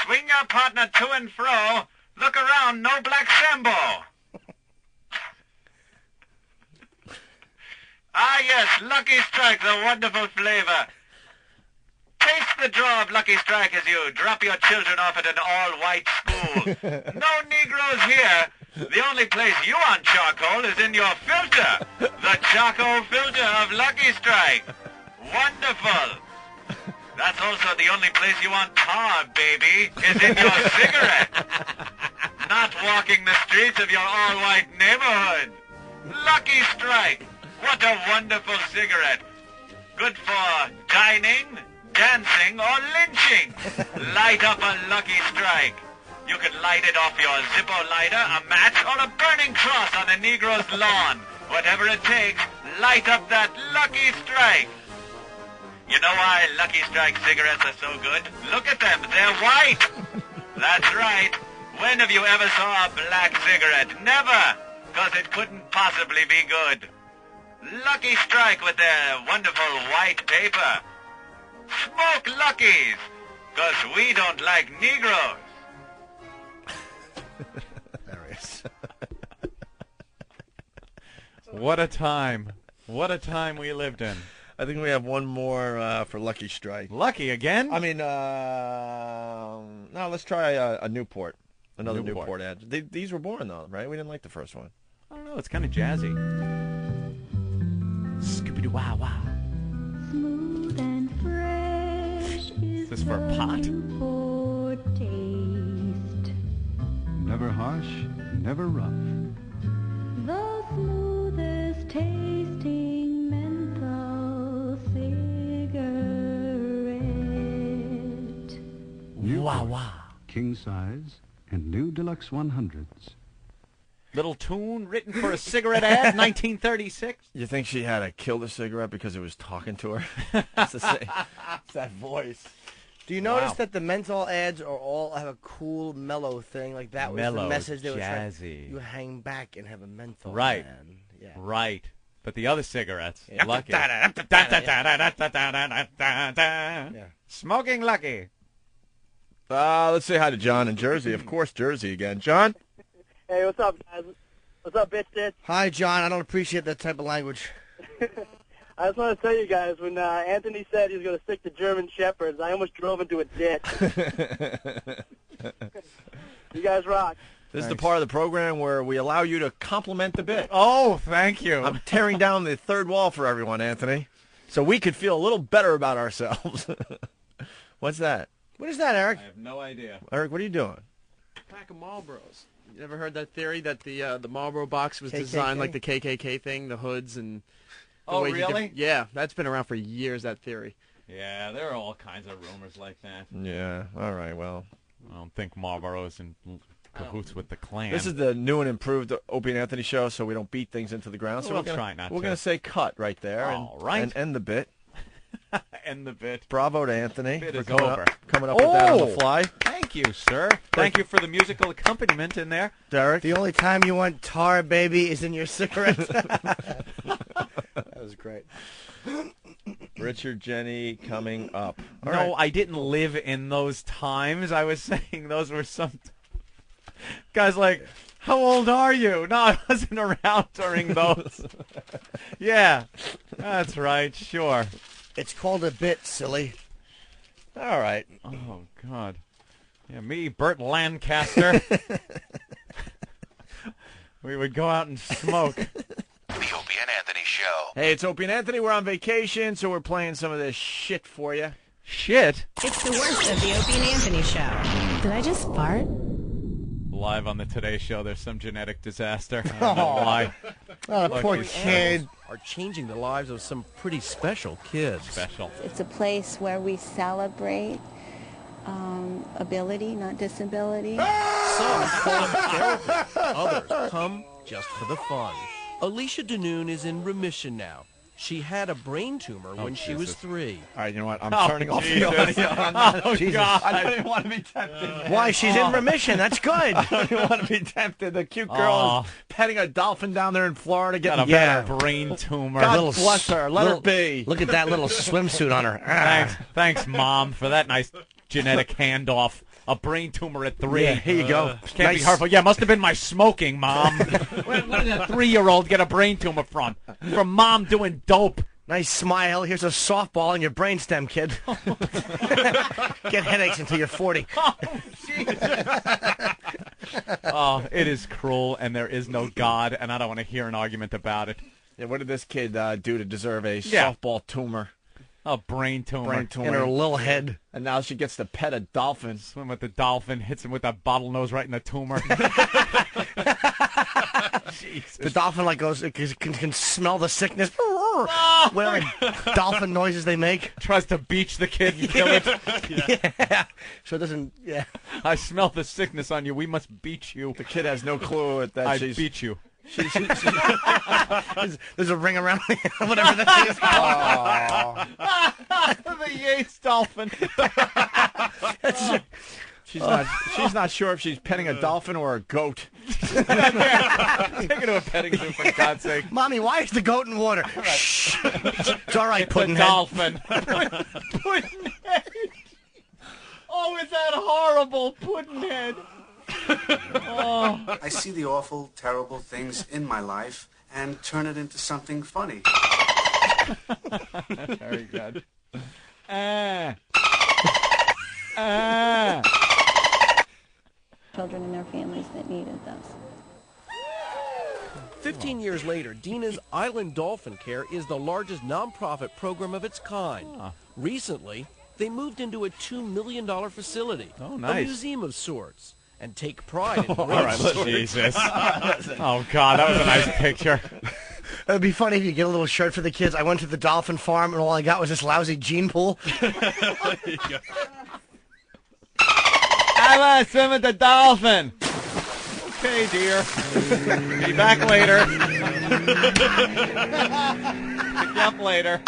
Swing your partner to and fro. Look around, no black Sambo. Ah, yes, Lucky Strike, the wonderful flavor. Taste the draw of Lucky Strike as you drop your children off at an all-white school. No Negroes here. The only place you want charcoal is in your filter. The charcoal filter of Lucky Strike. Wonderful. That's also the only place you want tar, baby, is in your cigarette. Not walking the streets of your all-white neighborhood. Lucky Strike. What a wonderful cigarette. Good for dining, dancing, or lynching. Light up a Lucky Strike. You can light it off your Zippo lighter, a match, or a burning cross on a Negro's lawn. Whatever it takes, light up that Lucky Strike. You know why Lucky Strike cigarettes are so good? Look at them, they're white. That's right. When have you ever saw a black cigarette? Never, because it couldn't possibly be good. Lucky Strike with their wonderful white paper. Smoke Luckies, because we don't like Negroes. There he is. What a time. What a time we lived in. I think we have one more for Lucky Strike. Lucky again? I mean, no, let's try a Newport. Another Newport ad. These were boring, though, right? We didn't like the first one. I don't know. It's kind of jazzy. Scooby-Doo-wah-wah. Smooth and fresh is this for a pot? Newport taste. Never harsh, never rough. The smoothest tasting menthol cigarette. Wah-wah. King size and new deluxe 100s. Little tune written for a cigarette ad, 1936. You think she had to kill the cigarette because it was talking to her? It's that voice. Do you notice that the menthol ads are all have a cool, mellow thing? Like that was Mellow, the message they were trying. jazzy. You hang back and have a menthol. Right. Man. Yeah. Right. But the other cigarettes, Lucky. Smoking Lucky. Let's say hi to John in Jersey. Of course, Jersey again. John? Hey, what's up, guys? What's up, bitch tits? Hi, John. I don't appreciate that type of language. I just want to tell you guys, when Anthony said he was going to stick to German Shepherds, I almost drove into a ditch. You guys rock. This is the part of the program where we allow you to compliment the bit. Oh, thank you. I'm tearing down the third wall for everyone, Anthony, so we could feel a little better about ourselves. What's that? What is that, Eric? I have no idea. Eric, what are you doing? Pack of Marlboros. You ever heard that theory that the Marlboro box was KKK? designed like the KKK thing, the hoods and... the Oh, way really? Yeah, that's been around for years, that theory. Yeah, there are all kinds of rumors like that. Yeah, all right, well. I don't think Marlboro's in cahoots with the Klan. This is the new and improved Opie and Anthony show, so we don't beat things into the ground. So We'll we're try not We're to. going to say cut right there All right. and end the bit. End the bit. Bravo to Anthony Bit for is coming over. coming up with that on the fly. Thank you, sir. Thank you for the musical accompaniment in there. Derek? The only time you want tar, baby, is in your cigarette. That was great. Richard Jenny coming up. All No, right. I didn't live in those times. I was saying those were some... Guys like, how old are you? No, I wasn't around during those. Yeah, that's right, sure. It's called a bit, silly. All right. Oh, God. Yeah, me, Burt Lancaster. We would go out and smoke. The Opie and Anthony Show. Hey, it's Opie and Anthony. We're on vacation, so we're playing some of this shit for you. Shit. It's the worst of the Opie and Anthony Show. Did I just fart? Live on the Today Show, there's some genetic disaster. I don't know why. Oh, poor Lucky kid. Are changing the lives of some pretty special kids. Special. It's a place where we celebrate ability, not disability. Some call them therapy. Others come just for the fun. Alicia Danoon is in remission now. She had a brain tumor when she was 3. All right, you know what? I'm Oh, turning off the Jesus. audio. Oh, Jesus. God. I don't even want to be tempted. Why? She's in remission. That's good. I don't even want to be tempted. The cute girl is petting a dolphin down there in Florida. Got Getting a Yeah. brain tumor. God bless her. Let her be. Look at that little swimsuit on her. Thanks, Mom, for that nice genetic handoff. A brain tumor at 3. Yeah, here you go. Can't be harmful. Yeah, must have been my smoking, Mom. Where did a 3-year-old get a brain tumor from? From Mom doing dope. Nice smile. Here's a softball in your brainstem, kid. Get headaches until you're 40. Oh, jeez. Oh, it is cruel, and there is no God, and I don't want to hear an argument about it. Yeah, what did this kid do to deserve a softball tumor? A brain tumor. Brain tumor. In her little head. And now she gets to pet a dolphin. Swim with the dolphin, hits him with that bottlenose right in the tumor. Jesus. The dolphin goes, can smell the sickness. Whatever dolphin noises they make. Tries to beach the kid and kill it. Yeah. So it doesn't, I smell the sickness on you. We must beach you. The kid has no clue that I she's... beat you. There's a ring around whatever that thing is called. The Yates dolphin. She's not sure if she's petting a dolphin or a goat. Take her to a petting zoo, for God's sake. Mommy, why is the goat in water? Shh. It's all right, It's Puddinhead. a dolphin. Puddinhead. Oh, is that horrible, Puddinhead? Oh. I see the awful, terrible things in my life and turn it into something funny. Very good. 'Children and their families that needed those. 15 years later, Dina's Island Dolphin Care is the largest nonprofit program of its kind. Recently, they moved into a $2 million facility, Oh, nice. a museum of sorts, and take pride in All right, Jesus. Oh, God, that was a nice picture. It would be funny if you get a little shirt for the kids. I went to the dolphin farm, and all I got was this lousy gene pool. I want to swim with the dolphin. Okay, dear. Be back later. Pick you up later.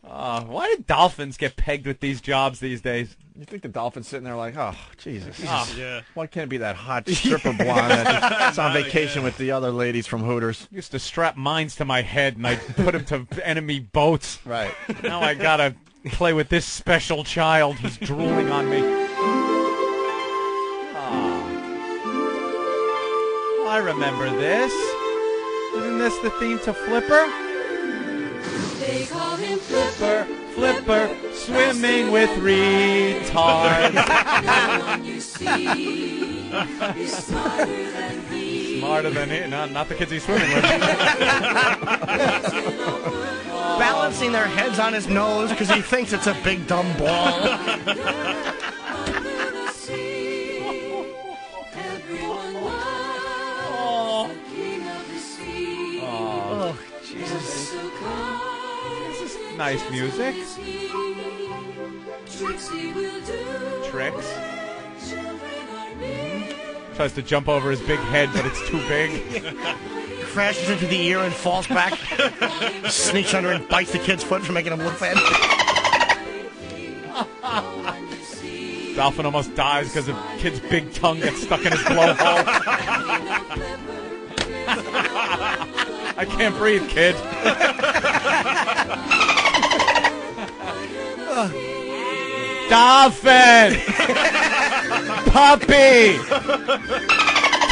Why do dolphins get pegged with these jobs these days? You think the dolphin's sitting there like, oh, Jesus. Yeah. Why can't it be that hot stripper blonde that's on vacation with the other ladies from Hooters? I used to strap mines to my head and I'd put them to enemy boats. Right. Now I gotta play with this special child who's drooling on me. Oh, I remember this. Isn't this the theme to Flipper? They call him Flipper. Flipper, swimming with retards. Smarter than he. Not the kids he's swimming with. Balancing their heads on his nose because he thinks it's a big dumb ball. Oh, Jesus. This is nice music. Tricks. Tries to jump over his big head, but it's too big. Crashes into the ear and falls back. Sneaks under and bites the kid's foot for making him look bad. Dolphin almost dies because the kid's big tongue gets stuck in his blowhole. I can't breathe, kid. Dolphin! Puppy!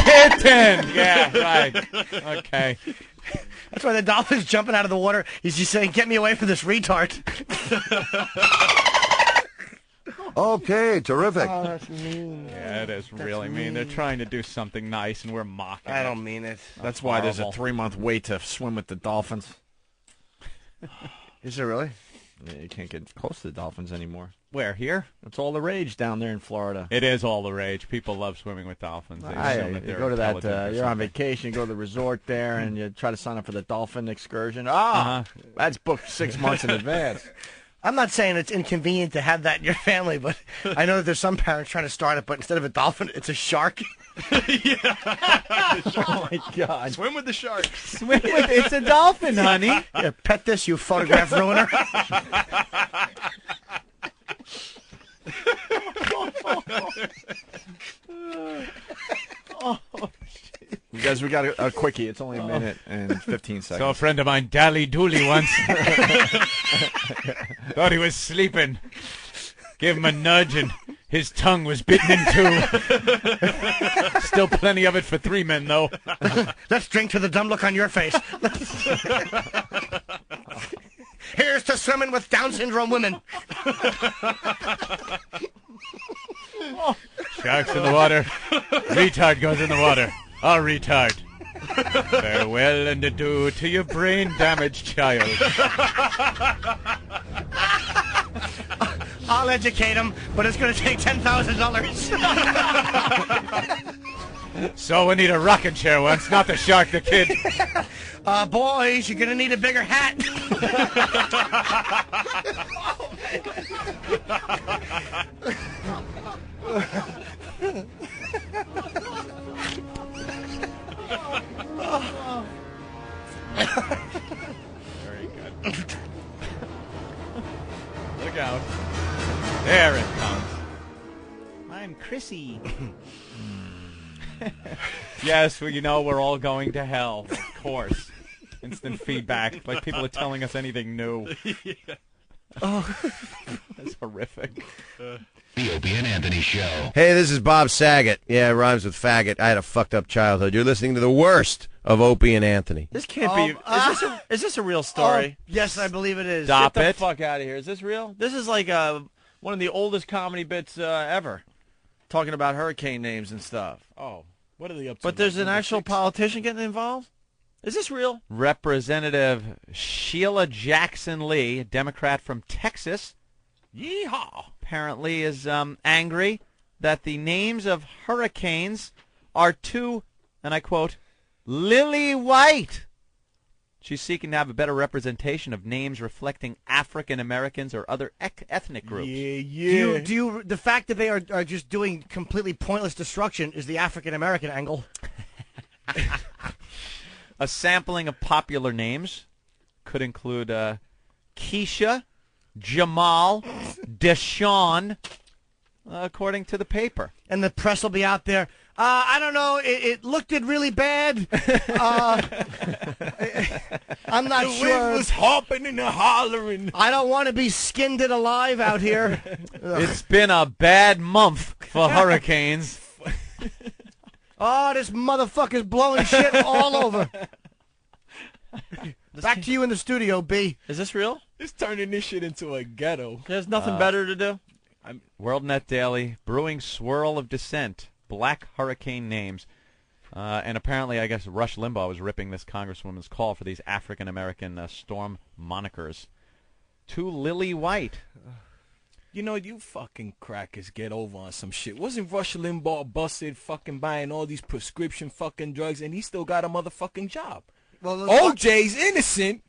Kitten! Yeah, right. Okay. That's why the dolphin's jumping out of the water. He's just saying, get me away from this retard. Okay, terrific. Oh, that's mean. Yeah, it is really mean. They're trying to do something nice, and we're mocking I it. don't mean it. That's why there's a horrible. 3-month wait to swim with the dolphins. Is there really? Yeah, you can't get close to the dolphins anymore. Where, here? It's all the rage down there in Florida. It is all the rage. People love swimming with dolphins. They assume that You they're go to that, intelligent or you're on something. vacation, you go to the resort there, and you try to sign up for the dolphin excursion. That's booked 6 months in advance. I'm not saying it's inconvenient to have that in your family, but I know that there's some parents trying to start it, but instead of a dolphin, it's a shark. Oh, my God. Swim with the shark. Swim with it's a dolphin, honey. Yeah, pet this, you photograph ruiner. You guys, we got a quickie. It's only a minute and 15 seconds. So a friend of mine, Dally Dooley, once thought he was sleeping. Gave him a nudge and his tongue was bitten in two. Still plenty of it for 3 men, though. Let's drink to the dumb look on your face. Here's to swimming with Down syndrome women. Sharks in the water. Retard goes in the water. All retard. Farewell and adieu to your brain-damaged child. I'll educate him, but it's going to take $10,000. So we need a rocking chair once, not the shark, the kid. Boys, you're going to need a bigger hat. Very good. Look out. There it comes. I'm Chrissy. Yes, well, you know we're all going to hell, of course. Instant feedback, like people are telling us anything new. Oh, that's horrific. The Opie and Anthony Show. Hey, this is Bob Saget. Yeah, it rhymes with faggot. I had a fucked up childhood. You're listening to the worst of Opie and Anthony. This can't be. Is this a real story? Yes, I believe it is. Get the fuck out of here. Is this real? This is like one of the oldest comedy bits ever. Talking about hurricane names and stuff. Oh, what are they up to? But there's an actual politician getting involved? Is this real? Representative Sheila Jackson Lee, a Democrat from Texas, yeehaw, apparently is angry that the names of hurricanes are too, and I quote, lily white. She's seeking to have a better representation of names reflecting African Americans or other ethnic groups. Yeah. Do you, the fact that they are just doing completely pointless destruction is the African American angle. A sampling of popular names could include Keisha, Jamal, Deshaun, according to the paper. And the press will be out there. I don't know. It looked really bad. I'm not sure. The wind was hopping and hollering. I don't want to be skinned it alive out here. It's been a bad month for hurricanes. Oh, this motherfucker's blowing shit all over. Back to you in the studio, B. Is this real? It's turning this shit into a ghetto. There's nothing better to do? WorldNet Daily, brewing swirl of dissent, black hurricane names. And apparently, I guess, Rush Limbaugh was ripping this congresswoman's call for these African-American storm monikers. Too lily white. You know, you fucking crackers get over on some shit. Wasn't Rush Limbaugh busted fucking buying all these prescription fucking drugs and he still got a motherfucking job? Well, OJ's innocent,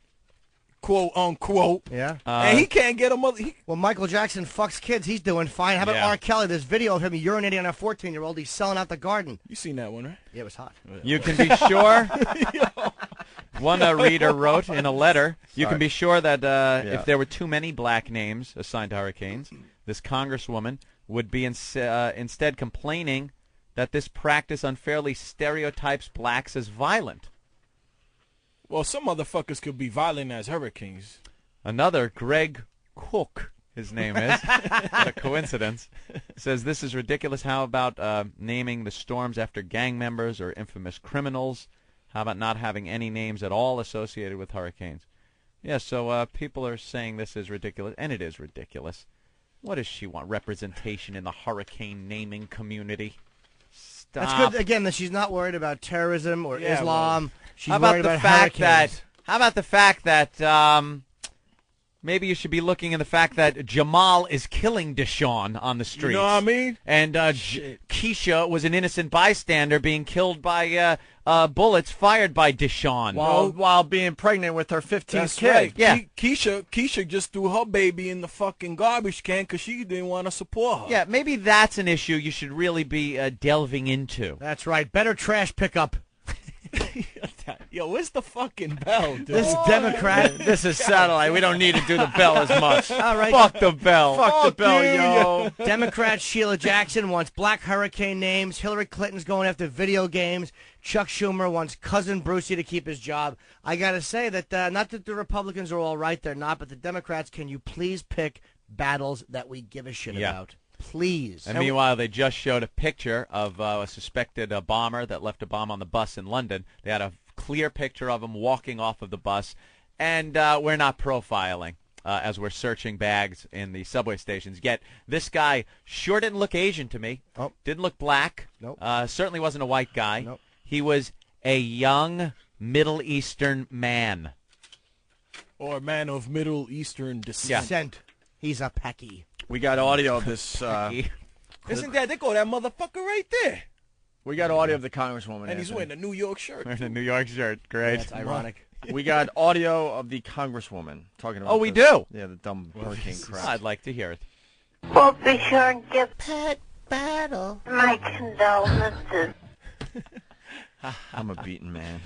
quote unquote. Yeah. And he can't get a mother. Well, Michael Jackson fucks kids. He's doing fine. How about R. Kelly? This video of him urinating on a 14-year-old. He's selling out the garden. You seen that one, right? Yeah, it was hot. You can be sure. One reader wrote in a letter, you can be sure that if there were too many black names assigned to hurricanes, this congresswoman would be instead complaining that this practice unfairly stereotypes blacks as violent. Well, some motherfuckers could be violent as hurricanes. Another, Greg Cook, his name is, what a coincidence, says this is ridiculous. How about naming the storms after gang members or infamous criminals? How about not having any names at all associated with hurricanes? Yeah, so people are saying this is ridiculous, and it is ridiculous. What does she want? Representation in the hurricane naming community? Stop. That's good, again, that she's not worried about terrorism or Islam. Well, she's worried about hurricanes. How about the fact that maybe you should be looking at the fact that Jamal is killing Deshaun on the streets. You know what I mean? And Keisha was an innocent bystander being killed by bullets fired by Deshaun. While being pregnant with her 15th kid. Right. Yeah. Keisha just threw her baby in the fucking garbage can because she didn't want to support her. Yeah, maybe that's an issue you should really be delving into. That's right. Better trash pickup. Yo, where's the fucking bell, dude? This Democrat. This is satellite. We don't need to do the bell as much. All right. Fuck the bell. Fuck the bell, yo. Democrat Sheila Jackson wants black hurricane names. Hillary Clinton's going after video games. Chuck Schumer wants Cousin Brucey to keep his job. I got to say that, not that the Republicans are all right, they're not, but the Democrats, can you please pick battles that we give a shit about. Please. And meanwhile, they just showed a picture of a suspected bomber that left a bomb on the bus in London. They had a clear picture of him walking off of the bus. And we're not profiling as we're searching bags in the subway stations. Yet this guy sure didn't look Asian to me. Oh. Didn't look black. Nope. Certainly wasn't a white guy. Nope. He was a young Middle Eastern man. Or a man of Middle Eastern descent. He's a Paki. We got audio of this. Isn't that, they go that motherfucker right there. We got audio of the Congresswoman. And he's wearing a New York shirt. Wearing a New York shirt. Great. That's ironic. We got audio of the Congresswoman talking about. Oh, we do? Yeah, the dumb hurricane crap. I'd like to hear it. Well, be sure and give Pat Battle my condolences. I'm a beaten man.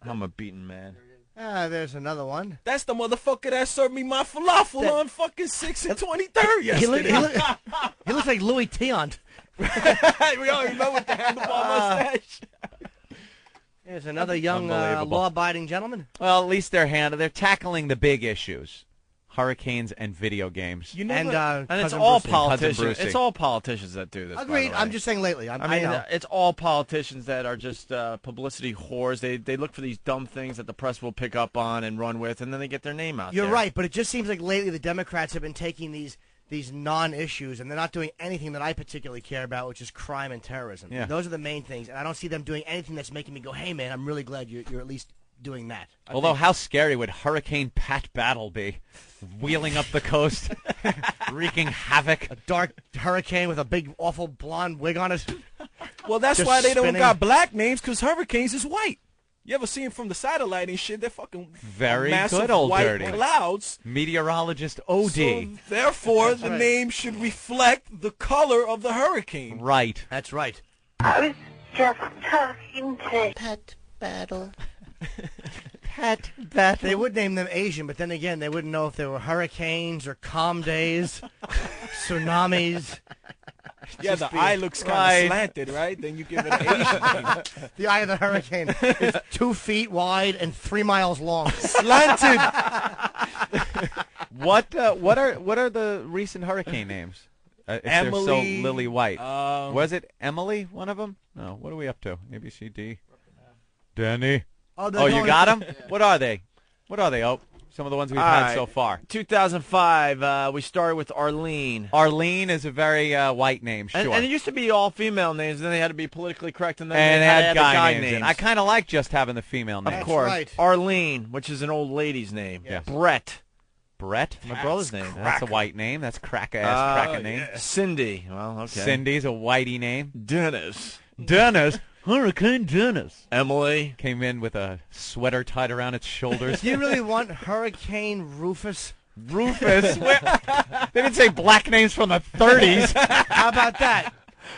I'm a beaten man. There's another one. That's the motherfucker that served me my falafel on fucking 6th and 23rd yesterday. He looks like Louis Tiant. We already know with the handlebar mustache. There's another young law-abiding gentleman. Well, at least they're tackling the big issues. Hurricanes and video games. And it's all politicians. It's all politicians that do this. Agreed. I'm just saying lately. I mean, it's all politicians that are just publicity whores. They look for these dumb things that the press will pick up on and run with, and then they get their name out. You're right, but it just seems like lately the Democrats have been taking these non-issues, and they're not doing anything that I particularly care about, which is crime and terrorism. Yeah. Those are the main things, and I don't see them doing anything that's making me go, hey, man, I'm really glad you're at least doing that. Although, how scary would Hurricane Pat Battle be? Wheeling up the coast, wreaking havoc. A dark hurricane with a big, awful blonde wig on it. Well, that's why they don't got black names, because hurricanes is white. You ever see them from the satellite and shit? They're fucking very massive good, old white dirty clouds. Meteorologist OD. So, therefore, the name should reflect the color of the hurricane. Right. That's right. I was just talking to Pat Battle. Pat Battle. They would name them Asian, but then again, they wouldn't know if they were hurricanes or calm days, tsunamis. Yeah, the eye looks kind of slanted, right? Then you give it an Asian name. The eye of the hurricane is 2 feet wide and 3 miles long. Slanted. What are the recent hurricane names? If Emily. They're so lily white. Was it Emily? One of them? No. What are we up to? A, B, C, D. Danny. Oh, you got them? What are they? Oh, some of the ones we've had so far. 2005, we started with Arlene. Arlene is a very white name, sure. And it used to be all female names, and then they had to be politically correct, and then they had guy names. I kind of like just having the female names. Of course. Right. Arlene, which is an old lady's name. Yeah. Brett. My brother's name. That's a white name. That's cracker name. Yeah. Cindy. Well, okay. Cindy's a whitey name. Dennis. Hurricane Dennis. Emily. Came in with a sweater tied around its shoulders. Do you really want Hurricane Rufus? Rufus? They didn't say black names from the 30s. How about that?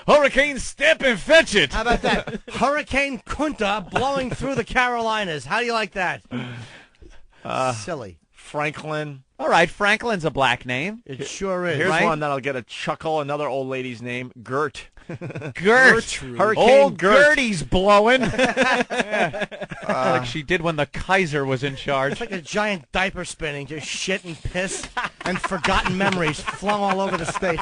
Hurricane Step and Fetch It. How about that? Hurricane Kunta blowing through the Carolinas. How do you like that? Silly. Franklin. All right, Franklin's a black name. It sure is. Here's right? one that'll get a chuckle. Another old lady's name, Gert. Hurricane old Gertie's blowing. Like she did when the Kaiser was in charge. It's like a giant diaper spinning, just shit and piss and forgotten memories flung all over the state.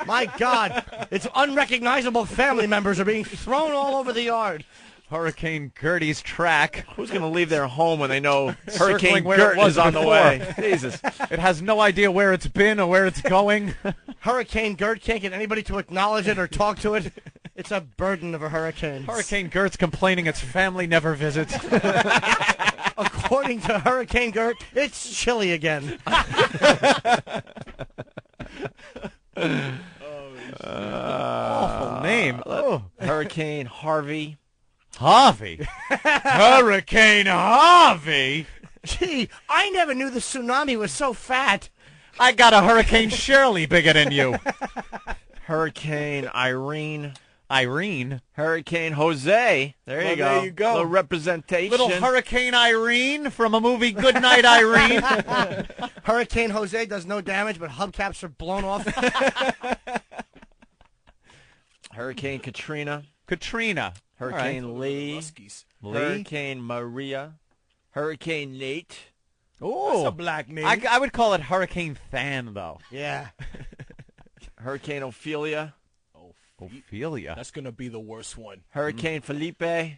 My God, it's unrecognizable family members are being thrown all over the yard. Hurricane Gertie's track. Who's going to leave their home when they know Hurricane Gert is on the way? Jesus. It has no idea where it's been or where it's going. Hurricane Gert can't get anybody to acknowledge it or talk to it. It's a burden of a hurricane. Hurricane Gert's complaining its family never visits. According to Hurricane Gert, it's chilly again. Awful name. Hurricane Harvey. Hurricane Harvey? Gee, I never knew the tsunami was so fat. I got a Hurricane Shirley bigger than you. Hurricane Irene. Hurricane Jose. There you go. There you go. Little representation. Little Hurricane Irene from a movie Goodnight Irene. Hurricane Jose does no damage, but hubcaps are blown off. Hurricane Katrina. Right. Hurricane Lee. Muskies. Hurricane Maria. Hurricane Nate. Oh, That's a black name. I would call it Hurricane Fan, though. Yeah. Hurricane Ophelia. Ophelia. That's going to be the worst one. Hurricane Felipe. All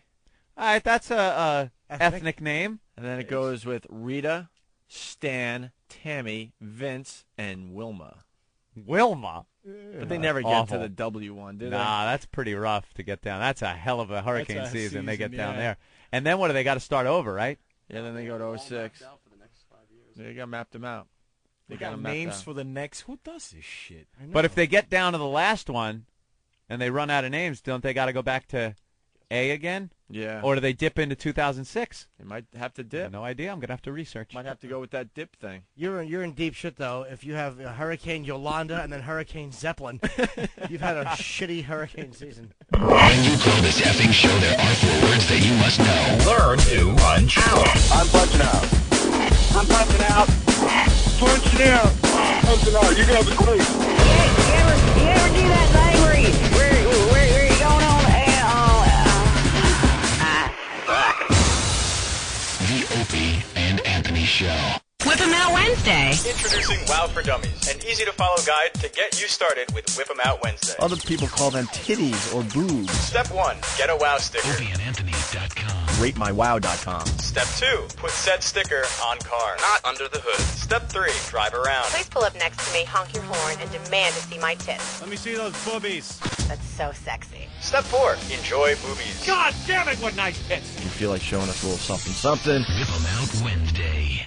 right, that's a ethnic name. And then it goes with Rita, Stan, Tammy, Vince, and Wilma. Wilma. But they never get Awful. to the W one, do they? Nah, that's pretty rough to get down. That's a hell of a hurricane That's a season they get season, down yeah. there. And then what do they got to start over, right? Yeah, then they go to 06. They got mapped them out. They got got them mapped names out. for the next. Who does this shit? But if they get down to the last one and they run out of names, don't they got to go back to A again? Yeah. Or do they dip into 2006? They might have to dip. No idea. I'm going to have to research. Might have to go with that dip thing. You're in deep shit though. If you have Hurricane Yolanda and then Hurricane Zeppelin, you've had a shitty hurricane season. When you call this effing show, there are 4 words that you must know. Learn to punch out. I'm punching out. I'm punching out. Punching out. Punching out. You guys are great. You ever do that thing where you're going on The Opie and Anthony Show. Whip 'em Out Wednesday. Introducing WOW for Dummies, an easy-to-follow guide to get you started with Whip 'em Out Wednesday. Other people call them titties or boobs. Step 1, get a WOW sticker. OpieandAnthony.com. RateMyWow.com. Step 2, put said sticker on car, not under the hood. Step 3, drive around. Please pull up next to me, honk your horn, and demand to see my tits. Let me see those boobies. That's so sexy. Step 4, enjoy boobies. God damn it, what nice tits. You feel like showing us a little something. Whip 'em Out Wednesday.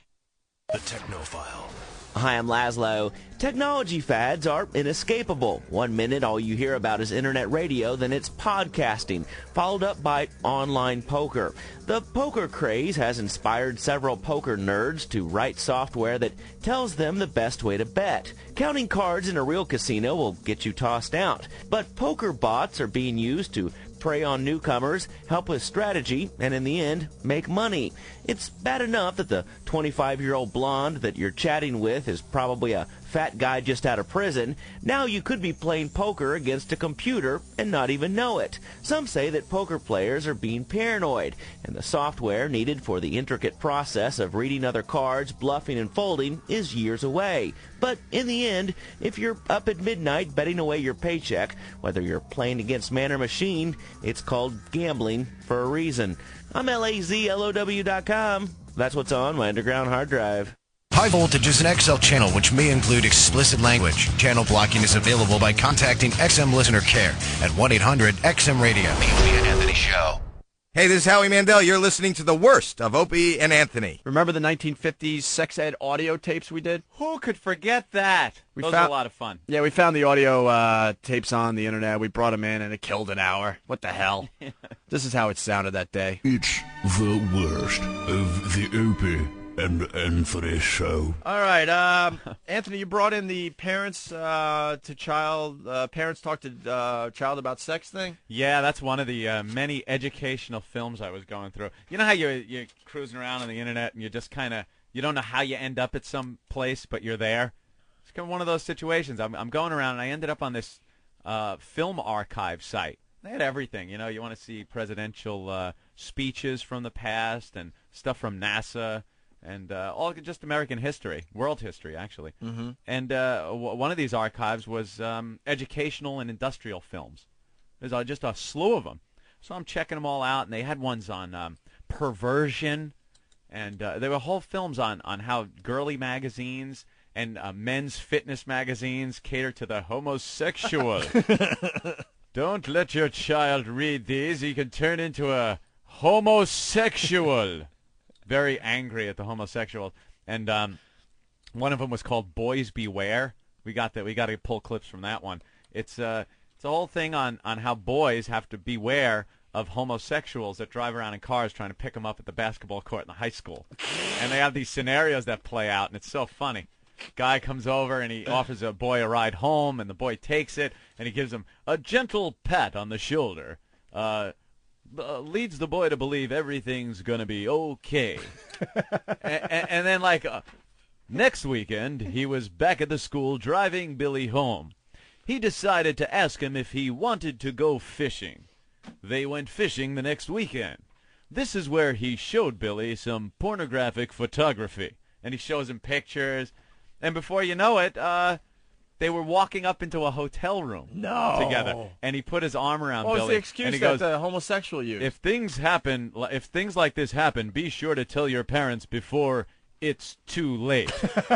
The Technophile. Hi, I'm Laszlo. Technology fads are inescapable. One minute, all you hear about is internet radio, then it's podcasting, followed up by online poker. The poker craze has inspired several poker nerds to write software that tells them the best way to bet. Counting cards in a real casino will get you tossed out, but poker bots are being used to prey on newcomers, help with strategy, and in the end, make money. It's bad enough that the 25-year-old blonde that you're chatting with is probably a fat guy just out of prison. Now you could be playing poker against a computer and not even know it. Some say that poker players are being paranoid, and the software needed for the intricate process of reading other cards, bluffing, and folding is years away. But in the end, if you're up at midnight betting away your paycheck, whether you're playing against man or machine, it's called gambling for a reason. I'm LAZLOW.com. That's what's on my underground hard drive. High Voltage is an XL channel which may include explicit language. Channel blocking is available by contacting XM Listener Care at 1-800-XM-RADIO. The Opie and Anthony Show. Hey, this is Howie Mandel. You're listening to the worst of Opie and Anthony. Remember the 1950s sex ed audio tapes we did? Who could forget that? Those are a lot of fun. Yeah, we found the audio tapes on the internet. We brought them in, and it killed an hour. What the hell? This is how it sounded that day. It's the worst of the Opie and Anthony Show. All right, Anthony, you brought in the parents to child, parents talk to child about sex thing? Yeah, that's one of the many educational films I was going through. You know how you're cruising around on the internet and you just kind of, you don't know how you end up at some place, but you're there? It's kind of one of those situations. I'm going around and I ended up on this film archive site. They had everything. You know, you want to see presidential speeches from the past and stuff from NASA. And all just American history, world history, actually. Mm-hmm. And one of these archives was educational and industrial films. There's just a slew of them. So I'm checking them all out, and they had ones on perversion, and there were whole films on how girly magazines and men's fitness magazines cater to the homosexual. Don't let your child read these. He can turn into a homosexual. Very angry at the homosexuals, and one of them was called "Boys Beware." We got that. We got to pull clips from that one. It's a whole thing on how boys have to beware of homosexuals that drive around in cars trying to pick them up at the basketball court in the high school, and they have these scenarios that play out, and it's so funny. Guy comes over and he offers a boy a ride home, and the boy takes it, and he gives him a gentle pat on the shoulder. Leads the boy to believe everything's going to be okay. and then, like, next weekend, he was back at the school driving Billy home. He decided to ask him if he wanted to go fishing. They went fishing the next weekend. This is where he showed Billy some pornographic photography. and he shows him pictures, and before you know it, they were walking up into a hotel room together, and he put his arm around What Billy. was the excuse and he that goes, the homosexual used? if things like this happen, be sure to tell your parents before it's too late.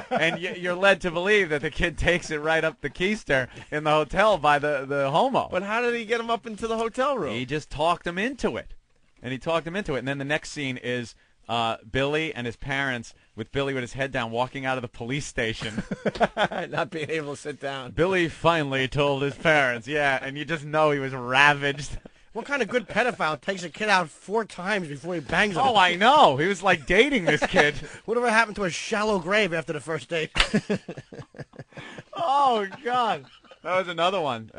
And you're led to believe that the kid takes it right up the keister in the hotel by the homo. But how did he get him up into the hotel room? He just talked him into it. And then the next scene is Billy and his parents, with Billy with his head down, walking out of the police station. Not being able to sit down. Billy finally told his parents, and you just know he was ravaged. What kind of good pedophile takes a kid out 4 times before he bangs him? Oh, I know. He was like dating this kid. Whatever happened to a shallow grave after the first date? Oh, God. That was another one,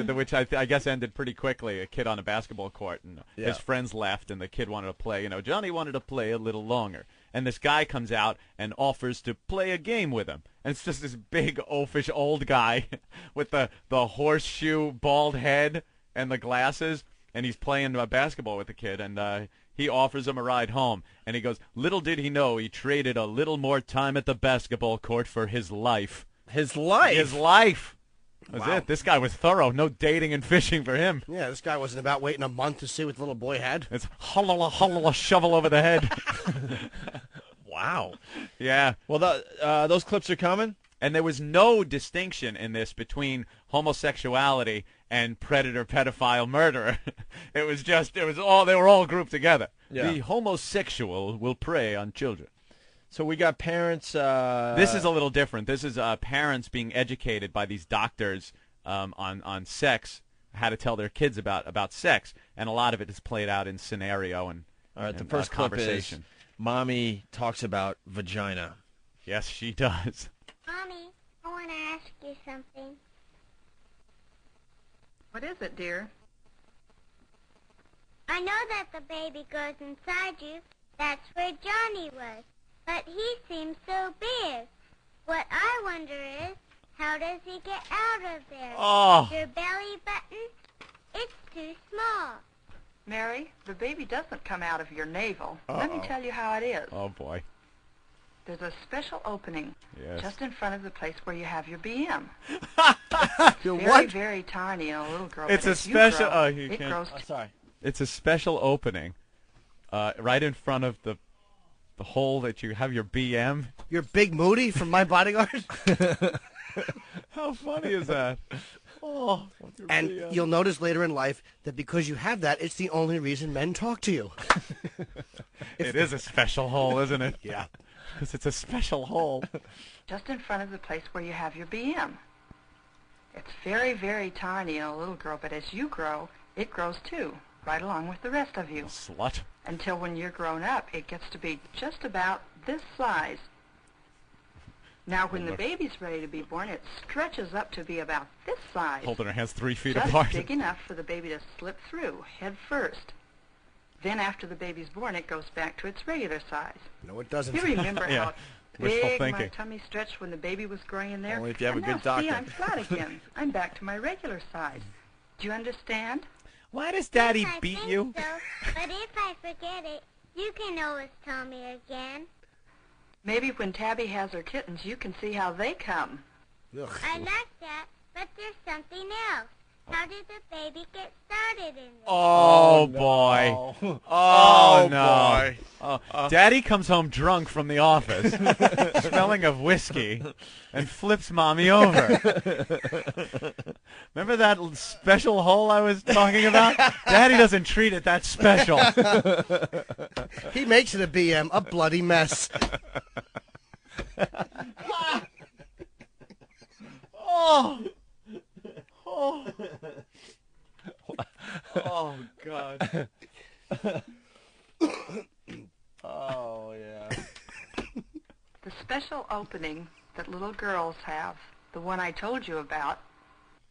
which I guess ended pretty quickly. A kid on a basketball court, and his friends left, and the kid wanted to play. Johnny wanted to play a little longer. And this guy comes out and offers to play a game with him. And it's just this big, oafish old guy with the horseshoe bald head and the glasses. And he's playing basketball with the kid, and he offers him a ride home. And he goes, little did he know he traded a little more time at the basketball court for his life. His life? His life. That was it. This guy was thorough. No dating and fishing for him. Yeah, this guy wasn't about waiting a month to see what the little boy had. It's holla, shovel over the head. Wow. Yeah. Well, those clips are coming? And there was no distinction in this between homosexuality and predator, pedophile, murderer. They were all grouped together. Yeah. The homosexual will prey on children. So we got parents. This is a little different. This is parents being educated by these doctors on sex, how to tell their kids about sex, and a lot of it is played out in scenario and all right. The and, first clip conversation. Is Mommy talks about vagina. Yes, she does. Mommy, I want to ask you something. What is it, dear? I know that the baby goes inside you. That's where Johnny was. But he seems so big. What I wonder is, how does he get out of there? Oh. Your belly button? It's too small. Mary, the baby doesn't come out of your navel. Uh-oh. Let me tell you how it is. Oh, boy. There's a special opening Yes. just in front of the place where you have your BM. Your very, what? very tiny in a little girl. It's but a as you special. grow, You it can't. grows. Sorry. It's a special opening, right in front of the hole that you have your BM. You're Big Moody from My Bodyguard? How funny is that? Oh, And BM. you'll notice later in life that because you have that, it's the only reason men talk to you. It is a special hole, isn't it? Yeah. Because it's a special hole. Just in front of the place where you have your BM. It's very, very tiny in a little girl, but as you grow, it grows too, right along with the rest of you. Slut. Until when you're grown up, it gets to be just about this size. Now, when the baby's ready to be born, it stretches up to be about this size. Holding her hands 3 feet Just apart. big enough for the baby to slip through, head first. Then after the baby's born, it goes back to its regular size. No, it doesn't. You remember Yeah. how Wishful big my thinking. tummy stretched when the baby was growing in there? Only if you have a And good now, see, doctor. I'm flat again. I'm back to my regular size. Do you understand? Why does Daddy Yes, I beat think you? So, but if I forget it, you can always tell me again. Maybe when Tabby has her kittens, you can see how they come. I like that, but there's something else. How did the baby get started in this? Oh, boy. Oh, no. boy. Oh. Daddy comes home drunk from the office, smelling of whiskey, and flips Mommy over. Remember that special hole I was talking about? Daddy doesn't treat it that special. He makes it a BM, a bloody mess. Oh. Oh. Oh, God. Oh, yeah. The special opening that little girls have, the one I told you about,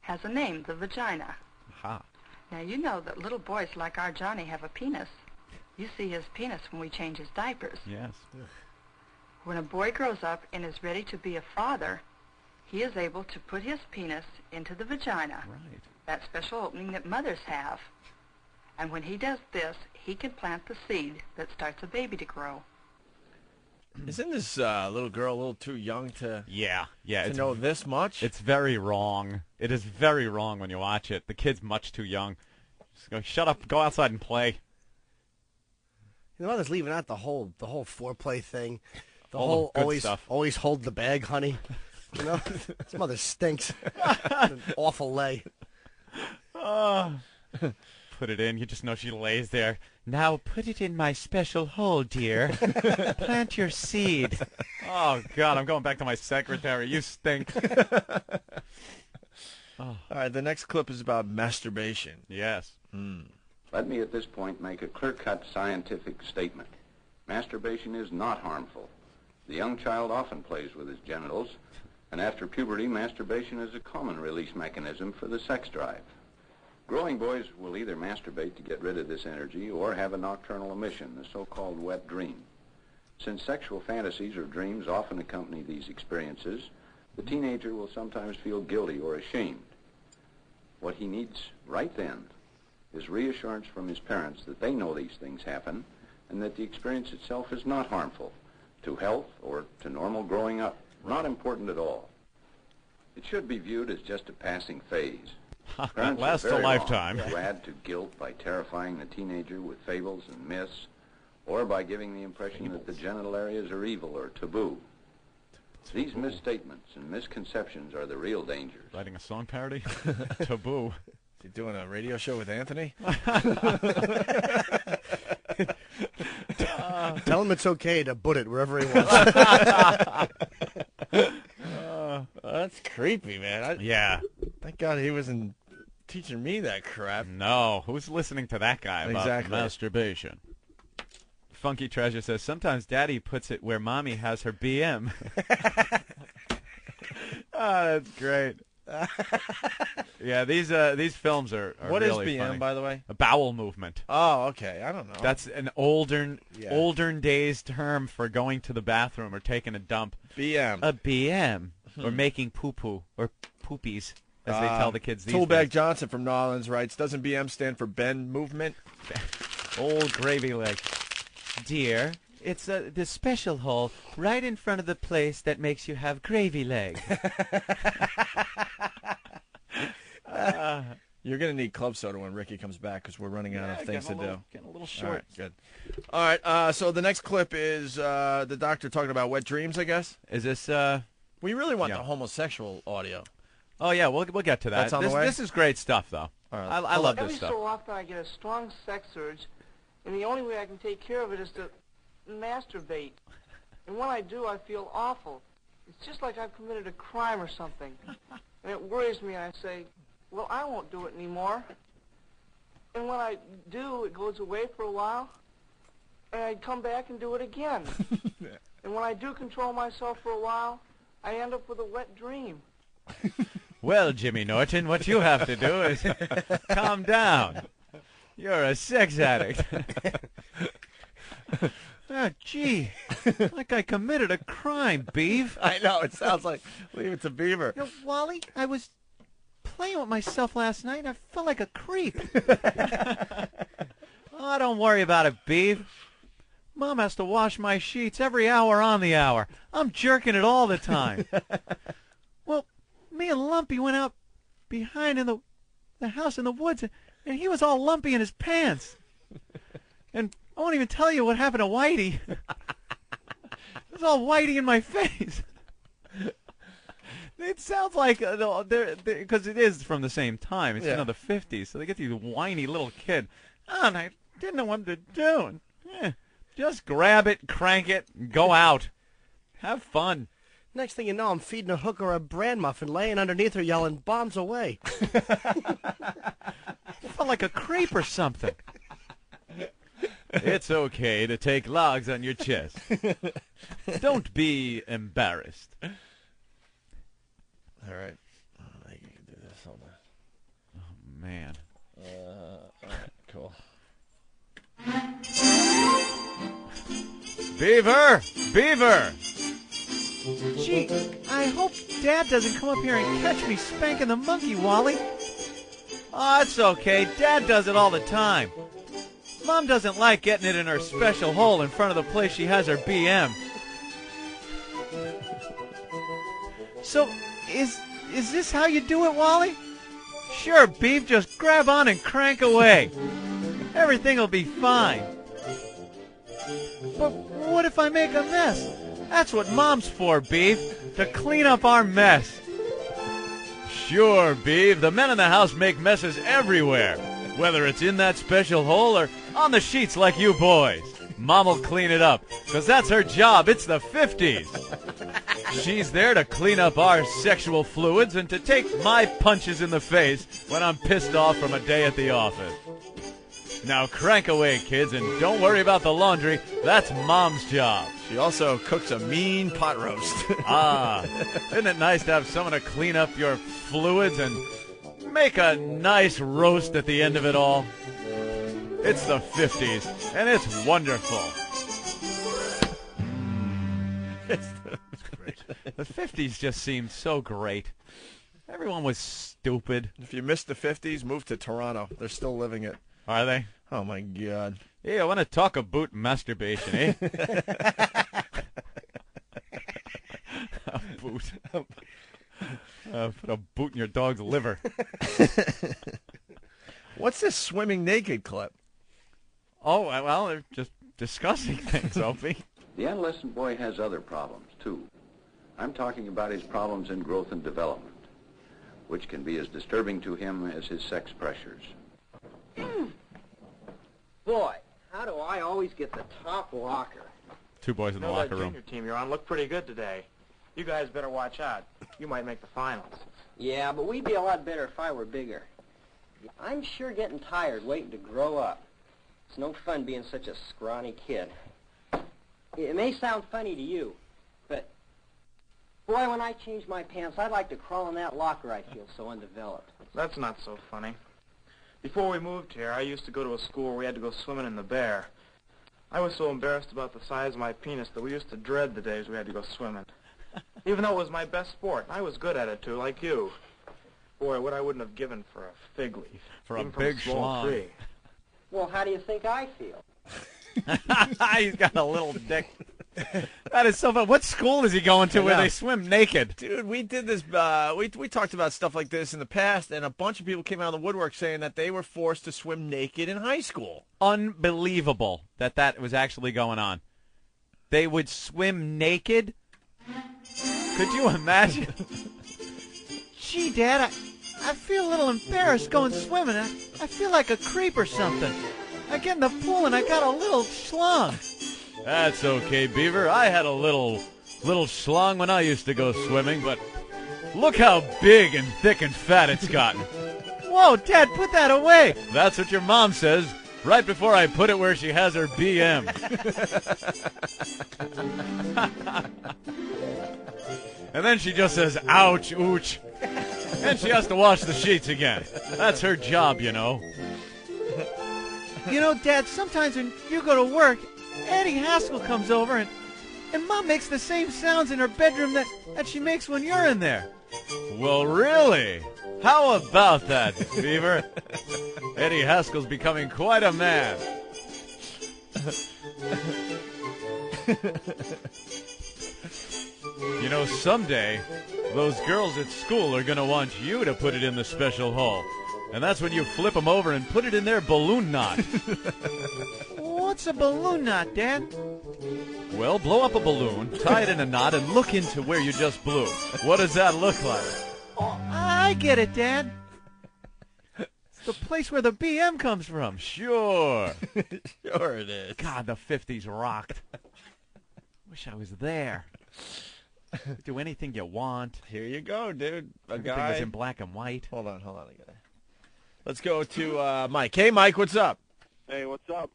has a name, the vagina. Ha. Now, you know that little boys like our Johnny have a penis. You see his penis when we change his diapers. Yes. When a boy grows up and is ready to be a father, he is able to put his penis into the vagina, Right. that special opening that mothers have. And when he does this, he can plant the seed that starts a baby to grow. Isn't this little girl a little too young to to know this much? It's very wrong. It is very wrong when you watch it. The kid's much too young. Just go, shut up, go outside and play. The mother's leaving out the whole foreplay thing. The All the whole good stuff. always hold the bag, honey. You know, this mother stinks. An awful lay. Put it in. You just know she lays there. Now put it in my special hole, dear. Plant your seed. Oh, God, I'm going back to my secretary. You stink. All right, the next clip is about masturbation. Yes. Let me at this point make a clear-cut scientific statement. Masturbation is not harmful. The young child often plays with his genitals, and after puberty, masturbation is a common release mechanism for the sex drive. Growing boys will either masturbate to get rid of this energy or have a nocturnal emission, the so-called wet dream. Since sexual fantasies or dreams often accompany these experiences, the teenager will sometimes feel guilty or ashamed. What he needs right then is reassurance from his parents that they know these things happen and that the experience itself is not harmful to health or to normal growing up. Not important at all. It should be viewed as just a passing phase. Parents lasts are very a lifetime. wrong to add to guilt by terrifying the teenager with fables and myths, or by giving the impression that the genital areas are evil or taboo. These misstatements and misconceptions are the real dangers. Writing a song parody? Taboo. Is he doing a radio show with Anthony? Tell him it's okay to put it wherever he wants. That's creepy, man. Yeah. Thank God he wasn't teaching me that crap. No. Who's listening to that guy about masturbation? Funky Treasure says, sometimes Daddy puts it where Mommy has her BM. Oh, that's great. Yeah, these films are what really is BM, funny. by the way? A bowel movement. Oh, okay. I don't know. That's an olden days term for going to the bathroom or taking a dump. BM. A BM. Or making poo-poo or poopies, as they tell the kids these days. Toolbag Johnson from New Orleans writes, doesn't BM stand for bend movement? Old gravy leg. Dear, it's the special hole right in front of the place that makes you have gravy leg. You're going to need club soda when Ricky comes back because we're running out of things to do. Getting a little short. All right, good. All right, so the next clip is the doctor talking about wet dreams, I guess. Is this... We really want the homosexual audio. Oh, yeah, we'll get to that. That's on the way? This is great stuff, though. All right. I love this stuff. Every so often I get a strong sex urge, and the only way I can take care of it is to masturbate. And when I do, I feel awful. It's just like I've committed a crime or something. And it worries me, and I say, well, I won't do it anymore. And when I do, it goes away for a while, and I come back and do it again. And when I do control myself for a while, I end up with a wet dream. Well, Jimmy Norton, what you have to do is calm down. You're a sex addict. Oh, gee, like I committed a crime, Beav. I know, it sounds like Leave It to Beaver. You know, Wally, I was playing with myself last night, and I felt like a creep. Oh, don't worry about it, Beav. Mom has to wash my sheets every hour on the hour. I'm jerking it all the time. Well, me and Lumpy went out behind in the house in the woods, and he was all lumpy in his pants. And I won't even tell you what happened to Whitey. It was all Whitey in my face. It sounds like, because it is from the same time. It's the 50s, so they get these whiny little kid. Oh, and I didn't know what to do. Just grab it, crank it, and go out. Have fun. Next thing you know, I'm feeding a hooker a bran muffin, laying underneath her yelling, bombs away. I felt like a creep or something. It's okay to take logs on your chest. Don't be embarrassed. All right. I think you can do this. Hold on. Oh, man. All right, cool. Beaver! Beaver! Gee, I hope Dad doesn't come up here and catch me spanking the monkey, Wally. Oh, it's okay. Dad does it all the time. Mom doesn't like getting it in her special hole in front of the place she has her BM. So, is this how you do it, Wally? Sure, Beef, just grab on and crank away. Everything will be fine. But what if I make a mess? That's what Mom's for, Beef, to clean up our mess. Sure, Beef, the men in the house make messes everywhere. Whether it's in that special hole or on the sheets like you boys. Mom will clean it up, because that's her job. It's the 50s. She's there to clean up our sexual fluids and to take my punches in the face when I'm pissed off from a day at the office. Now crank away, kids, and don't worry about the laundry. That's Mom's job. She also cooks a mean pot roast. Isn't it nice to have someone to clean up your fluids and make a nice roast at the end of it all? It's the 50s, and it's wonderful. It's great. The 50s just seemed so great. Everyone was stupid. If you missed the 50s, move to Toronto. They're still living it. Are they? Oh, my God. Hey, I want to talk about masturbation, eh? A boot. Put a boot in your dog's liver. What's this swimming naked clip? Oh, well, they're just discussing things, Opie. The adolescent boy has other problems, too. I'm talking about his problems in growth and development, which can be as disturbing to him as his sex pressures. Boy, how do I always get the top locker? Two boys in the locker room. Junior team you're on looked pretty good today. You guys better watch out. You might make the finals. Yeah, but we'd be a lot better if I were bigger. I'm sure getting tired waiting to grow up. It's no fun being such a scrawny kid. It may sound funny to you, but boy, when I change my pants, I'd like to crawl in that locker. I feel so undeveloped. That's not so funny. Before we moved here, I used to go to a school where we had to go swimming in the Bear. I was so embarrassed about the size of my penis that we used to dread the days we had to go swimming. Even though it was my best sport, I was good at it too, like you. Boy, what I wouldn't have given for a fig leaf. For a even big from a small schlong. tree. Well, how do you think I feel? He's got a little dick. That is so fun. What school is he going to where they swim naked? Dude, we did this, we talked about stuff like this in the past, and a bunch of people came out of the woodwork saying that they were forced to swim naked in high school. Unbelievable that was actually going on. They would swim naked? Could you imagine? Gee, Dad, I feel a little embarrassed going swimming. I feel like a creep or something. I get in the pool and I got a little schlong. That's okay, Beaver. I had a little schlong when I used to go swimming, but look how big and thick and fat it's gotten. Whoa, Dad, put that away. That's what your mom says right before I put it where she has her BM. And then she just says, ouch, ooch. And she has to wash the sheets again. That's her job, you know. You know, Dad, sometimes when you go to work, Eddie Haskell comes over and Mom makes the same sounds in her bedroom that she makes when you're in there. Well, really? How about that, Beaver? Eddie Haskell's becoming quite a man. You know, someday, those girls at school are going to want you to put it in the special hole. And that's when you flip them over and put it in their balloon knot. What's a balloon knot, Dad? Well, blow up a balloon, tie it in a knot, and look into where you just blew. What does that look like? Oh, I get it, Dad. It's the place where the BM comes from. Sure. Sure it is. God, the 50s rocked. Wish I was there. Do anything you want. Here you go, dude. Everything was in black and white. Hold on. Let's go to Mike. Hey, Mike, what's up? Hey, what's up?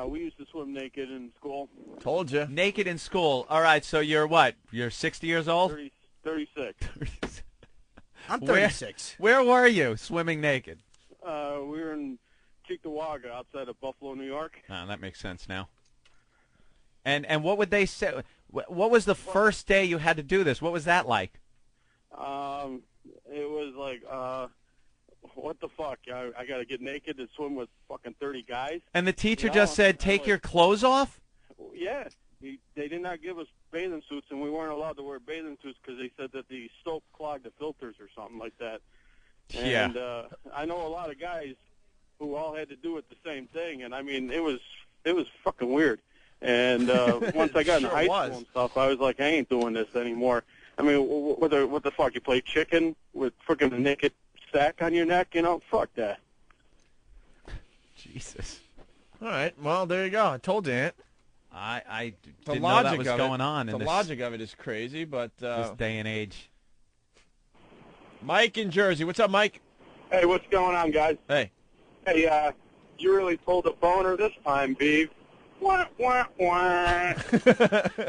We used to swim naked in school. Told you. Naked in school. All right, so you're what? You're 60 years old? 36. I'm 36. Where were you swimming naked? We were in Cheektowaga outside of Buffalo, New York. Oh, that makes sense now. And what would they say? What was the first day you had to do this? What was that like? It was like, what the fuck? I got to get naked and swim with fucking 30 guys. And the teacher just said, take your clothes off? Yeah. They did not give us bathing suits, and we weren't allowed to wear bathing suits because they said that the soap clogged the filters or something like that. Yeah. And I know a lot of guys who all had to do it the same thing, and I mean, it was fucking weird. And once I got in high school and stuff, I was like, I ain't doing this anymore. I mean, what the fuck? You play chicken with freaking a naked sack on your neck? You know, fuck that. Jesus. All right. Well, there you go. I told you, Ant. I didn't know that was going on. The logic of it is crazy, but this day and age. Mike in Jersey. What's up, Mike? Hey, what's going on, guys? Hey. Hey, you really pulled a boner this time, Beav. Wah, wah, wah.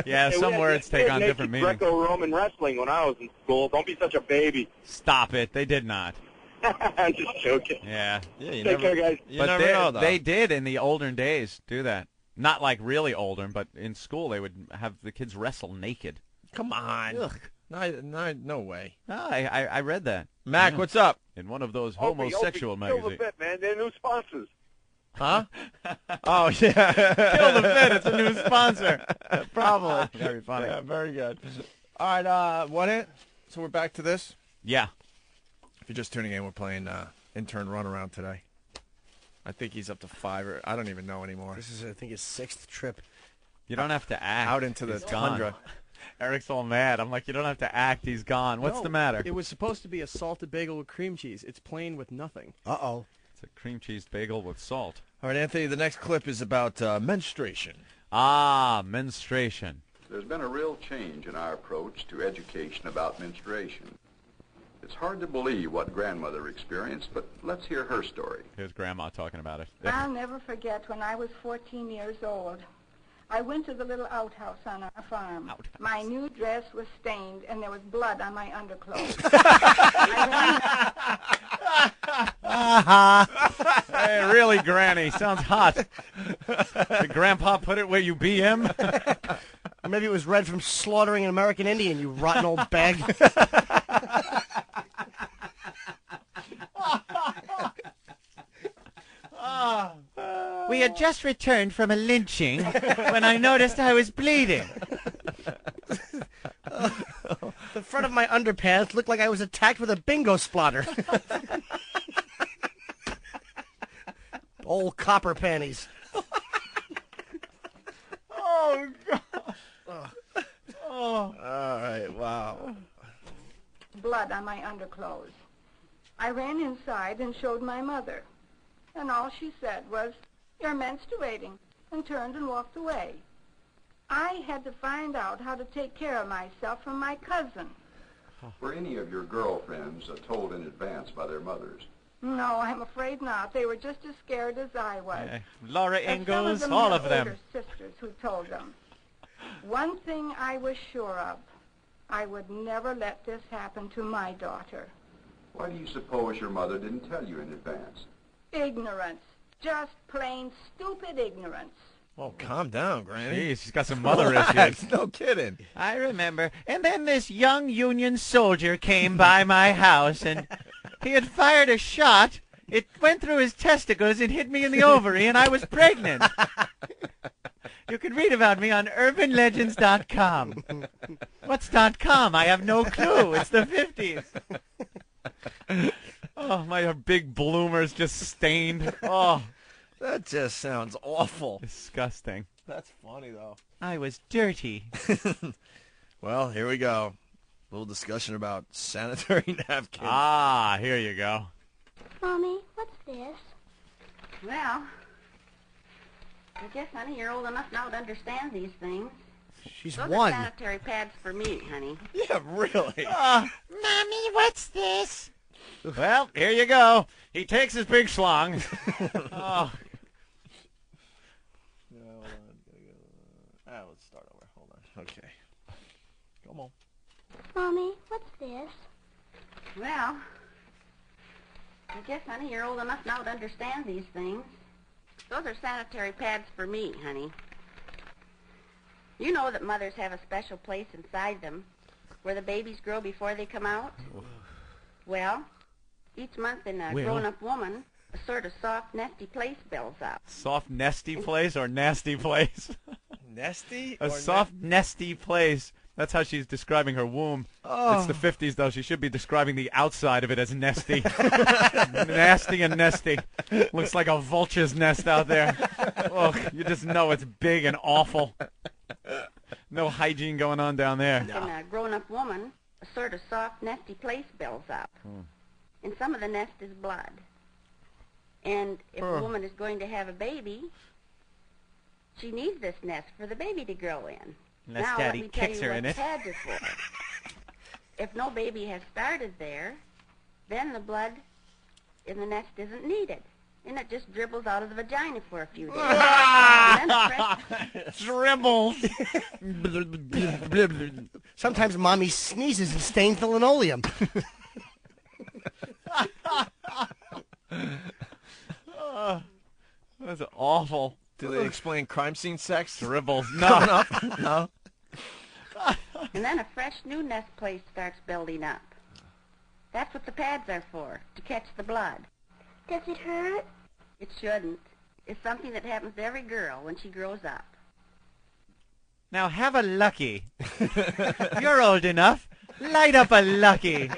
Yeah, some words take on different meanings. Greco-Roman wrestling when I was in school. Don't be such a baby. Stop it. They did not. I'm just joking. Yeah. Take care, guys. You never know, though. They did in the olden days do that. Not like really older, but in school they would have the kids wrestle naked. Come on. Ugh. No way. No, I read that. Mac, what's up? In one of those homosexual magazines. Kill the bit, man. They're new sponsors. Huh? Oh, yeah. Kill the bit. It's a new sponsor. Probably. Very funny. Yeah, very good. All right, what it? So we're back to this? Yeah. If you're just tuning in, we're playing Intern Runaround today. I think he's up to 5, or I don't even know anymore. This is, I think, his 6th trip. You don't have to act. Out into the tundra. Eric's all mad. I'm like, you don't have to act. He's gone. What's the matter? It was supposed to be a salted bagel with cream cheese. It's plain with nothing. Uh-oh. It's a cream cheese bagel with salt. All right, Anthony, the next clip is about menstruation. Ah, menstruation. There's been a real change in our approach to education about menstruation. It's hard to believe what grandmother experienced, but let's hear her story. Here's Grandma talking about it. I'll never forget when I was 14 years old. I went to the little outhouse on our farm. My new dress was stained, and there was blood on my underclothes. Hey, really, Granny? Sounds hot. Did Grandpa put it where you BM? Maybe it was red from slaughtering an American Indian, you rotten old bag. We had just returned from a lynching when I noticed I was bleeding. The front of my underpants looked like I was attacked with a bingo splatter. Old copper panties. Oh, God. Oh. All right, wow. Blood on my underclothes. I ran inside and showed my mother. And all she said was, "You're menstruating," and turned and walked away. I had to find out how to take care of myself from my cousin. Were any of your girlfriends told in advance by their mothers? No, I'm afraid not. They were just as scared as I was. Laura And Ingalls, some all had of them. older sisters who told them. One thing I was sure of. I would never let this happen to my daughter. Why do you suppose your mother didn't tell you in advance? Ignorance. Just plain stupid ignorance. Oh, calm down, Granny. Jeez, she's got some mother issues. No kidding. I remember. And then this young Union soldier came by my house, and he had fired a shot. It went through his testicles and hit me in the ovary, and I was pregnant. You can read about me on urbanlegends.com. What's .com? I have no clue. It's the 50s. Oh, my big bloomers just stained. Oh, that just sounds awful. Disgusting. That's funny, though. I was dirty. Well, here we go. A little discussion about sanitary napkins. Ah, here you go. Mommy, what's this? Well, I guess, honey, you're old enough now to understand these things. She's Those one. are sanitary pads for me, honey. Yeah, really. Mommy, what's this? Well, here you go. He takes his big schlong. Oh. Let's start over. Hold on. Okay. Come on. Mommy, what's this? Well, I guess, honey, you're old enough now to understand these things. Those are sanitary pads for me, honey. You know that mothers have a special place inside them where the babies grow before they come out? Well, each month in a grown-up woman, a sort of soft, nesty place builds up. Soft, nesty place or nasty place? Nesty? A soft, nesty place. That's how she's describing her womb. Oh. It's the 50s, though. She should be describing the outside of it as nesty. Nasty and nesty. Looks like a vulture's nest out there. Look, you just know it's big and awful. No hygiene going on down there. In a grown-up woman, a sort of soft, nesty place builds up. And some of the nest is blood. And if a woman is going to have a baby, she needs this nest for the baby to grow in. Unless now, Daddy let me tell kicks you her what in it. pads are for. If no baby has started there, then the blood in the nest isn't needed. And it just dribbles out of the vagina for a few days. And then Dribbles. Sometimes Mommy sneezes and stains the linoleum. That's awful. Do they explain crime scene sex? Dribbles. Coming No. up? No. And then a fresh new nest place starts building up. That's what the pads are for, to catch the blood. Does it hurt? It shouldn't. It's something that happens to every girl when she grows up. Now have a Lucky. You're old enough. Light up a Lucky.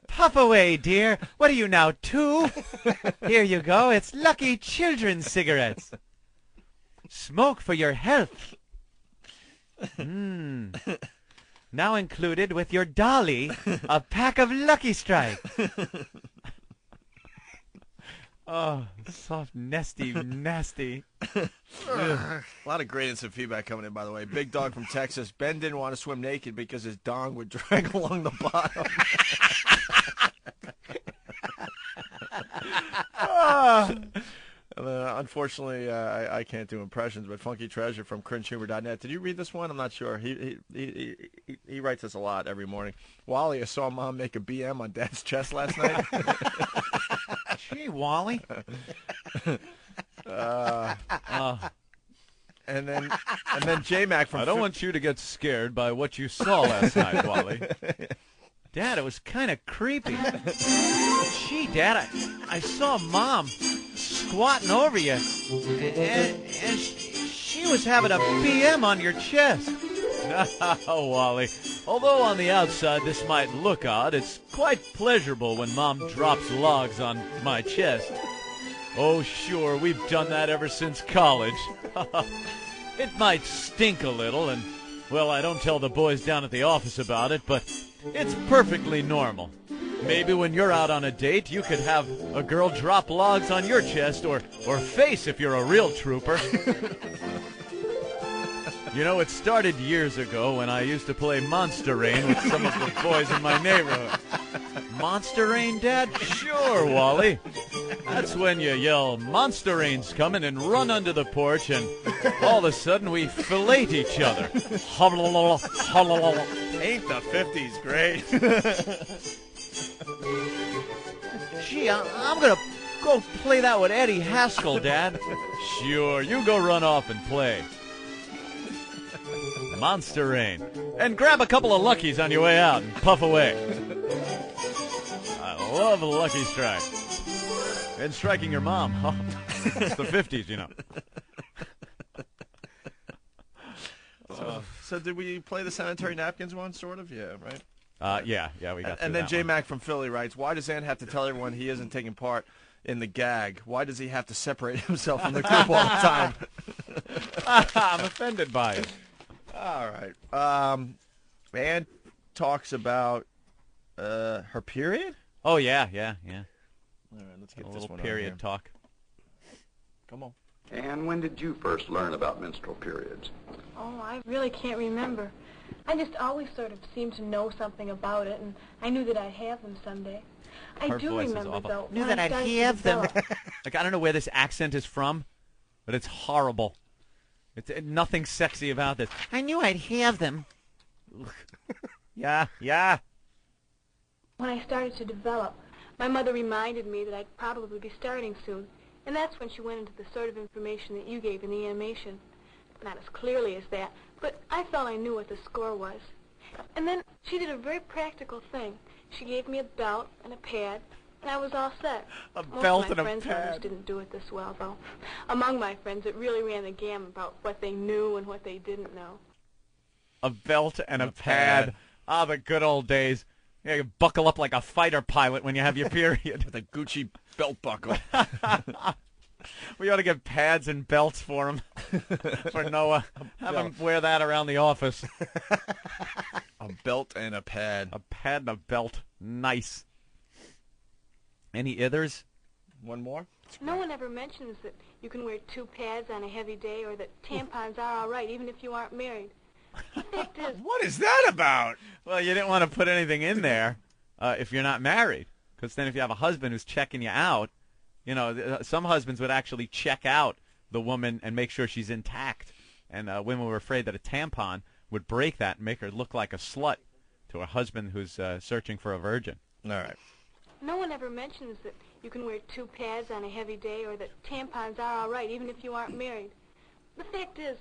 Puff away, dear. What are you now, 2? Here you go. It's Lucky Children's Cigarettes. Smoke for your health. Now included with your dolly, a pack of Lucky Strike. Oh, soft, nesty, nasty. A lot of great instant feedback coming in, by the way. Big Dog from Texas. Ben didn't want to swim naked because his dong would drag along the bottom. Unfortunately, I can't do impressions, but Funky Treasure from cringehumor.net. Did you read this one? I'm not sure. He writes us a lot every morning. Wally, I saw Mom make a BM on Dad's chest last night. Gee, Wally. And then J-Mac from... I don't want you to get scared by what you saw last night, Wally. Dad, it was kind of creepy. Gee, Dad, I saw Mom squatting over you, and she was having a BM on your chest. Oh, Wally. Although on the outside this might look odd, it's quite pleasurable when Mom drops logs on my chest. Oh, sure, we've done that ever since college. It might stink a little, and, well, I don't tell the boys down at the office about it, but it's perfectly normal. Maybe when you're out on a date, you could have a girl drop logs on your chest, or face if you're a real trooper. You know, it started years ago when I used to play Monster Rain with some of the boys in my neighborhood. Monster Rain, Dad? Sure, Wally. That's when you yell, Monster Rain's coming, and run under the porch, and all of a sudden we fillet each other. Ain't the 50s great? Gee, I'm going to go play that with Eddie Haskell, Dad. Sure, you go run off and play. Monster Rain. And grab a couple of Luckies on your way out and puff away. I love a Lucky Strike. And striking your mom. Oh, it's the 50s, you know. So did we play the sanitary napkins one, sort of? Yeah, right? Yeah, we got And then that J-Mac from Philly writes, why does Ann have to tell everyone he isn't taking part in the gag? Why does he have to separate himself from the group all the time? I'm offended by it. All right. Ann talks about her period? Oh, yeah. All right, let's get a this little one period on here. talk. Come on. And when did you first learn about menstrual periods? Oh, I really can't remember. I just always sort of seemed to know something about it, and I knew that I'd have them someday. Her I do voice is remember, awful. though, Knew when that I I'd started to have them. develop. Like, I don't know where this accent is from, but it's horrible. It's nothing sexy about this. I knew I'd have them. Yeah. When I started to develop, my mother reminded me that I'd probably be starting soon, and that's when she went into the sort of information that you gave in the animation. Not as clearly as that, but I felt I knew what the score was. And then she did a very practical thing. She gave me a belt and a pad I was all set. A belt Most of and my a friends' pad. mothers didn't do it this well, though. Among my friends, it really ran the gamut about what they knew and what they didn't know. A belt and a pad. Ah, the good old days. Yeah, you buckle up like a fighter pilot when you have your period. With a Gucci belt buckle. We ought to get pads and belts for him. For Noah. Have him wear that around the office. A belt and a pad. A pad and a belt. Nice. Any ithers? One more? No one ever mentions that you can wear 2 pads on a heavy day or that tampons are all right even if you aren't married. The fact is... What is that about? Well, you didn't want to put anything in there if you're not married. Because then if you have a husband who's checking you out, you know, some husbands would actually check out the woman and make sure she's intact. And women were afraid that a tampon would break that and make her look like a slut to a husband who's searching for a virgin. All right. No one ever mentions that you can wear 2 pads on a heavy day or that tampons are all right even if you aren't married. The fact is,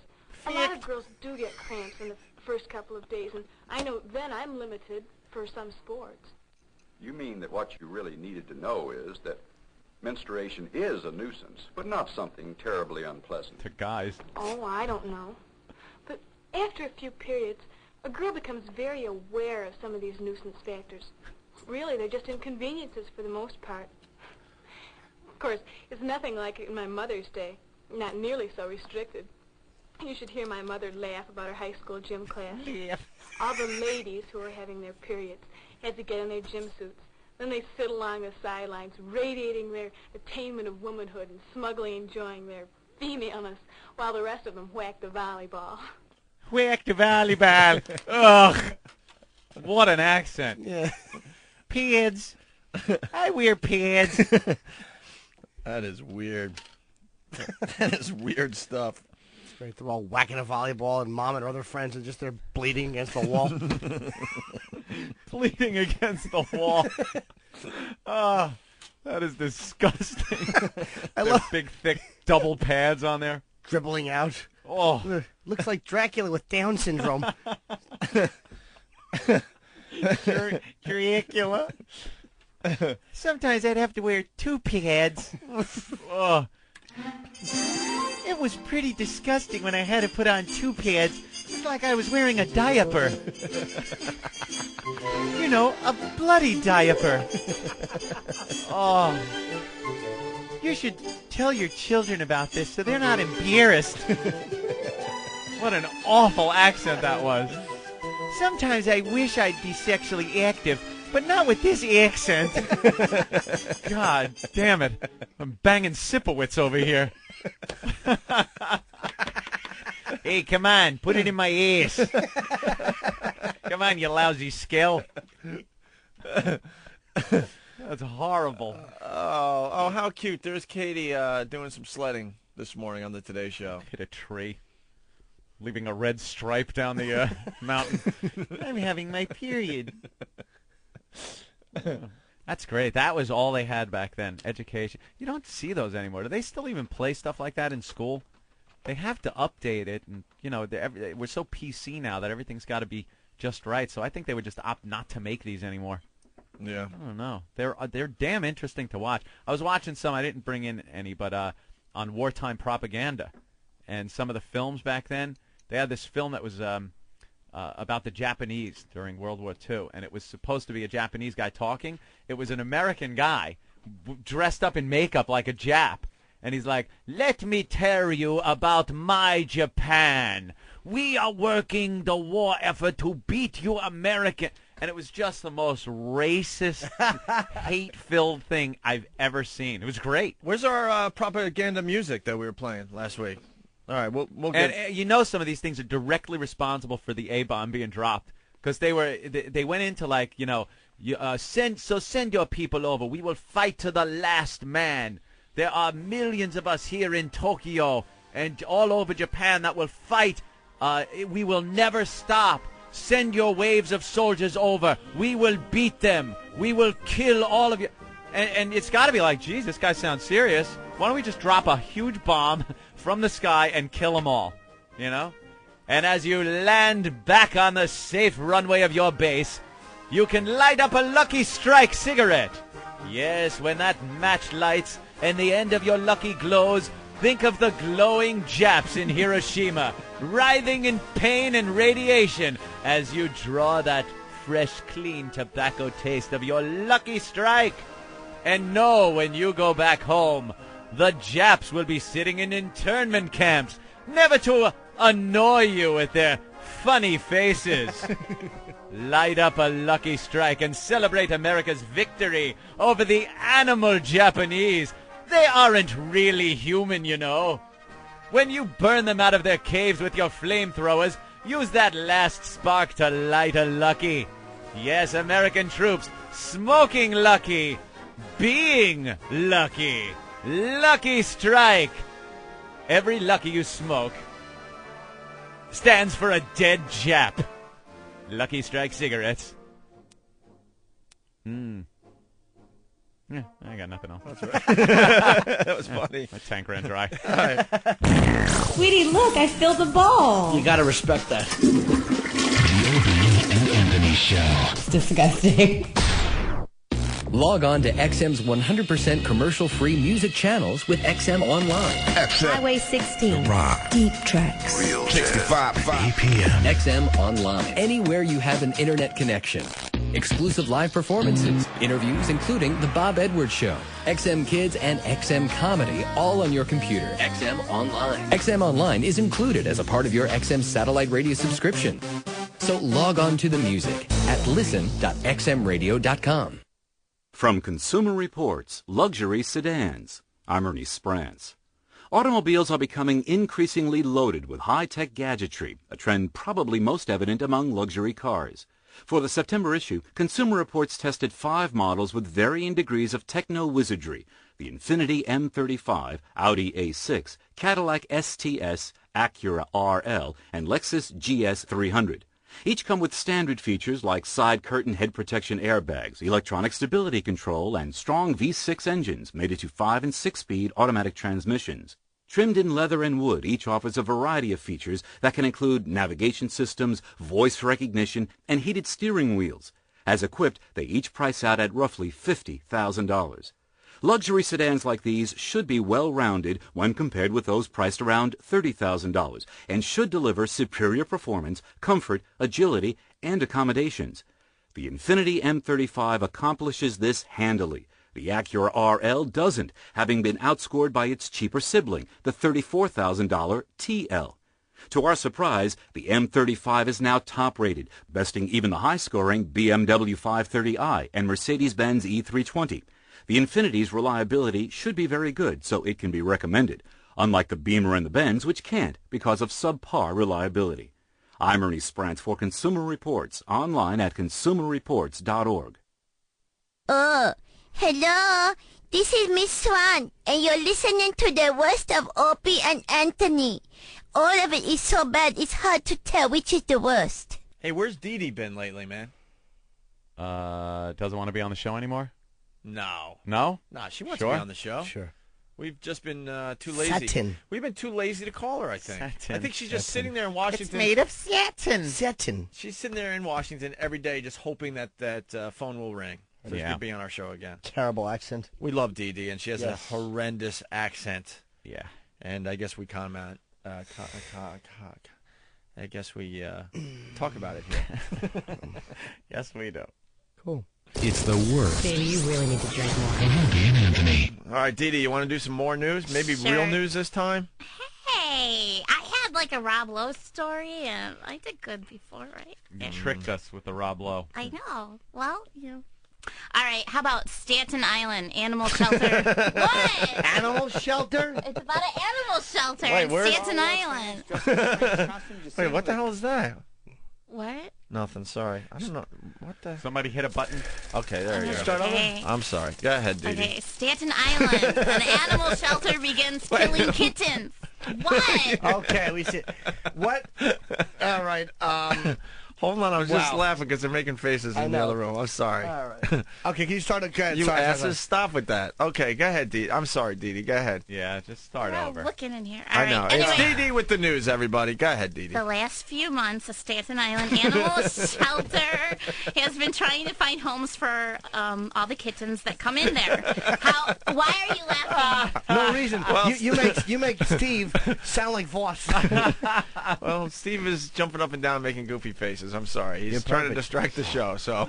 a lot of girls do get cramps in the first couple of days, and I know then I'm limited for some sports. You mean that what you really needed to know is that menstruation is a nuisance, but not something terribly unpleasant. To guys. Oh, I don't know. But after a few periods, a girl becomes very aware of some of these nuisance factors. Really, they're just inconveniences for the most part. Of course, it's nothing like in my mother's day. Not nearly so restricted. You should hear my mother laugh about her high school gym class. All the ladies who were having their periods had to get in their gym suits. Then they sit along the sidelines, radiating their attainment of womanhood and smugly enjoying their femaleness, while the rest of them whacked the volleyball. Whack the volleyball. Ugh. What an accent. Yeah. Pads. I wear pads. That is weird. That is weird stuff. It's great. They're all whacking a volleyball, and Mom and her other friends are just there bleeding against the wall. Bleeding against the wall. Ah, that is disgusting. I love big, thick double pads on there. Dribbling out. Oh. Looks like Dracula with Down syndrome. Dracula. Sometimes I'd have to wear 2 pads. Oh. It was pretty disgusting when I had to put on 2 pads. It's like I was wearing a diaper. You know, a bloody diaper. Oh. You should tell your children about this so they're not embarrassed. What an awful accent that was. Sometimes I wish I'd be sexually active, but not with this accent. God damn it. I'm banging Sipowicz over here. Hey, come on, put it in my ass. Come on, you lousy skill. That's horrible. Oh, how cute. There's Katie doing some sledding this morning on the Today Show. Hit a tree. Leaving a red stripe down the mountain. I'm having my period. That's great. That was all they had back then. Education. You don't see those anymore. Do they still even play stuff like that in school? They have to update it, and you know we're so PC now that everything's got to be just right. So I think they would just opt not to make these anymore. Yeah. I don't know. They're damn interesting to watch. I was watching some. I didn't bring in any, but on wartime propaganda, and some of the films back then. They had this film that was about the Japanese during World War II, and it was supposed to be a Japanese guy talking. It was an American guy dressed up in makeup like a Jap, and he's like, "Let me tell you about my Japan. We are working the war effort to beat you American." And it was just the most racist, hate-filled thing I've ever seen. It was great. Where's our propaganda music that we were playing last week? All right, we'll get... And you know some of these things are directly responsible for the A-bomb being dropped, because they went into like, you know, send your people over. We will fight to the last man. There are millions of us here in Tokyo and all over Japan that will fight. We will never stop. Send your waves of soldiers over. We will beat them. We will kill all of you. And it's got to be like, geez, this guy sounds serious. Why don't we just drop a huge bomb from the sky and kill them all, you know? And as you land back on the safe runway of your base, you can light up a Lucky Strike cigarette. Yes, when that match lights and the end of your lucky glows, think of the glowing Japs in Hiroshima, writhing in pain and radiation as you draw that fresh, clean tobacco taste of your lucky strike. And know when you go back home, the Japs will be sitting in internment camps, never to annoy you with their funny faces. Light up a lucky strike and celebrate America's victory over the animal Japanese. They aren't really human, you know. When you burn them out of their caves with your flamethrowers, use that last spark to light a lucky. Yes, American troops, smoking lucky, being lucky. Lucky strike. Every lucky you smoke stands for a dead Jap. Lucky Strike cigarettes. Yeah, I got nothing else. That's right. That was funny. My tank ran dry. All right. Sweetie, look, I filled the bowl. You gotta respect that. The Opie and Anthony Show. It's disgusting. Log on to XM's 100% commercial-free music channels with XM Online. Highway 16. Rock. Deep tracks. Real 65.5 BPM. XM Online. Anywhere you have an internet connection. Exclusive live performances, interviews including The Bob Edwards Show, XM Kids, and XM Comedy, all on your computer. XM Online. XM Online is included as a part of your XM satellite radio subscription. So log on to the music at listen.xmradio.com. From Consumer Reports, Luxury Sedans, I'm Ernie Sprance. Automobiles are becoming increasingly loaded with high-tech gadgetry, a trend probably most evident among luxury cars. For the September issue, Consumer Reports tested 5 models with varying degrees of techno-wizardry: the Infiniti M35, Audi A6, Cadillac STS, Acura RL, and Lexus GS 300. Each come with standard features like side curtain head protection airbags, electronic stability control, and strong V6 engines mated to 5- and 6-speed automatic transmissions. Trimmed in leather and wood, each offers a variety of features that can include navigation systems, voice recognition, and heated steering wheels. As equipped, they each price out at roughly $50,000. Luxury sedans like these should be well-rounded when compared with those priced around $30,000 and should deliver superior performance, comfort, agility, and accommodations. The Infiniti M35 accomplishes this handily. The Acura RL doesn't, having been outscored by its cheaper sibling, the $34,000 TL. To our surprise, the M35 is now top-rated, besting even the high-scoring BMW 530i and Mercedes-Benz E320. The Infiniti's reliability should be very good, so it can be recommended, unlike the Beamer and the Benz, which can't because of subpar reliability. I'm Ernie Sprance for Consumer Reports, online at consumerreports.org. Hello, this is Miss Swan, and you're listening to the worst of Opie and Anthony. All of it is so bad, it's hard to tell which is the worst. Hey, where's Dee Dee been lately, man? Doesn't want to be on the show anymore? No. No? Nah, she wants Sure? to be on the show. Sure. We've just been too lazy. Satin. We've been too lazy to call her, I think. Satin. I think she's just Satin. sitting there in Washington. It's made of satin. Satin. She's sitting there in Washington every day just hoping that phone will ring so she can be on our show again. Terrible accent. We love Dee Dee, and she has a Yes. horrendous accent. Yeah. And I guess we comment. I guess we talk about it here. Yes, we do. Cool. It's the worst. Baby, you really need to drink more. Opie and Anthony. All right, Dee Dee, you want to do some more news? Maybe Sure. real news this time? Hey, I had like a Rob Lowe story, and I did good before, right? You tricked us with the Rob Lowe. I know. Well, you know. All right, how about Staten Island Animal Shelter? What? Animal shelter? It's about an animal shelter Wait, in where- Staten Island. Wait, what the hell is that? What? Nothing, sorry. I don't know. What the? Somebody hit a button. Okay, there you go. Start over? Okay. I'm sorry. Go ahead, Dee Dee. Okay, Staten Island, an animal shelter begins killing kittens. What? Okay, we see. What? All right. Hold on, I was just Wow. laughing because they're making faces I in the know. other room. I'm sorry. All right. Okay, can you start again? You Sorry, asses, stop with that. Okay, go ahead, Dee. I'm sorry, Dee Dee. Go ahead. Yeah, just start We're all over. looking in here. I know. Anyway, It's Dee Dee with the news, everybody. Go ahead, Dee Dee. the last few months, a Staten Island animal shelter has been trying to find homes for all the kittens that come in there. Why are you laughing? No reason. You make Steve sound like Voss. Well, Steve is jumping up and down making goofy faces. I'm sorry. He's You're trying to perfect. distract the show, so.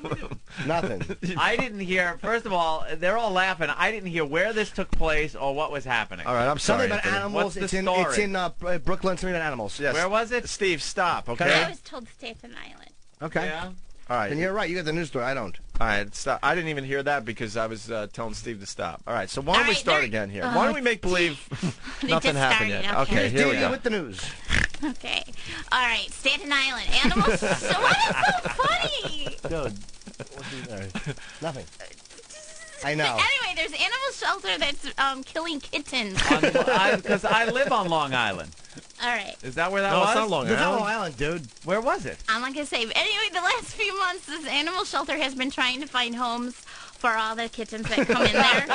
Nothing. I didn't hear. First of all, they're all laughing. I didn't hear where this took place or what was happening. All right, I'm sorry. Something about Anthony. animals. What's the It's in Brooklyn. Something about animals. Yes. Where was it? Steve, stop, okay? I was told Staten Island. Okay. Yeah. All right. And you're right. You got the news story. I don't. All right, stop. I didn't even hear that because I was telling Steve to stop. All right, so why don't we right, start there- again here? Why don't we make believe They nothing just happened started, yet? okay. Okay, here we Dee Dee go. with the news. Okay. All right, Staten Island. Animals. So what is so funny? Dude, what's in there? Nothing. I know. Anyway, there's an animal shelter that's killing kittens. Because I live on Long Island. All right. Is that where that No, was? it's not Long There's not Island. Long Island, dude. Where was it? I'm not going to say. But anyway, the last few months, this animal shelter has been trying to find homes for all the kittens that come in there.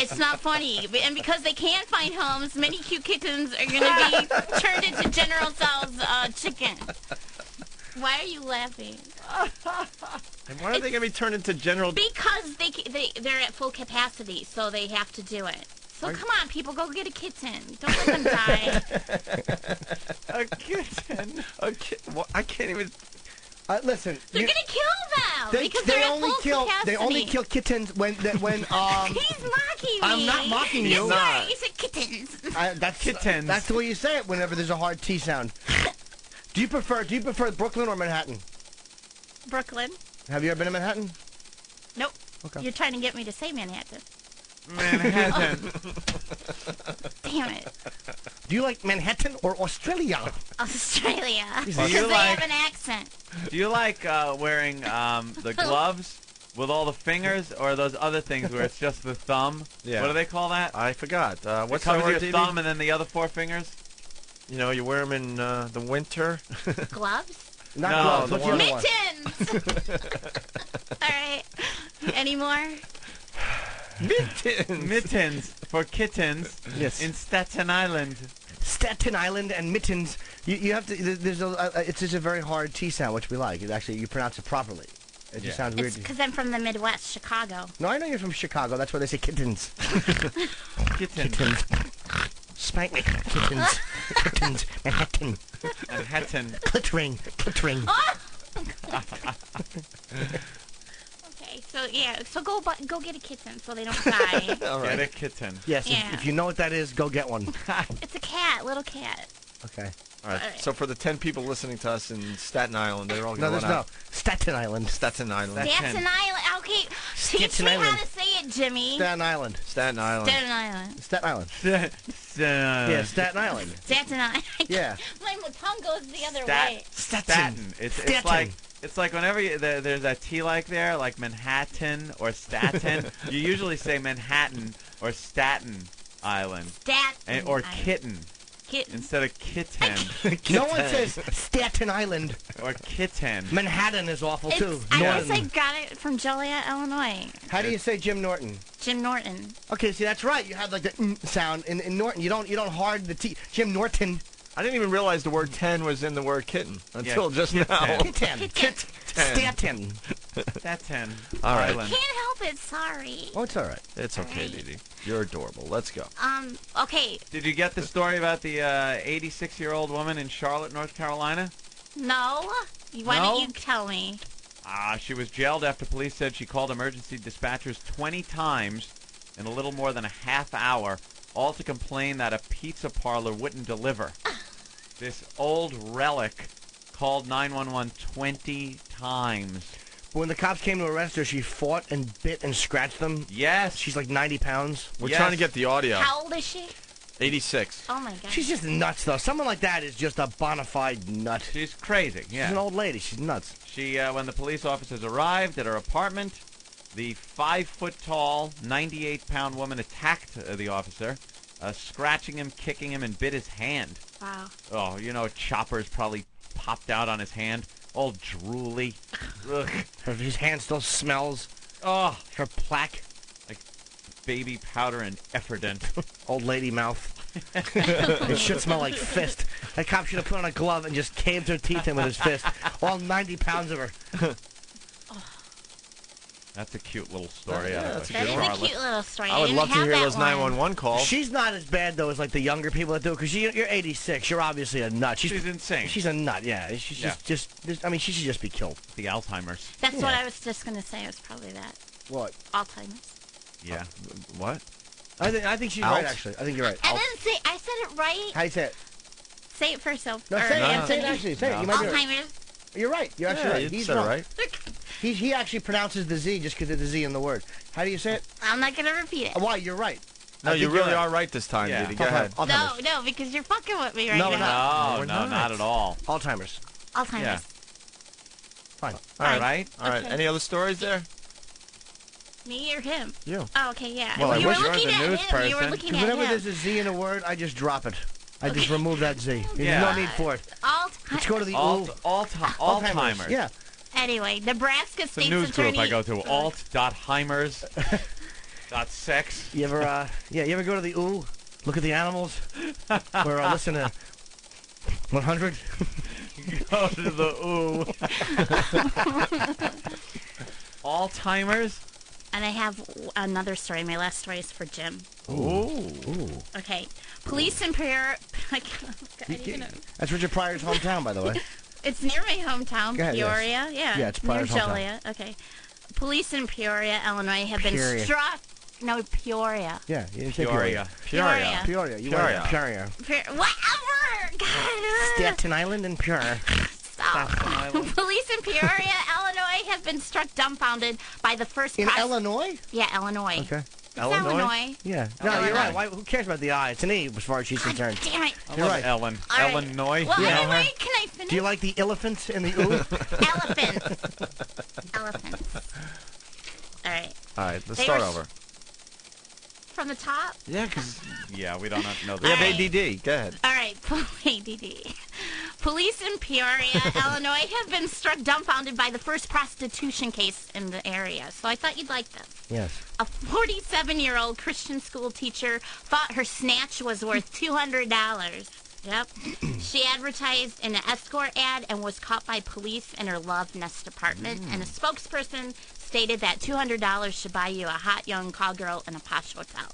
It's not funny. And because they can't find homes, many cute kittens are going to be turned into General Tso's chicken. Why are you laughing? And why are they going to be turned into general... Because they're at full capacity, so they have to do it. So come on, people, go get a kitten. Don't let them die. A kitten? Well, I can't even... Listen. They're gonna kill them because they're at full capacity. They only kill kittens when He's mocking me. I'm not mocking you. Yes, sir. He said kittens. That's Kittens. That's the way you say it whenever there's a hard T sound. Do you prefer Brooklyn or Manhattan? Brooklyn. Have you ever been to Manhattan? Nope. Okay. You're trying to get me to say Manhattan. Manhattan. Damn it. Do you like Manhattan or Australia? Australia. Do Because you they like- have an accent. Do you like wearing the gloves with all the fingers, or those other things where it's just the thumb? Yeah. What do they call that? I forgot. What's It covers that word, your Dee Dee? thumb and then the other four fingers? You know, you wear them in the winter. Gloves? Not No, gloves. the What's the other one? Mittens! All right. Any more? Mittens for kittens Yes. in Staten Island. Staten Island and mittens. You have to. There's it's just a very hard T sound, which we like. It actually, you pronounce it properly. It just sounds weird. It's because I'm from the Midwest, Chicago. No, I know you're from Chicago. That's where they say kittens. Kittens. Spank me, kittens. Kittens. Manhattan. Manhattan. Clittering. Clittering. Okay, so yeah, so go get a kitten so they don't die. All right. Get a kitten. Yes, Yeah. if you know what that is, go get one. It's a cat, little cat. Okay. All right. So for the 10 people listening to us in Staten Island, they're all No, going to there's no. Staten Island. Staten Island. Staten Island. Okay, teach Staten me Island. how to say it, Jimmy. Staten Island. Staten Island. Staten Island. Staten Island. Yeah, Yeah, Staten Island. Staten Island. Yeah. My tongue goes the other way. Staten. It's like whenever there's a T like there, like Manhattan or Staten, you usually say Manhattan or Staten Island. Staten Or Island. kitten. Kitten. Instead of kitten. No one says Staten Island. Or kitten. Manhattan is awful too. I Norton. guess I got it from Joliet, Illinois. How do you say Jim Norton? Jim Norton. Okay, see that's right. You have like the sound in Norton. You don't hard the T. Jim Norton. I didn't even realize the word 10 was in the word kitten until just now. Kitten. Staten. Staten All right. Island. Can't help it. Sorry. Oh, it's all right. It's okay, Dee Dee. You're adorable. Let's go. Okay. Did you get the story about the 86-year-old woman in Charlotte, North Carolina? No. Why No? don't you tell me? She was jailed after police said she called emergency dispatchers 20 times in a little more than a half hour, all to complain that a pizza parlor wouldn't deliver. This old relic called 911 20 times. When the cops came to arrest her, she fought and bit and scratched them. Yes. She's like 90 pounds. We're trying to get the audio. How old is she? 86. Oh my God. She's just nuts, though. Someone like that is just a bona fide nut. She's crazy. Yeah. She's an old lady. She's nuts. She, when the police officers arrived at her apartment, the 5-foot-tall, 98-pound woman attacked the officer, scratching him, kicking him, and bit his hand. Wow. Oh, you know, choppers probably popped out on his hand, all drooly. Ugh. His hand still smells. Oh, her plaque. Like baby powder and effordent. Old lady mouth. It should smell like fist. That cop should have put on a glove and just caved her teeth in with his fist. All 90 pounds of her. That's a cute little story. Yeah, out of that's it. a good That one. is a cute little story. I would didn't love to have hear that those one. 911 calls. She's not as bad, though, as like the younger people that do it, because you're 86. You're obviously a nut. She's insane. She's a nut, yeah. She's just, I mean, she should just be killed. The Alzheimer's. That's what I was just going to say. It was probably that. What? Alzheimer's. Yeah. What? I think she's right, actually. I think you're right. I didn't say. I said it right. How do you say it? Say it first, so. No, say it. Say it, actually. Say it. You might be right. Alzheimer's. You're right. You're actually right. You He's said wrong. it right. He actually pronounces the Z just because of the Z in the word. How do you say it? I'm not going to repeat it. Why? You're right. No, you really are right this time, Yeah. Didi. Go ahead. No, because you're fucking with me right No, now. we're No, not at all. Alzheimer's. Alzheimer's. Yeah. Fine. All right. Right? All right. Okay. Any other stories there? Me or him? You. Oh, okay, yeah. Well, I you were wish you were looking the at news him. You were person. looking at Whenever him. there's a Z in a word, I just drop it. I just remove that Z. There's Yeah. no need for it. Let's go to the Alzheimer's. Yeah. Anyway, Nebraska It's a State's news Attorney... group I go to. alt.heimers.sex. You ever, you ever go to the ooh, look at the animals, or listen to 100? Go to the ooh. Alzheimer's? And I have another story. My last story is for Jim. Ooh. Okay. Police in Peoria... That's Richard Pryor's hometown, by the way. It's near my hometown, Go ahead, yes. Peoria. Yeah. Yeah, it's Pryor's near hometown. Joliet. Okay. Police in Peoria, Illinois have been Peoria. struck... No, Peoria. Yeah, you didn't say Peoria. Peoria. Peoria. You Peoria. went Peoria. Whatever! God. Staten Island and Peoria. Stop. Police in Peoria, Illinois have been struck dumbfounded by the first... In Illinois? Yeah, Illinois. Okay. It's Illinois. Yeah. No, you're right. Who cares about the I? It's an E as far as she's concerned. Damn it. I You're love right. Ellen. All right. Illinois. Well, You know her? anyway, can I finish? Do you like the elephants in the ooh? Elephants. All right. All right. Let's They start were over. From the top? Yeah, because Yeah, we don't know we have All right. ADD. Go ahead. All right, ADD. Police in Peoria, Illinois have been struck dumbfounded by the first prostitution case in the area. So I thought you'd like this. Yes. A 47-year-old Christian school teacher thought her snatch was worth $200. Yep. She advertised in an Escort ad and was caught by police in her Love Nest apartment. And a spokesperson stated that $200 should buy you a hot young cowgirl in a posh hotel.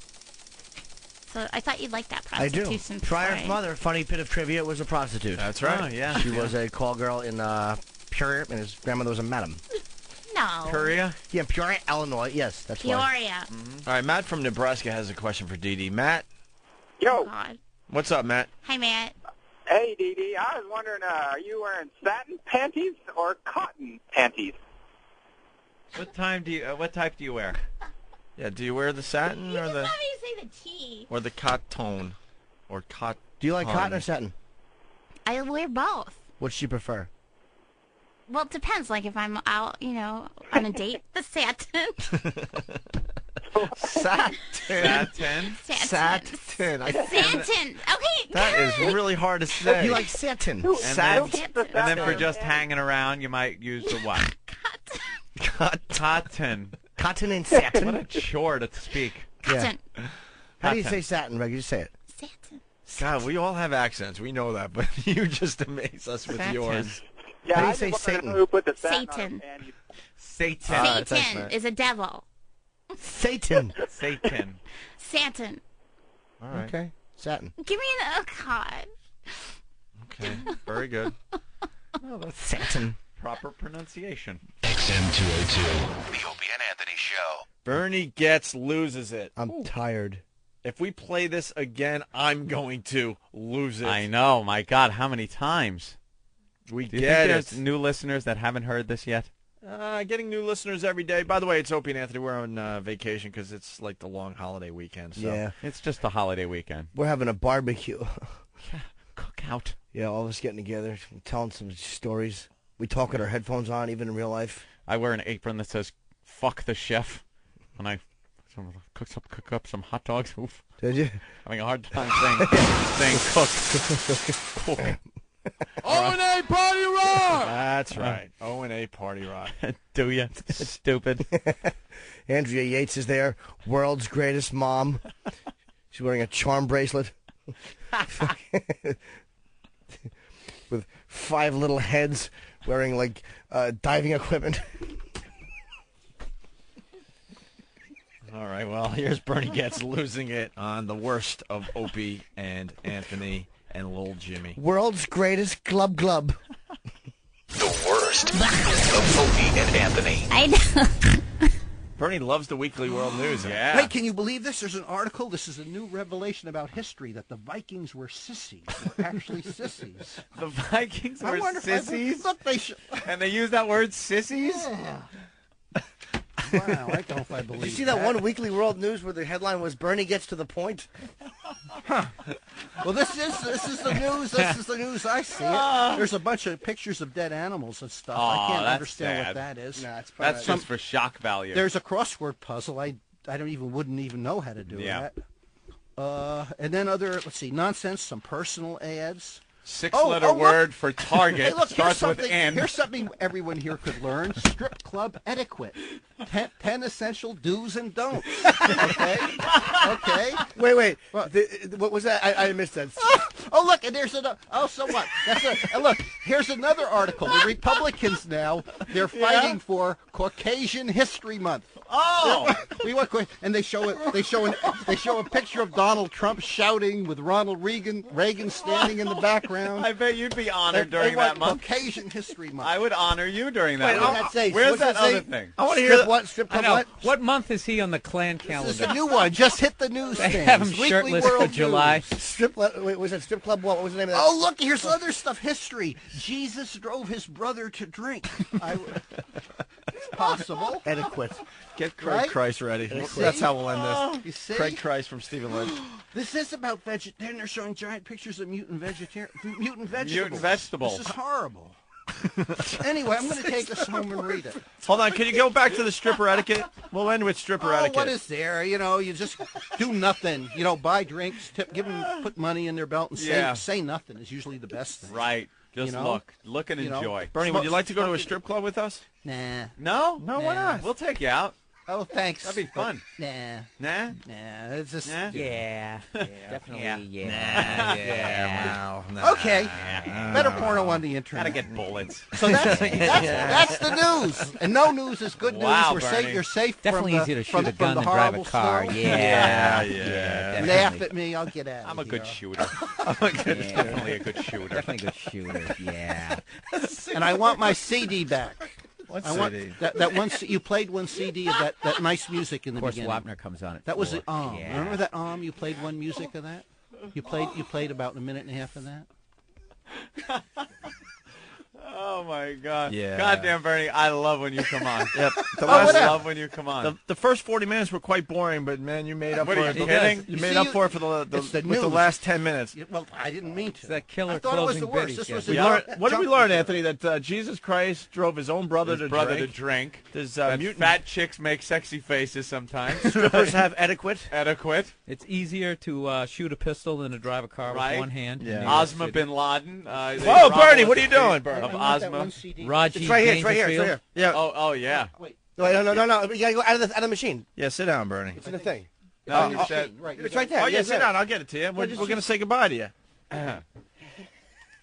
So I thought you'd like that I do. prostitution Pryor's story. mother, funny bit of trivia, was a prostitute. That's right. Oh, yeah. She was a call girl in Peoria, and his grandmother was a madam. No. Peoria? Yeah, Peoria, Illinois. Yes, that's why. Peoria. All right. Matt from Nebraska has a question for Didi. Matt, Oh, God. what's up, Matt? Hi, Matt. Hey, Dee Dee. I was wondering, are you wearing satin panties or cotton panties? What type do you wear? Yeah. Do you wear the satin or the Let me say the T. cotton or cotton? Do you like cotton or satin? I wear both. What do you prefer? Well, it depends. Like, if I'm out, on a date, the satin. Satin. Satin. Satin. Satin. Okay. That is really hard to say. You like satin. And then for just hanging around, you might use the what? Cotton. Cotton and satin. What a chore to speak. Cotton. How do you Cotton. say satin, Reg? You say it. Satin. God, we all have accents. We know that, but you just amaze us with Satin. yours. Yeah, How do you I say just wondered Satan? Who put the satin on Satan. her panties? Satan. Thanks, Satan Matt. is a devil. Satan. Satan. Satin. All right. Okay. Satin. Give me an God. Okay. Very good. Oh, that's satin. Proper pronunciation. XM202, the Opie and Anthony Show. Bernie Gatz loses it. I'm tired. If we play this again, I'm going to lose it. I know. My God, how many times? We Do you get think there's it. new listeners that haven't heard this yet? Getting new listeners every day. By the way, it's Opie and Anthony. We're on vacation because it's like the long holiday weekend. So. Yeah. It's just a holiday weekend. We're having a barbecue. Cookout. Yeah, all of us getting together, telling some stories. We talk with our headphones on, even in real life. I wear an apron that says "fuck the chef" when I cook up some hot dogs. Oof. Did you? Having a hard time saying cook. O&A Party Rock! That's right. O&A Party Rock. Do ya? Stupid. Andrea Yates is there, world's greatest mom. She's wearing a charm bracelet with 5 little heads, wearing like diving equipment. All right, well, here's Bernie Gatz losing it on the worst of Opie and Anthony and Lil Jimmy. World's greatest glub. The worst of Opie and Anthony. I know. Bernie loves the Weekly World News. Yeah. Hey, can you believe this? There's an article. This is a new revelation about history that the Vikings were sissies. Were actually sissies. The Vikings were sissies? Look, and they use that word sissies? Yeah. Wow, I don't know if I believe Did you see that one Weekly World News where the headline was Bernie gets to the point? Well, this is the news. This is the news. I see it. There's a bunch of pictures of dead animals and stuff. I can't understand what that is. That's just for shock value. There's a crossword puzzle. I wouldn't even know how to do that. And then let's see, nonsense, some personal ads. 6-letter word for target. Hey, look, starts with N. Here's something everyone here could learn. Strip club etiquette. 10 essential do's and don'ts. Okay? Okay? Wait. What was that? I missed that. Oh, look, and there's another. Oh, so what? And look, here's another article. The Republicans now, they're fighting for Caucasian History Month. Oh! And they show a picture of Donald Trump shouting with Ronald Reagan standing in the background. I bet you'd be honored during that month. Caucasian History Month. I would honor you during that month. Wait, where's that other thing? I want to hear Strip club what? What month is he on the Klan calendar? This is a new one. Just hit the news They things. have him Weekly shirtless World for July. Wait, was that Strip Club what? What was the name of that? Oh, look, here's other stuff. History. Jesus drove his brother to drink. It's possible. Etiquette. Get Craig Christ ready. That's how we'll end this. You see? Craig Christ from Stephen Lynch. This is about vegetarian. They're showing giant pictures of mutant vegetables. Mutant vegetables. This is horrible. Anyway, I'm going to take this home and read it. Hold on, can you go back to the stripper etiquette? We'll end with stripper etiquette. What is there? You just do nothing. buy drinks, put money in their belt, and say nothing is usually the best thing. Right. Just look and enjoy. Bernie, would you like to go to a strip club with us? Nah. No? No, why not? We'll take you out. Oh, thanks. That'd be fun. Nah. Nah? Nah. It's just. Nah? Yeah. Definitely. Yeah. Wow. Okay. Better porno on the internet. Gotta get bullets. So that's the news. And no news is good news. Wow, You're safe Definitely from easier to from shoot a gun the than drive a horrible car. snow. Yeah. Laugh at me. I'll get out. I'm a good shooter. Definitely a good shooter. Definitely a good shooter. Yeah. And I want my CD back. What I want CD? that one. You played one CD of that nice music in the beginning. Of course, Wapner comes on it. That was the Yeah. Remember that You played one music of that. You played about a minute and a half of that. Oh my God! Yeah. Goddamn, Bernie, I love when you come on. Yep. I love when you come on. The first 40 minutes were quite boring, but man, you made up What for are it. you kidding? You made up for it for the last 10 minutes. Well, I didn't mean to. It's that killer I thought it was closing the worst. bit. This he was gets. What did we learn, Anthony? That Jesus Christ drove his own brother to drink. There's That fat chicks make sexy faces sometimes. Strippers have etiquette. Etiquette. It's easier to shoot a pistol than to drive a car with one hand. Yeah. Osama bin Laden. Whoa, Bernie, what are you doing, Bernie? Of Osama. Raji It's right here. It's right here. Yeah. Oh yeah. Wait. No. You gotta go out of the machine. Yeah, sit down, Bernie. It's in the thing. No, you said. Right. It's right there. Oh, yeah, Yes, sit down. I'll get it to you. We're going to say goodbye to you.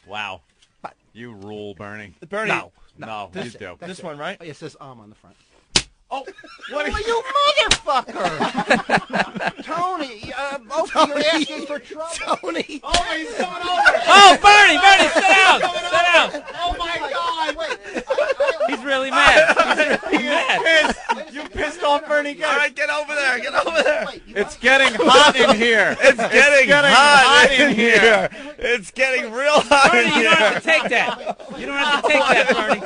Wow. You rule, Bernie. Bernie. No, you do. This one, right? Oh, it says on the front. Oh, what are you motherfucker! Tony, Opie, you're asking for trouble. Tony. Oh, he's coming over. Oh, Bernie, sit down. Sit down. Oh my God! Wait, He's really mad. He's really mad. You pissed off Bernie Gatz. All right, get over there. Get over there. It's getting hot in here. It's getting hot in here. It's getting real hot in Bernie, you here. don't have to take that. You don't have to take that, Bernie.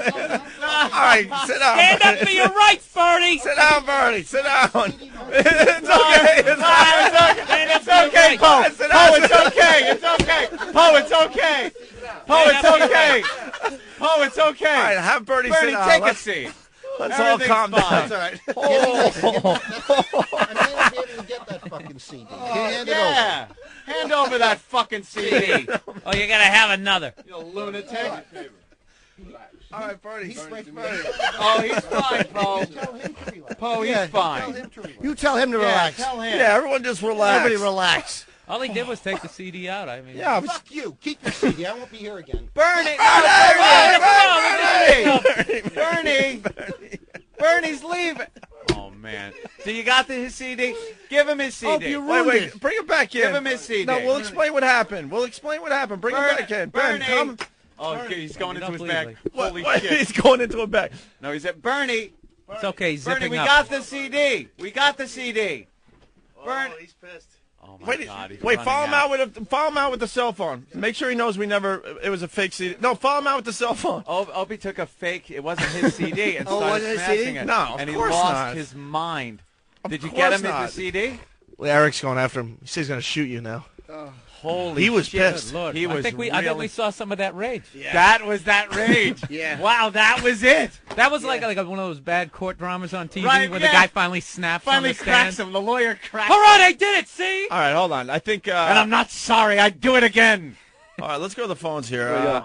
All right, sit down. Stand up for your rights, Bernie. Sit down, Bernie. Sit down. It's okay. It's okay, Poe. Poe, it's okay. It's okay. Poe, it's okay. Poe, it's okay. Poe, it's okay. All right, have Bernie sit down. Take a seat. Let's all calm down. That's all right. fucking CD. Oh, Hand it yeah. Hand over that fucking CD. Oh, you gotta have another. You lunatic. All right, Bernie. Oh, he's fine, Poe. Poe, he's fine. You tell him to relax. Tell him. Yeah, everyone just relax. Everybody relax. All he did was take the CD out. I mean, Yeah, Fuck you. Keep the CD. I won't be here again. Bernie! Bernie! Bernie's leaving. Oh, man. Do you got his CD? Give him his CD. Wait, bring it back in. Give him his CD. No, we'll explain what happened. Bring it back in. Ben, come. Oh, he's going into his bag. What? Holy What? shit. He's going into a bag. No, he said, Bernie. it's okay. He's Bernie, zipping we up. got the CD. We got the CD. Bernie. He's pissed. Oh, my God. He's follow him running out with the cell phone. Make sure he knows it was a fake CD. No, follow him out with the cell phone. Opie took a fake. It wasn't his CD and Oh, started wasn't his smashing CD? it. No, of and he course lost not. his mind. Did you Of get course him the not. CD? Well, Eric's going after him. He says he's going to shoot you now. Holy He was shit. pissed. Lord, He was I think we really... saw some of that rage. Yeah. That was that rage. Yeah. Wow, that was it. That was like one of those bad court dramas on TV Right, where yeah. the guy finally snaps Finally on the cracks stand. him. The lawyer cracks All right, him. I did it. See? All right, hold on. I think. And I'm not sorry. I'd do it again. All right, let's go to the phones here.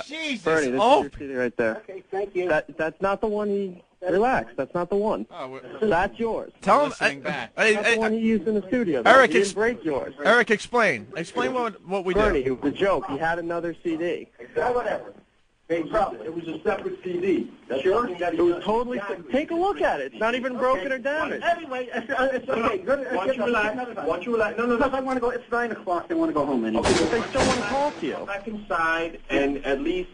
Jesus. Bernie, this Oh. is your CD right there. Okay, thank you. That's not the one he... Relax, that's not the one. That's yours. Tell him. Listening back. That's the one he used in the studio. Eric, he didn't break yours. Eric, explain. Explain what we Bernie, did. it was a joke. He had another CD. Whatever. It was a separate CD. Sure? It was totally... Take a look at it. It's not even broken or damaged. Anyway, it's okay. Once you relax. No, I want to go. It's 9 o'clock. They want to go home anyway. Okay, but they still want to talk to you. Back inside and at least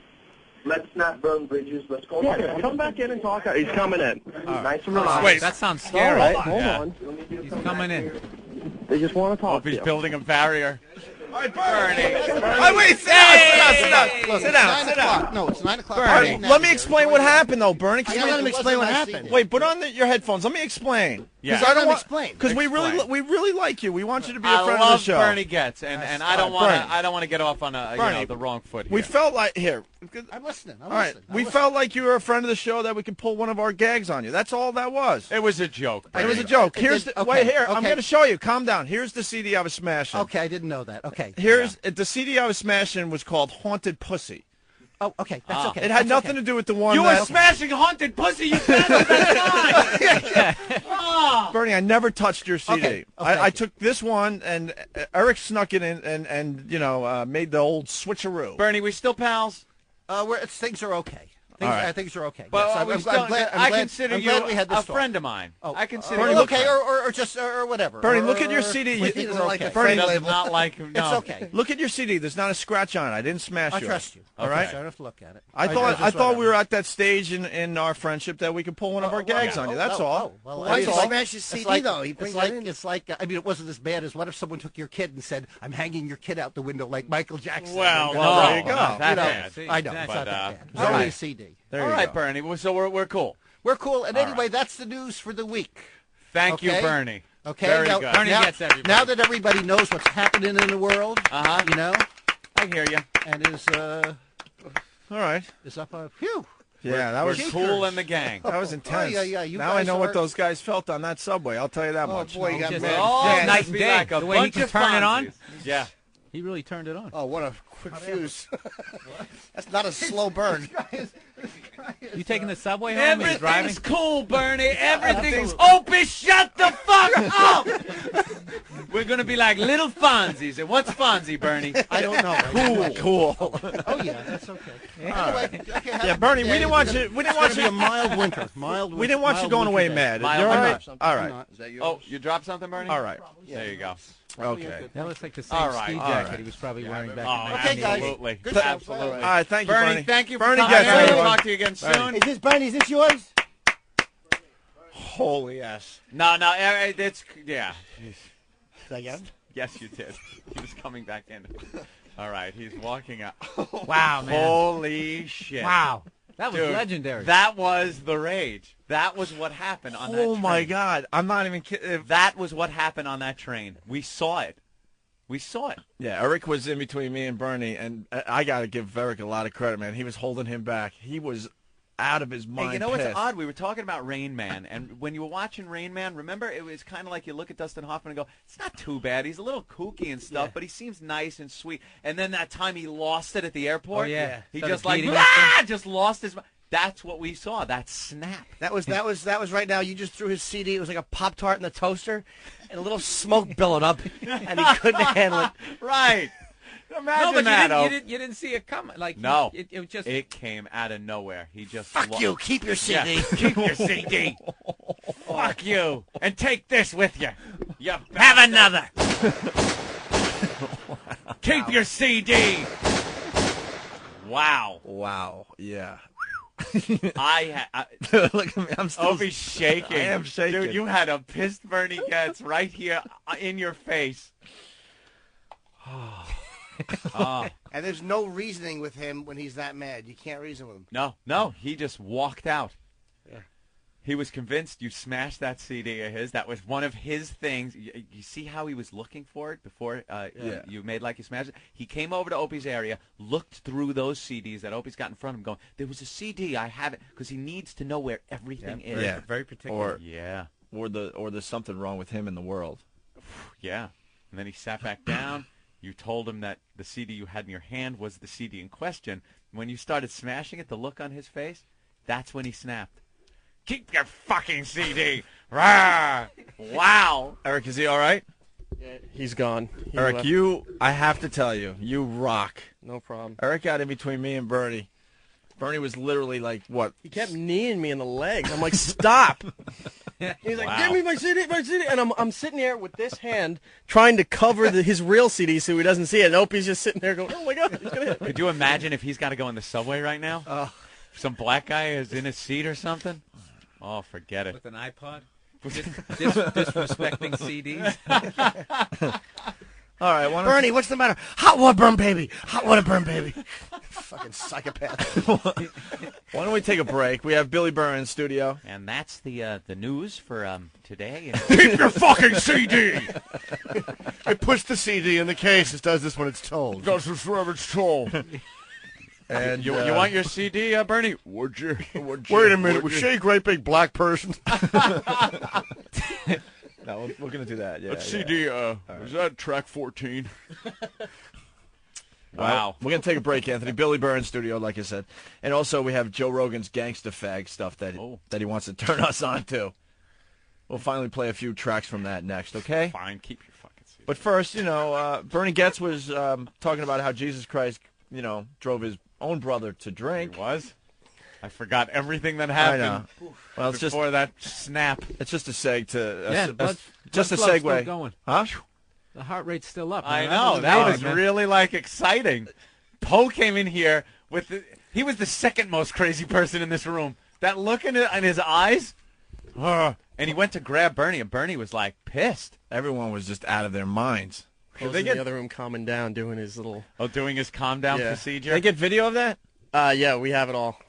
let's not burn bridges. Let's go. Yeah, come back in and talk. He's coming in. Nice and relaxed. Wait. That sounds All scary. right, hold on. He's coming in. They just want to talk to Opie's you. building a barrier. All right, Bernie. Wait, sit down. Look, Sit it's down. 9 o'clock. No, it's 9 o'clock. Bernie. Let me explain what happened, though, Bernie. Yeah, let him explain what happened. Wait, put on your headphones. Let me explain. Yeah. Let him explain. Because we Explain. really like you. We want you to be a I friend love of the show. Bernie Gatz, and I don't Bernie. want to get off on the wrong foot here. We felt like here. I'm listening. All right, we felt like you were a friend of the show that we could pull one of our gags on you. That's all that was. It was a joke. It was a joke. Here's did- the, okay, wait here. I'm okay. going to show you. Calm down. Here's the CD I was smashing. Okay, I didn't know that. Okay. Here's the CD I was smashing was called Haunted Pussy. Oh, okay. That's okay. It had nothing to do with the one You that were smashing haunted pussy, you bastard. That's mine. Oh. Bernie, I never touched your CD. Okay. I took this one, and Eric snuck it in and made the old switcheroo. Bernie, we still pals? Things are okay. All right. Things are okay. But Yes, I'm glad, I'm glad consider I'm you glad we had this a talk. friend of mine. Oh, I consider Bernie, you a okay, friend. or whatever. Bernie, Or- look at your CD. He doesn't like okay. a Bernie, He does not like him. No. It's okay. Look at your CD. There's not a scratch on it. I didn't smash I yours. trust you. All right. I don't have to look at it. I just thought we whatever. were at that stage in our friendship that we could pull one of our gags on you. That's all. Well, Why it's you like- smash his it's CD, like- though? He it's brings like, that in. it's like, I mean, it wasn't as bad as what if someone took your kid and said, I'm hanging your kid out the window like Michael Jackson. Well, Well, there you go. not that You know, bad. I know. It's But, not that bad. It's all only right. a CD. There All you right, go. Bernie. So we're cool. We're cool. And All anyway, right. that's the news for the week. Thank you, Okay? Bernie. Okay. Very now, good. Bernie now, gets everybody. now that everybody knows what's happening in the world, you know, I hear you. and is All right. up on. Phew. Yeah, that We're was cool in the gang. That was intense. yeah. You now I guys know what are- those guys felt on that subway. I'll tell you that much. boy, you got Just- mad. Oh, Yeah, night night and and day. day. Like a The way he bunch can of turn it on. Fonzies. Yeah. He really turned it on. Oh, what a quick fuse. That's not a slow burn. You taking the subway home? Are you driving? Everything's cool, Bernie. Everything's Opie. Shut the fuck up. We're gonna be like little Fonzies. And what's Fonzie, Bernie? I don't know. Cool. Oh yeah, that's okay. Anyway, okay, have Yeah, a Bernie, good we day. didn't want It's you. gonna- We didn't it's want gonna be a you. mild winter. Mild. We didn't want you mild going away winter day. mad. Mild You're all I'm right. not. All I'm right. not. Is that yours? Oh, you dropped something, Bernie? All right. There you go. Okay. That looks like the same All right. ski All jacket right. he was probably wearing back Oh, in the Okay, guys. absolutely. Good stuff. Absolutely. All right. Thank you, Bernie, Bernie. thank you for Bernie coming Gatz, in. We'll everyone. talk to you again soon. Is this Bernie? Is this yours? Holy ass. No, it's yeah. Again? Yes, you did. He was coming back in. All right, he's walking out. Wow, man. Holy shit. Wow. That was Dude, legendary. That was the rage. That was what happened on that train. Oh my God. I'm not even kidding. That was what happened on that train. We saw it. We saw it. Yeah, Eric was in between me and Bernie, and I got to give Eric a lot of credit, man. He was holding him back. He was out of his mind. Hey, you know what's pissed. odd? We were talking about Rain Man, and when you were watching Rain Man, remember, it was kind of like you look at Dustin Hoffman and go, it's not too bad. He's a little kooky and stuff, but he seems nice and sweet. And then that time he lost it at the airport. Oh, yeah. He Started just like, beating just lost his mind. That's what we saw, that snap. That was right now. You just threw his CD. It was like a Pop-Tart in the toaster, and a little smoke billowed up, and he couldn't handle it. Right. Imagine no, but that, you didn't see it coming. Like no, it came out of nowhere. He just fuck you. Keep your CD. Yeah, keep your CD. Fuck you, and take this with you. You have another. Keep your CD. Wow. Wow. Yeah. Look at me. I'm still. Opie's shaking. I am shaking. Dude, you had a pissed Bernie Gatz right here in your face. And there's no reasoning with him when he's that mad. You can't reason with him. No, he just walked out. Yeah. He was convinced you smashed that CD of his. That was one of his things. You see how he was looking for it before you made like you smashed it? He came over to Opie's area, looked through those CDs that Opie's got in front of him, going, there was a CD, I have it, because he needs to know where everything is. Yeah, very particular. Or there's something wrong with him in the world. Yeah. And then he sat back down. You told him that the CD you had in your hand was the CD in question. When you started smashing it, the look on his face, that's when he snapped. Keep your fucking CD. Rah! Wow. Eric, is he all right? Yeah, he's gone. Eric, I have to tell you, you rock. No problem. Eric got in between me and Bernie. Bernie was literally like, what? He kept kneeing me in the legs. I'm like, stop. He's like, give me my CD, and I'm sitting there with this hand trying to cover his real CD so he doesn't see it. And Opie's just sitting there going, oh my God, he's gonna hit me. Could you imagine if he's got to go in the subway right now? Some black guy is in his seat or something? Oh, forget it. With an iPod? Disrespecting CDs? All right, Bernie, what's the matter? Hot water burn, baby. Hot water burn, baby. Fucking psychopath. Why don't we take a break? We have Billy Burr in studio. And that's the news for today. Keep your fucking CD! I push the CD in the case. It does this when it's told. Does this whenever it's told. And you want your CD, Bernie? Would you? Wait a minute. Was she a great big black person? No, we're going to do that. Yeah, CD, is that track 14? Wow. We're going to take a break, Anthony. Billy Burr in studio, like I said. And also we have Joe Rogan's gangsta fag stuff that he wants to turn us on to. We'll finally play a few tracks from that next, okay? Fine, keep your fucking CD. But first, Bernie Gatz was talking about how Jesus Christ, drove his own brother to drink. He was? I forgot everything that happened. I know. Well, it's before that snap. It's just a seg to just a segue. segue. Going. Huh? The heart rate's still up. I know. That was really exciting. Poe came in here he was the second most crazy person in this room. That look in his eyes. And he went to grab Bernie, and Bernie was pissed. Everyone was just out of their minds. They get in the other room calming down, doing his little... Oh, doing his calm down procedure? They get video of that? Yeah, we have it all.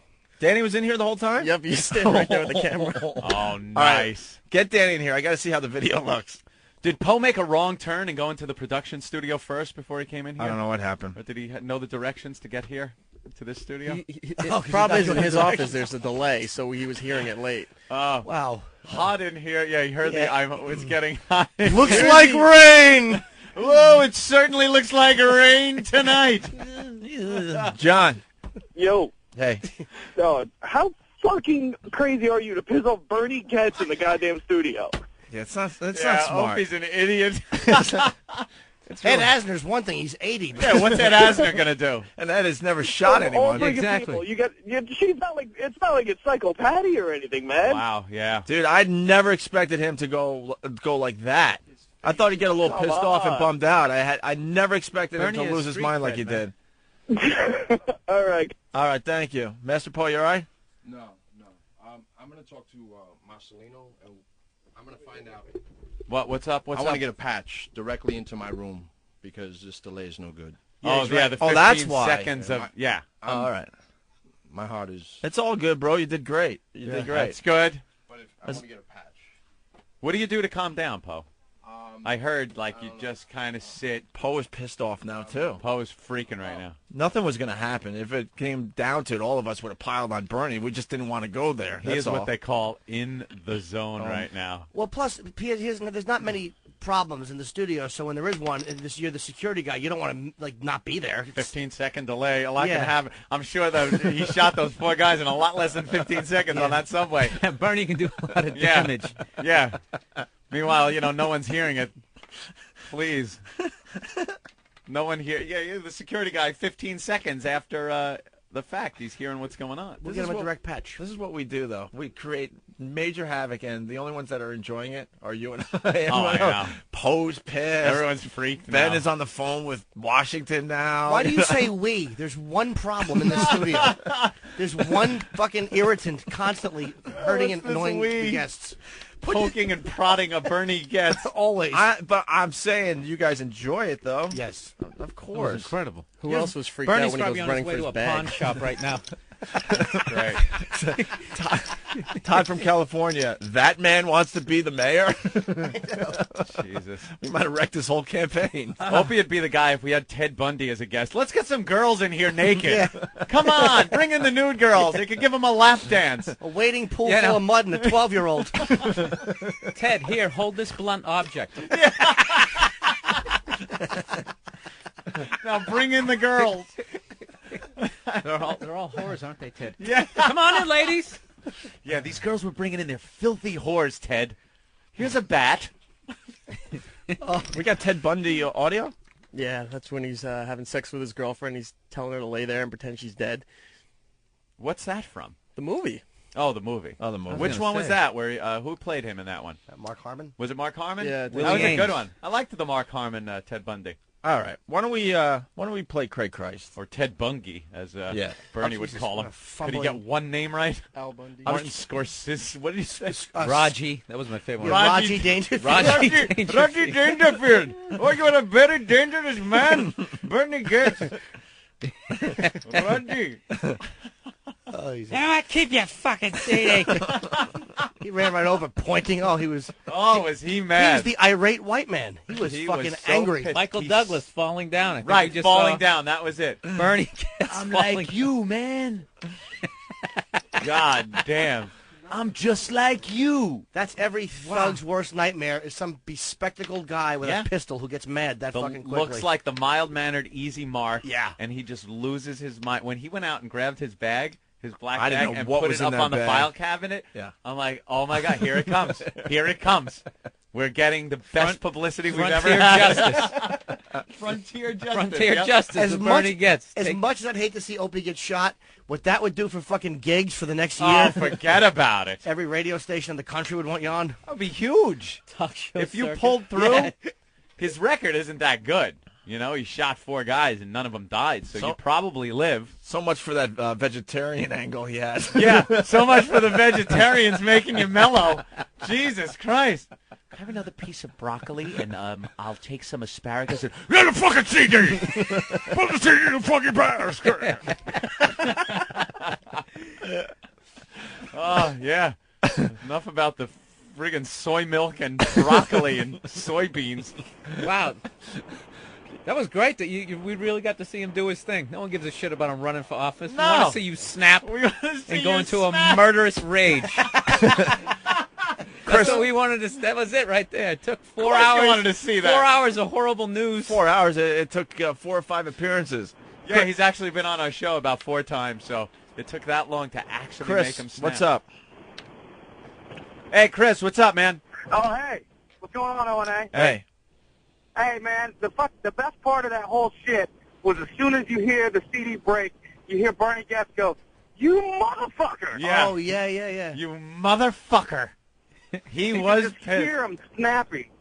Danny was in here the whole time? Yep, he's standing right there with the camera. Oh, nice. Right. Get Danny in here. I got to see how the video looks. Did Poe make a wrong turn and go into the production studio first before he came in here? I don't know what happened. Or did he know the directions to get here to this studio? The problem is in his office there's a delay, so he was hearing it late. Oh. Wow. Hot in here. Yeah, you heard it's getting hot. Looks like rain! Whoa, it certainly looks like rain tonight. John. Yo. Hey. How fucking crazy are you to piss off Bernie Gatz in the goddamn studio? Yeah, it's not smart. Opie's an idiot. Ed Asner's one thing. He's 80. Yeah, what's Ed Asner going to do? And Ed has never shot anyone. Exactly. She's not like it's psychopathy or anything, man. Wow, yeah. Dude, I never expected him to go like that. I thought he'd get a little pissed off and bummed out. I never expected him to lose his mind like he did. All right. All right, thank you. Master Paul, you all right? No. I'm going to talk to Marcelino, and I'm going to find out. What's up? I want to get a patch directly into my room because this delay is no good. Yeah, the 15 that's why. seconds of, all right. My heart is... It's all good, bro. You did great. You did great. That's good. But I want to get a patch. What do you do to calm down, Poe? I heard, like, you just kind of sit. Poe is pissed off now, too. Poe is freaking right now. Nothing was going to happen. If it came down to it, all of us would have piled on Bernie. We just didn't want to go there. He is what they call in the zone right now. Well, plus, there's not many problems in the studio, so when there is one, and you're the security guy, you don't want to, like, not be there. 15-second delay. A lot can happen. I'm sure that he shot those 4 guys in a lot less than 15 seconds on that subway. Bernie can do a lot of damage. Yeah. Meanwhile, no one's hearing it. Please. No one here. Yeah, the security guy, 15 seconds after the fact, he's hearing what's going on. We'll get him a direct patch. This is what we do, though. We create major havoc, and the only ones that are enjoying it are you and I. I know. Poe's pissed. Everyone's freaked Ben now. is on the phone with Washington now. Why do you say we? There's one problem in the studio. There's one fucking irritant constantly hurting and annoying the guests. Poking and prodding a Bernie Gatz. Always. But I'm saying you guys enjoy it, though. Yes. Of course. That was incredible. Who else was freaked Bernie's out when he probably was on running his way for to his a bag? pawn shop right now. Right. Todd from California. That man wants to be the mayor? Jesus. We might have wrecked his whole campaign. Opie would be the guy if we had Ted Bundy as a guest. Let's get some girls in here naked. Yeah. Come on, bring in the nude girls. They could give them a lap dance. A wading pool full of mud and a 12-year-old. Ted, here, hold this blunt object. Now bring in the girls. They're all whores, aren't they, Ted? Yeah. Come on in, ladies. Yeah, these girls were bringing in their filthy whores, Ted. Here's a bat. We got Ted Bundy audio? Yeah, that's when he's having sex with his girlfriend. He's telling her to lay there and pretend she's dead. What's that from? The movie. Oh, the movie. Oh, the movie. Which one was that? Where who played him in that one? Mark Harmon. Was it Mark Harmon? Yeah, that was a good one. I liked the Mark Harmon Ted Bundy. All right. Why don't we play Craig Christ or Ted Bungie, as Bernie would call him? Could he get one name right? Al Bundy. Martin Scorsese. What did he say? Raji. That was my favorite one. Raji Dangerfield. Raji Dangerfield. Oh, you're a very dangerous man, Bernie Gatz. Raji. Keep your fucking CD. He ran right over, pointing. Oh, he was. Oh, was he mad? He was the irate white man. He was fucking so angry. pissed. Michael Douglas falling down. I think Right, we just falling saw down. That was it. Bernie Gatz I'm falling. like you, man. God damn. I'm just like you. That's every thug's worst nightmare is some bespectacled guy with a pistol who gets mad that fucking quickly. Looks like the mild-mannered, easy Mark. Yeah. And he just loses his mind. When he went out and grabbed his bag, his black I didn't bag, know and what put was it in up that on the bag. file cabinet, Yeah. I'm like, oh, my God, here it comes. Here it comes. We're getting the best publicity we've ever had. Frontier Justice. Frontier Yep. Justice. As with much Bernie Gatz. as much as I'd hate to see Opie get shot, what that would do for fucking gigs for the next year. Oh, forget about it. Every radio station in the country would want you on. That would be huge. Talk show If you circuit. pulled through, Yeah. his record isn't that good. You know, he shot 4 guys and none of them died, so you probably live. So much for that vegetarian angle he has. Yeah, so much for the vegetarians making you mellow. Jesus Christ. Can I have another piece of broccoli and I'll take some asparagus and... Get the fucking CD! Put the CD in the fucking basket! Oh, yeah. Enough about the friggin' soy milk and broccoli and soybeans. Wow. That was great that we really got to see him do his thing. No one gives a shit about him running for office. We want to see you snap and go into a murderous rage. Chris, we wanted to. That was it right there. It took 4 hours. You wanted to see that. 4 hours of horrible news. 4 hours. It took 4 or 5 appearances. Yeah, he's actually been on our show about 4 times, so it took that long to actually Chris, make him snap. what's up? Hey, Chris, what's up, man? Oh, hey. What's going on, O&A? Hey. Hey, man, the best part of that whole shit was as soon as you hear the CD break, you hear Bernie Gatz go, "You motherfucker!" Yeah. Oh, yeah. You motherfucker. He You was could just pissed. hear him snappy.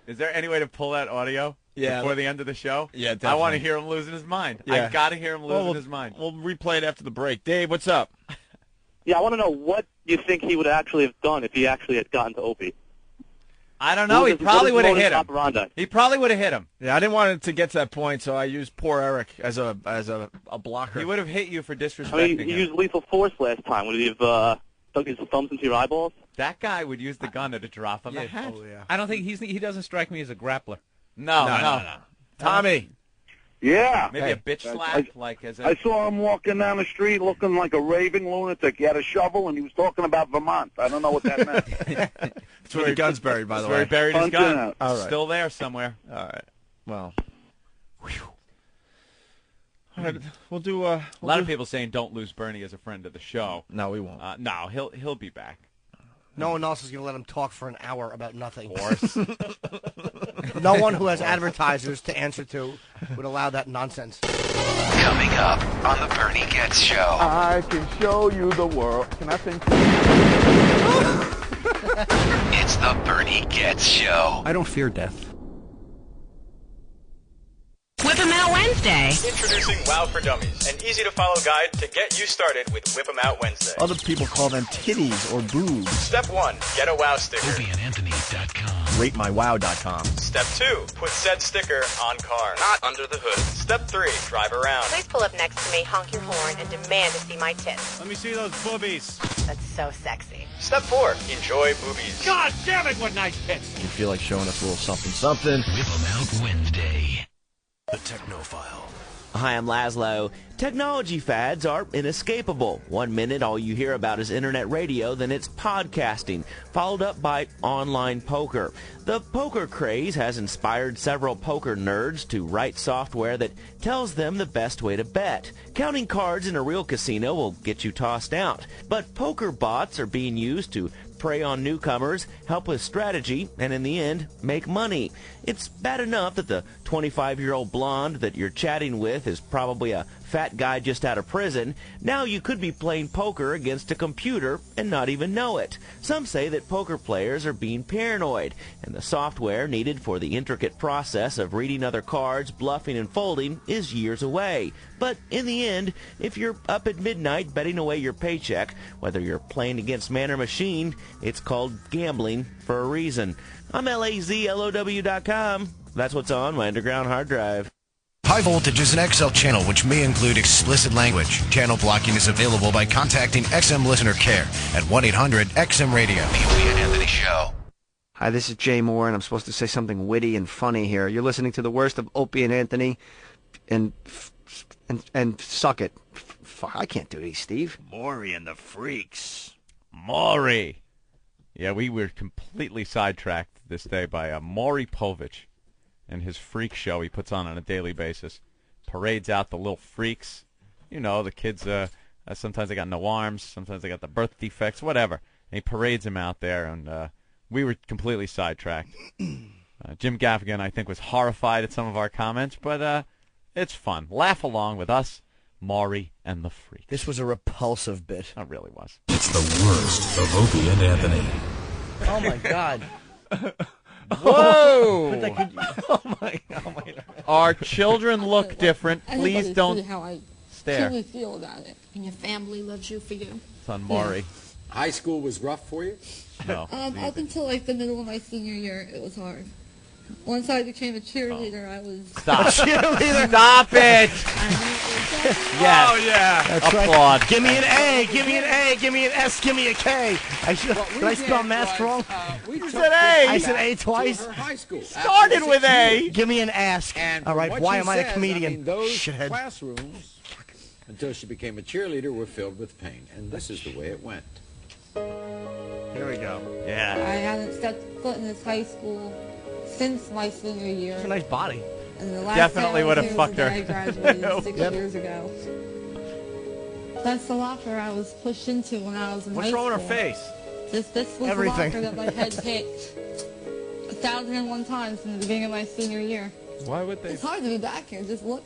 Is there any way to pull that audio before the end of the show? Yeah, I definitely. want to hear him losing his mind. Yeah. I got to hear him losing his mind. We'll replay it after the break. Dave, what's up? Yeah, I want to know what you think he would actually have done if he actually had gotten to Opie. I don't know. He probably would have hit him. Operandi? He probably would have hit him. Yeah, I didn't want it to get to that point, so I used poor Eric as a blocker. He would have hit you for I disrespecting mean, he him. used lethal force last time. Would he have dug his thumbs into your eyeballs? That guy would use the gun at a drop of a hat. Oh, yeah. I don't think he doesn't strike me as a grappler. No. Tommy. Yeah. Maybe a bitch slap, like as a... I saw him walking down the street looking like a raving lunatic. He had a shovel, and he was talking about Vermont. I don't know what that meant. It's where the gun's buried, by the way. Where he buried his Hunting gun. out. All right. Still there somewhere. All right. Well. All right. We'll do... a lot of people saying don't lose Bernie as a friend of the show. No, we won't. No, he'll be back. No one else is going to let him talk for an hour about nothing. Of course. No one who has advertisers to answer to would allow that nonsense. Coming up on the Bernie Gatz Show. I can show you the world. Can I sing? It's the Bernie Gatz Show. I don't fear death. Whip 'em Out Wednesday. Introducing WOW for Dummies, an easy-to-follow guide to get you started with Whip 'em Out Wednesday. Other people call them titties or boobs. Step 1, get a WOW sticker. OpieandAnthony.com. RateMyWow.com. Step 2, put said sticker on car, not under the hood. Step 3, drive around. Please pull up next to me, honk your horn, and demand to see my tits. Let me see those boobies. That's so sexy. Step 4, enjoy boobies. God damn it, what nice tits! You feel like showing us a little something. Whip 'em Out Wednesday. The Technophile. Hi, I'm Laszlo. Technology fads are inescapable. 1 minute, all you hear about is internet radio, then it's podcasting, followed up by online poker. The poker craze has inspired several poker nerds to write software that tells them the best way to bet. Counting cards in a real casino will get you tossed out, but poker bots are being used to prey on newcomers, help with strategy, and in the end, make money. It's bad enough that the 25-year-old blonde that you're chatting with is probably a fat guy just out of prison. Now you could be playing poker against a computer and not even know it. Some say that poker players are being paranoid, and the software needed for the intricate process of reading other cards, bluffing, and folding is years away. But in the end, if you're up at midnight betting away your paycheck, whether you're playing against man or machine, it's called gambling for a reason. I'm LAZLOW.com. That's what's on my underground hard drive. High Voltage is an XL channel which may include explicit language. Channel blocking is available by contacting XM Listener Care at 1-800-XM-RADIO. The Opie and Anthony Show. Hi, this is Jay Moore, and I'm supposed to say something witty and funny here. You're listening to the worst of Opie and Anthony, and suck it. I can't do these, Steve. Maury and the Freaks. Maury. Yeah, we were completely sidetracked this day by Maury Povich and his freak show he puts on a daily basis. Parades out the little freaks. You know, the kids, sometimes they got no arms, sometimes they got the birth defects, whatever. And he parades them out there, and we were completely sidetracked. Jim Gaffigan, I think, was horrified at some of our comments, but it's fun. Laugh along with us, Maury and the Freaks. This was a repulsive bit. It really was. It's the worst of Opie and Anthony. Oh, my God. Whoa! Oh my God. Our children look different. Please don't how I stare. truly feel about it. And your family loves you for you. It's on Maury. High school was rough for you? No. Up until like the middle of my senior year, it was hard. Once I became a cheerleader, I was... Stop. Cheerleader. Stop it! Yes. Oh, yeah. That's Applaud. right. Give me an A, give me an A, give me an S, give me a K. Did I spell math wrong? You said A. I said A twice. High school. Started with A. Give me an ask. And all right, what why she am I a says, comedian? Those Shithead. classrooms, until she became a cheerleader, were filled with pain. And this is the way it went. Here we go. Yeah. I hadn't stepped foot in this high school since my senior year. It's a nice body. And the last Definitely time would I have was fucked here her. was the day I graduated 6 Yep. years ago. That's the locker I was pushed into when I was in high What's school. wrong with her face? This was Everything. the locker that my head picked 1,001 times in the beginning of my senior year. Why would they? It's hard to be back here. Just look.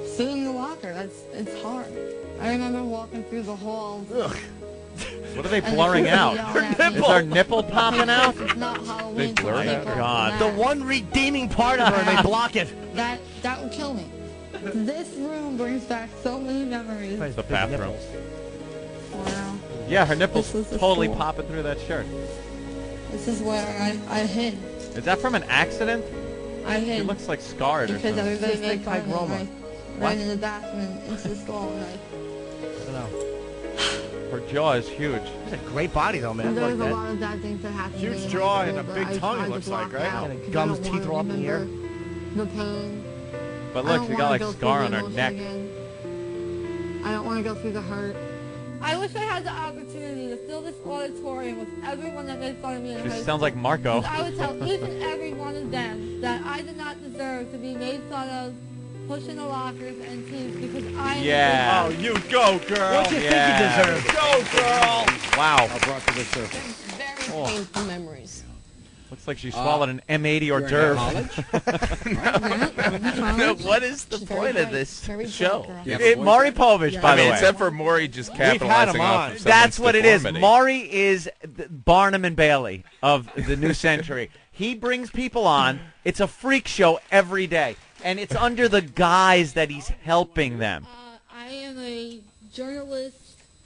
Sitting in the locker, it's hard. I remember walking through the halls. What are they blurring out? Is our nipple popping out? It's not Halloween. They blur it out? God. The one redeeming part of her, they block it. That would kill me. This room brings back so many memories. The bathroom. Wow. Yeah, her nipples This was the totally school. popping through that shirt. This is where I hid. Is that from an accident? I hid. She looks like scarred or Because something. everybody made fun of me. hygroma. I ran in the bathroom and into the stall and Her jaw is huge. She's a great body, though, man. There's Like a that. lot of bad things that happen. Huge jaw and a big tongue, it looks like, right? And gums, teeth are all up in the air. The pain. But look, she got like a scar on her neck. I don't want to go through the hurt. I wish I had the opportunity to fill this auditorium with everyone that made fun of me in high She school. sounds like Marco. I would tell each and every one of them that I did not deserve to be made fun of, pushed in the lockers and teased because I Yeah. Oh, you go, girl. What do you think you deserve? Go, girl. Wow. I brought to the surface. Very Oh. painful memories. Looks like she swallowed an M80 hors You're in d'oeuvre. No, What is the point of this show? Maury Povich, by the way. Except for Maury just We've had capitalizing him off on. someone's That's what it is. deformity. Maury is Barnum and Bailey of the new century. He brings people on. It's a freak show every day. And it's under the guise that he's helping them. I am a journalist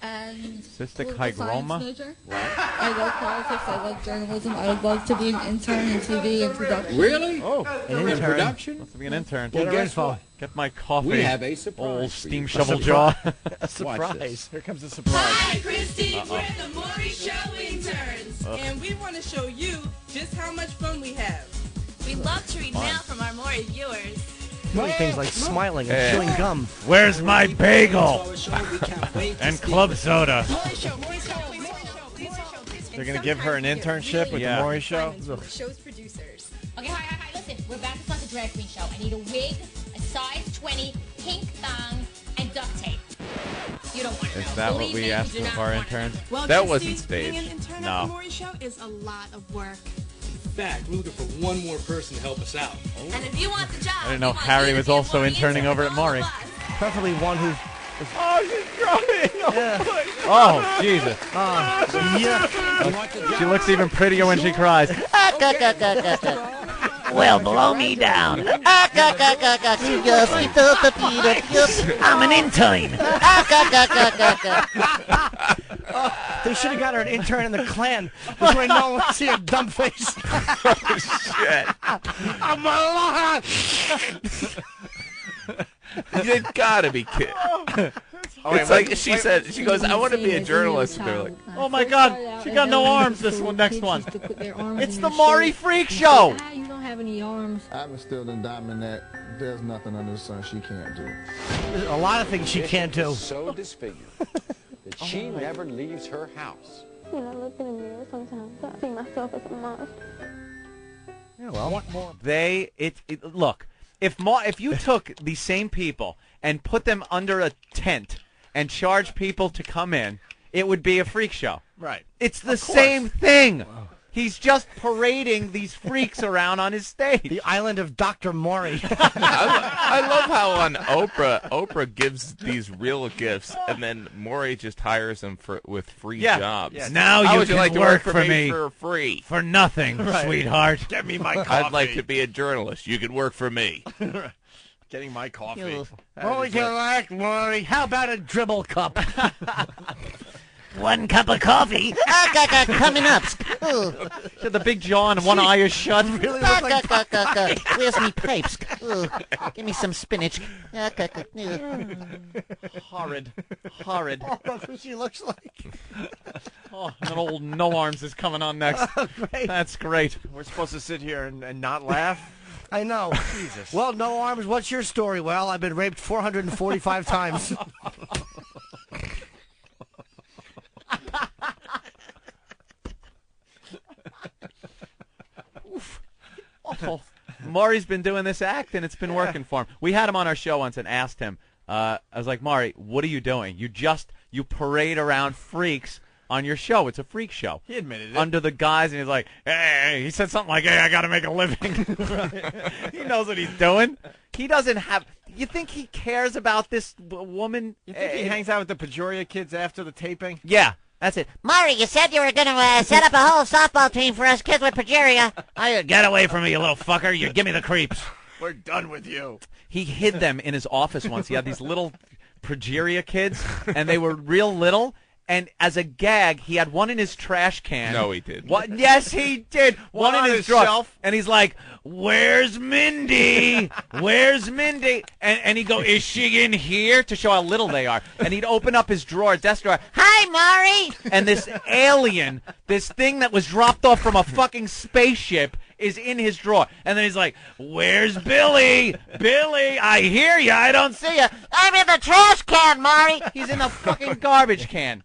and Cystic political hygroma? science major. I love politics. I love journalism. I would love to be an intern in TV and production. Really? Oh, In production? Wants to be an intern. Well, Get her guess info. what? Get my coffee. We have a surprise Old for steam you. shovel jaw. A surprise. here comes the surprise. Hi, Christy. We're the Maury Show interns, and we want to show you just how much fun we have. We love to read mail from our Maury viewers. Doing things like smiling and chewing gum. Where's my bagel? And club soda. They're going to give her an internship with Yeah. the Maury Show? Show's producers. Okay, hi. Listen, we're about to start the drag queen show. I need a wig, a size 20, pink thong, and duct tape. You don't want to know. Is that what Believe we me, asked you do of not our wanna know. interns? Well, That Christy, wasn't being staged. an intern No. at the Maury Show is a lot of work. In fact, we're looking for one more person to help us out. And if you want the job, I didn't know we want Harry you to was be a also Maury interning intern over with at all Maury. of us. Preferably one who's... Oh, she's crying. Oh, Jesus. Yeah. She looks even prettier when she cries. Well, blow me down. I'm an intern. They should have got her an intern in the Klan. This way no one would see her dumb face. Oh, shit. I'm alive. You gotta be kidding. It's like she said, she goes, I want to be a journalist. And they're like, Oh, my God. She got no arms, this one, next one. It's the Maury Freak Show. You don't have any arms. I'm still in diamond that there's nothing under the sun she can't do. There's a lot of things she can't do. So disfigured that she never leaves her house. When I look in the mirror sometimes, I see myself as a monster. Yeah, well, Look, if you took the same people and put them under a tent and charged people to come in, it would be a freak show. Right. It's the same thing. He's just parading these freaks around on his stage. The island of Dr. Maury. I love how on Oprah gives these real gifts, and then Maury just hires them with free jobs. Yeah. Now How you would can like to work for for me for free. For nothing, Right. sweetheart. Get me my coffee. I'd like to be a journalist. You could work for me. Getting my coffee. What would you like, Maury? How about a dribble cup? 1 cup of coffee. Coming up. Ooh. She had the big jaw and one eye is shut. Really look like Where's me pipes? Ooh. Give me some spinach. Horrid. That's what she looks like. Oh, and then old No Arms is coming on next. Great. That's great. We're supposed to sit here and not laugh? I know. Jesus. Well, No Arms, what's your story? Well, I've been raped 445 times. Awful. Maury's been doing this act, and it's been working for him. We had him on our show once and asked him, I was like, Maury, what are you doing? You parade around freaks on your show. It's a freak show. He admitted it. Under the guise, and he's like, hey, he said something like, hey, I got to make a living. He knows what he's doing. He doesn't have... You think he cares about this woman? You think he hangs out with the Pejoria kids after the taping? Yeah, that's it. Maury, you said you were going to set up a whole softball team for us kids with progeria. Get away from me, you little fucker. You give me the creeps. We're done with you. He hid them in his office once. He had these little progeria kids, and they were real little. And as a gag, he had one in his trash can. No, he didn't. Yes, he did. One in his drawer. shelf. And he's like, where's Mindy? Where's Mindy? And he'd go, is she in here? To show how little they are. And he'd open up his drawer, desk drawer. Hi, Maury. And this alien, this thing that was dropped off from a fucking spaceship is in his drawer. And then he's like, where's Billy? Billy, I hear you. I don't see you. I'm in the trash can, Maury. He's in the fucking garbage can.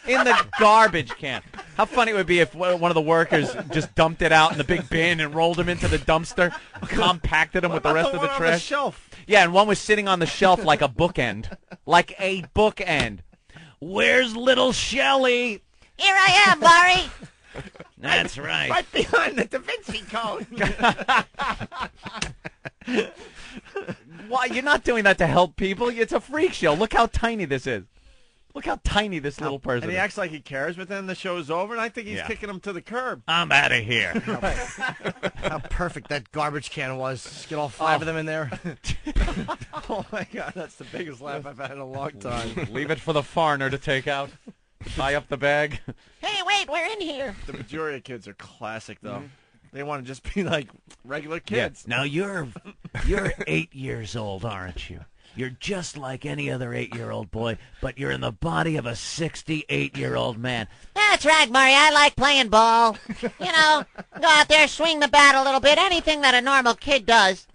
In the garbage can. How funny it would be if one of the workers just dumped it out in the big bin and rolled him into the dumpster, compacted him with the rest of the trash. On the shelf? Yeah, and one was sitting on the shelf like a bookend. Like a bookend. Where's little Shelly? Here I am, Maury. That's right. Right behind the Da Vinci Code. Why? You're not doing that to help people. It's a freak show. Look how tiny this is. Look how tiny this little person is. And he acts like he cares, but then the show's over, and I think he's kicking him to the curb. I'm out of here. How perfect that garbage can was. Just get all five of them in there. Oh, my God. That's the biggest laugh I've had in a long time. Leave it for the foreigner to take out. Tie up the bag. Hey, wait, we're in here. The majority of kids are classic, though. They want to just be like regular kids. Yeah. Now, you're 8 years old, aren't you? You're just like any other 8-year-old boy, but you're in the body of a 68-year-old man. That's right, Maury. I like playing ball. You know, go out there, swing the bat a little bit, anything that a normal kid does.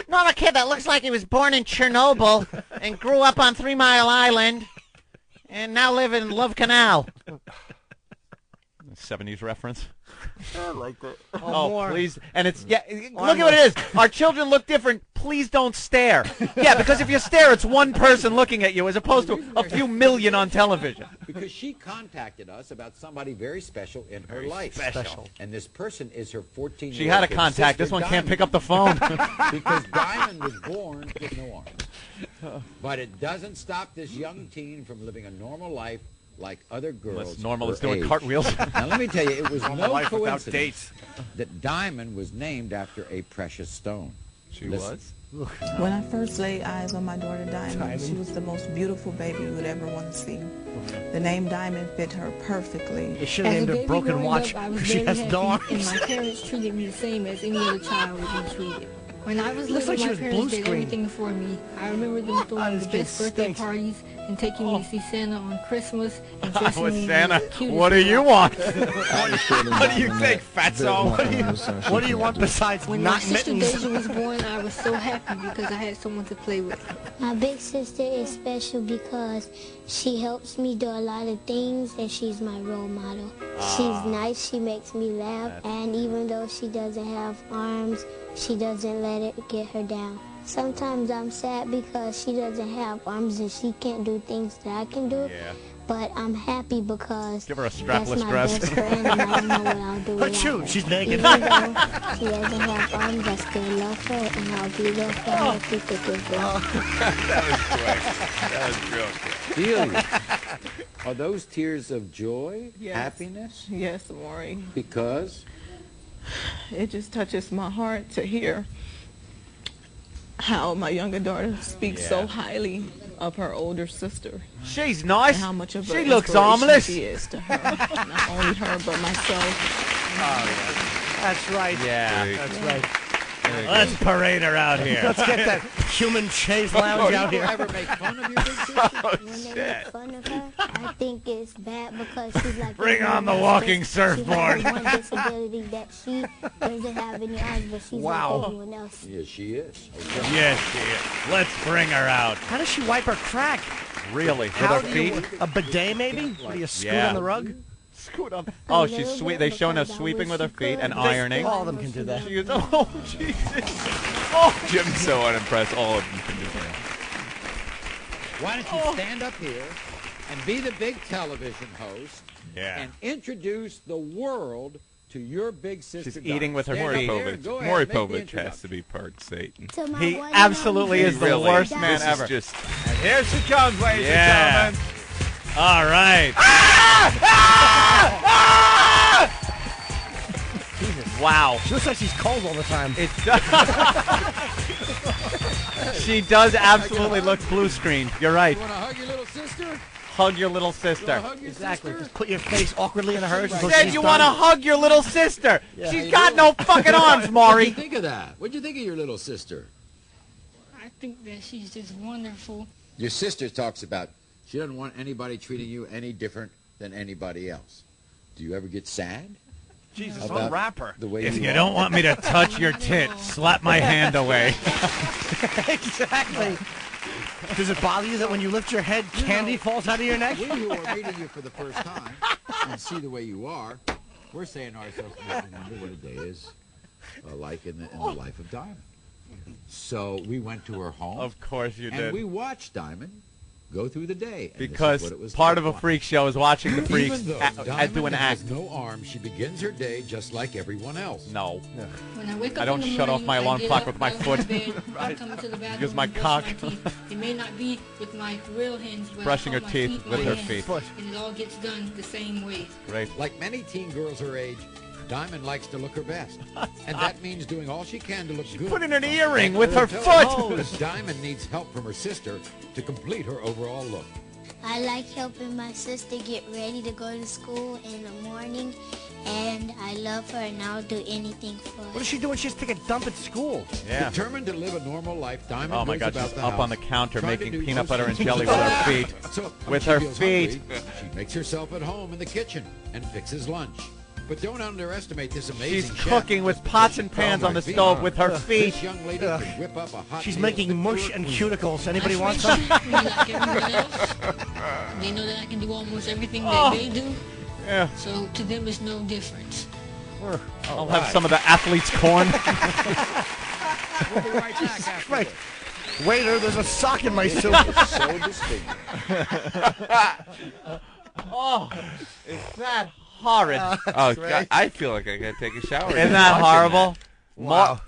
Normal kid that looks like he was born in Chernobyl and grew up on 3 Mile Island and now live in Love Canal. 70s reference. I like that. Oh, please. And it's, look at what it is. Our children look different. Please don't stare. Yeah, because if you stare, it's one person looking at you as opposed to a few million on television. Because she contacted us about somebody very special in her life. Special. And this person is her 14-year-old She had a contact. This one can't pick up the phone. Because Diamond was born with no arms. But it doesn't stop this young teen from living a normal life like other girls. Unless normal is doing cartwheels. Now, let me tell you, it was Normal no life without coincidence dates. that Diamond was named after a precious stone. She was? When I first laid eyes on my daughter Diamond, she was the most beautiful baby you would ever want to see. The name Diamond fit her perfectly. They should have named her Broken Watch. She has no arms. And my parents treated me the same as any other child would be treated. When I was Looks little, like my parents did everything for me. I remember them throwing the best birthday parties and taking me to see Santa on Christmas and dressing me Santa, in the cutest what do you want? What do you think, Fatso? What do you want besides when not my sister mittens? Deja was born, I was so happy because I had someone to play with. My big sister is special because she helps me do a lot of things and she's my role model. She's nice, she makes me laugh, and even though she doesn't have arms, she doesn't let it get her down. Sometimes I'm sad because she doesn't have arms and she can't do things that I can do. Yeah. But I'm happy because Give her a that's strapless my dress. best friend and I don't know what I'll do without her. She's naked. Even though she doesn't have arms, I still love her and I'll be there for her through thick and thin. That was quick. That was real quick. Delia, are those tears of joy, happiness? Yes, Maury. Because? It just touches my heart to hear how my younger daughter speaks so highly of her older sister. She's nice. And how much of She a looks inspiration harmless. she is to her. Not only her, but myself. That's right. Yeah. That's right. Let's parade her out here. Let's get that human chaise lounge out here. Ever make fun of your big sister? When they make fun of her, I think it's bad because she's like... Bring on the walking surfboard. She has one disability that she doesn't have any arms, but she's like everyone else. Yes, she is. Yes, she is. Let's bring her out. How does she wipe her crack? Really? With How her do you, feet? a bidet, maybe? What do you scoot on the rug? Scoot on. Oh, she's sweet. They showing her sweeping with her feet and ironing. All of them can do that. She is, oh, Jesus. Oh, Jim's so unimpressed. All of them can do that. Why don't you stand up here and be the big television host and introduce the world to your big sister? She's eating with her Maury Povich. Maury Povich has to be part Satan. He absolutely is the worst man ever. This is just... And here she comes, ladies and gentlemen. All right. Wow. She looks like she's cold all the time. She does absolutely look blue screened. You're right. You want to hug your little sister? hug your little sister. Exactly. Just put your face awkwardly in hers. You said you want to hug your little sister. She's got no fucking arms, Maury. What do you think of that? What do you think of your little sister? I think that she's just wonderful. Your sister talks about she doesn't want anybody treating you any different than anybody else. Do you ever get sad? Jesus, about what a rapper. The way If you are? don't want me to touch your tit, slap my hand away. Exactly. Does it bother you that when you lift your head, candy falls out of your neck? We who are meeting you for the first time and see the way you are, we're saying to ourselves, I wonder what a day is like in the life of Diamond. So we went to her home. Of course you did. And we watched Diamond go through the day. And Because this is what it was part like. of a freak show is watching the freaks Even though do an Diamond act. has no arms, she begins her day just like everyone else. No. When I wake up I don't in the shut off morning, my alarm I get clock up, with my I go foot. to bed, I come into the bathroom Use my and brush cock. my teeth. It may not be with my real hands, but Brushing I her put my teeth feet in with my her hands, feet. and it all gets done the same way. Right. Like many teen girls her age, Diamond likes to look her best. And that means doing all she can to look good. Put in an earring And with her tell foot. that Diamond needs help from her sister to complete her overall look. I like helping my sister get ready to go to school in the morning, and I love her, and I'll do anything for her. What is she doing? She has to take a dump at school. Yeah. Determined to live a normal life, Diamond Oh my goes God, about she's the up on house, the counter trying to making do peanut butter and most jelly things with her feet. So when With she her feels feet. hungry, she makes herself at home in the kitchen and fixes lunch. But don't underestimate this amazing She's chef. cooking with pots and pans on the stove with her feet. This young lady can whip up a hot She's meal making fit mush for a and queen. cuticles. Anybody My want friends some? treat me like everybody else. They know that I can do almost everything that Oh. they do. Yeah. So to them, it's no difference. I'll have some of the athlete's corn. We'll be right back after Right. this. Waiter, there's a sock in my soup. So distinct. Oh, is that horrid? Oh, God, I feel like I gotta take a shower. Isn't that horrible? Wow.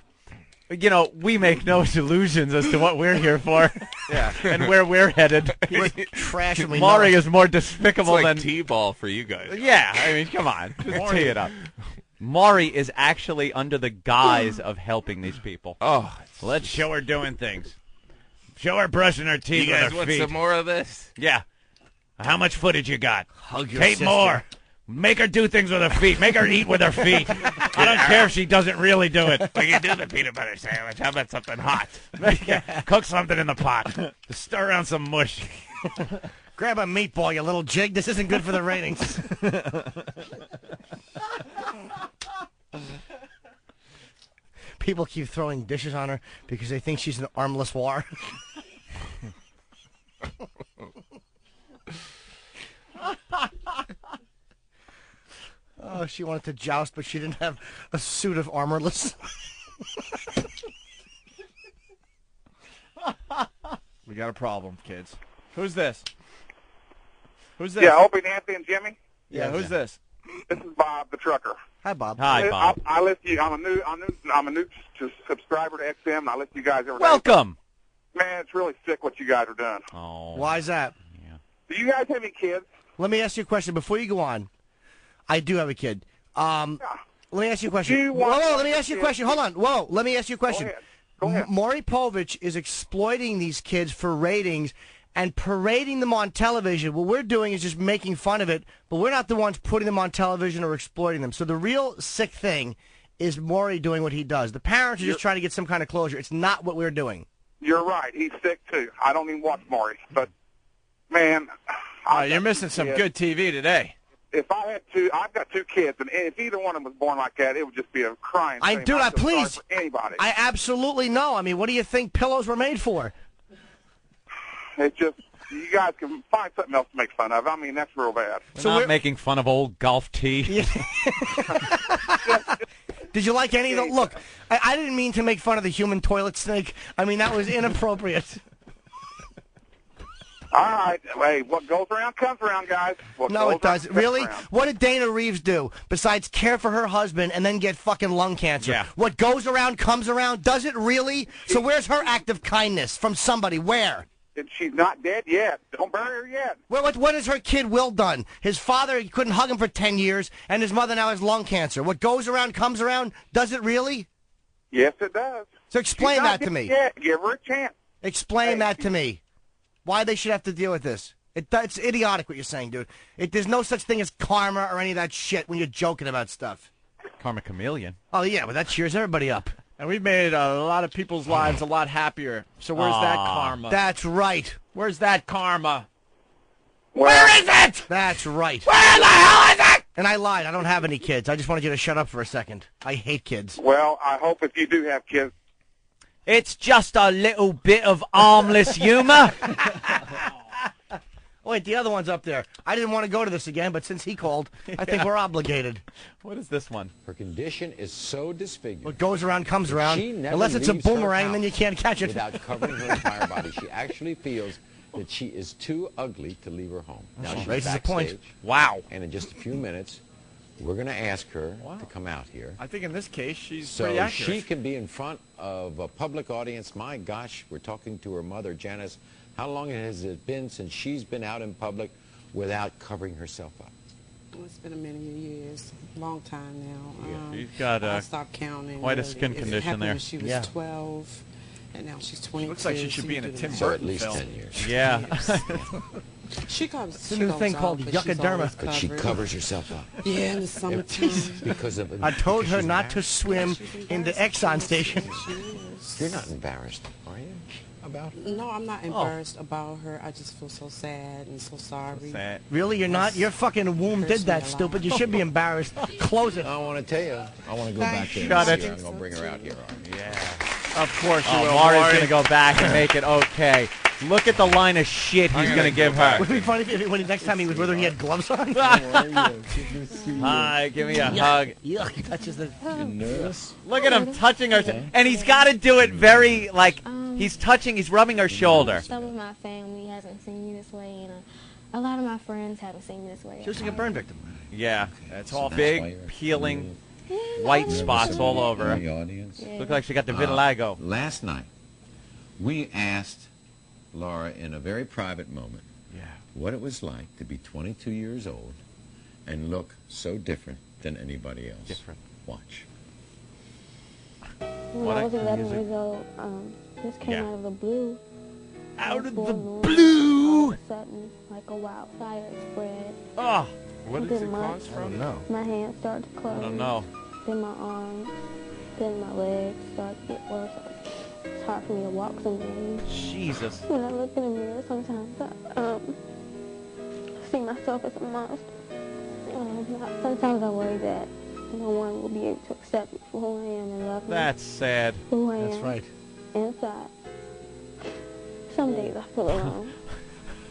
You know, we make no illusions as to what we're here for. Yeah. And where we're headed. We're trash and we Maury know it. is more It's despicable like than... T-ball for you guys. Yeah, I mean, come on. Just tee it up. Maury is actually under the guise of helping these people. Oh, Let's show her doing things. Show her brushing her teeth you with guys her want feet. some more of this? Yeah. How much footage you got? Hug your Tape sister. more. Make her do things with her feet. Make her eat with her feet. I don't care if she doesn't really do it. We can do the peanut butter sandwich. How about something hot? Cook something in the pot. Just stir around some mush. Grab a meatball, you little jig. This isn't good for the ratings. People keep throwing dishes on her because they think she's an armless war. Oh, she wanted to joust, but she didn't have a suit of armorless. We got a problem, kids. Who's this? Who's this? Yeah, Opie, Nancy, and Jimmy. Yeah, who's this? This is Bob, the trucker. Hi, Bob. Hi, Bob. I listen to you. I'm a new subscriber to XM, and I listen to you guys every day. Welcome. Man, it's really sick what you guys are doing. Oh. Why is that? Do you guys have any kids? Let me ask you a question before you go on. I do have a kid. Let me ask you a question. Whoa, let me ask you a question. Hold on. Whoa, let me ask you a question. Go ahead. Maury Povich is exploiting these kids for ratings and parading them on television. What we're doing is just making fun of it, but we're not the ones putting them on television or exploiting them. So the real sick thing is Maury doing what he does. The parents are just trying to get some kind of closure. It's not what we're doing. You're right. He's sick, too. I don't even watch Maury. But, man. You're missing some good TV today. If I had I've got two kids, and if either one of them was born like that, it would just be a crying shame. Dude, I feel please. sorry for anybody. I absolutely know. I mean, what do you think pillows were made for? It's just, you guys can find something else to make fun of. I mean, that's real bad. We're not making fun of old golf tee. Did you like any of the... Look, I didn't mean to make fun of the human toilet snake. I mean, that was inappropriate. All right. Hey, what goes around comes around, guys. No, it doesn't. Really? What did Dana Reeves do besides care for her husband and then get fucking lung cancer? Yeah. What goes around comes around? Does it really? So where's her act of kindness from somebody? Where? She's not dead yet. Don't bury her yet. What has her kid Will done? His father couldn't hug him for 10 years, and his mother now has lung cancer. What goes around comes around? Does it really? Yes, it does. So explain She's not that to dead me. yet. Give her a chance. Explain that to me. Why they should have to deal with this. It's idiotic what you're saying, dude. There's no such thing as karma or any of that shit when you're joking about stuff. Karma chameleon. Oh, yeah, well, that cheers everybody up. And we've made a lot of people's lives a lot happier. So where's that karma? That's right. Where's that karma? Where is it? That's right. Where the hell is it? And I lied. I don't have any kids. I just wanted you to shut up for a second. I hate kids. Well, I hope if you do have kids. It's just a little bit of harmless humor. Oh, wait, the other one's up there. I didn't want to go to this again, but since he called, I think we're obligated. What is this one? Her condition is so disfigured. What goes around comes around. She never Unless it's a leaves her boomerang, house then you can't catch it. Without covering her entire body. She actually feels that she is too ugly to leave her home. Now she's raises a point. backstage, Wow. And in just a few minutes, we're going to ask her to come out here. I think in this case, she's So pretty accurate. she can be in front of a public audience. My gosh, we're talking to her mother, Janice. How long has it been since she's been out in public without covering herself up? Well, it's been a many years, long time now. She's got I stopped counting. quite a skin condition happened there. When she was 12, and now she's 22. Looks like she should be in a Tim So at Burton least film. 10 years. Yeah. She covers. It's a new thing called yuccoderma. But she covers herself up. Yeah, in the summertime. Because of. I told because her she's not to swim in the Exxon station. You're not embarrassed, are you? About her? No, I'm not embarrassed about her. I just feel so sad and so sorry. Sad. Really, you're not? Your fucking womb did that, stupid. You should be embarrassed. Close it. I want to tell you. I want to go back there. Shut and it. see her. I'm going to bring her out here. Yeah. Of course you will. Maury's Maury. going to go back and make it okay. Look at the line of shit he's going to give her. Would it be funny if when next time he was with her, he had gloves on? Hi, give me a hug. Yuck, he touches the... You nervous? Look at him touching her. And he's got to do it very, like, he's rubbing her shoulder. Some of my family hasn't seen me this way, and a lot of my friends haven't seen me this way. She looks like a burn victim. Yeah. That's all Big, peeling, white spots all over In the her. audience. Look like she got the vitiligo. Last night, we asked Laura in a very private moment what it was like to be 22 years old and look so different than anybody else. Different. Watch. When I was 11 years old, this came out of the blue. Out of the blue! All of a sudden, like a wildfire spread. Oh. What does it cause from? I don't know. My hands started to close. I don't know. Then my arms, then my legs started to get worse. It's hard for me to walk sometimes. Jesus. When I look in the mirror, sometimes I see myself as a monster. Sometimes I worry that no one will be able to accept me for who I am and love me. That's sad. Who I That's am right. inside. Some days I feel alone.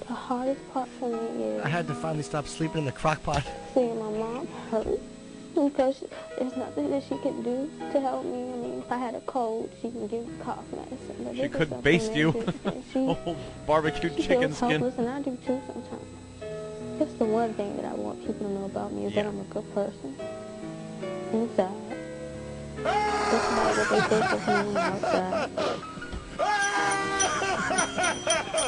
The hardest part for me is I had to finally stop sleeping in the crock pot. seeing my mom hurt. Because there's nothing that she can do to help me. I mean, if I had a cold, she can give me cough medicine. But She this is could something baste you. that she Oh, barbecued chicken feels skin. helpless, and I do too sometimes. That's the one thing that I want people to know about me is that I'm a good person. Inside. Despite what they think of me on the outside.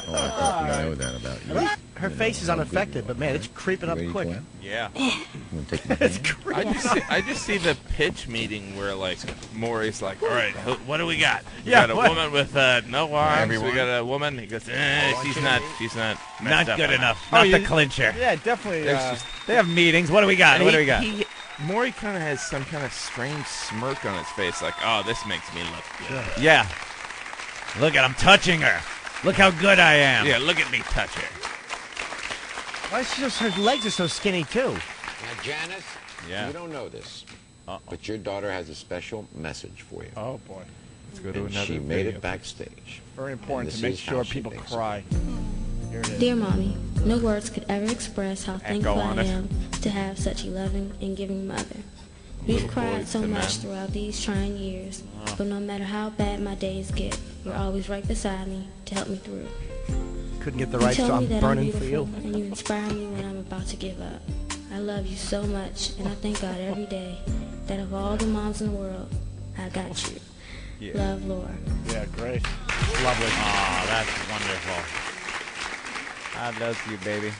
Oh, I know that about you. Her face is unaffected, but man, it's creeping up Ready to quick. go out? Yeah. I'm gonna take my hand. I just see the pitch meeting where like Maury's like, all right, what do we got? We Yeah, got a what? woman with no arms. We got a woman. He goes, she's not Not messed up good enough. enough. Not the clincher. Yeah, definitely. They have meetings. What do we got? And What do we got? Maury kind of has some kind of strange smirk on his face, like, oh, this makes me look good. Yeah. Look at I'm touching her. Look how good I am. Yeah, look at me touch her. Why is she just, her legs are so skinny, too? Now, Janice, you don't know this, but your daughter has a special message for you. Oh, boy. Let's go to And another she made video. it backstage. Very important And to this make is sure how she people makes cry. Here it is. Dear Mommy, no words could ever express how thankful on I it. am to have such a loving and giving mother. We've cried so much throughout these trying years, but no matter how bad my days get, you're always right beside me to help me through. Couldn't get the You right, tell so me I'm that burning for beautiful, you. and you inspire me when I'm about to give up. I love you so much, and I thank God every day that of all the moms in the world, I got you. Yeah. Love, Laura. Yeah, great. Lovely. Oh, that's wonderful. I love you, baby.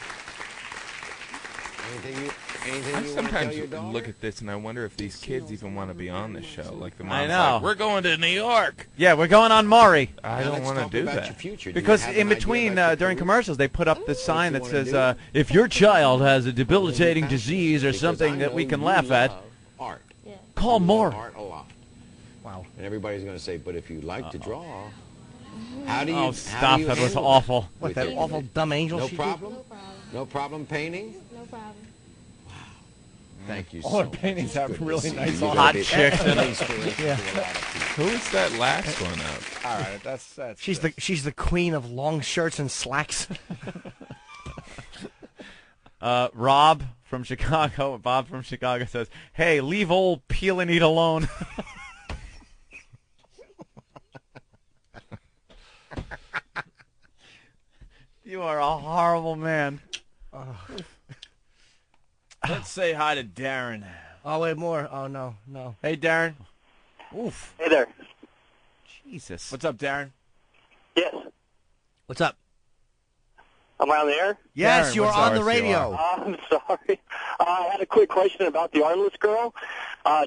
Anything I you want to tell sometimes your daughter? look at this and I wonder if these kids even want to be on this show. Like the I mom's know. like, we're going to New York. Yeah, we're going on Maury. I don't want to do that. Because in between, during commercials, they put up the sign that says, if your child has a debilitating disease or something that we can laugh at, art. call Maury. Art a lot. Wow. And everybody's going to say, but if you like to draw, how do you? Oh, stop! That was awful. What, that awful dumb angel? No she problem. did? No problem painting. No problem. Thank you. All so her paintings much. have Good to really see nice you. hot You're chicks in an them. inspiration Yeah. to a lot of people. Who is that last one up? All right, that's She's the queen of long shirts and slacks. Rob from Chicago, Bob from Chicago says, hey, leave old Peel and Eat alone. You are a horrible man. Let's say hi to Darren. Oh, wait, more. Oh, no. Hey, Darren. Oof. Hey there. Jesus. What's up, Darren? Yes. What's up? Am I on the air? Yes, Darren, you're what's on the ours? radio. I'm sorry. I had a quick question about the armless girl.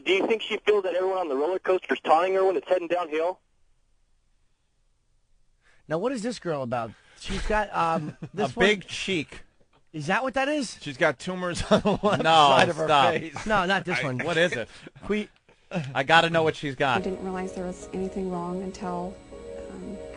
Do you think she feels that everyone on the roller coaster is taunting her when it's heading downhill? Now, what is this girl about? She's got this a big cheek. Is that what that is? She's got tumors on the left No, side of stop. her face. No, not this one. What is it? I got to know what she's I got. didn't realize there was anything wrong until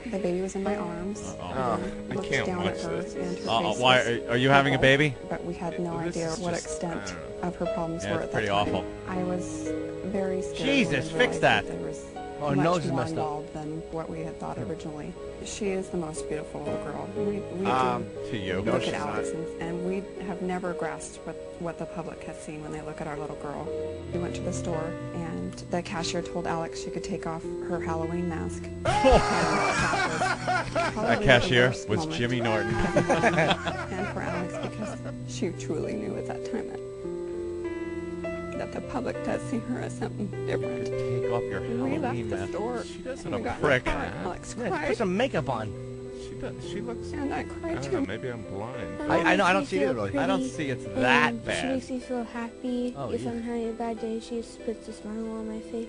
the baby was in my arms. I Looked can't down watch at her, this. and her face Why was are you having a baby? But we had no This idea is what just- extent I of her problems Yeah, were it's at that pretty time. awful. I was very scared. Jesus, when I fix realized that. There was Oh, her much nose is more messed up. involved than what we had thought originally. She is the most beautiful little girl. We To you. do look at Alex, and we have never grasped what the public has seen when they look at our little girl. We went to the store, and the cashier told Alex she could take off her Halloween mask. That cashier was Jimmy Norton. And for Alex, because she truly knew at that time that the public does see her as something different. Take off your We left Halloween the mask. store. She doesn't and we a got in prick. the car, and Alex Yeah, cried. put some makeup on. She looks. And I I cried don't too. know. Maybe I'm blind. I know. I don't Makes see me it feel really. I don't pretty, see it's and that She bad. makes me feel happy. Oh, if yeah. I'm having a bad day, she just puts a smile on my face.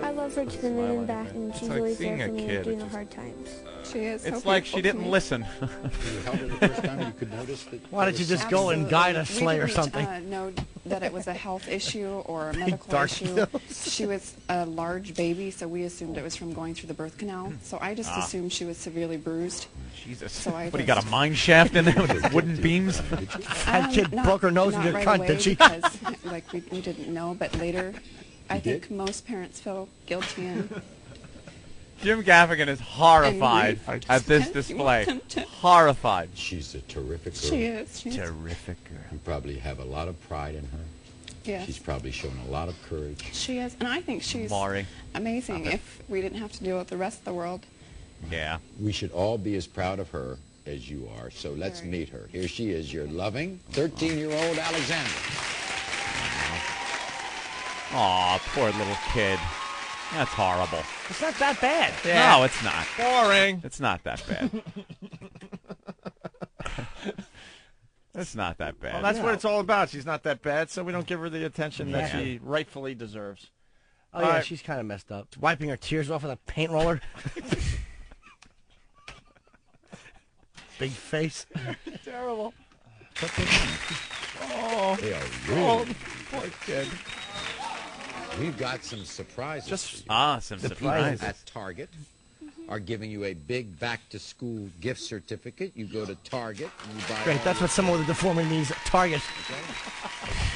I love her to the moon and back, and she's like always seeing there a for me kid, during it the just- hard times. She is so It's like she beautiful to didn't me. listen. You held her the first time, you could notice that. Why don't you just go and guide a sleigh or We something? didn't know that it was a health issue or a Big medical dark issue. nose. She was a large baby, so we assumed it was from going through the birth canal. So I just assumed she was severely bruised. Jesus. So I What, do you got a just- mine shaft in there with wooden beams? That kid broke her nose not with your right cunt, away did she? Because, like, we didn't know, but later, I think most parents feel guilty and Jim Gaffigan is horrified And at this you display. want him to- Horrified. She's a terrific girl. she is. She's, Terrific girl. You probably have a lot of pride in her. yes. She's probably shown a lot of courage. She is, and I think she's Maury. amazing. If we didn't have to deal with the rest of the world, Yeah. We should all be as proud of her as you are. So let's Very. meet her. Here she is, your loving 13-year-old Alexandra. Aw, poor little kid. That's horrible. It's not that bad. No, it's not. Boring. It's not that bad. It's not that bad. Well, that's what it's all about. She's not that bad, so we don't give her the attention that Yeah. she rightfully deserves. Oh, yeah, All right. she's kind of messed up. Wiping her tears off with a paint roller. Big face. Terrible. Oh, they are really. Poor kid. We've got some surprises. for you. Some The surprises. people at Target are giving you a big back-to-school gift certificate. You go to Target and you buy. Great, that's what someone with a deformity means. Target.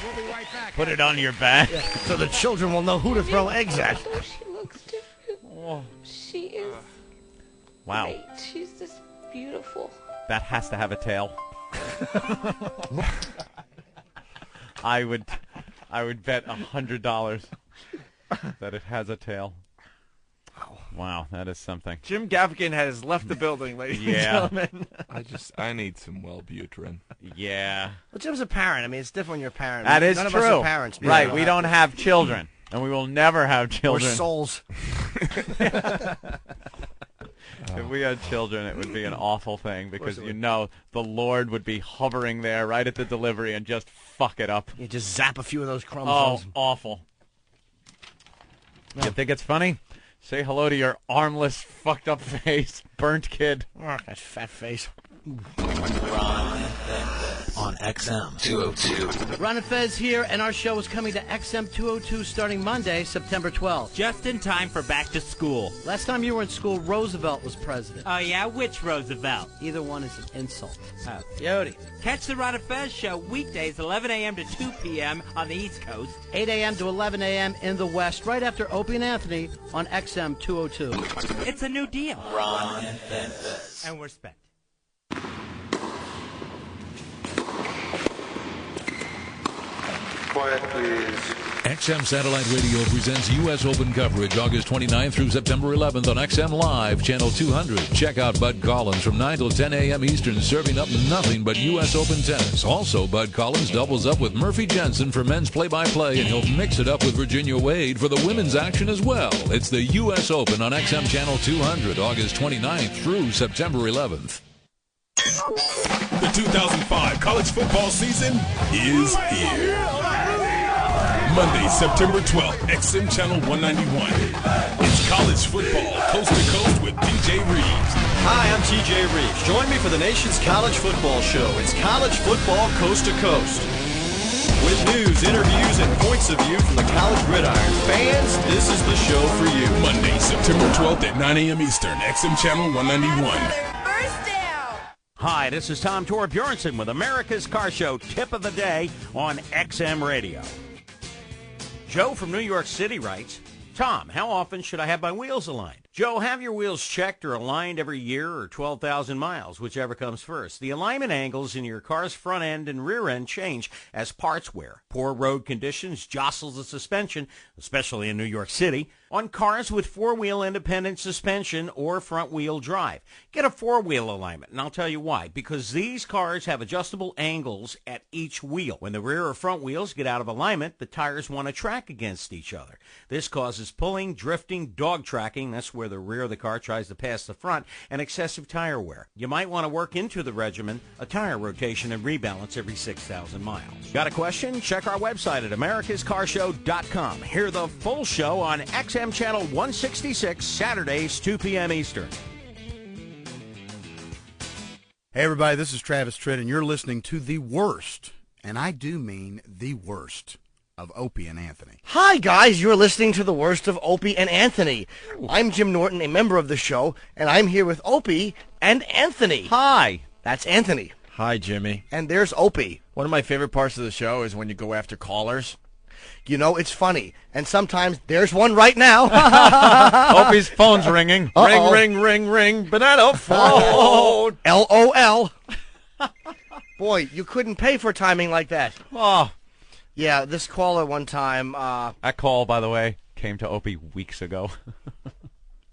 We'll be right back. Put it on your back. So the children will know who to throw eggs at. So she looks different. Oh, She is wow. great. She's just beautiful. That has to have a tail. I would bet $100 that it has a tail. Wow, that is something. Jim Gaffigan has left the building, ladies Yeah. and gentlemen. I need some Wellbutrin. Yeah. Well, Jim's a parent. I mean, it's different when you're a parent. That is None true. of us are parents. man. Right, we don't have children, and we will never have We're children. souls. we had children, it would be an awful thing because you know the Lord would be hovering there right at the delivery and just fuck it up. You just zap a few of those chromosomes. Oh, awful. No. You think it's funny? Say hello to your armless, fucked up face, burnt kid. Oh, that fat face. On XM 202. Ron and Fez here, and our show is coming to XM 202 starting Monday, September 12th. Just in time for back to school. Last time you were in school, Roosevelt was president. Oh, yeah? Which Roosevelt? Either one is an insult. Oh. Yodi. Catch the Ron and Fez show weekdays 11 a.m. to 2 p.m. on the East Coast. 8 a.m. to 11 a.m. in the West, right after Opie and Anthony on XM 202. It's a new deal. Ron and Fez. And we're spent. Quiet, please. XM Satellite Radio presents U.S. Open coverage August 29th through September 11th on XM Live, Channel 200. Check out Bud Collins from 9 till 10 a.m. Eastern, serving up nothing but U.S. Open tennis. Also, Bud Collins doubles up with Murphy Jensen for men's play-by-play, and he'll mix it up with Virginia Wade for the women's action as well. It's the U.S. Open on XM Channel 200, August 29th through September 11th. The 2005 college football season is here. Monday, September 12th, XM Channel 191. It's college football coast to coast with TJ Reeves. Hi, I'm TJ Reeves. Join me for the nation's college football show. It's college football coast to coast. With news, interviews, and points of view from the college gridiron. Fans, this is the show for you. Monday, September 12th at 9 a.m. Eastern, XM Channel 191. Hi, this is Tom Torbjornsen with America's Car Show Tip of the Day on XM Radio. Joe from New York City writes, Tom, how often should I have my wheels aligned? Joe, have your wheels checked or aligned every year or 12,000 miles, whichever comes first. The alignment angles in your car's front end and rear end change as parts wear. Poor road conditions jostle the suspension, especially in New York City, on cars with four-wheel independent suspension or front-wheel drive. Get a four-wheel alignment, and I'll tell you why. Because these cars have adjustable angles at each wheel. When the rear or front wheels get out of alignment, the tires want to track against each other. This causes pulling, drifting, dog tracking, that's where the rear of the car tries to pass the front, and excessive tire wear. You might want to work into the regimen a tire rotation and rebalance every 6,000 miles. Got a question? Check our website at americascarshow.com. Hear the full show on XM Channel 166, Saturdays, 2 p.m. Eastern. Hey, everybody, this is Travis Tritt, and you're listening to the worst, and I do mean the worst, of Opie and Anthony. Hi, guys. You're listening to the worst of Opie and Anthony. I'm Jim Norton, a member of the show, and I'm here with Opie and Anthony. Hi. That's Anthony. Hi, Jimmy. And there's Opie. One of my favorite parts of the show is when you go after callers. You know, it's funny. And sometimes there's one right now. Opie's phone's ringing. Uh-oh. Ring, ring, ring, ring. Banana phone. LOL. Boy, you couldn't pay for timing like that. Oh. Yeah, this caller one time... That call, by the way, came to Opie weeks ago.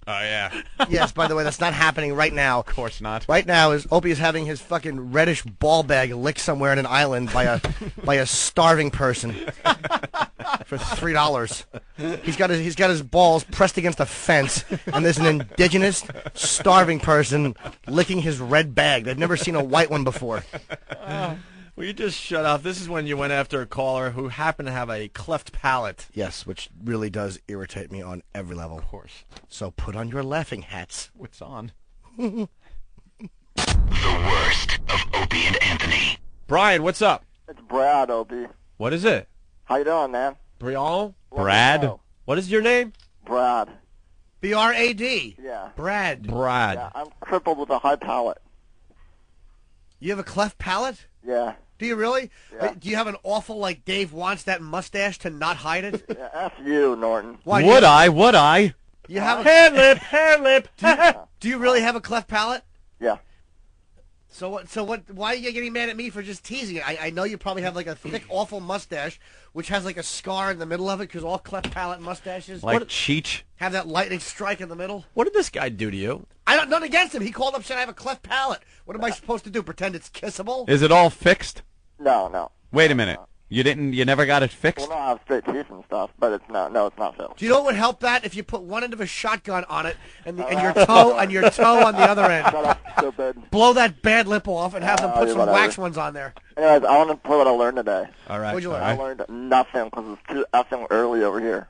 Oh, yeah. Yes, by the way, that's not happening right now. Of course not. Right now, Opie is having his fucking reddish ball bag licked somewhere in an island by a starving person for $3. He's got his balls pressed against a fence, and there's an indigenous starving person licking his red bag. They've never seen a white one before. Will you just shut up? This is when you went after a caller who happened to have a cleft palate. Yes, which really does irritate me on every level. Of course. So put on your laughing hats. What's on? The worst of Opie and Anthony. Brian, what's up? It's Brad, Opie. What is it? How you doing, man? Brian? Brad? What is your name? Brad. B-R-A-D. Yeah. Brad. Yeah, I'm crippled with a high palate. You have a cleft palate? Yeah. Do you really? Yeah. Do you have an awful, like, Dave wants that mustache to not hide it? Yeah, F you, Norton. Why, Would I? You have a... Hair lip. Do you really have a cleft palate? Yeah. So what? Why are you getting mad at me for just teasing it? I know you probably have like a thick, awful mustache, which has like a scar in the middle of it, because all cleft palate mustaches Like Cheech? have that lightning strike in the middle. What did this guy do to you? Nothing against him. He called up, said I have a cleft palate. What am I supposed to do? Pretend it's kissable? Is it all fixed? No. Wait a minute. You didn't. You never got it fixed. Well, no, I have straight teeth and stuff, but it's not. No, it's not filled. Do you know what would help that? If you put one end of a shotgun on it and your toe on the other end. Shut up, stupid. Blow that bad lip off and have them put some whatever. wax ones on there. Anyways, I want to play what I learned today. All right. What'd you learn? I learned nothing because it's too effing early over here.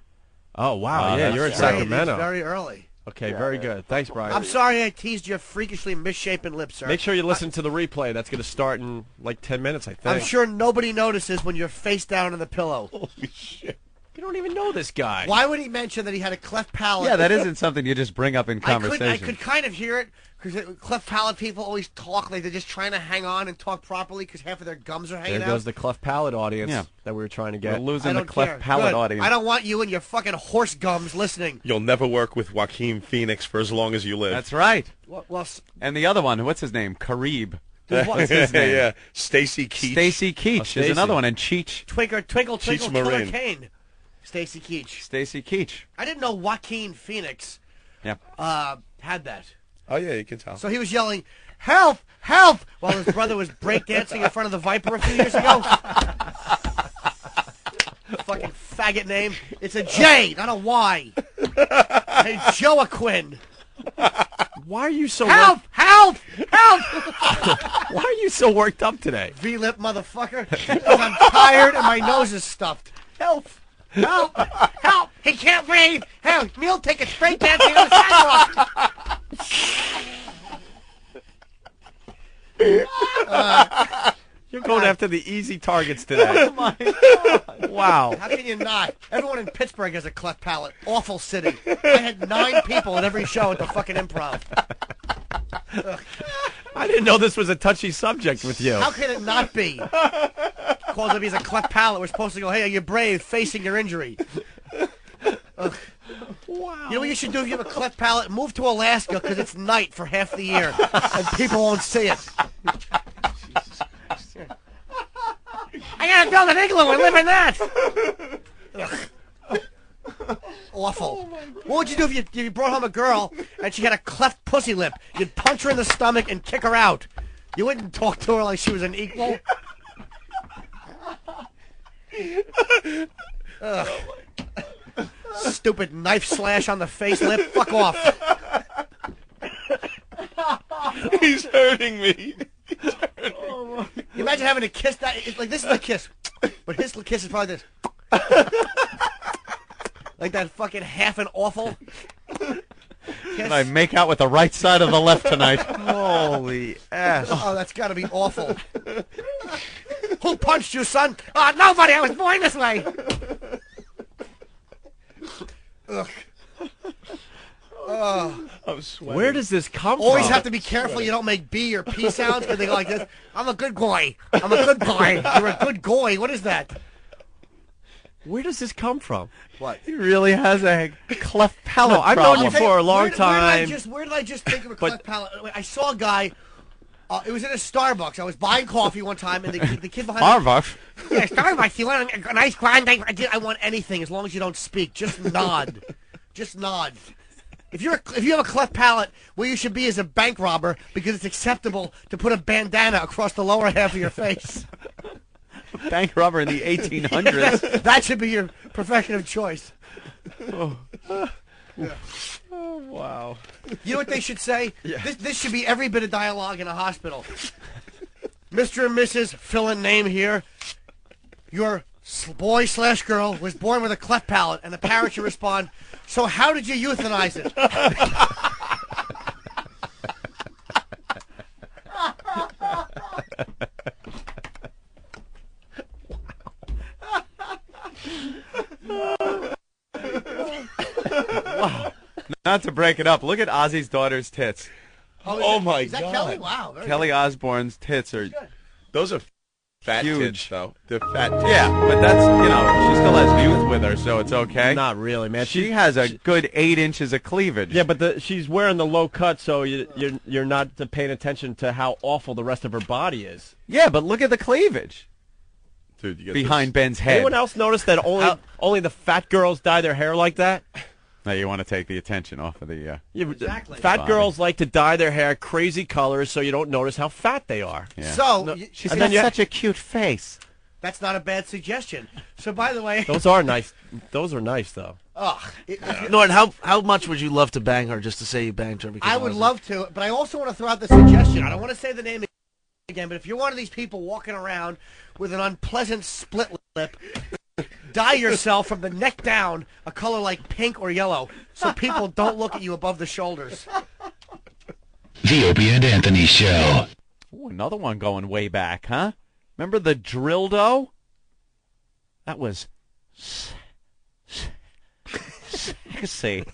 Oh, wow. Yeah, you're in Sacramento. It's very early. Okay, very good. Thanks, Brian. I'm sorry I teased your freakishly misshapen lips, sir. Make sure you listen to the replay. That's going to start in like 10 minutes, I think. I'm sure nobody notices when you're face down on the pillow. Holy shit. You don't even know this guy. Why would he mention that he had a cleft palate? Yeah, that isn't something you just bring up in conversation. I could kind of hear it, because cleft palate people always talk like they're just trying to hang on and talk properly because half of their gums are hanging out. There goes the cleft palate audience that we were trying to get. We're losing the cleft palate audience. I don't want you and your fucking horse gums listening. You'll never work with Joaquin Phoenix for as long as you live. That's right. Well, and the other one, what's his name? Karib. What's his name? Yeah, Stacy Keach. Stacy Keach is another one, and Cheech. Twinkle, Cheech Killer Marin. Kane. Stacy Keach. Stacy Keach. I didn't know Joaquin Phoenix had that. Oh, yeah, you can tell. So he was yelling, "Help! Help!" while his brother was breakdancing in front of the Viper a few years ago. Fucking faggot name. It's a J, not a Y. Hey, Joaquin. Why are you so Help! Help! Help! Why are you so worked up today? V-lip motherfucker. Because I'm tired and my nose is stuffed. Help! Help! Help! He can't breathe! Help! Meal ticket straight dancing on the sidewalk! You're going after the easy targets today. Oh my God. Wow. How can you not? Everyone in Pittsburgh has a cleft palate. Awful city. I had 9 people at every show at the fucking Improv. Ugh. I didn't know this was a touchy subject with you. How can it not be? Calls him he's a cleft palate. We're supposed to go, hey, are you brave facing your injury? Ugh. Wow. You know what you should do if you have a cleft palate? Move to Alaska because it's night for half the year and people won't see it. I gotta build an igloo and live in that. Awful. What would you do if you brought home a girl and she had a cleft pussy lip? You'd punch her in the stomach and kick her out. You wouldn't talk to her like she was an equal. Ugh. Stupid knife slash on the face lip. Fuck off. He's hurting me. You imagine having to kiss that. It's like this is a kiss, but his kiss is probably this. Like that fucking half an awful kiss. Can I make out with the right side of the left tonight? Holy ass. Oh, that's got to be awful. Who punched you, son? Oh, nobody. I was born this way. Ugh. I'm sweating. Where does this come from? Always have to be careful you don't make B or P sounds because they go like this. I'm a good boy. I'm a good boy. You're a good boy. What is that? Where does this come from? What? He really has a cleft palate No, I've problem. known you for a long time. Where did I just think of a cleft palate? I saw a guy. It was in a Starbucks. I was buying coffee one time, and the kid behind Starbucks? Yeah, Starbucks. You want a nice grande? I want anything as long as you don't speak. Just nod. Just nod. If you have a cleft palate, where you should be is a bank robber because it's acceptable to put a bandana across the lower half of your face. Bank robber in the 1800s. That should be your profession of choice. Oh. Yeah. Oh, wow. You know what they should say? Yeah. This should be every bit of dialogue in a hospital. Mr. and Mrs. fill in name here. Your boy/girl was born with a cleft palate, and the parent should respond, so how did you euthanize it? Wow. Not to break it up, look at Ozzy's daughter's tits. Oh my is that God. Kelly? Wow. Very Kelly good. Osbourne's tits are Those are fat huge. tits, though. They're fat tits. Yeah, but that's, she still has youth with her, so it's okay. Not really, man. She has a good 8 inches of cleavage. Yeah, but she's wearing the low cut, so you're not paying attention to how awful the rest of her body is. Yeah, but look at the cleavage. Dude, you get behind Ben's head. Anyone else notice that only the fat girls dye their hair like that? Now you want to take the attention off of the Exactly. Fat body. girls like to dye their hair crazy colors so you don't notice how fat they are. Yeah. So, No, She's and got then such a cute face. That's not a bad suggestion. So, by the way, Those are nice. Those are nice, though. Norton, how much would you love to bang her just to say you banged her? Because I would love to, but I also want to throw out the suggestion. I don't want to say the name again, but if you're one of these people walking around with an unpleasant split lip, dye yourself from the neck down a color like pink or yellow so people don't look at you above the shoulders. The Opie and Anthony Show. Ooh, another one going way back, huh? Remember the Drildo? That was sexy.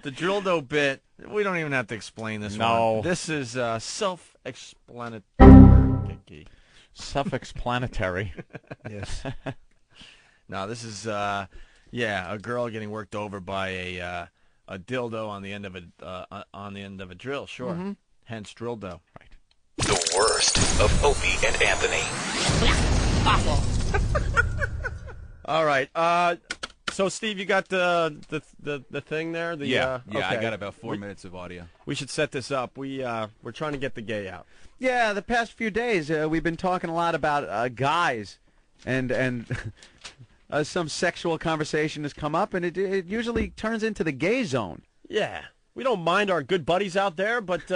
The Drildo bit, we don't even have to explain this No. one. This is self-explanatory. Self-explanatory. Yes. No, this is, a girl getting worked over by a dildo on the end of a drill. Sure. Mm-hmm. Hence Drildo. Right. The worst of Opie and Anthony. All right. So, Steve, you got the thing there? Yeah, I okay. got about 4 minutes of audio. We should set this up. We're trying to get the gay out. Yeah, the past few days we've been talking a lot about guys, and some sexual conversation has come up, and it usually turns into the gay zone. Yeah. We don't mind our good buddies out there, but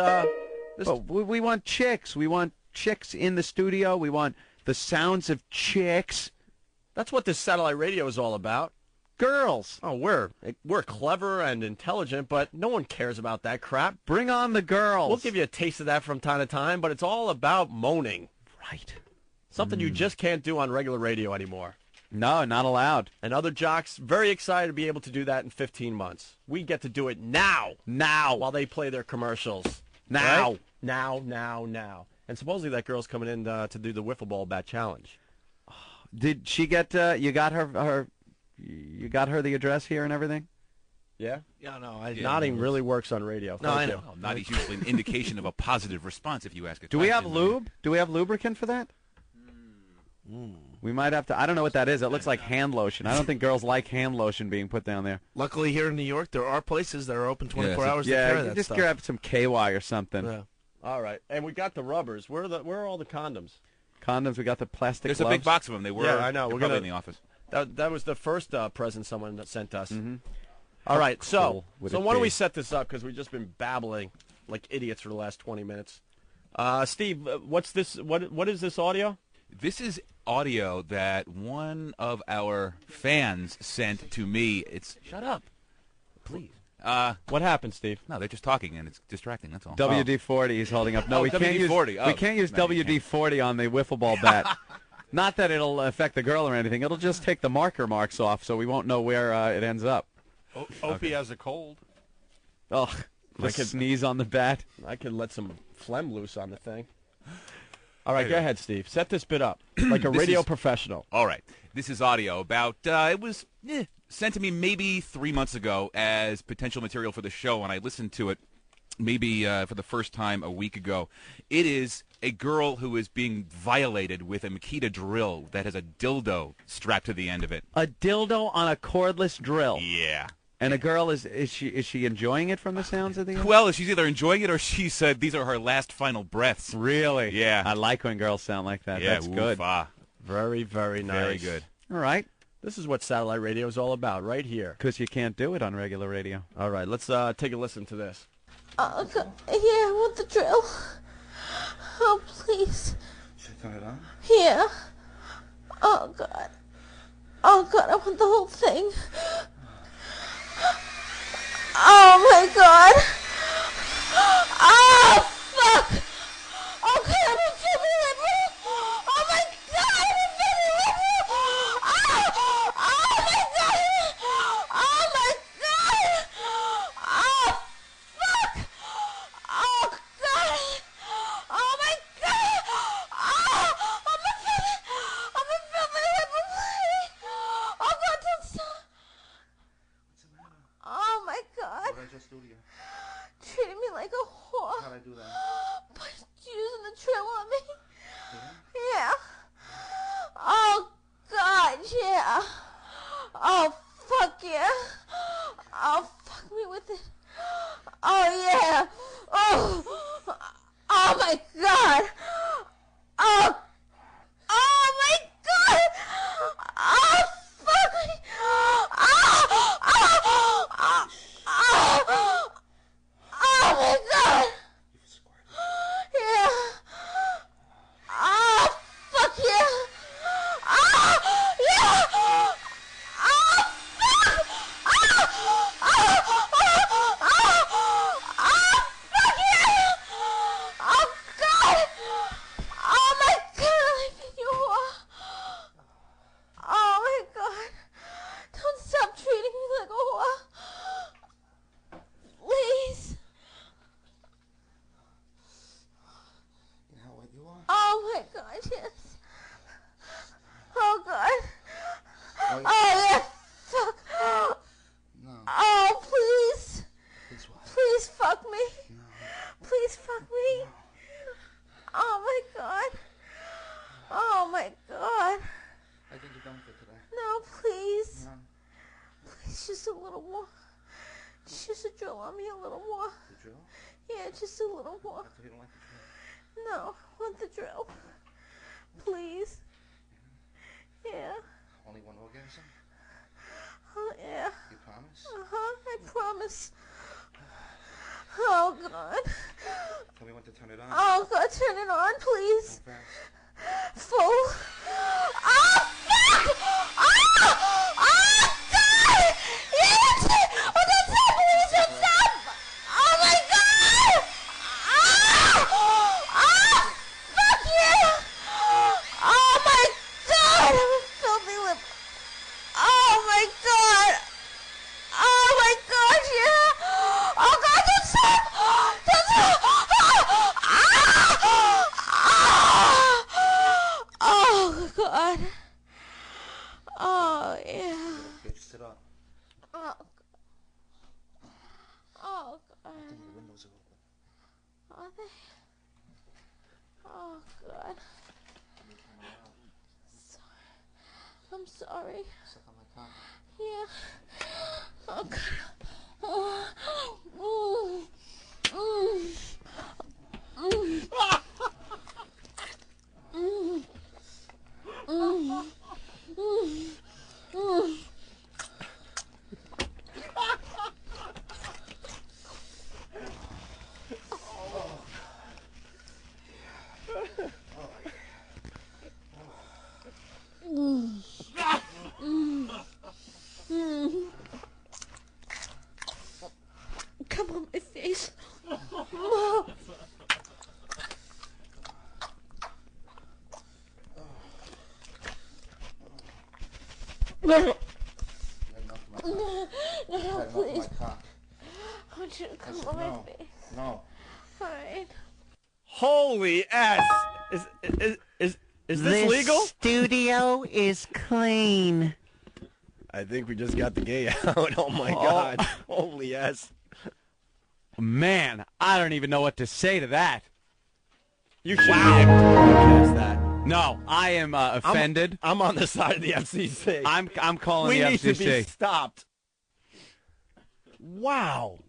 we want chicks. We want chicks in the studio. We want the sounds of chicks. That's what this satellite radio is all about. Girls. Oh, we're clever and intelligent, but no one cares about that crap. Bring on the girls. We'll give you a taste of that from time to time, but it's all about moaning. Right. Something you just can't do on regular radio anymore. No, not allowed. And other jocks, very excited to be able to do that in 15 months. We get to do it now. Now. While they play their commercials. Now. Right? Now. And supposedly that girl's coming in to do the wiffle ball bat challenge. Did she get, you got her the address here and everything? Yeah? Yeah, no. Nodding really works on radio. No, I Thank know. you. Well, nodding's usually an indication of a positive response if you ask a Do we have lube? Do we have lubricant for that? We might have to. I don't know what that is. It looks like hand lotion. I don't think girls like hand lotion being put down there. Luckily, here in New York, there are places that are open 24 hours to carry that just stuff. grab some KY or something. Yeah. All right. And we got the rubbers. Where are all the condoms? Condoms. We got the plastic There's gloves. a big box of them. They were. Yeah, I know. We're We're probably gonna in the office. That was the first present someone that sent us. Mm-hmm. All right. So cool would it why don't be? we set this up because we've just been babbling like idiots for the last 20 minutes. Steve, what's this? What is this audio? This is audio that one of our fans sent to me. It's shut up, please. What happened, Steve? No, they're just talking and it's distracting. That's all. WD-40 he's holding up. No, Oh, we can't use WD-40. we can't use No, you WD-40 on the wiffle ball bat. Not that it'll affect the girl or anything. It'll just take the marks off, so we won't know where it ends up. Opie has a cold. Oh, just sneeze on the bat. I could let some phlegm loose on the thing. All right, go ahead, Steve. Set this bit up like a radio professional. All right. This is audio about, it was sent to me maybe 3 months ago as potential material for the show, and I listened to it maybe for the first time a week ago. It is a girl who is being violated with a Makita drill that has a dildo strapped to the end of it. A dildo on a cordless drill. Yeah. And a girl is she enjoying it from the sounds of the end? Well, she's either enjoying it or she said these are her last final breaths. Really? Yeah. I like when girls sound like that. Yeah, That's good. Very, very nice. Very good. All right. This is what satellite radio is all about, right here. Because you can't do it on regular radio. All right, let's take a listen to this. Yeah, I want the drill. Oh, please. Should I turn it on? Yeah. Oh, God. Oh, God, I want the whole thing. Oh, my God. Oh, fuck. Oh, God, I'm in Jimmy Whipple. Oh, my God, I'm in Jimmy Whipple. Oh, my God. Oh, my God. Oh, fuck. Oh, God. Oh, my God. Oh, I'm in Jimmy Whipple. Oh, God, don't stop. Oh, my God. What did I just do to you? Treating me like a whore. How'd I do that? By using the drill on me. Yeah. Oh, God, yeah. Oh, fuck yeah. Oh, fuck me with it. Oh, yeah. Oh, my God. Oh, me. Please fuck me. Oh my god. Oh my god. I think you're done for today. No, please. Please, just a little more. Just a drill on me a little more. The drill? Yeah, just a little more. You don't like the drill? No, I want the drill. Please. Yeah. Only one orgasm? Oh, yeah. You promise? Uh-huh, I promise. Oh, God. Tell me when to turn it on. Oh, God, turn it on, please. How fast? Full. Oh, fuck! Oh! Oh, God! Yes! Oh, don't stop! Please don't stop! Oh, my God! Oh! Oh! Fuck you! Oh, my God! I'm a filthy lip. Oh, my God! Oh, my God, yeah! Oh, God, don't stop! Don't stop! Oh! Oh, God. Oh, yeah. Bitch, sit up. Oh, God. Oh, God. I think the windows are open. Are they? Oh, God. I'm sorry. Suck on my cock. Yeah. Oh, God. Oh. Come on my face. No, please. I want you to come on my face. No. Fine. Holy S! Is this legal? Studio is clean. I think we just got the gay out. Oh my God! Holy S! Man, I don't even know what to say to that. You should be able to broadcast that. No, I am offended. I'm on the side of the FCC. I'm calling we the need FCC. to be stopped. Wow.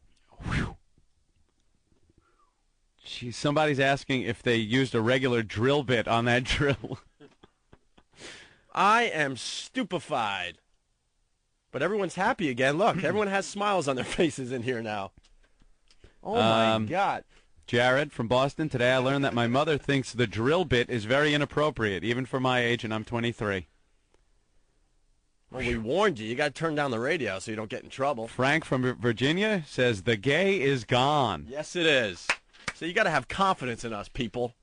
Geez, somebody's asking if they used a regular drill bit on that drill. I am stupefied. But everyone's happy again. Look, everyone has smiles on their faces in here now. Oh, my God. Jared from Boston, today I learned that my mother thinks the drill bit is very inappropriate, even for my age, and I'm 23. Well, we warned you. You got to turn down the radio so you don't get in trouble. Frank from Virginia says the gay is gone. Yes, it is. So you got to have confidence in us, people.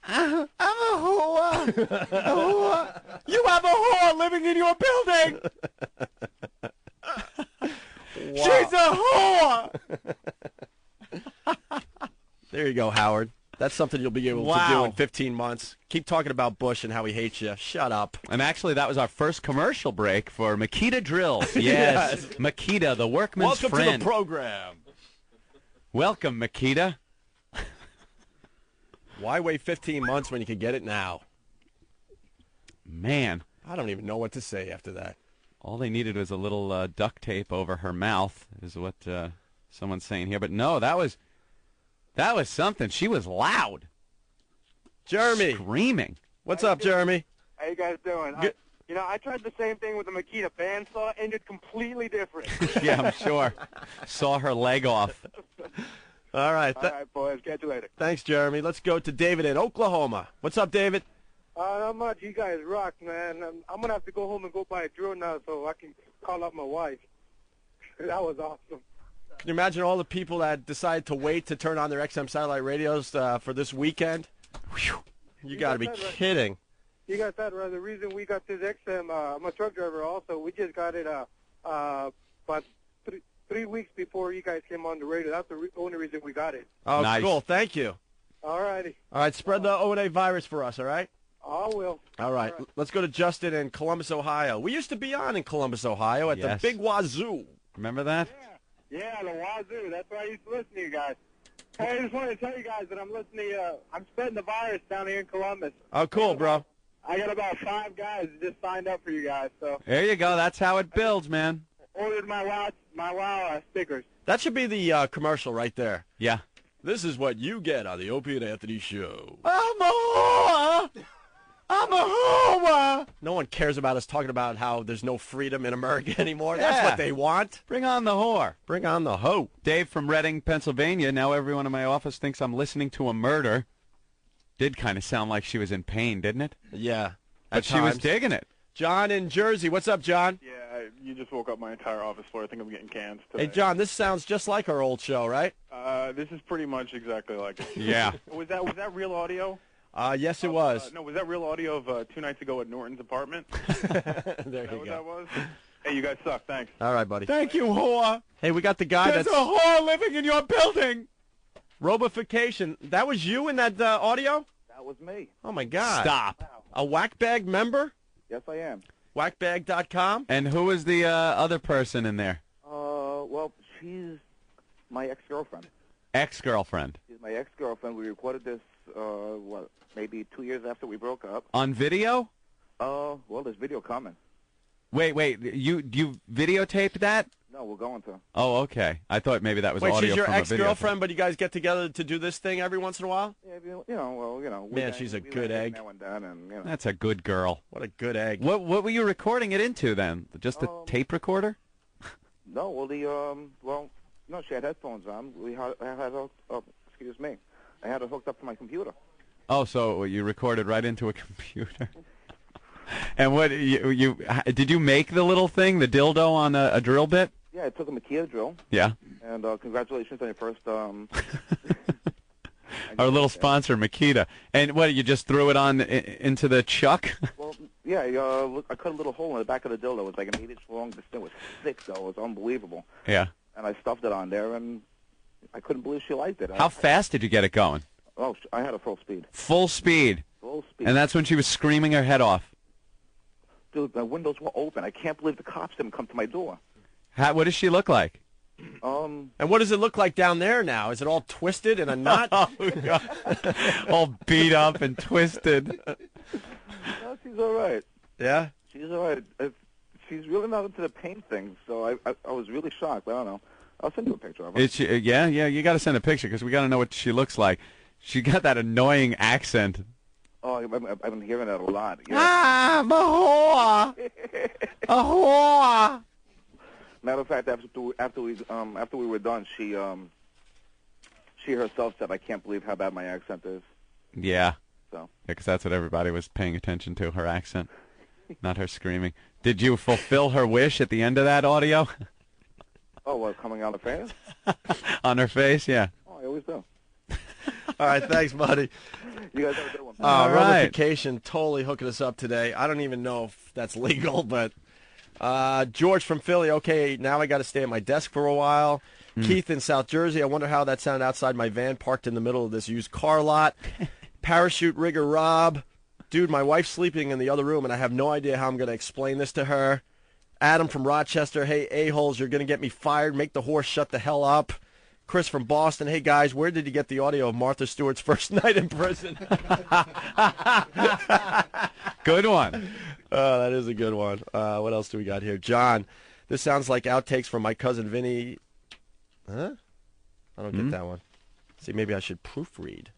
I'm a whore. You have a whore living in your building. She's a whore. There you go, Howard. That's something you'll be able to do in 15 months. Keep talking about Bush and how he hates you. Shut up. And actually, that was our first commercial break for Makita Drills. Yes, Makita, the workman's friend. Welcome to the program. Welcome, Makita. Why wait 15 months when you can get it now? Man. I don't even know what to say after that. All they needed was a little duct tape over her mouth, is what someone's saying here. But no, that was something. She was loud. Jeremy. Screaming. What's up, Jeremy? How you guys doing? I tried the same thing with the Makita bandsaw, ended completely different. Yeah, I'm sure. Saw her leg off. All right. All right, boys. Catch you later. Thanks, Jeremy. Let's go to David in Oklahoma. What's up, David? Not much. You guys rock, man. I'm going to have to go home and go buy a drill now so I can call up my wife. That was awesome. Can you imagine all the people that decide to wait to turn on their XM satellite radios for this weekend? Whew. You got to be kidding. You got that right. The reason we got this XM, I'm a truck driver also. We just got it about 3 weeks before you guys came on the radio. That's the only reason we got it. Oh, nice. Cool. Thank you. All righty. All right, spread the O&A virus for us, all right? I will. All right. Let's go to Justin in Columbus, Ohio. We used to be on in Columbus, Ohio at the Big Wazoo. Remember that? Yeah, the Wazoo. That's why I used to listen to you guys. Hey, I just wanted to tell you guys that I'm listening to I'm spreading the virus down here in Columbus. Oh, cool, bro. I got about 5 guys that just signed up for you guys. So There you go. That's how it builds, man. ordered my WOW stickers. That should be the commercial right there. Yeah. This is what you get on the Opie and Anthony show. I'm a whore. I'm a whore. No one cares about us talking about how there's no freedom in America anymore. Yeah. That's what they want. Bring on the whore. Bring on the hoe. Dave from Reading, Pennsylvania. Now everyone in my office thinks I'm listening to a murder. Did kind of sound like she was in pain, didn't it? Yeah. But she was digging it. John in Jersey. What's up, John? Yeah, you just woke up my entire office floor. I think I'm getting cans today. Hey, John, this sounds just like our old show, right? This is pretty much exactly like it. Yeah. Was that real audio? Yes, it was. No, was that real audio of 2 nights ago at Norton's apartment? There you what go. that was? Hey, you guys suck. Thanks. All right, buddy. Thank you, whore. Hey, we got the guy There's that's... a whore living in your building. Robification. That was you in that audio? That was me. Oh, my God. Stop. A Whackbag member? Yes, I am. Whackbag.com? And who was the other person in there? Well, she's my ex-girlfriend. Ex-girlfriend. She's my ex-girlfriend. We recorded this, maybe 2 years after we broke up. On video? Well, there's video coming. Wait. You videotaped that? No, we're going to. Oh, okay. I thought maybe that was Wait, audio she's your from a video. ex-girlfriend, but you guys get together to do this thing every once in a while? Yeah, Man, she's a good egg. Now and then, and, That's a good girl. What a good egg. What were you recording it into then? Just a tape recorder? No, well, no, she had headphones on. I had excuse me. I had it hooked up to my computer. Oh, so you recorded right into a computer. And what did you make the little thing, the dildo on a drill bit? Yeah, I took a Makita drill. Yeah. And congratulations on your first. Our little sponsor, Makita. And what, you just threw it on into the chuck? Well, yeah, I cut a little hole in the back of the dildo. It was like an 8-inch long. This thing was thick, though. It was unbelievable. Yeah. And I stuffed it on there, and I couldn't believe she liked it. How fast did you get it going? Oh, I had a full speed. Full speed. Full speed. And that's when she was screaming her head off. Dude, my windows were open. I can't believe the cops didn't come to my door. What does she look like? And what does it look like down there now? Is it all twisted in a knot? Oh, God. All beat up and twisted. No, she's all right. Yeah? She's all right. She's really not into the pain thing, so I was really shocked. I don't know. I'll send you a picture of her. Yeah, you got to send a picture because we got to know what she looks like. She got that annoying accent. Oh, I've been hearing that a lot. Yeah. I'm a whore. A whore. Matter of fact, after we were done, she herself said, "I can't believe how bad my accent is." Yeah. So. Because that's what everybody was paying attention to, her accent, not her screaming. Did you fulfill her wish at the end of that audio? Oh, what, coming out of her face? On her face, yeah. Oh, I always do. All right, thanks, buddy. You guys have a good one. All right. Robification totally hooking us up today. I don't even know if that's legal, but George from Philly, okay, now I got to stay at my desk for a while. Keith in South Jersey, I wonder how that sounded outside my van parked in the middle of this used car lot. Parachute rigger Rob, dude, my wife's sleeping in the other room, and I have no idea how I'm going to explain this to her. Adam from Rochester, hey, a-holes, you're going to get me fired. Make the horse shut the hell up. Chris from Boston, hey, guys, where did you get the audio of Martha Stewart's first night in prison? Good one. That is a good one. What else do we got here? John, this sounds like outtakes from my cousin Vinny. Huh? I don't get that one. See, maybe I should proofread.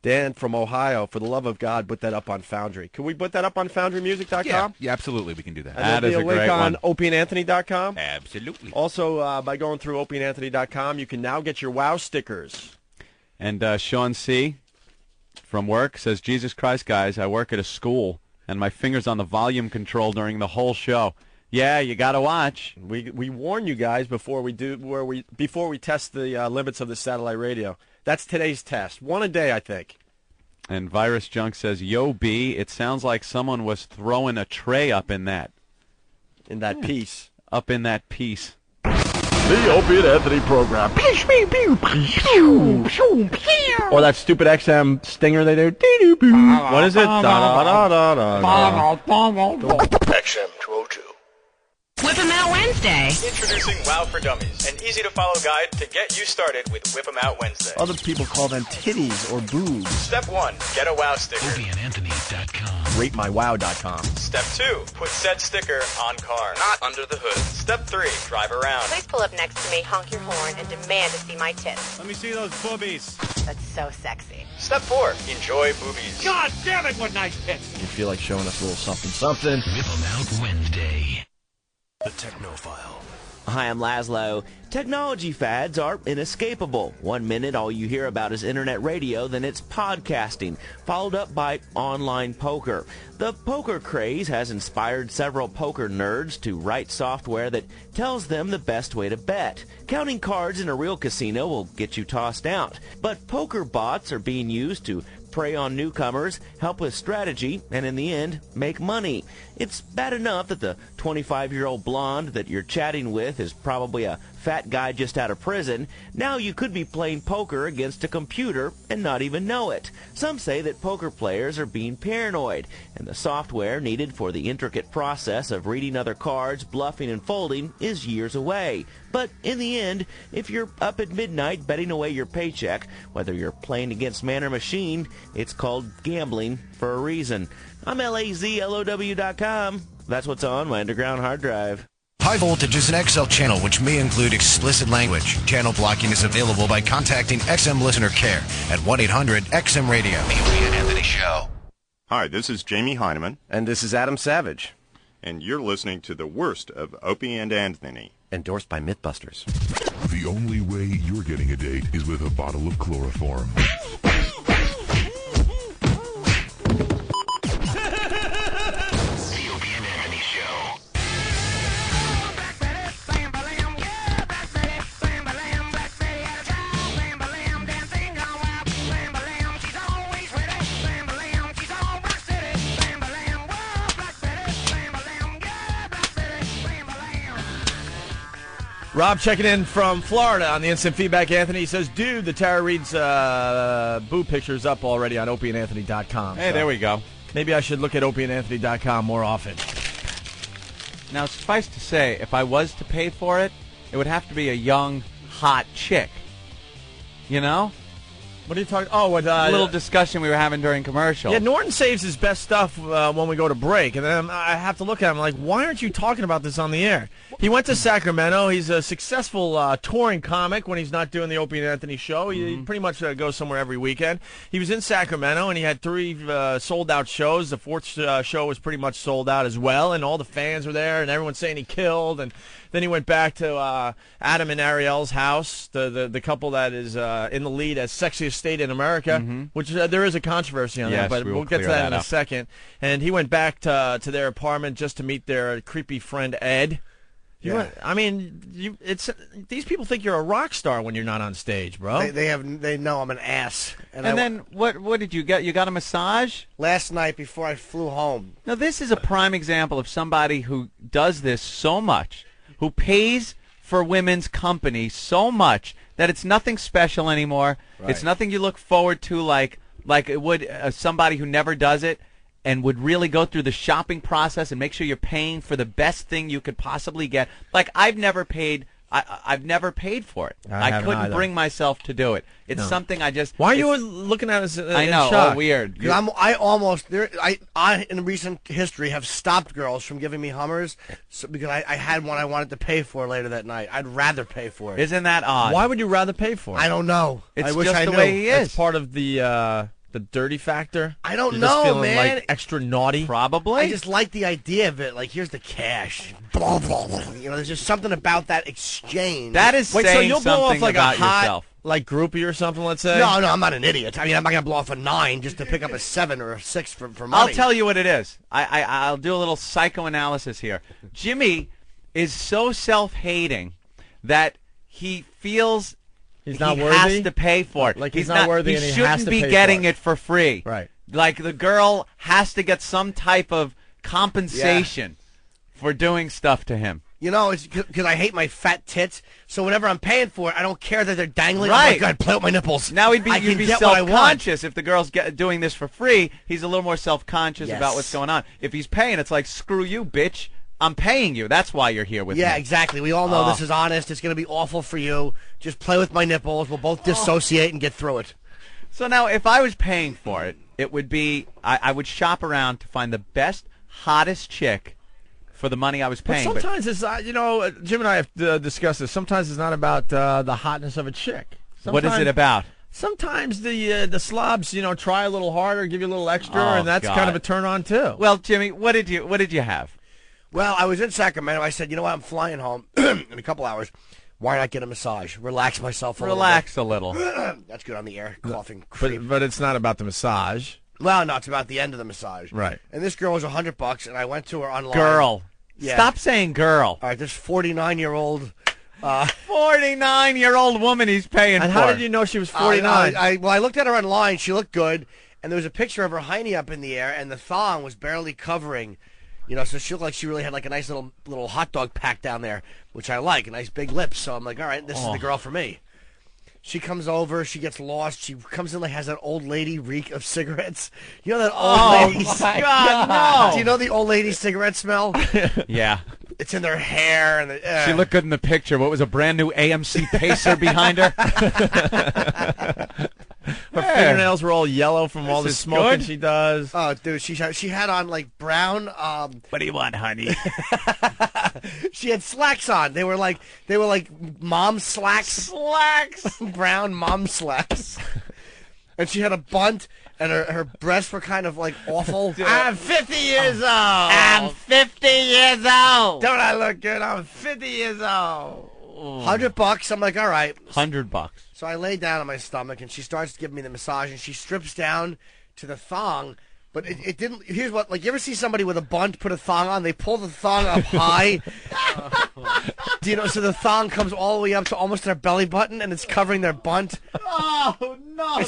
Dan from Ohio, for the love of God, put that up on Foundry. Can we put that up on foundrymusic.com? Yeah, absolutely, we can do that. And there'll be a link on opieandanthony.com? Absolutely. Also, by going through opieandanthony.com, you can now get your WOW stickers. And Sean C. from work says, Jesus Christ, guys, I work at a school, and my finger's on the volume control during the whole show. Yeah, you got to watch. We warn you guys before we test the limits of the satellite radio. That's today's test. One a day, I think. And Virus Junk says, Yo, B, it sounds like someone was throwing a tray up in that. In that piece. Up in that piece. The Opie and Anthony program. Or that stupid XM stinger they do. What is it? XM 202. Whip 'em Out Wednesday. Introducing WOW for Dummies, an easy-to-follow guide to get you started with Whip 'em Out Wednesday. Other people call them titties or boobs. Step 1, get a WOW sticker. OpieandAnthony.com. RateMyWow.com. Step 2, put said sticker on car, not under the hood. Step 3, drive around. Please pull up next to me, honk your horn, and demand to see my tits. Let me see those boobies. That's so sexy. Step 4, enjoy boobies. God damn it, what nice tits. You feel like showing us a little something. Whip 'em Out Wednesday. The Technophile. Hi, I'm Laszlo. Technology fads are inescapable. 1 minute, all you hear about is internet radio, then it's podcasting, followed up by online poker. The poker craze has inspired several poker nerds to write software that tells them the best way to bet. Counting cards in a real casino will get you tossed out, but poker bots are being used to prey on newcomers, help with strategy, and in the end, make money. It's bad enough that the 25-year-old blonde that you're chatting with is probably a fat guy just out of prison. Now you could be playing poker against a computer and not even know it. Some say that poker players are being paranoid, and the software needed for the intricate process of reading other cards, bluffing, and folding is years away. But in the end, if you're up at midnight betting away your paycheck, whether you're playing against man or machine, it's called gambling for a reason. I'm LAZLOW.com. That's what's on my underground hard drive. High Voltage is an XL channel which may include explicit language. Channel blocking is available by contacting XM Listener Care at 1-800-XM-RADIO. The Opie and Anthony Show. Hi, this is Jamie Heineman. And this is Adam Savage. And you're listening to the worst of Opie and Anthony. Endorsed by Mythbusters. The only way you're getting a date is with a bottle of chloroform. Rob checking in from Florida on the Instant Feedback. Anthony says, dude, the Tara Reid's boob picture's up already on opieandanthony.com. Hey, there we go. Maybe I should look at opieandanthony.com more often. Now, suffice to say, if I was to pay for it, it would have to be a young, hot chick. You know? What are you talking? Oh, what? A little discussion we were having during commercial. Yeah, Norton saves his best stuff when we go to break, and then I have to look at him like, why aren't you talking about this on the air? He went to Sacramento. He's a successful touring comic when he's not doing the Opie and Anthony show. He pretty much goes somewhere every weekend. He was in Sacramento, and he had 3 sold-out shows. The 4th show was pretty much sold out as well, and all the fans were there, and everyone's saying he killed, and then he went back to Adam and Ariel's house, the couple that is in the lead as sexiest state in America, which there is a controversy on that, but we'll get to that in a second. And he went back to their apartment just to meet their creepy friend Ed. I mean, these people think you're a rock star when you're not on stage, bro. They know I'm an ass. And then what did you get? You got a massage? Last night before I flew home. Now, this is a prime example of somebody who does this so much, who pays for women's company so much that it's nothing special anymore. Right. It's nothing you look forward to like it would somebody who never does it and would really go through the shopping process and make sure you're paying for the best thing you could possibly get. Like, I've never paid for it. I couldn't bring myself to do it. It's something I just... Why are you looking at us I know, shock? Oh, weird. I in recent history have stopped girls from giving me Hummers because I had one I wanted to pay for later that night. I'd rather pay for it. Isn't that odd? Why would you rather pay for it? I don't know. It's I wish just I the knew. way he is. It's part of the dirty factor? I don't You're know, just feeling man. like extra naughty? Probably. I just like the idea of it. Like, here's the cash. Blah, blah, blah. You know, there's just something about that exchange. That is Wait, saying so you'll blow something off like about a hot, yourself. like groupie or something, let's say? No, I'm not an idiot. I mean, I'm not going to blow off a 9 just to pick up a 7 or a 6 for money. I'll tell you what it is. I'll do a little psychoanalysis here. Jimmy is so self-hating that he feels... He's not he worthy? has to pay for it. Like he's not worthy and he has to pay for it. shouldn't be getting it for free. Right. Like the girl has to get some type of compensation for doing stuff to him. You know, it's because I hate my fat tits, so whenever I'm paying for it, I don't care that they're dangling. Right. I'm like, God, play with my nipples. Now you'd I can be get what I want. self-conscious if the girl's doing this for free. He's a little more self-conscious Yes. about what's going on. If he's paying, it's like, screw you, bitch. I'm paying you. That's why you're here with me. Yeah, exactly. We all know this is honest. It's going to be awful for you. Just play with my nipples. We'll both dissociate and get through it. So now, if I was paying for it, it would be I would shop around to find the best, hottest chick for the money I was paying. But sometimes it's Jim and I have discussed this. Sometimes it's not about the hotness of a chick. What is it about? Sometimes the slobs, try a little harder, give you a little extra, and that's kind of a turn on too. Well, Jimmy, what did you have? Well, I was in Sacramento. I said, you know what? I'm flying home in a couple hours. Why not get a massage? Relax myself a little. That's good on the air. Coughing. But it's not about the massage. Well, no, it's about the end of the massage. Right. And this girl was $100, and I went to her online. Girl. Yeah. Stop saying girl. All right, this 49-year-old... 49-year-old woman he's paying for. And how did you know she was 49? I looked at her online. She looked good, and there was a picture of her hiney up in the air, and the thong was barely covering... so she looked like she really had like a nice little hot dog pack down there, which I like, a nice big lips. So I'm like, all right, this is the girl for me. She comes over, she gets lost. She comes in like has that old lady reek of cigarettes. You know that old lady? Oh my God, no! Do you know the old lady cigarette smell? Yeah. It's in their hair. And she looked good in the picture. What was a brand new AMC Pacer behind her? Her fingernails were all yellow from all the smoking she does. Oh, dude, she had on like brown. What do you want, honey? She had slacks on. They were like mom slacks. Brown mom slacks. And she had a bunt, and her breasts were kind of like awful. I'm 50 years old. I'm 50 years old. Don't I look good? I'm 50 years old. $100. I'm like, all right. $100. So I lay down on my stomach, and she starts giving me the massage, and she strips down to the thong. But it didn't. Here's what, like, you ever see somebody with a bunt put a thong on? They pull the thong up high. So the thong comes all the way up to almost their belly button, and it's covering their bunt. Oh no,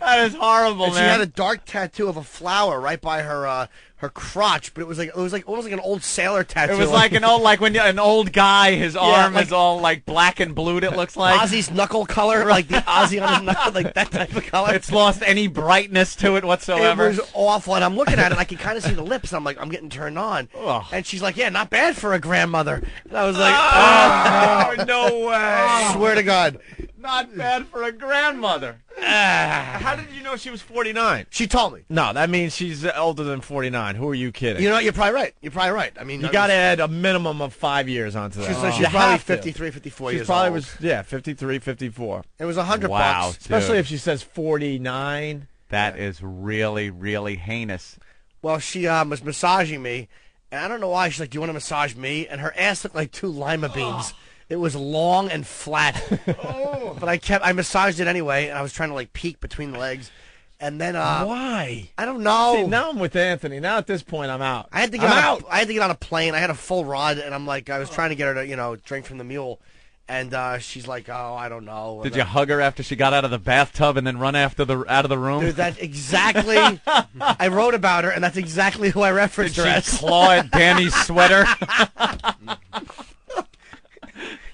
that is horrible, man. She had a dark tattoo of a flower right by her crotch, but it was almost like an old sailor tattoo. It was like when an old guy, his arm is all like black and blued. It looks like Ozzy's knuckle color, like the Ozzy on his knuckle, like that type of color. It's lost any brightness to it whatsoever. It was awful, and I'm looking at it, and I can kind of see the lips. And I'm like, I'm getting turned on. Ugh. And she's like, yeah, not bad for a grandmother. And I was like, no way. Swear to God. Not bad for a grandmother. How did you know she was 49? She told me. No, that means she's older than 49. Who are you kidding? You know, you're probably right. I mean, you got to add a minimum of 5 years onto that. She's probably 53, 54 years old. She probably was, 53, 54. It was $100. Wow, especially if she says 49. That is really, really heinous. Well, she was massaging me, and I don't know why. She's like, do you want to massage me? And her ass looked like 2 lima beans. It was long and flat. But I massaged it anyway, and I was trying to like peek between the legs. And then why? I don't know. See, now I'm with Anthony. Now at this point I'm out. I had to get on a plane. I had a full rod, and I was trying to get her to, drink from the mule. And she's like, oh, I don't know. Did you hug her after she got out of the bathtub and then run out of the room? Dude, that's exactly. I wrote about her, and that's exactly who I referenced her as. Did she claw at Danny's sweater?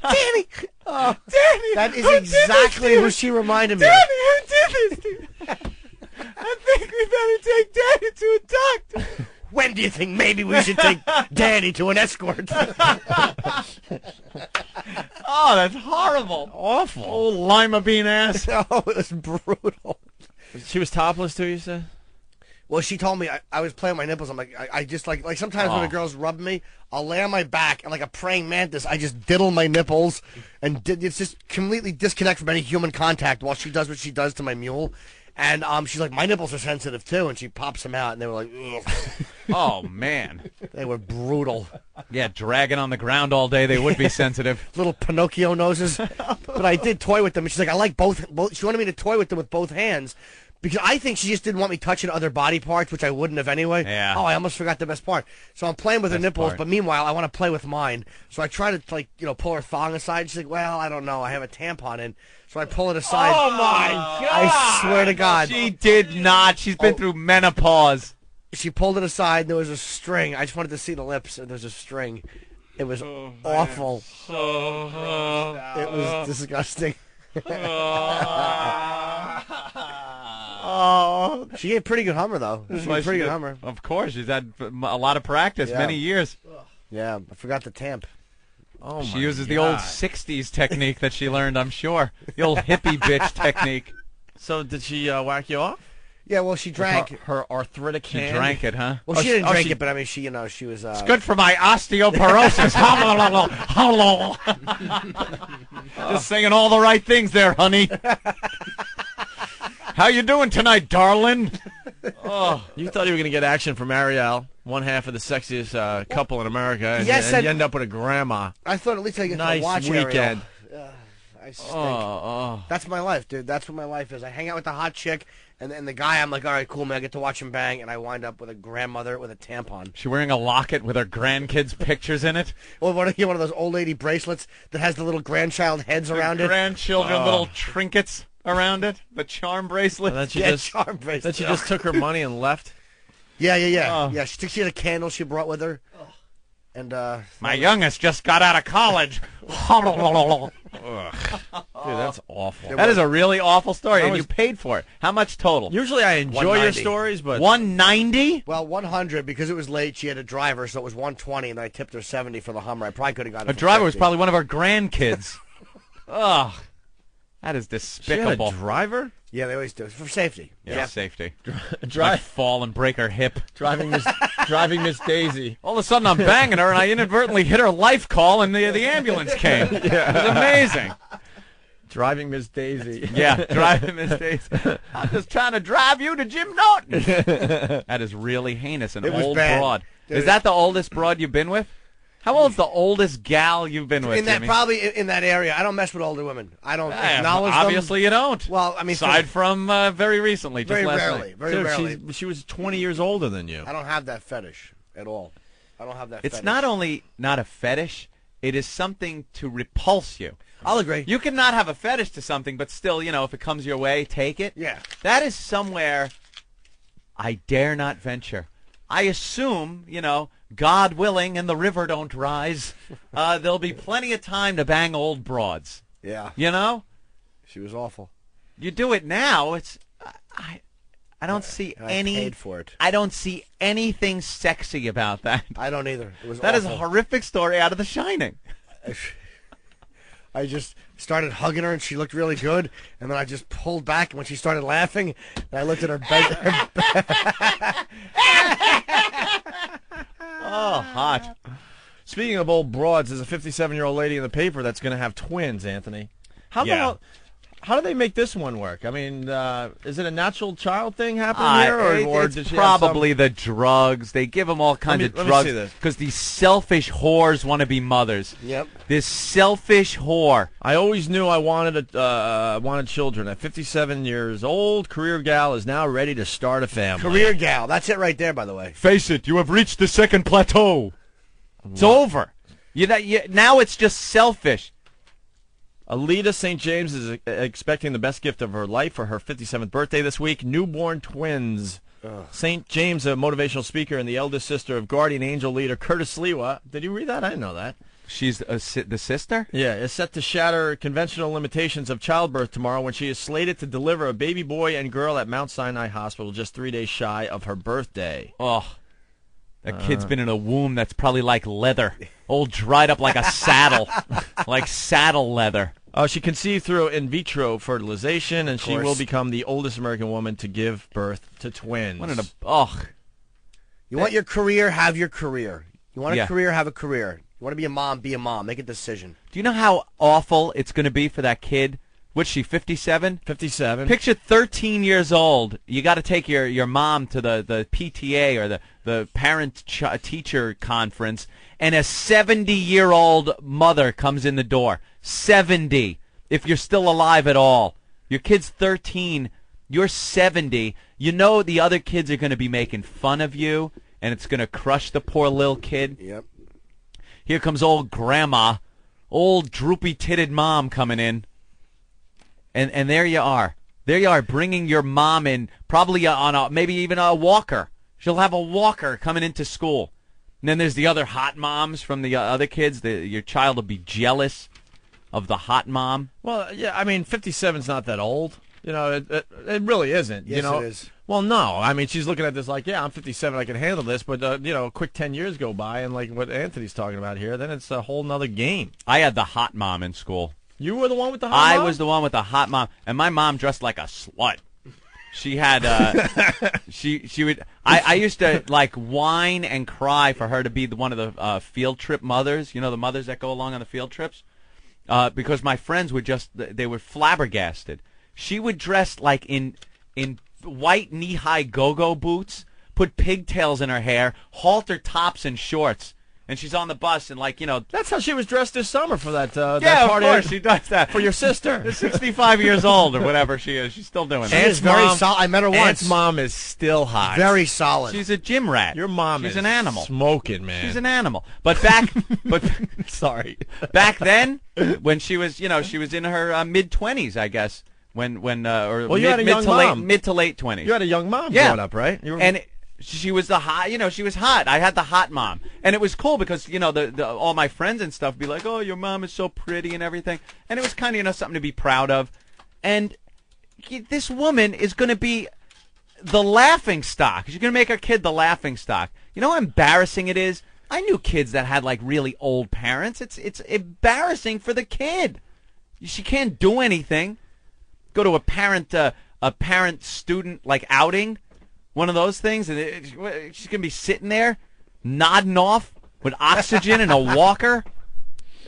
Danny! Oh, Danny! That is exactly who she reminded me of. Danny, who did this to you? I think we better take Danny to a doctor. When do you think maybe we should take Danny to an escort? Oh, that's horrible. Awful. Old lima bean ass. Oh, it was brutal. She was topless too, you said? Well, she told me I was playing my nipples. I'm like, I just like sometimes when the girls rub me, I'll lay on my back and like a praying mantis, I just diddle my nipples, and it's just completely disconnect from any human contact while she does what she does to my mule. And she's like, my nipples are sensitive too, and she pops them out, and they were like, ugh. Oh man, they were brutal. Yeah, dragging on the ground all day, they would be sensitive. Little Pinocchio noses. But I did toy with them, and she's like, I like both. She wanted me to toy with them with both hands. Because I think she just didn't want me touching other body parts, which I wouldn't have anyway. Yeah. Oh, I almost forgot the best part. So I'm playing with her nipples, but meanwhile, I want to play with mine. So I try to, pull her thong aside. She's like, well, I don't know. I have a tampon in. So I pull it aside. Oh, my God. I swear to God. She did not. She's been through menopause. She pulled it aside, and there was a string. I just wanted to see the lips, and there was a string. It was awful. It was disgusting. Oh, she gave pretty good Hummer though. She gave pretty good Hummer. Of course, she's had a lot of practice, many years. Yeah, I forgot the tamp. Oh, she uses the old 60s technique that she learned, I'm sure. The old hippie bitch technique. So did she whack you off? Yeah, well, she drank. Her arthritic She hand? drank it, huh? Well, she didn't drink it, but I mean, she was. It's good for my osteoporosis. Just saying all the right things there, honey. How you doing tonight, darling? Oh, you thought you were going to get action from Ariel, one half of the sexiest couple in America, and, Yes, and you end up with a grandma. I thought at least I get Nice to watch weekend. Ariel. I stink. That's my life, dude. That's what my life is. I hang out with the hot chick, and the guy, I'm like, all right, cool, man. I get to watch him bang, and I wind up with a grandmother with a tampon. She wearing a locket with her grandkids' pictures in it? Or one of those old lady bracelets that has the little grandchild heads around it. Grandchildren, little trinkets around it. The charm bracelet. And then she charm bracelet. Then she just took her money and left. Yeah. Oh. Yeah, she had a candle she brought with her. And my youngest just got out of college. Dude, that's awful. That is a really awful story, and you paid for it. How much total? Usually I enjoy your stories, but... 190? Well, 100 because it was late. She had a driver, so it was 120, and I tipped her 70 for the Hummer. I probably could have gotten it A for driver was 50. probably one of our grandkids. Ugh. That is despicable. She had a driver? Yeah, they always do. For safety. Yeah, safety. Drive. Fall and break her hip. Driving Miss Daisy. All of a sudden, I'm banging her, and I inadvertently hit her life call, and the ambulance came. Yeah. It was amazing. Driving Miss Daisy. Yeah, driving Miss Daisy. I'm just trying to drive you to Jim Norton. That is really heinous. An It was old bad. broad. Dude. Is that the oldest broad you've been with? How old's the oldest gal you've been with, In that Jimmy? probably in that area. I don't mess with older women. I don't acknowledge them. Obviously, you don't. Well, I mean, aside from very recently, just very last rarely, night. very rarely. She was 20 years older than you. I don't have that fetish at all. I don't have that. It's fetish. not only not a fetish; it is something to repulse you. I'll agree. You can not have a fetish to something, but still, if it comes your way, take it. Yeah. That is somewhere I dare not venture. I assume, God willing, and the river don't rise, there'll be plenty of time to bang old broads. Yeah. She was awful. You do it now, it's... I don't see I any... paid for it. I don't see anything sexy about that. I don't either. It was That is awful. a horrific story out of The Shining. I just started hugging her, and she looked really good. And then I just pulled back, and when she started laughing, and I looked at her bed. Oh, hot. Speaking of old broads, there's a 57-year-old lady in the paper that's going to have twins, Anthony. How do they make this one work? I mean, is it a natural child thing happening here? Or it's did she probably have the drugs. They give them all kinds of let me drugs see this. because these selfish whores want to be mothers. Yep. This selfish whore. I always knew I wanted children. At 57 years old, career gal is now ready to start a family. Career gal. That's it right there, by the way. Face it, you have reached the second plateau. It's over. Now it's just selfish. Alita St. James is expecting the best gift of her life for her 57th birthday this week, newborn twins. St. James, a motivational speaker and the eldest sister of guardian angel leader Curtis Lewa. Did you read that? I didn't know that. She's the sister? Yeah, is set to shatter conventional limitations of childbirth tomorrow when she is slated to deliver a baby boy and girl at Mount Sinai Hospital just 3 days shy of her birthday. Oh, that kid's been in a womb that's probably like leather. Old dried up like a saddle. Like saddle leather. She conceived through in vitro fertilization, and she will become the oldest American woman to give birth to twins. You want your career, have your career. You want a Yeah. career, have a career. You want to be a mom, be a mom. Make a decision. Do you know how awful it's going to be for that kid? What's she, 57? 57. Picture 13 years old. You got to take your mom to the PTA or the parent-teacher conference, and a 70-year-old mother comes in the door. 70, if you're still alive at all. Your kid's 13. You're 70. You know the other kids are going to be making fun of you, and it's going to crush the poor little kid. Yep. Here comes old grandma, old droopy-titted mom coming in. And there you are. There you are, bringing your mom in, probably on maybe even a walker. She'll have a walker coming into school. And then there's the other hot moms from the other kids. Your child will be jealous of the hot mom. Well, yeah, I mean, 57's not that old. It really isn't. Yes, you know? it is. Well, no. I mean, she's looking at this like, yeah, I'm 57, I can handle this. But, a quick 10 years go by, and like what Anthony's talking about here, then it's a whole nother game. I had the hot mom in school. You were the one with the hot mom? I was the one with the hot mom, and my mom dressed like a slut. She had, she would, I used to, like, whine and cry for her to be one of the field trip mothers, the mothers that go along on the field trips, because my friends would they were flabbergasted. She would dress, like, in white knee-high go-go boots, put pigtails in her hair, halter tops and shorts. And she's on the bus, and That's how she was dressed this summer for that yeah, that party. of course, she does that. For your sister. She's 65 years old, or whatever she is. She's still doing that. She is very solid. I met her once. Aunt's mom is still hot. Very solid. She's a gym rat. Your mom She's is an animal. Smoking, man. She's an animal. But sorry. Back then, when she was, she was in her mid-20s, I guess. Well, you had a young mom. Mid to late 20s. You had a young mom yeah. growing up, right? And she was the hot, she was hot. I had the hot mom. And it was cool because, all my friends and stuff would be like, oh, your mom is so pretty and everything. And it was kind of, something to be proud of. And this woman is going to be the laughing stock. She's going to make her kid the laughing stock. You know how embarrassing it is? I knew kids that had, like, really old parents. It's embarrassing for the kid. She can't do anything. Go to a parent-student, like, outing. One of those things, and she's going to be sitting there, nodding off with oxygen and a walker,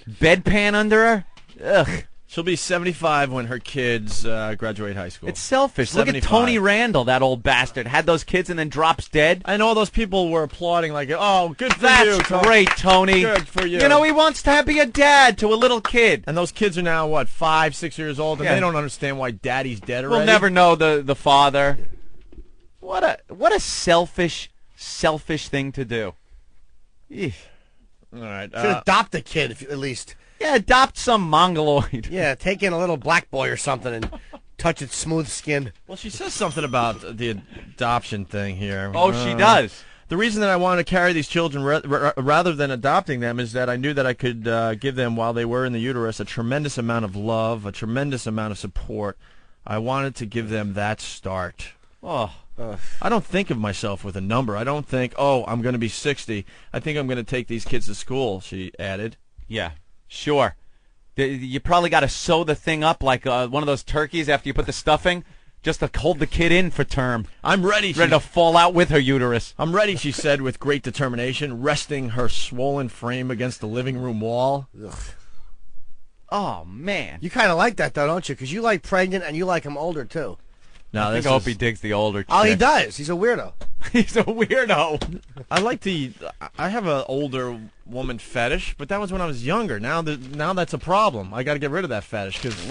bedpan under her. Ugh. She'll be 75 when her kids graduate high school. It's selfish. 75. Look at Tony Randall, that old bastard. Had those kids and then drops dead. And all those people were applauding like, oh, good for That's you, Tony. great, Tony. Good for you. He wants to be a dad to a little kid. And those kids are now, 5, 6 years old, and Yeah. they don't understand why daddy's dead already. We'll never know the father. What a selfish thing to do. Eesh. All right. Should adopt a kid, at least. Yeah, adopt some mongoloid. Yeah, take in a little black boy or something and touch its smooth skin. Well, she says something about the adoption thing here. Oh, she does. The reason that I wanted to carry these children rather than adopting them is that I knew that I could give them, while they were in the uterus, a tremendous amount of love, a tremendous amount of support. I wanted to give them that start. Oh. I don't think of myself with a number. I don't think, I'm going to be 60. I think I'm going to take these kids to school, she added. Yeah, sure. You probably got to sew the thing up like one of those turkeys after you put the stuffing, just to hold the kid in for term. I'm ready. Ready to fall out with her uterus. I'm ready, she said with great determination, resting her swollen frame against the living room wall. Ugh. Oh, man. You kind of like that, though, don't you? Because you like pregnant and you like them older, too. No, I think Opie digs the older chick. Oh, he does. He's a weirdo. He's a weirdo. I have an older woman fetish, but that was when I was younger. Now that's a problem. I got to get rid of that fetish because,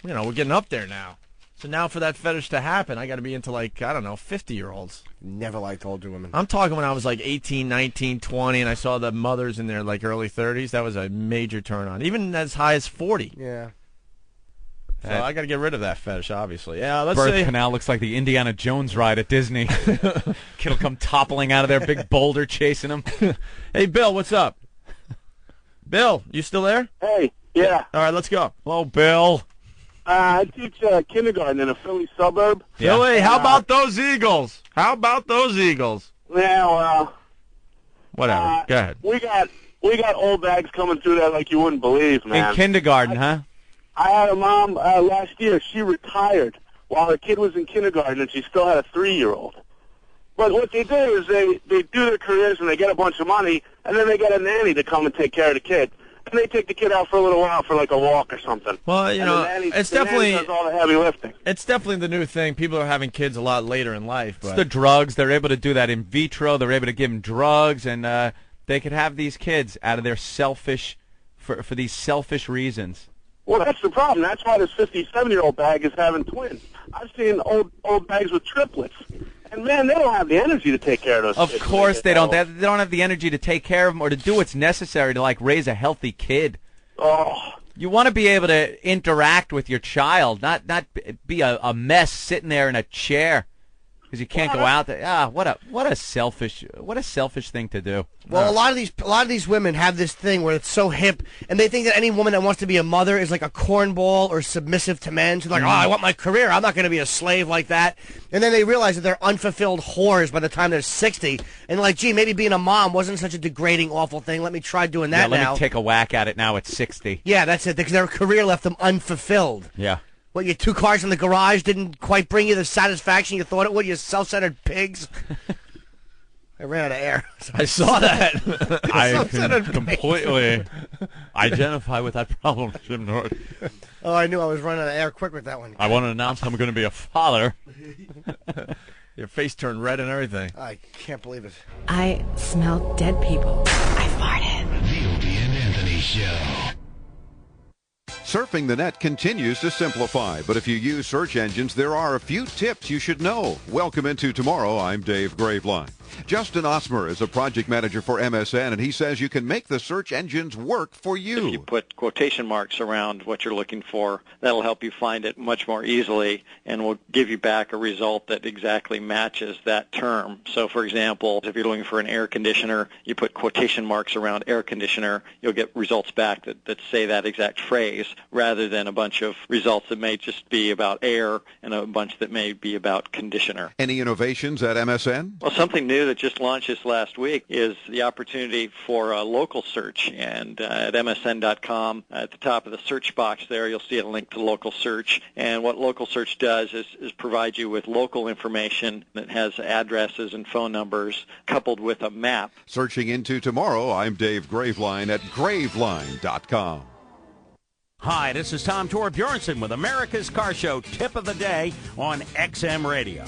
we're getting up there now. So now for that fetish to happen, I got to be into 50-year-olds. Never liked older women. I'm talking when I was 18, 19, 20, and I saw the mothers in their early 30s. That was a major turn on, even as high as 40. Yeah. So I got to get rid of that fetish, obviously. Yeah, let's Birth see. canal looks like the Indiana Jones ride at Disney. Kid'll come toppling out of there, big boulder chasing him. Hey, Bill, what's up? Bill, you still there? Hey, yeah. All right, let's go. Hello, Bill. I teach kindergarten in a Philly suburb. Philly, how about those Eagles? How about those Eagles? Yeah, Whatever. Go ahead. we got old bags coming through there like you wouldn't believe, man. In kindergarten, huh? I had a mom last year. She retired while her kid was in kindergarten, and she still had a 3-year-old. But what they do is they do their careers, and they get a bunch of money, and then they get a nanny to come and take care of the kid. And they take the kid out for a little while for a walk or something. Well, it's definitely does all the heavy lifting. It's definitely the new thing. People are having kids a lot later in life. But It's the drugs. They're able to do that in vitro. They're able to give them drugs, and they could have these kids out of their for these selfish reasons. Well, that's the problem. That's why this 57-year-old bag is having twins. I've seen old bags with triplets. And, man, they don't have the energy to take care of those kids. Of course they don't. They don't have the energy to take care of them or to do what's necessary to, raise a healthy kid. Oh. You want to be able to interact with your child, not be a mess sitting there in a chair. Because you can't go out there. What a selfish thing to do. Well, a lot of these women have this thing where it's so hip, and they think that any woman that wants to be a mother is like a cornball or submissive to men. So they're like, I want my career. I'm not going to be a slave like that. And then they realize that they're unfulfilled whores by the time they're 60. And like, gee, maybe being a mom wasn't such a degrading, awful thing. Let me try doing that now. Let me take a whack at it now at 60. Yeah, that's it. Because their career left them unfulfilled. Yeah. What, your 2 cars in the garage didn't quite bring you the satisfaction you thought it would, you self-centered pigs? I ran out of air. I saw that. I can completely identify with that problem, Jim North. Oh, I knew I was running out of air quick with that one. I want to announce I'm going to be a father. Your face turned red and everything. I can't believe it. I smell dead people. I farted. The Opie and Anthony Show. Surfing the net continues to simplify, but if you use search engines, there are a few tips you should know. Welcome into Tomorrow. I'm Dave Graveline. Justin Osmer is a project manager for MSN, and he says you can make the search engines work for you. If you put quotation marks around what you're looking for, that'll help you find it much more easily and will give you back a result that exactly matches that term. So, for example, if you're looking for an air conditioner, you put quotation marks around air conditioner, you'll get results back that say that exact phrase rather than a bunch of results that may just be about air and a bunch that may be about conditioner. Any innovations at MSN? Well, something new that just launched this last week is the opportunity for a local search. And at MSN.com, at the top of the search box there, you'll see a link to local search. And what local search does is provide you with local information that has addresses and phone numbers coupled with a map. Searching into Tomorrow, I'm Dave Graveline at Graveline.com. Hi, this is Tom Torbjornsen with America's Car Show Tip of the Day on XM Radio.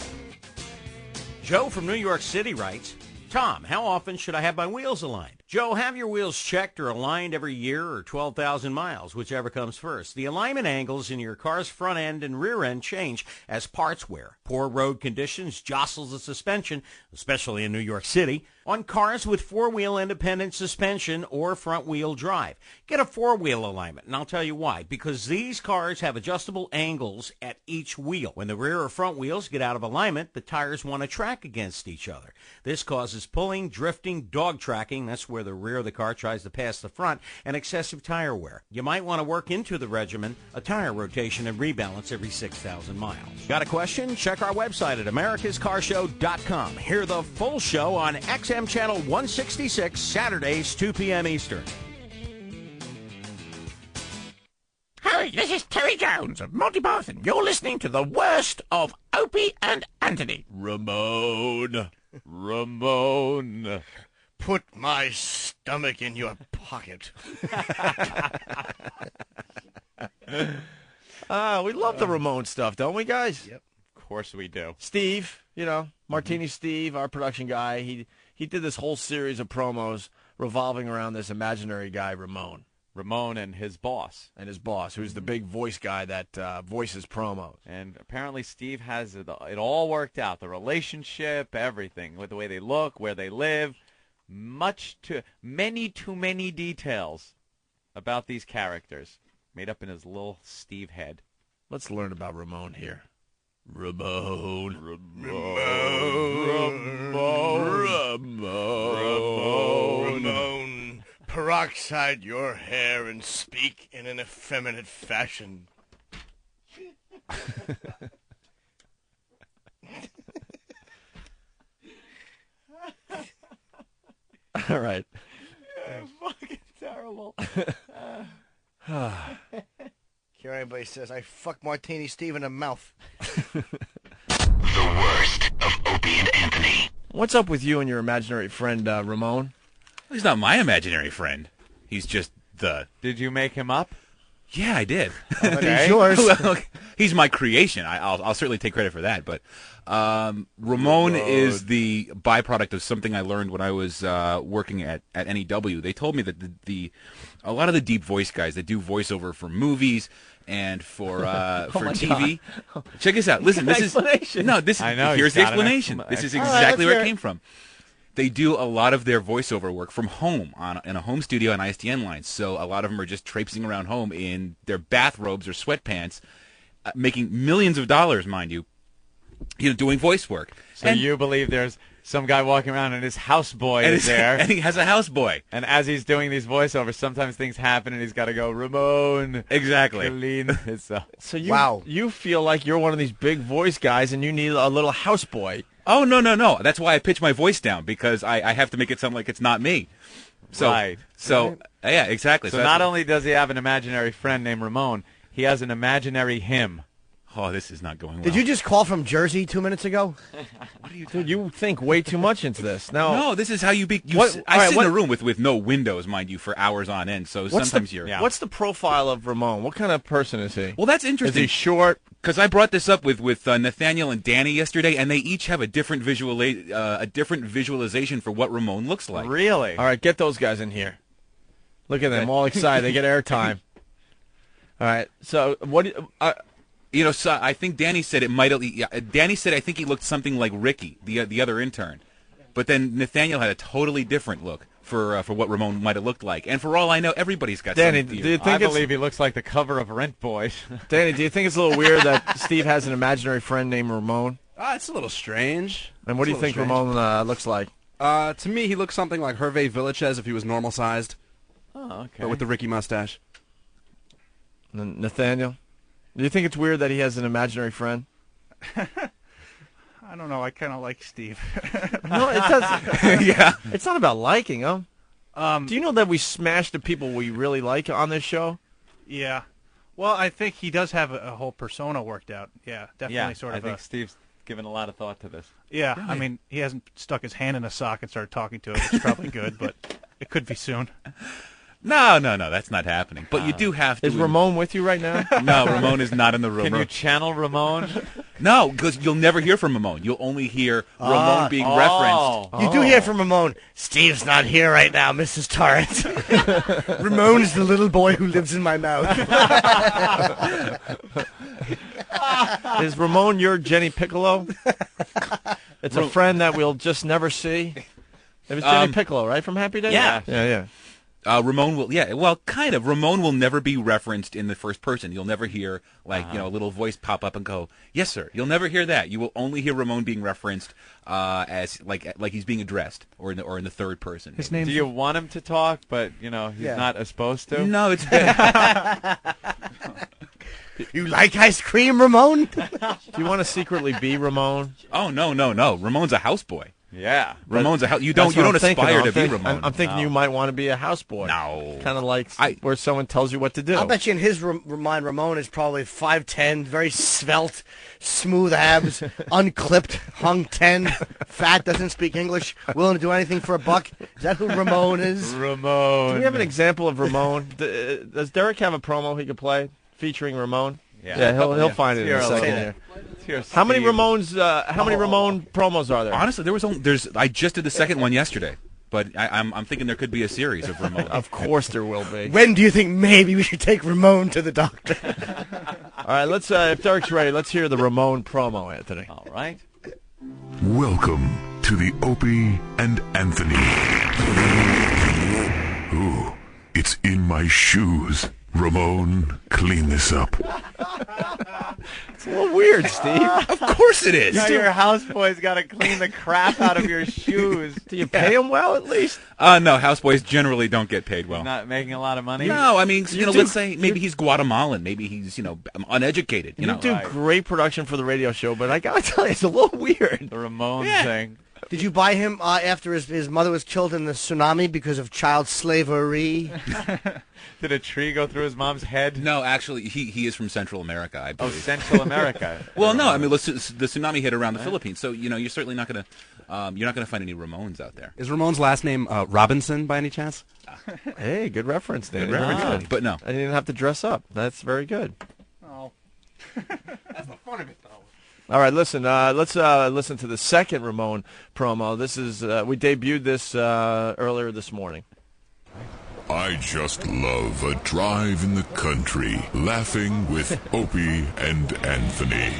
Joe from New York City writes, Tom, how often should I have my wheels aligned? Joe, have your wheels checked or aligned every year or 12,000 miles, whichever comes first. The alignment angles in your car's front end and rear end change as parts wear. Poor road conditions jostles the suspension, especially in New York City, on cars with four-wheel independent suspension or front-wheel drive. Get a four-wheel alignment, and I'll tell you why. Because these cars have adjustable angles at each wheel. When the rear or front wheels get out of alignment, the tires want to track against each other. This causes pulling, drifting, dog tracking, that's where the rear of the car tries to pass the front, and excessive tire wear. You might want to work into the regimen a tire rotation and rebalance every 6,000 miles. Got a question? Check our website at americascarshow.com. Hear the full show on XM Channel 166, Saturdays, 2 p.m. Eastern. Hi, this is Terry Jones of Monty Python. You're listening to the worst of Opie and Anthony. Ramone. Put my stomach in your pocket. We love the Ramone stuff, don't we, guys? Yep. Of course we do. Steve, Martini Steve, our production guy, he did this whole series of promos revolving around this imaginary guy, Ramone. Ramone and his boss. Who's the big voice guy that voices promos. And apparently Steve has it all worked out. The relationship, everything, with the way they look, where they live. Too many details about these characters made up in his little Steve head. Let's learn about Ramone here. Ramone. Peroxide your hair and speak in an effeminate fashion. All right. Fucking terrible. Hear anybody says, I fuck Martini Steve in the mouth. The worst of Opie and Anthony. What's up with you and your imaginary friend, Ramone? He's not my imaginary friend. He's just the... Did you make him up? Yeah, I did. He's yours. Well, he's my creation. I'll certainly take credit for that. But Ramone is the byproduct of something I learned when I was working at NEW. They told me that a lot of the deep voice guys that do voiceover for movies and for TV. God. Check this out. Listen, here's the explanation. This is exactly where it came from. They do a lot of their voiceover work from home in a home studio on ISDN lines. So a lot of them are just traipsing around home in their bathrobes or sweatpants, making millions of dollars, mind you. doing voice work. So you believe there's some guy walking around and his houseboy and is there. And he has a houseboy. And as he's doing these voiceovers, sometimes things happen and he's got to go, Ramone. Exactly. Clean this up. So you feel like you're one of these big voice guys and you need a little houseboy. Oh, no. That's why I pitch my voice down, because I have to make it sound like it's not me. So, right. So, yeah, exactly. So not only does he have an imaginary friend named Ramone, he has an imaginary him. Oh, this is not going well. Did you just call from Jersey 2 minutes ago? What are you Dude, you think way too much into this. No, this is how you be. I sit in a room with no windows, mind you, for hours on end. So sometimes you're. What's the profile of Ramone? What kind of person is he? Well, that's interesting. Is he short? Because I brought this up with Nathaniel and Danny yesterday, and they each have a different visualization for what Ramone looks like. Really? All right, get those guys in here. Look at them, all excited. They get airtime. All right, so what? So I think Danny said it might. Danny said I think he looked something like Ricky, the other intern, but then Nathaniel had a totally different look for what Ramone might have looked like. And for all I know, everybody's got. Danny, some do you think I believe he looks like the cover of Rent Boys. Danny, do you think it's a little weird that Steve has an imaginary friend named Ramone? It's a little strange. And what do you think Ramone looks like? To me, he looks something like Hervé Villachez if he was normal sized. Oh, okay. But with the Ricky mustache. Nathaniel, do you think it's weird that he has an imaginary friend? I don't know. I kind of like Steve. No, it doesn't. Yeah. It's not about liking him. Do you know that we smash the people we really like on this show? Yeah. Well, I think he does have a whole persona worked out. Yeah, definitely I think Steve's given a lot of thought to this. Yeah, really? I mean, he hasn't stuck his hand in a sock and started talking to it, which is probably good, but it could be soon. No, that's not happening. But you do have to. Is Ramone with you right now? No, Ramone is not in the room. Can you channel Ramone? No, because you'll never hear from Ramone. You'll only hear Ramone being referenced. You do hear from Ramone. Steve's not here right now, Mrs. Torrance. Ramone's the little boy who lives in my mouth. Is Ramone your Jenny Piccolo? It's a friend that we'll just never see. It was Jenny Piccolo, right, from Happy Days? Yeah. Ramone will, kind of. Ramone will never be referenced in the first person. You'll never hear, a little voice pop up and go, "Yes, sir." You'll never hear that. You will only hear Ramone being referenced as like he's being addressed, or in the third person. His name. Do you want him to talk, but he's not supposed to? No, it's. You like ice cream, Ramone? Do you want to secretly be Ramone? Oh no! Ramone's a houseboy. Yeah, Ramone's a house. You don't aspire to be Ramone. I'm thinking you might want to be a houseboy. No, kind of like where someone tells you what to do. I'll bet you in his mind, Ramone is probably 5'10", very svelte, smooth abs, unclipped, hung 10, fat, doesn't speak English, willing to do anything for a buck. Is that who Ramone is? Ramone. Do we have an example of Ramone? Does Derek have a promo he could play featuring Ramone? Yeah, he'll find it in a second. Here, how many Ramones? How many Ramone promos are there? Honestly, I just did the second one yesterday, but I'm thinking there could be a series of Ramone. Of course there will be. When do you think maybe we should take Ramone to the doctor? All right, let's. If Derek's ready, let's hear the Ramone promo, Anthony. All right. Welcome to the Opie and Anthony. Ooh, it's in my shoes. Ramone, clean this up. It's a little weird, Steve. Of course it is. Now your houseboy's got to clean the crap out of your shoes. Do you pay him well, at least? No, houseboys generally don't get paid well. He's not making a lot of money? No, I mean, let's say maybe he's Guatemalan. Maybe he's, uneducated. You do great production for the radio show, but I got to tell you, it's a little weird. The Ramone thing. Did you buy him after his mother was killed in the tsunami because of child slavery? Did a tree go through his mom's head? No, actually, he is from Central America, I believe. Oh, Central America. Well, no, I mean, the tsunami hit around the Philippines, so you're certainly not going to find any Ramones out there. Is Ramone's last name Robinson by any chance? Hey, good reference, Dan. Good. But no, I didn't have to dress up. That's very good. Oh, that's the fun of it, though. All right, listen. Let's listen to the second Ramone promo. This is we debuted this earlier this morning. I just love a drive in the country, laughing with Opie and Anthony.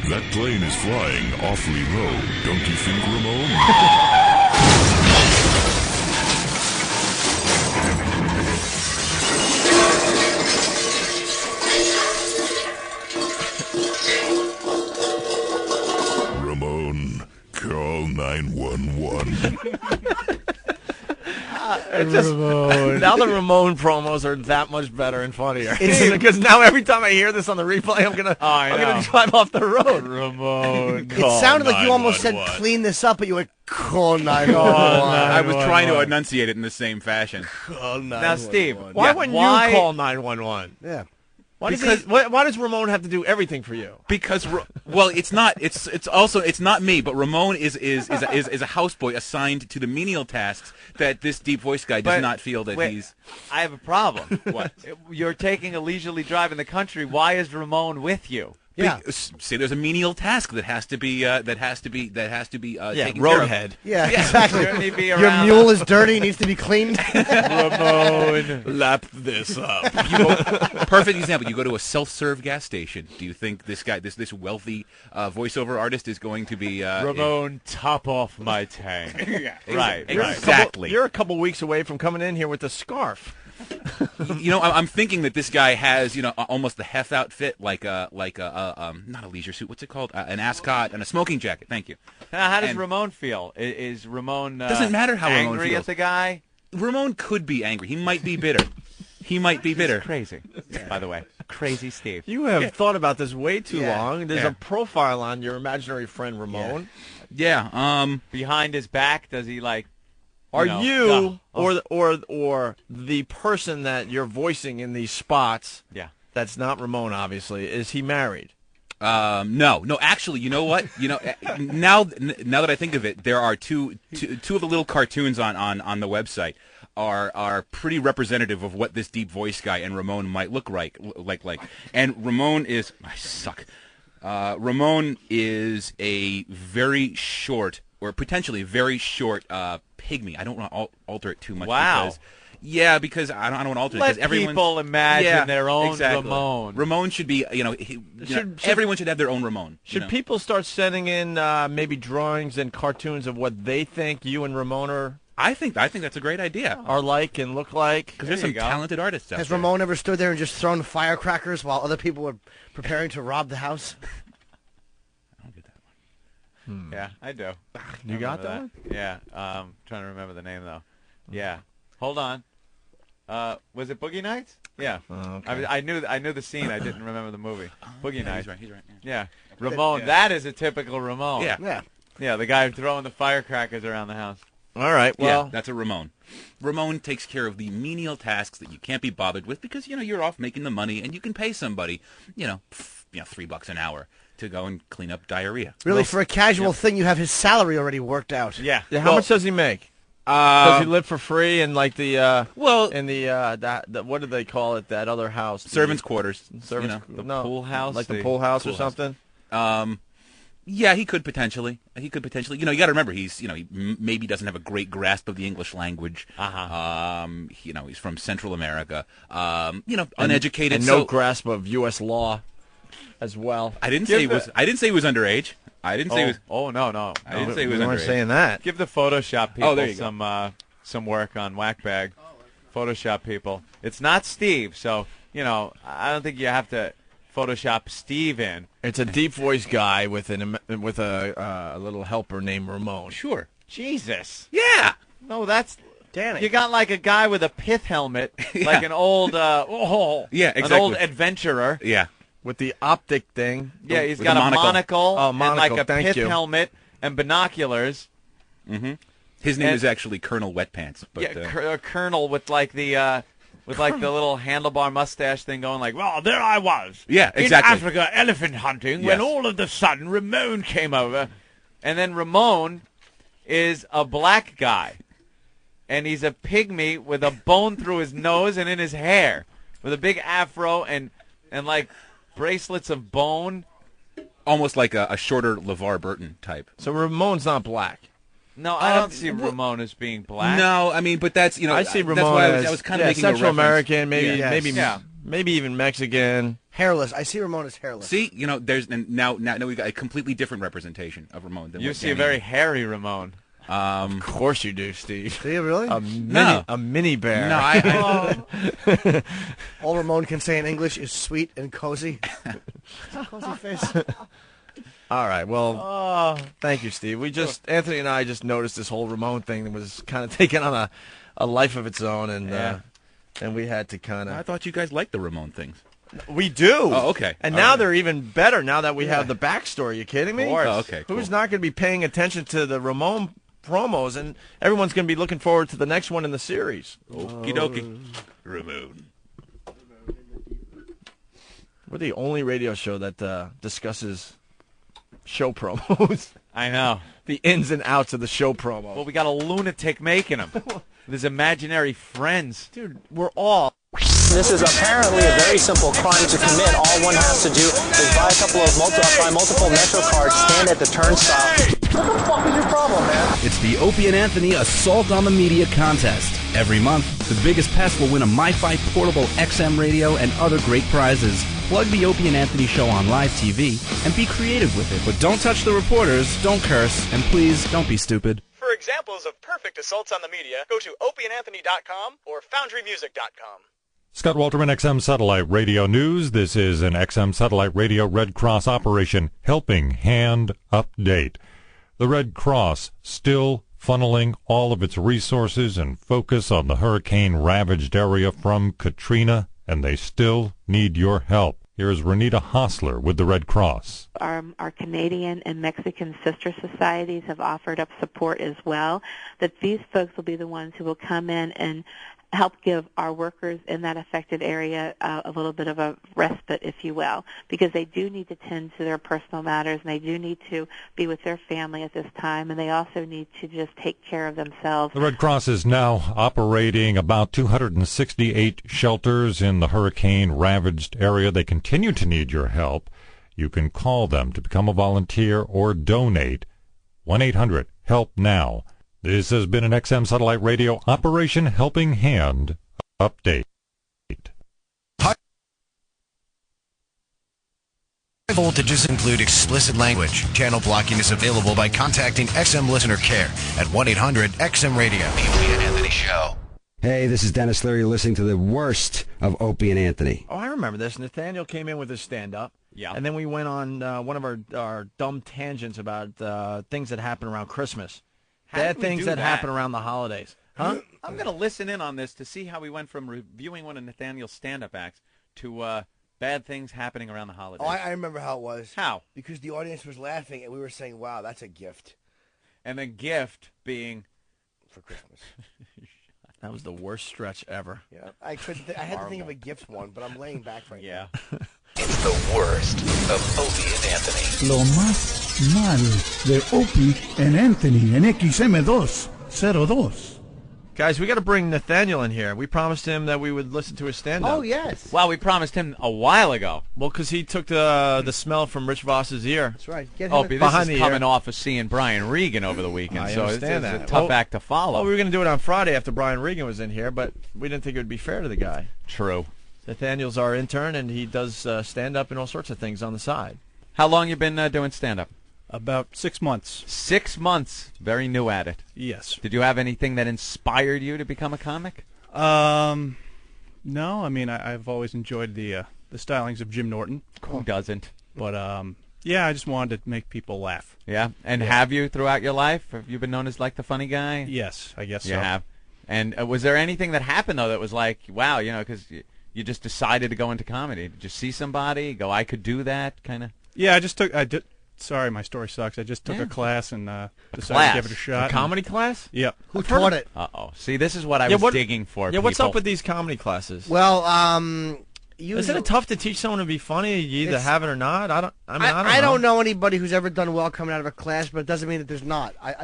That plane is flying awfully low, don't you think, Ramone? 911. Now the Ramone promos are that much better and funnier. Because now every time I hear this on the replay, I'm gonna drive off the road. Ramone. It sounded like you almost said clean this up, but you went call 911. I was trying to enunciate it in the same fashion. Call 911. Now, Steve, Why wouldn't you call 911? Yeah. Why does Ramone have to do everything for you? Because it's not. It's not me. But Ramone is a houseboy assigned to the menial tasks that this deep voice guy does not feel that he's. I have a problem. What? You're taking a leisurely drive in the country. Why is Ramone with you? Yeah. See, there's a menial task that has to be taken roadhead. care of. Yeah, exactly. Your mule is dirty, needs to be cleaned. Ramone, lap this up. Perfect example. You go to a self-serve gas station. Do you think this guy, this wealthy voiceover artist, is going to be Ramone? Top off my tank. Yeah, right. Exactly. You're a couple weeks away from coming in here with a scarf. I'm thinking that this guy has, almost the Hef outfit, like a not a leisure suit. What's it called? An ascot and a smoking jacket. Thank you. How does Ramone feel? Is Ramone doesn't matter how Ramone angry feels. at the guy? Ramone could be angry. He might be bitter. He's crazy. By the way, crazy Steve. You have thought about this way too long. There's Yeah. a profile on your imaginary friend Ramone. Yeah. Behind his back, does he like? Are you or the person that you're voicing in these spots? Yeah. That's not Ramone, obviously. Is he married? No. Actually, you know what? Now that I think of it, there are two of the little cartoons on the website are pretty representative of what this deep voice guy and Ramone might look like. And Ramone is Ramone is a very short, or potentially very short pygmy. I don't want to alter it too much. Wow. Because I don't want to alter it. Let people imagine their own exactly. Ramone. Ramone should be, everyone should have their own Ramone. Should people start sending in maybe drawings and cartoons of what they think you and Ramone are? I think that's a great idea. Are like and look like. Because there's some talented artists out Has there. Ramone ever stood there and just thrown firecrackers while other people were preparing to rob the house? Yeah, I do. You got that one? Yeah. Trying to remember the name though. Yeah. Hold on. Was it Boogie Nights? Yeah. Oh, okay. I knew the scene. I didn't remember the movie. Boogie Nights. He's right. Yeah. Ramone. That is a typical Ramone. Yeah. Yeah. The guy throwing the firecrackers around the house. All right. Well, that's a Ramone. Ramone takes care of the menial tasks that you can't be bothered with because you're off making the money and you can pay somebody $3 an hour to go and clean up diarrhea. Really, for a casual thing, you have his salary already worked out. Yeah. How much does he make? Does he live for free in like the what do they call it? That other house, servants' quarters, the pool house, like the pool house or something. Yeah, he could potentially. You got to remember he maybe doesn't have a great grasp of the English language. He's from Central America. Uneducated, and no grasp of U.S. law as well. I didn't say he was underage. I didn't say he was. Oh no. I didn't say he was We underage. weren't saying that. Give the Photoshop people there you go. some work on Whackbag. Photoshop people. It's not Steve, so I don't think you have to Photoshop Steve in. It's a deep voice guy with a little helper named Ramone. Sure. Jesus. Yeah. No, that's Danny. You got like a guy with a pith helmet, like an old yeah, exactly. an old adventurer. Yeah. With the optic thing. Yeah, he's with got a a monocle and like a thank pith you. helmet and binoculars. Mm-hmm. His name is actually Colonel Wetpants. But, a colonel with like the little handlebar mustache thing going like, well, there I was. Yeah, exactly. In Africa elephant hunting when all of a sudden Ramone came over. And then Ramone is a black guy. And he's a pygmy with a bone through his nose and in his hair. With a big afro and like bracelets of bone. Almost like a shorter LeVar Burton type. So Ramone's not black. No, I don't see Ramone as being black. No, I mean, but that's I see Ramone that's why as I was kind of making Central a reference. American, maybe even Mexican. Hairless. I see Ramone as hairless. See, there's now we got a completely different representation of Ramone. Than you what see a Danny very did. hairy Ramone. Of course you do, Steve. Do you really? A mini bear. No, I all Ramone can say in English is sweet and cozy. Cozy face. All right, well, thank you, Steve. Anthony and I just noticed this whole Ramone thing that was kind of taking on a life of its own, and we had to kind of... I thought you guys liked the Ramone things. We do. Oh, okay. And now they're even better now that we have the backstory. You kidding me? Of course. Oh, okay, Who's not going to be paying attention to the Ramone promos, and everyone's going to be looking forward to the next one in the series. Okie dokie. Ramone. We're the only radio show that discusses show promos. I know. The ins and outs of the show promo. Well, we got a lunatic making them. With his imaginary friends. Dude, we're all... This is apparently a very simple crime to commit. All one has to do is buy a couple of multiple Metro cards, stand at the turnstile. What the fuck is your problem, man? It's the Opie and Anthony Assault on the Media contest. Every month, the biggest pest will win a MiFi portable XM radio and other great prizes. Plug the Opie and Anthony show on live TV and be creative with it. But don't touch the reporters, don't curse, and please don't be stupid. For examples of perfect assaults on the media, go to opieandanthony.com or foundrymusic.com. Scott Walterman, XM Satellite Radio News. This is an XM Satellite Radio Red Cross Operation Helping Hand update. The Red Cross still funneling all of its resources and focus on the hurricane-ravaged area from Katrina, and they still need your help. Here's Renita Hostler with the Red Cross. Our Canadian and Mexican sister societies have offered up support as well, that these folks will be the ones who will come in and help give our workers in that affected area a little bit of a respite, if you will, because they do need to tend to their personal matters, and they do need to be with their family at this time, and they also need to just take care of themselves. The Red Cross is now operating about 268 shelters in the hurricane-ravaged area. They continue to need your help. You can call them to become a volunteer or donate. 1-800-HELP-NOW. This has been an XM Satellite Radio Operation Helping Hand update. High voltages include explicit language. Channel blocking is available by contacting XM Listener Care at 1-800-XM-RADIO. The Opie and Anthony Show. Hey, this is Dennis Leary. You're listening to the worst of Opie and Anthony. Oh, I remember this. Nathaniel came in with his stand-up. Yeah. And then we went on one of our dumb tangents about things that happen around Christmas. Bad things that happen around the holidays. Huh? I'm going to listen in on this to see how we went from reviewing one of Nathaniel's stand-up acts to bad things happening around the holidays. Oh, I remember how it was. How? Because the audience was laughing, and we were saying, wow, that's a gift. And the gift being... For Christmas. That was the worst stretch ever. Yeah, I had to think of a gift one, but I'm laying back right now. It's the worst of Opie and Anthony. Lo más mal de Opie and Anthony en XM202. Guys, we got to bring Nathaniel in here. We promised him that we would listen to his stand-up. Oh, yes. Well, we promised him a while ago. Well, because he took the smell from Rich Voss's ear. That's right. Get him Opie, this is coming off of seeing Brian Regan over the weekend, so it's a tough act to follow. Well, we were going to do it on Friday after Brian Regan was in here, but we didn't think it would be fair to the guy. True. Nathaniel's our intern, and he does stand-up and all sorts of things on the side. How long you been doing stand-up? About 6 months. 6 months. Very new at it. Yes. Did you have anything that inspired you to become a comic? No. I mean, I've always enjoyed the stylings of Jim Norton. Who doesn't? But, yeah, I just wanted to make people laugh. Yeah? And have you throughout your life? Have you been known as, like, the funny guy? Yes, I guess so. You have. And was there anything that happened, though, that was like, wow, you know, because you just decided to go into comedy? Did you see somebody, go, I could do that, kind of? Yeah, sorry, my story sucks. I just took a class and decided to give it a shot. A comedy class? Yep. Who taught it? Uh-oh. See, this is what I was digging for, Yeah, what's up with these comedy classes? Well, isn't it tough to teach someone to be funny? You either have it or not. I don't know anybody who's ever done well coming out of a class, but it doesn't mean that there's not. I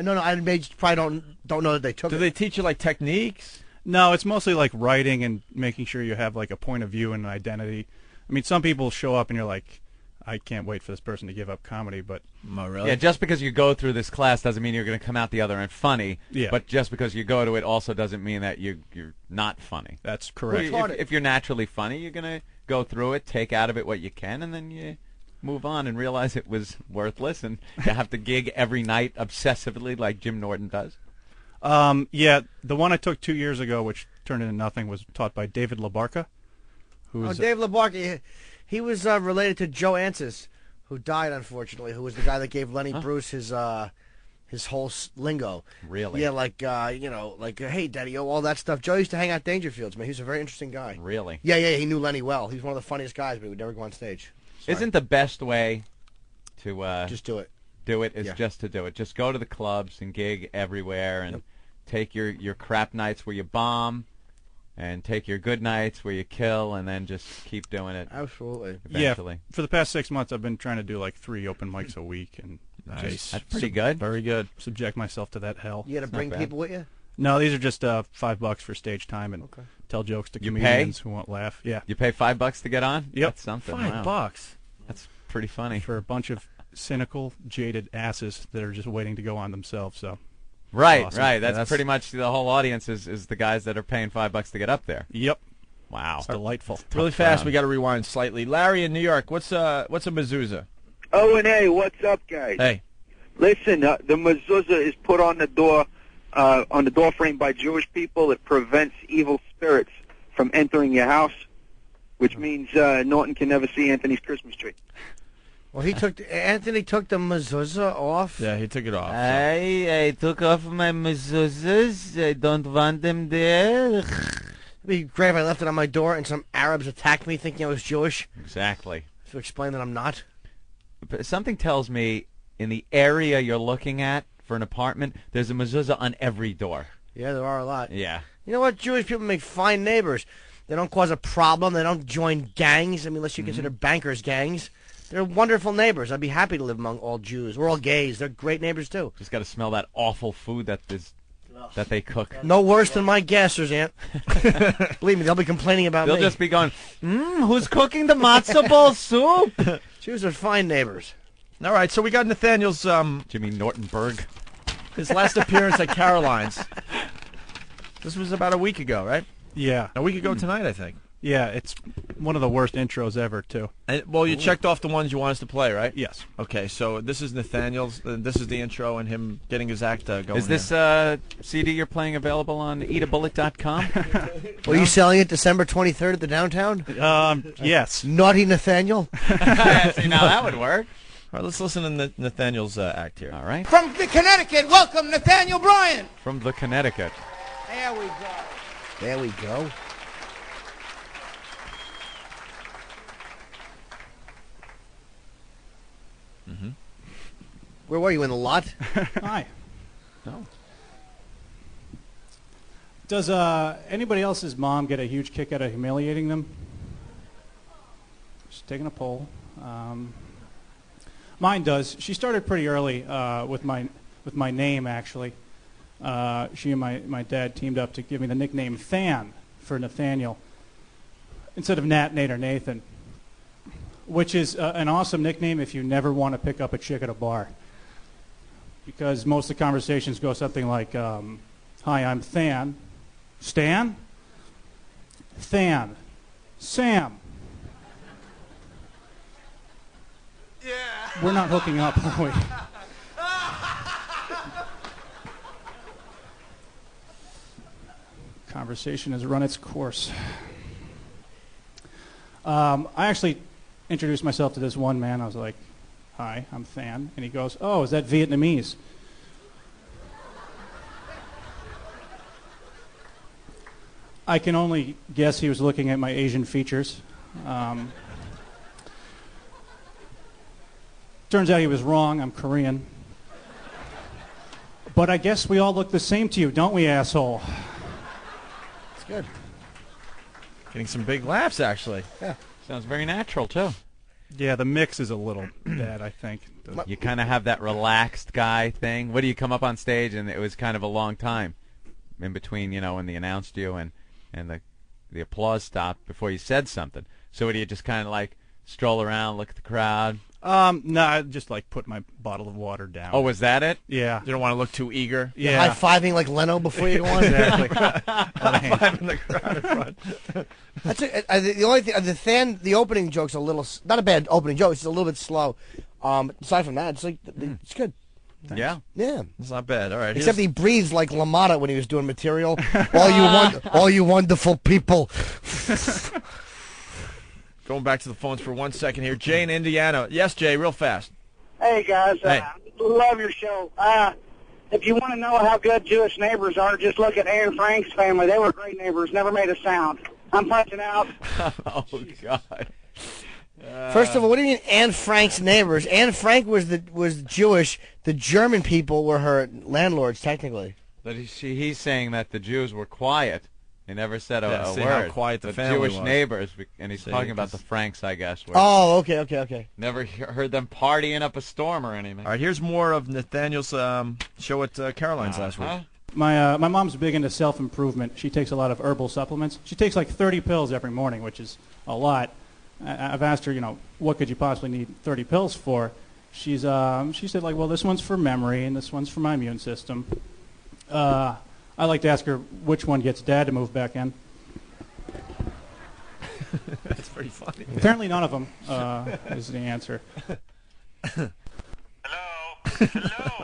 probably don't know that they took it. Do they teach you like techniques? No, it's mostly like writing and making sure you have like a point of view and an identity. I mean, some people show up and you're like, I can't wait for this person to give up comedy, but... Oh, really? Yeah, just because you go through this class doesn't mean you're going to come out the other end funny. Yeah. But just because you go to it also doesn't mean that you're not funny. That's correct. If you're naturally funny, you're going to go through it, take out of it what you can, and then you move on and realize it was worthless, and you have to gig every night obsessively like Jim Norton does. Yeah, the one I took 2 years ago, which turned into nothing, was taught by David LaBarca. Dave LaBarca, he was related to Joe Ancis, who died unfortunately, who was the guy that gave Lenny Bruce his whole lingo. Really? Yeah, like hey, Daddy-O, all that stuff. Joe used to hang out Dangerfields, man. He was a very interesting guy. Really? Yeah, he knew Lenny well. He was one of the funniest guys, but he would never go on stage. Sorry. Isn't the best way to just do it? Just to do it. Just go to the clubs and gig everywhere and take your crap nights where you bomb and take your good nights where you kill and then just keep doing it. Absolutely. Eventually. Yeah, for the past 6 months, I've been trying to do like 3 open mics a week. And Nice. That's pretty good. Very good. Subject myself to that hell. You got to bring people with you? No, these are just $5 for stage time and tell jokes to comedians who won't laugh. Yeah. You pay $5 to get on? Yep. That's something. $5. Wow. That's pretty funny. For a bunch of cynical, jaded asses that are just waiting to go on themselves. So. Right, awesome. right. That's pretty much the whole audience is the guys that are paying $5 to get up there. Yep. Wow. It's delightful. Really fast, we got to rewind slightly. Larry in New York, what's a mezuzah? O&A, what's up, guys? Hey. Listen, the mezuzah is put on the door frame by Jewish people. It prevents evil spirits from entering your house, which means Norton can never see Anthony's Christmas tree. Well, Anthony took the mezuzah off. Yeah, he took it off. I took off my mezuzahs. I don't want them there. It'd be great if I left it on my door and some Arabs attacked me thinking I was Jewish. Exactly. To explain that I'm not. But something tells me in the area you're looking at for an apartment, there's a mezuzah on every door. Yeah, there are a lot. Yeah. You know what? Jewish people make fine neighbors. They don't cause a problem. They don't join gangs. I mean, unless you consider bankers gangs. They're wonderful neighbors. I'd be happy to live among all Jews. We're all gays. They're great neighbors, too. Just got to smell that awful food that they cook. No worse than my guessers, Aunt. Believe me, they'll be complaining about me. They'll just be going, who's cooking the matzo ball soup? Jews are fine neighbors. All right, so we got Nathaniel's Jimmy Nortonberg. His last appearance at Caroline's. This was about a week ago, right? Yeah. A week ago tonight, I think. Yeah, it's one of the worst intros ever, too. And, well, you checked off the ones you want us to play, right? Yes. Okay, so this is Nathaniel's. This is the intro and him getting his act going. Is this CD you're playing available on eatabullet.com? Were you selling it December 23rd at the downtown? Yes. Naughty Nathaniel? See, now that would work. All right, let's listen to Nathaniel's act here. All right. From the Connecticut, welcome Nathaniel Bryan. From the Connecticut. There we go. There we go. Mm-hmm. Where were you, in the lot? Hi. No. Does anybody else's mom get a huge kick out of humiliating them? Just taking a poll. Mine does. She started pretty early with my name, actually. She and my dad teamed up to give me the nickname Than for Nathaniel instead of Nat, Nate, or Nathan, which is an awesome nickname if you never want to pick up a chick at a bar. Because most of the conversations go something like, hi, I'm Than. Stan? Than. Sam. Yeah. We're not hooking up, are we? Conversation has run its course. I actually introduced myself to this one man. I was like, hi, I'm Than. And he goes, oh, is that Vietnamese? I can only guess he was looking at my Asian features. Turns out he was wrong. I'm Korean. But I guess we all look the same to you, don't we, asshole? It's good. Getting some big laughs, actually. Yeah. Sounds very natural, too. Yeah, the mix is a little bad, I think. You kind of have that relaxed guy thing. What do you come up on stage, and it was kind of a long time in between, when they announced you and the applause stopped before you said something. So do you just kind of like stroll around, look at the crowd? No, I just like put my bottle of water down. Oh, was that it? Yeah. You don't want to look too eager? Yeah. High-fiving like Leno before you go on? Exactly. High-fiving the crowd in front. That's the only thing. The opening joke's a little, not a bad opening joke. It's a little bit slow. Aside from that, it's like it's good. Thanks. Yeah. Yeah. It's not bad. All right. Except he breathes like LaMotta when he was doing material. all you wonderful people. Going back to the phones for 1 second here. Jay in Indiana. Yes, Jay, real fast. Hey, guys. Hey. Love your show. If you want to know how good Jewish neighbors are, just look at Anne Frank's family. They were great neighbors, never made a sound. I'm punching out. Oh, God. First of all, what do you mean Anne Frank's neighbors? Anne Frank was Jewish. The German people were her landlords, technically. But he's saying that the Jews were quiet. He never said a see word. how quiet the family Jewish was. neighbors, and he's See, talking about the Franks, I guess. Oh, okay. Never heard them partying up a storm or anything. All right, here's more of Nathaniel's show at Caroline's last week. My mom's big into self-improvement. She takes a lot of herbal supplements. She takes like 30 pills every morning, which is a lot. I've asked her, what could you possibly need 30 pills for? She said, like, well, this one's for memory and this one's for my immune system. I like to ask her which one gets Dad to move back in. That's pretty funny. Apparently none of them is the answer. Hello?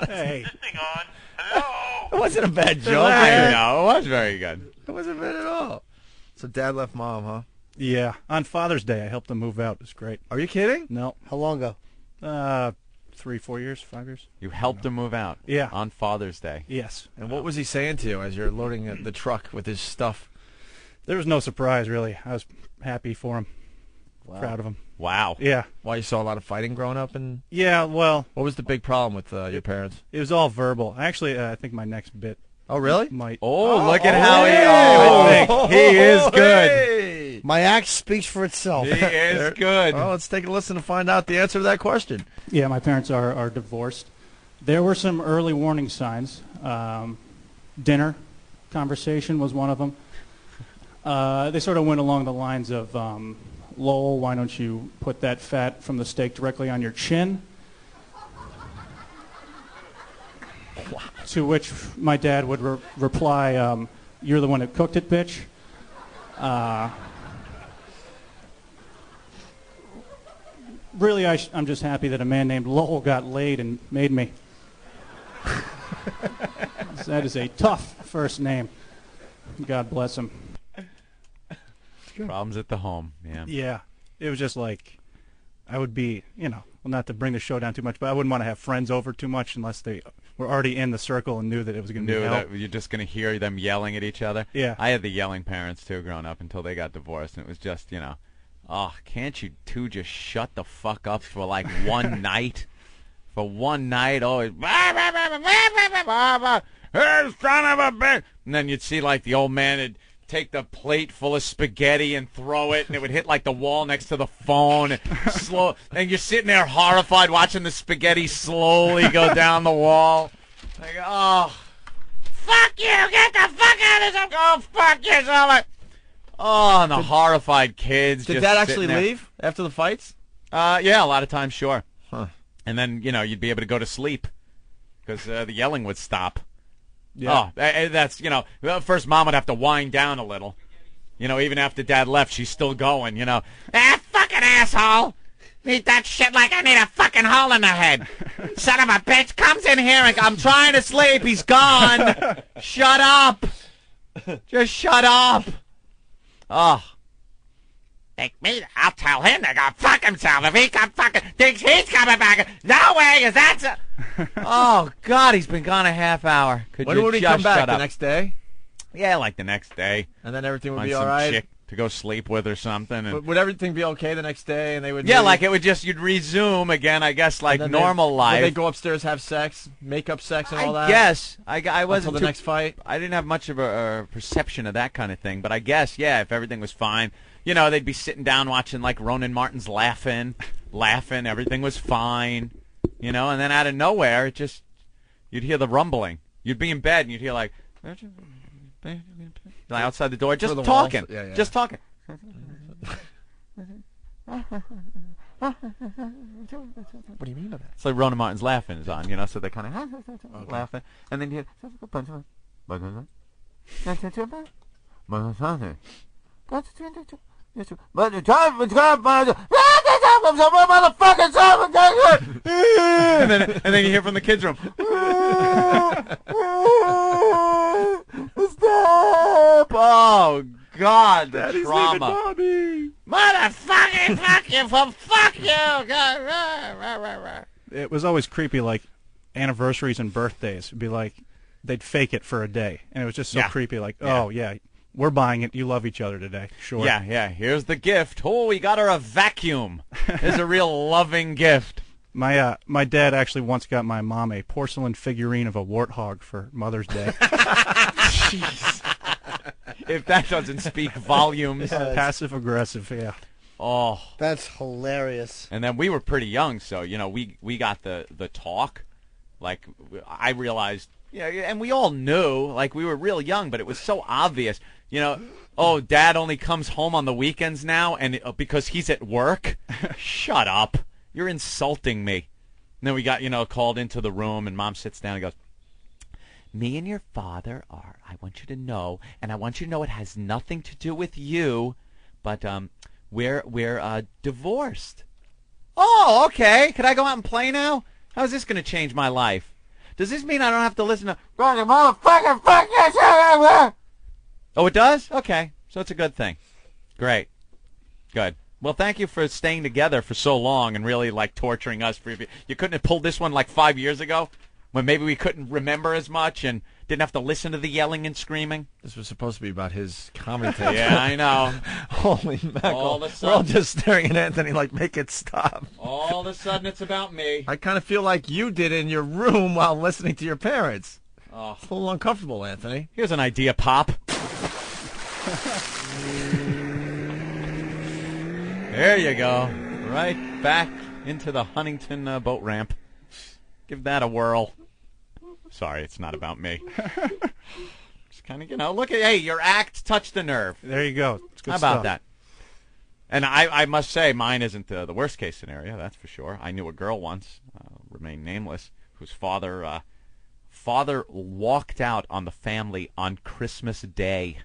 Hey. Is this thing on? Hello? It wasn't a bad joke. I know, it was very good. It wasn't bad at all. So Dad left Mom, huh? Yeah. On Father's Day, I helped them move out. It was great. Are you kidding? No. How long ago? 3, 4 years, 5 years. You helped him move out? Yeah. On Father's Day? Yes. And what was he saying to you as you're loading the truck with his stuff? There was no surprise, really. I was happy for him. Wow. Proud of him. Wow. Yeah. Why, you saw a lot of fighting growing up? Yeah, well... What was the big problem with your parents? It was all verbal. Actually, I think my next bit... Oh, really? Might... look at how he is good. Hey. My act speaks for itself. He is good. Well, let's take a listen to find out the answer to that question. Yeah, my parents are divorced. There were some early warning signs. Dinner conversation was one of them. They sort of went along the lines of, Lowell, why don't you put that fat from the steak directly on your chin? To which my dad would reply, you're the one that cooked it, bitch. Really, I'm just happy that a man named Lowell got laid and made me. That is a tough first name. God bless him. Problems at the home, yeah. Yeah. It was just like, I would be, well, not to bring the show down too much, but I wouldn't want to have friends over too much unless they were already in the circle and knew that it was going to be hell. That you're just going to hear them yelling at each other. Yeah. I had the yelling parents, too, growing up until they got divorced, and it was just, oh, can't you two just shut the fuck up for, like, one night? For one night, always, hey, son of a bitch! And then you'd see, like, the old man would take the plate full of spaghetti and throw it, and it would hit like the wall next to the phone. And you're sitting there horrified watching the spaghetti slowly go down the wall. Like, oh, fuck you! Get the fuck out of this! Go fuck yourself! Oh, and the horrified kids. Did just Dad actually sitting there. leave after the fights? Yeah, a lot of times, sure. Huh. And then you'd be able to go to sleep because the yelling would stop. Yeah. Oh, that's, first Mom would have to wind down a little. Even after Dad left, she's still going, fucking asshole! Eat that shit like I need a fucking hole in the head. Son of a bitch comes in here and I'm trying to sleep. He's gone. Shut up. Just shut up. Oh. I'll tell him to go fuck himself if he thinks he's coming back. No way, is that so? Oh, God, he's been gone a half hour. When would he come back? The next day? Yeah, like the next day. And then everything would Find be some all right? chick to go sleep with or something. And Would everything be okay the next day? And they would yeah, like it would you'd resume again, I guess, like normal life. Would they go upstairs, have sex, make up sex and all that? I guess. I wasn't until the next fight? I didn't have much of a perception of that kind of thing. But I guess, yeah, if everything was fine. They'd be sitting down watching, like, Ronan Martin's laughing, everything was fine, and then out of nowhere, you'd hear the rumbling. You'd be in bed, and you'd hear, like outside the door, just talking, just talking. What do you mean by that? It's like Ronan Martin's laughing is on, so they're kind of laughing, and then you hear, but the time was gone, and then you hear from the kids' room. Stop! Oh God, the Daddy's trauma. leaving Mommy. Motherfucking fuck you for fuck you. It was always creepy, like anniversaries and birthdays. It'd be like they'd fake it for a day, and it was just so creepy. Like, oh yeah, we're buying it. You love each other today. Sure. Yeah. Here's the gift. Oh, we got her a vacuum. It's a real loving gift. My dad actually once got my mom a porcelain figurine of a warthog for Mother's Day. Jeez. If that doesn't speak volumes. Passive aggressive, yeah. Oh, that's hilarious. And then we were pretty young, so we got the talk. Like I realized, and we all knew, like we were real young, but it was so obvious. Oh, Dad only comes home on the weekends now, and because he's at work. Shut up. You're insulting me. And then we got, called into the room, and Mom sits down and goes, me and your father are, I want you to know, and I want you to know it has nothing to do with you, but we're divorced. Oh, okay. Could I go out and play now? How's this going to change my life? Does this mean I don't have to listen to, motherfucker, fuck you? Oh, it does? Okay. So it's a good thing. Great. Good. Well, thank you for staying together for so long and really, torturing us. You couldn't have pulled this one 5 years ago when maybe we couldn't remember as much and didn't have to listen to the yelling and screaming? This was supposed to be about his commentary. Yeah, I know. Holy mackerel. We're all just staring at Anthony like, make it stop. All of a sudden, it's about me. I kind of feel like you did in your room while listening to your parents. Oh. It's a little uncomfortable, Anthony. Here's an idea, Pop. There you go. Right back into the Huntington boat ramp. Give that a whirl. Sorry, it's not about me. Just kind of, look at, hey, your act touched the nerve. There you go. It's good How about stuff. that? And I must say, mine isn't the worst case scenario, that's for sure. I knew a girl once, remain nameless, whose father walked out on the family on Christmas Day.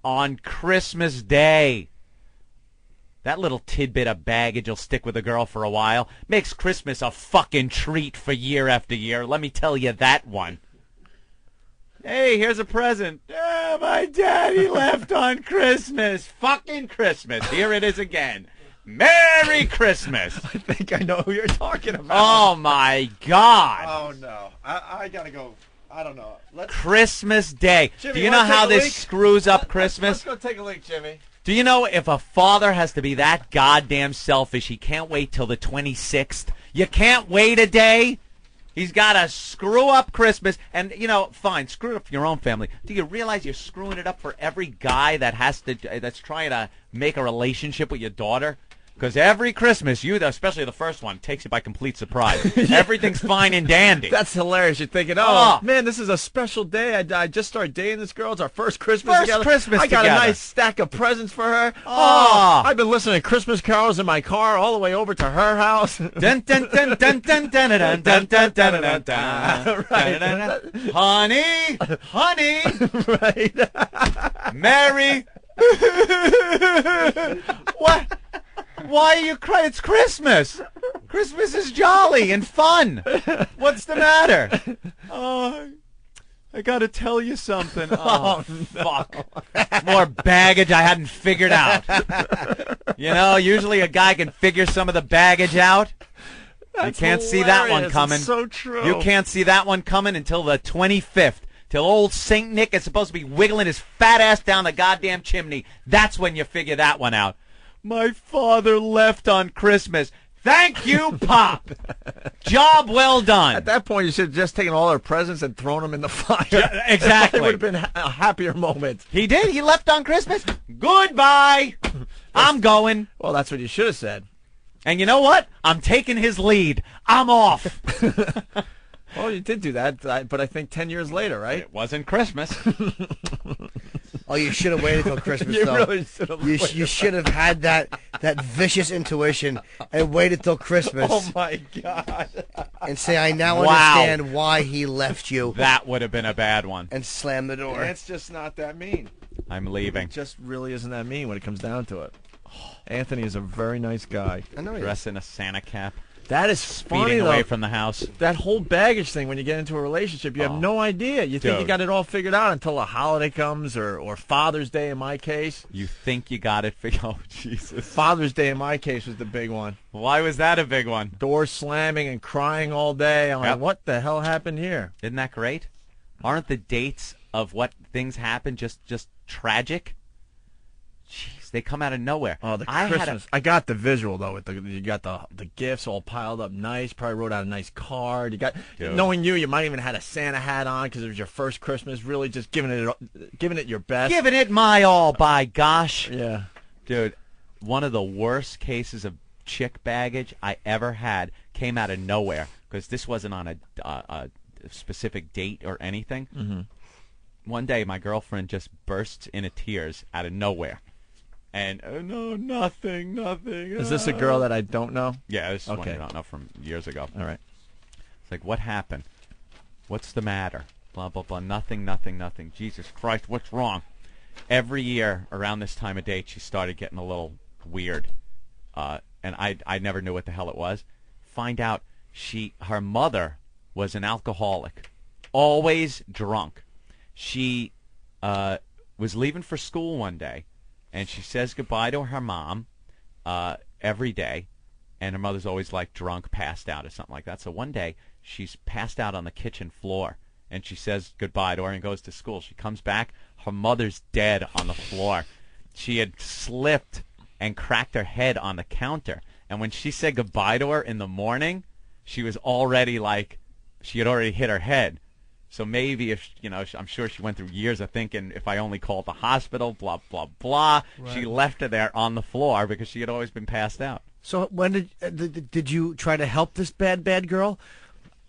On Christmas Day. That little tidbit of baggage will stick with a girl for a while. Makes Christmas a fucking treat for year after year. Let me tell you that one. Hey, here's a present. Oh, my daddy left on Christmas. Fucking Christmas. Here it is again. Merry Christmas. I think I know who you're talking about. Oh, my God. Oh, no. I got to go. I don't know. Christmas Day. Jimmy, do you know how this leak? screws up Christmas? Let's go take a leak, Jimmy. Do you know if a father has to be that goddamn selfish, he can't wait till the 26th? You can't wait a day? He's got to screw up Christmas. And, fine, screw it up for your own family. Do you realize you're screwing it up for every guy that's trying to make a relationship with your daughter? Because every Christmas, especially the first one, takes you by complete surprise. Everything's fine and dandy. That's hilarious. You're thinking, man, this is a special day. I just started dating this girl. It's our first Christmas together. I got a nice stack of presents for her. Oh, I've been listening to Christmas carols in my car all the way over to her house. Dun, dun, dun, dun, dun, dun, dun, dun, dun, dun, dun, dun. Right. Honey. Right. Mary. What? Why are you crying? It's Christmas. Christmas is jolly and fun. What's the matter? Oh, I got to tell you something. Oh, fuck. More baggage I hadn't figured out. Usually a guy can figure some of the baggage out. That's you can't hilarious. see that one coming. It's so true. You can't see that one coming until the 25th. Till old St. Nick is supposed to be wiggling his fat ass down the goddamn chimney. That's when you figure that one out. My father left on Christmas. Thank you, Pop. Job well done. At that point, you should have just taken all her presents and thrown them in the fire. Yeah, exactly. It would have been a happier moment. He did. He left on Christmas. Goodbye. I'm going. Well, that's what you should have said. And you know what? I'm taking his lead. I'm off. Well, you did do that, but I think 10 years later, right? It wasn't Christmas. Oh, you should have waited till Christmas, You though. really should have waited. You should have had that vicious intuition and waited till Christmas. Oh, my God. And say, I now understand why he left you. That would have been a bad one. And slam the door. It's just not that mean. I'm leaving. It just really isn't that mean when it comes down to it. Anthony is a very nice guy. I know he Dress in a Santa cap. That is funny, speeding though. away from the house. That whole baggage thing when you get into a relationship, you have no idea. You think you Dude. got it all figured out until a holiday comes or Father's Day in my case. You think you got it figured out. Oh, Jesus. Father's Day in my case was the big one. Why was that a big one? Doors slamming and crying all day. I'm like, what the hell happened here? Isn't that great? Aren't the dates of what things happen just tragic? Jeez, they come out of nowhere. Oh, the Christmas. I got the visual, though. You got the gifts all piled up nice. Probably wrote out a nice card. You got, knowing you might even had a Santa hat on because it was your first Christmas. Really just giving it your best. Giving it my all, by gosh. Yeah. Dude, one of the worst cases of chick baggage I ever had came out of nowhere because this wasn't on a specific date or anything. Mm-hmm. One day, my girlfriend just bursts into tears out of nowhere. And, no, nothing. Is this a girl that I don't know? Yeah, this is one I don't know from years ago. All right. It's like, what happened? What's the matter? Blah, blah, blah. Nothing. Jesus Christ, what's wrong? Every year around this time of date, she started getting a little weird. And I never knew what the hell it was. Find out her mother was an alcoholic, always drunk. She was leaving for school one day, and she says goodbye to her mom every day, and her mother's always like drunk, passed out or something like that. So one day she's passed out on the kitchen floor, and she says goodbye to her and goes to school. She comes back, her mother's dead on the floor. She had slipped and cracked her head on the counter, and when she said goodbye to her in the morning, she was already like, she had already hit her head. So maybe if, I'm sure she went through years of thinking, if I only called the hospital, blah, blah, blah. Right. She left her there on the floor because she had always been passed out. So when did you try to help this bad girl?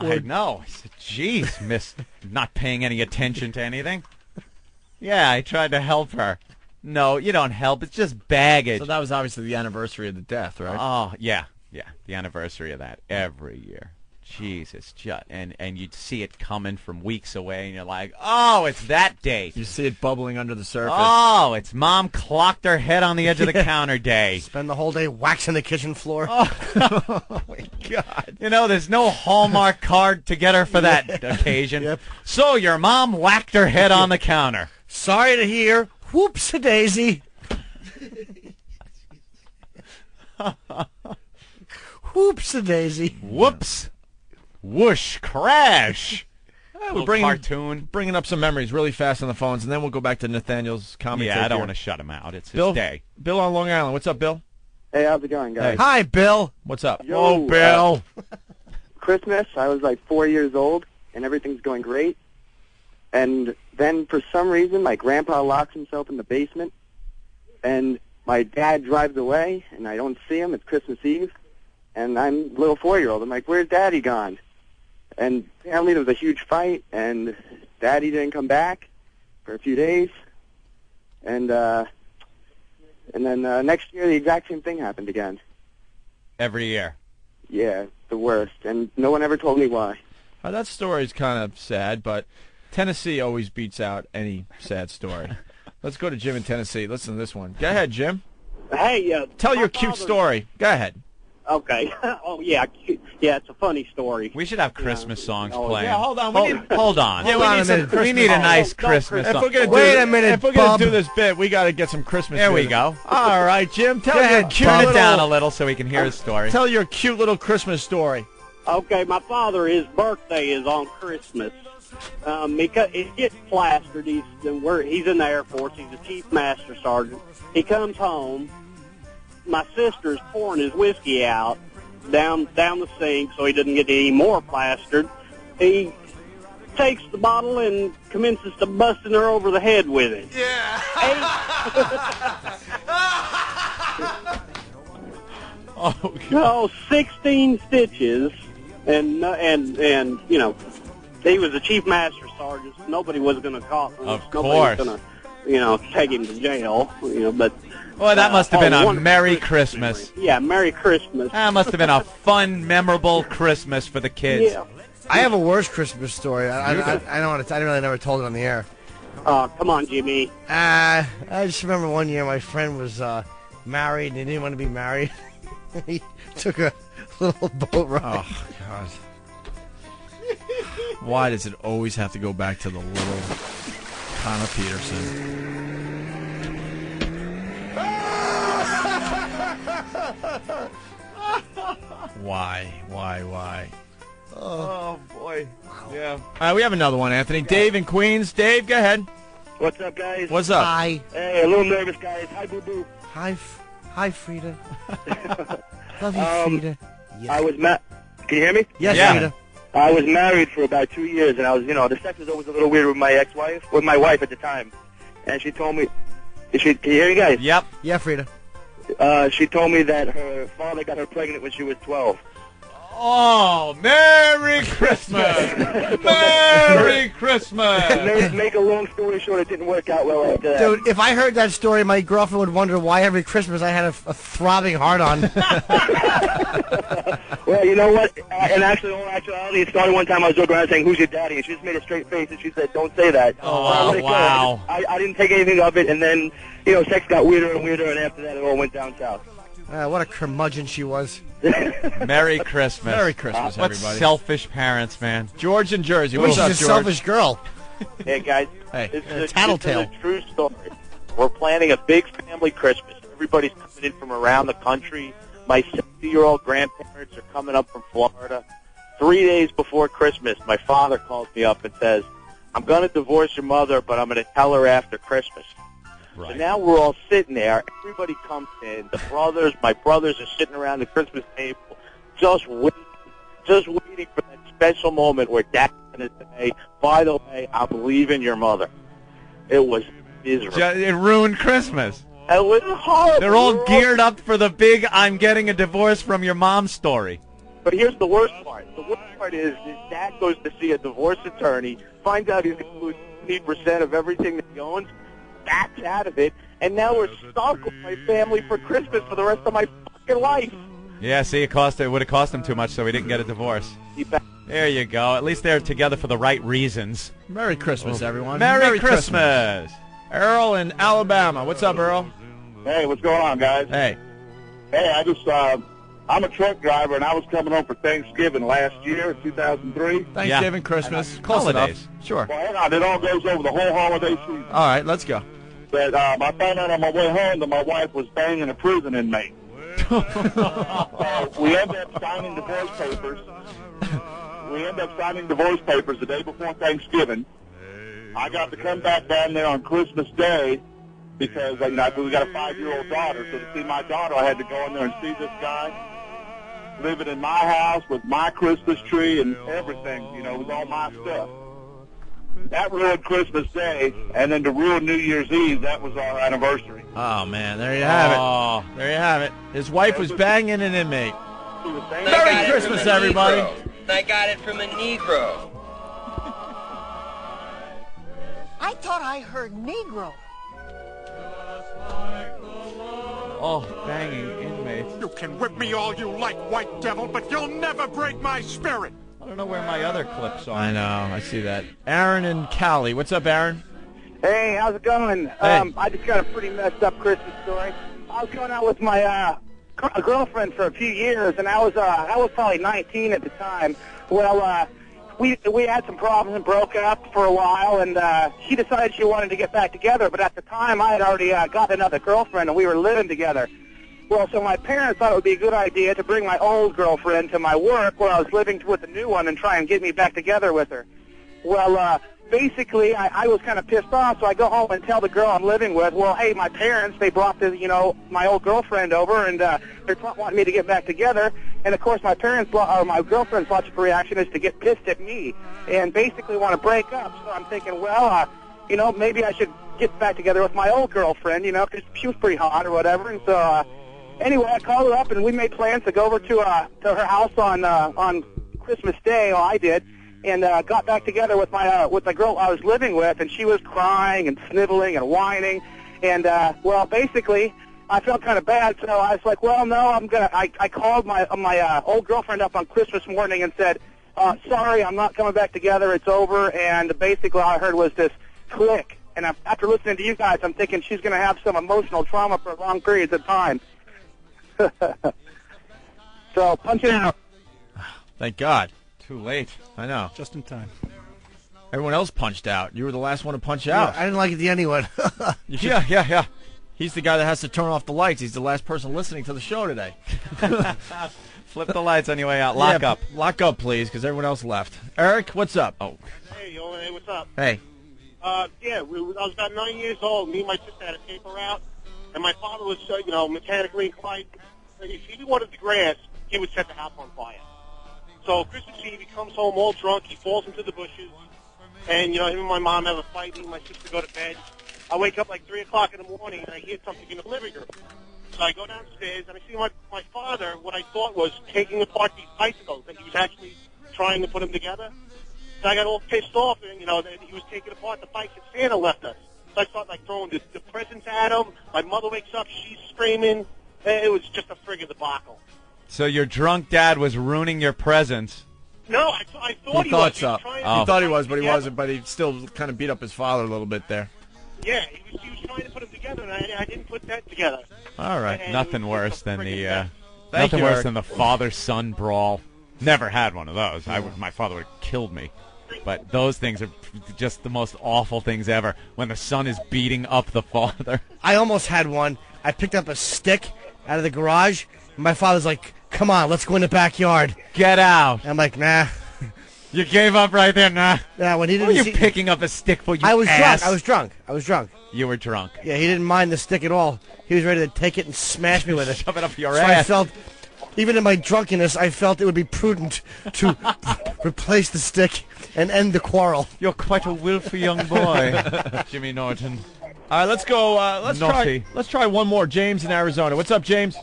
I know. I said, geez, miss, not paying any attention to anything. Yeah, I tried to help her. No, you don't help. It's just baggage. So that was obviously the anniversary of the death, right? Oh, yeah. The anniversary of that every year. Jesus, and you'd see it coming from weeks away, and you're like, oh, it's that day. You see it bubbling under the surface. Oh, it's Mom clocked her head on the edge of the counter day. Spend the whole day waxing the kitchen floor. Oh my God. There's no Hallmark card to get her for that occasion. Yep. So your mom whacked her head on the counter. Sorry to hear. Whoops-a-daisy. Whoops-a-daisy. Whoops. Whoosh, crash. We're bringing up some memories really fast on the phones, and then we'll go back to Nathaniel's comedy. Yeah, I don't want to shut him out. It's his day. Bill on Long Island. What's up, Bill? Hey, how's it going, guys? Hey. Hi, Bill. What's up? Yo, oh, Bill. Christmas, I was like 4 years old, and everything's going great. And then for some reason, my grandpa locks himself in the basement, and my dad drives away, and I don't see him. It's Christmas Eve, and I'm a little 4-year-old. I'm like, where's Daddy gone? And apparently there was a huge fight, and Daddy didn't come back for a few days. And then next year, the exact same thing happened again. Every year. Yeah, the worst. And no one ever told me why. That story's kind of sad, but Tennessee always beats out any sad story. Let's go to Jim in Tennessee. Listen to this one. Go ahead, Jim. Hey, tell your cute story. Go ahead. Okay. Oh yeah, it's a funny story. We should have Christmas songs playing. Yeah, hold on. Hold on. Yeah, we need a nice Christmas song. Wait a minute, If we're going to do this bit, we got to get some Christmas There we music. go. All right, Jim. Tell your cute Turn it little, down a little so we can hear his story. Tell your cute little Christmas story. Okay, my father, his birthday is on Christmas. He gets plastered. He's in the Air Force. He's a chief master sergeant. He comes home. My sister's pouring his whiskey out down the sink so he doesn't get any more plastered. He takes the bottle and commences to busting her over the head with it. Yeah. Oh, 16 stitches, and you know, he was a chief master sergeant. So nobody was going to call him. Of Nobody course. was going to, take him to jail. But. Well, that must have been a Merry Christmas. Yeah, Merry Christmas. That must have been a fun, memorable Christmas for the kids. Yeah. I have a worse Christmas story. I really never told it on the air. Come on, Jimmy. I just remember one year my friend was married and he didn't want to be married. He took a Little boat ride. Oh, God. Why does it always have to go back to the little Connor Peterson? Why? Oh, boy. Yeah. All right, we have another one, Anthony. Dave in Queens. Dave, go ahead. What's up, guys? What's up? Hi. Hey, a little nervous, guys. Hi, boo-boo. Hi, Frida. Love you, Frida. I was Can you hear me? Yes, Yeah. Frida. I was married for about 2 years, and I was, the sex was always a little weird with my wife at the time. And she told me, can you hear me, guys? Yep. Yeah, Frida. She told me that her father got her pregnant when she was 12. Oh, Merry Christmas! Merry Christmas! Make a long story short, it didn't work out well after that. Dude, if I heard that story, my girlfriend would wonder why every Christmas I had a throbbing heart on. Well, you know what? And actually, in all actuality, it started one time I was joking around saying, "Who's your daddy?" And she just made a straight face and she said, "Don't say that." Oh, wow. I didn't take anything of it, and then, sex got weirder and weirder, and after that, it all went down south. What a curmudgeon she was. Merry Christmas. Merry Christmas, What everybody. selfish parents, man. George in Jersey. Well, What's up, she's a George? selfish girl. Hey, guys. Hey. This is Tattletale. a true story. We're planning a big family Christmas. Everybody's coming in from around the country. My 60-year-old grandparents are coming up from Florida. 3 days before Christmas, my father calls me up and says, "I'm going to divorce your mother, but I'm going to tell her after Christmas." Right. So now we're all sitting there. Everybody comes in. My brothers are sitting around the Christmas table, just waiting for that special moment where Dad's going to say, "By the way, I'm leaving your mother." It was miserable. It ruined Christmas. It was horrible. They're all geared up for the big "I'm getting a divorce from your mom" story. But here's the worst part. The worst part is Dad goes to see a divorce attorney, finds out he's going to lose 20% of everything that he owns, backs out of it, and now we're stuck with my family for Christmas for the rest of my fucking life. Yeah, see, it would have cost him too much, so he didn't get a divorce. There you go. At least they're together for the right reasons. Merry Christmas, everyone. Merry Christmas. Earl in Alabama. What's up, Earl? Hey, what's going on, guys? Hey. Hey, I'm a truck driver, and I was coming home for Thanksgiving last year, 2003. Thanksgiving, Christmas, close holidays. enough. Sure. Well, hang on, it all goes over the whole holiday season. All right, let's go. But I found out on my way home that my wife was banging a prison inmate. So we ended up signing divorce papers. The day before Thanksgiving. I got to come back down there on Christmas Day because we got a 5-year-old daughter. So to see my daughter, I had to go in there and see this guy living in my house with my Christmas tree and everything. It was all my stuff. That ruined Christmas Day, and then to ruin New Year's Eve, that was our anniversary. Oh, man, there you have it. There you have it. His wife was banging an inmate. Merry Christmas, everybody. I got it from a Negro. I thought I heard Negro. Oh, banging inmates. You can whip me all you like, white devil, but you'll never break my spirit. I don't know where my other clips are. I know. I see that. Aaron and Cali. What's up, Aaron? Hey, how's it going? Hey. I just got a pretty messed up Christmas story. I was going out with my girlfriend for a few years, and I was probably 19 at the time. Well, we had some problems and broke up for a while, and she decided she wanted to get back together. But at the time, I had already got another girlfriend, and we were living together. Well, so my parents thought it would be a good idea to bring my old girlfriend to my work where I was living with the new one and try and get me back together with her. Well, basically, I was kind of pissed off, so I go home and tell the girl I'm living with, well, hey, my parents, they brought this, my old girlfriend over, and they're wanting me to get back together. And, of course, my girlfriend's logical reaction is to get pissed at me and basically want to break up. So I'm thinking, well, maybe I should get back together with my old girlfriend, because she was pretty hot or whatever. And so, anyway, I called her up, and we made plans to go over to her house on Christmas Day. Well, I did. And got back together with the girl I was living with, and she was crying and sniveling and whining, and basically I felt kind of bad, so I was like, well, no, I called my old girlfriend up on Christmas morning and said, sorry, I'm not coming back together, it's over, and basically all I heard was this click, and after listening to you guys, I'm thinking she's going to have some emotional trauma for long periods of time. So punch it out. Thank God. Too late. I know. Just in time. Everyone else punched out. You were the last one to punch out. I didn't like it the anyone. Yeah. He's the guy that has to turn off the lights. He's the last person listening to the show today. Flip the lights on your way out. Lock up. Lock up, please, because everyone else left. Eric, what's up? Oh. Hey, what's up? Hey. I was about 9 years old. Me and my sister had a paper route, and my father was, mechanically inclined. If he wanted the grass, he would set the house on fire. So Christmas Eve, he comes home all drunk. He falls into the bushes, and him and my mom have a fight. Me and my sister go to bed. I wake up like 3 o'clock in the morning, and I hear something in the living room. So I go downstairs, and I see my father, what I thought was taking apart these bicycles, and he was actually trying to put them together. So I got all pissed off, and, that he was taking apart the bikes that Santa left us. So I start, throwing the presents at him. My mother wakes up. She's screaming. It was just a friggin' debacle. So your drunk dad was ruining your presents. No, I thought he was. Thought so. He thought he was, but he wasn't. But he still kind of beat up his father a little bit there. Yeah, he was trying to put them together, and I didn't put that together. All right. And Nothing worse than the Thank you, Eric. father-son brawl. Never had one of those. My father would have killed me. But those things are just the most awful things ever. When the son is beating up the father. I almost had one. I picked up a stick out of the garage. And my father's like, "Come on, let's go in the backyard. Get out." I'm like, "Nah." You gave up right there, nah. Yeah, when he didn't. What are you picking up a stick for? You I was ass? drunk. I was drunk. You were drunk. Yeah, he didn't mind the stick at all. He was ready to take it and smash me with it. Shove it up your so ass. I felt, even in my drunkenness, I felt it would be prudent to replace the stick and end the quarrel. You're quite a willful young boy, Jimmy Norton. All right, let's go. Let's try one more. James in Arizona. What's up, James?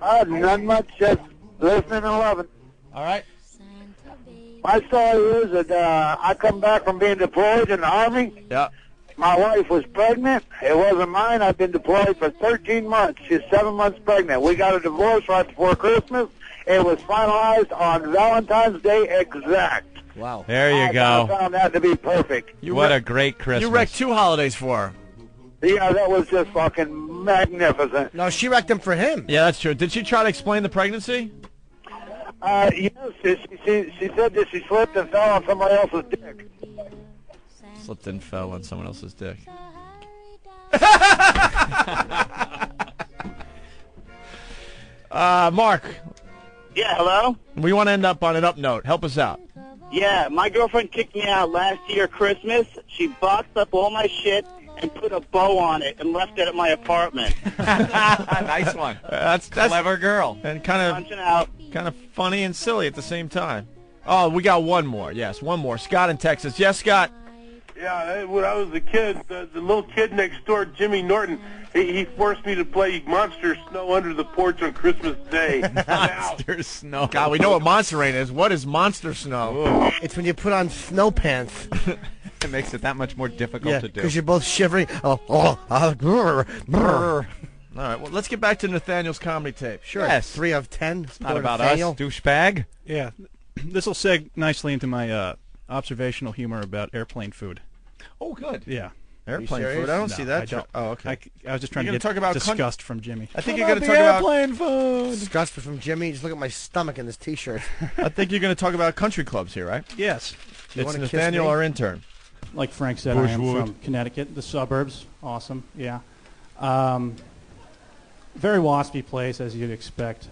Not much. Just listening and loving. All right. My story is that I come back from being deployed in the Army. Yeah. My wife was pregnant. It wasn't mine. I've been deployed for 13 months. She's 7 months pregnant. We got a divorce right before Christmas. It was finalized on Valentine's Day exact. Wow. There you go. I found that to be perfect. What a great Christmas. You wrecked 2 holidays for her. Yeah, that was just fucking magnificent. No, she wrecked them for him. Yeah, that's true. Did she try to explain the pregnancy? Yes, she said that she slipped and fell on somebody else's dick. Slipped and fell on someone else's dick. Mark. Yeah, hello? We want to end up on an up note. Help us out. Yeah, my girlfriend kicked me out last year Christmas. She boxed up all my shit and put a bow on it and left it at my apartment. Nice one. That's clever girl. And kind of funny and silly at the same time. Oh, we got one more. Yes, one more. Scott in Texas. Yes, Scott. Yeah, when I was a kid, the little kid next door, Jimmy Norton, he forced me to play Monster Snow under the porch on Christmas Day. Monster Snow. God, we know what Monster Rain is. What is Monster Snow? Ooh. It's when you put on snow pants. It makes it that much more difficult to do. Because you're both shivering. All right, well, let's get back to Nathaniel's comedy tape. Sure. Yes. 3 of 10. It's not about Nathaniel. Us, douchebag. Yeah. This will seg nicely into my observational humor about airplane food. Oh, good. Yeah. Airplane food? I don't see that. I don't. Oh, okay. I was just trying to get talk about disgust from Jimmy. I think you're going to talk about airplane food. Disgust from Jimmy. Just look at my stomach in this T-shirt. I think you're going to talk about country clubs here, right? Yes. It's Nathaniel, our intern. Like Frank said, I am from Connecticut, the suburbs. Awesome, yeah. Very waspy place, as you'd expect.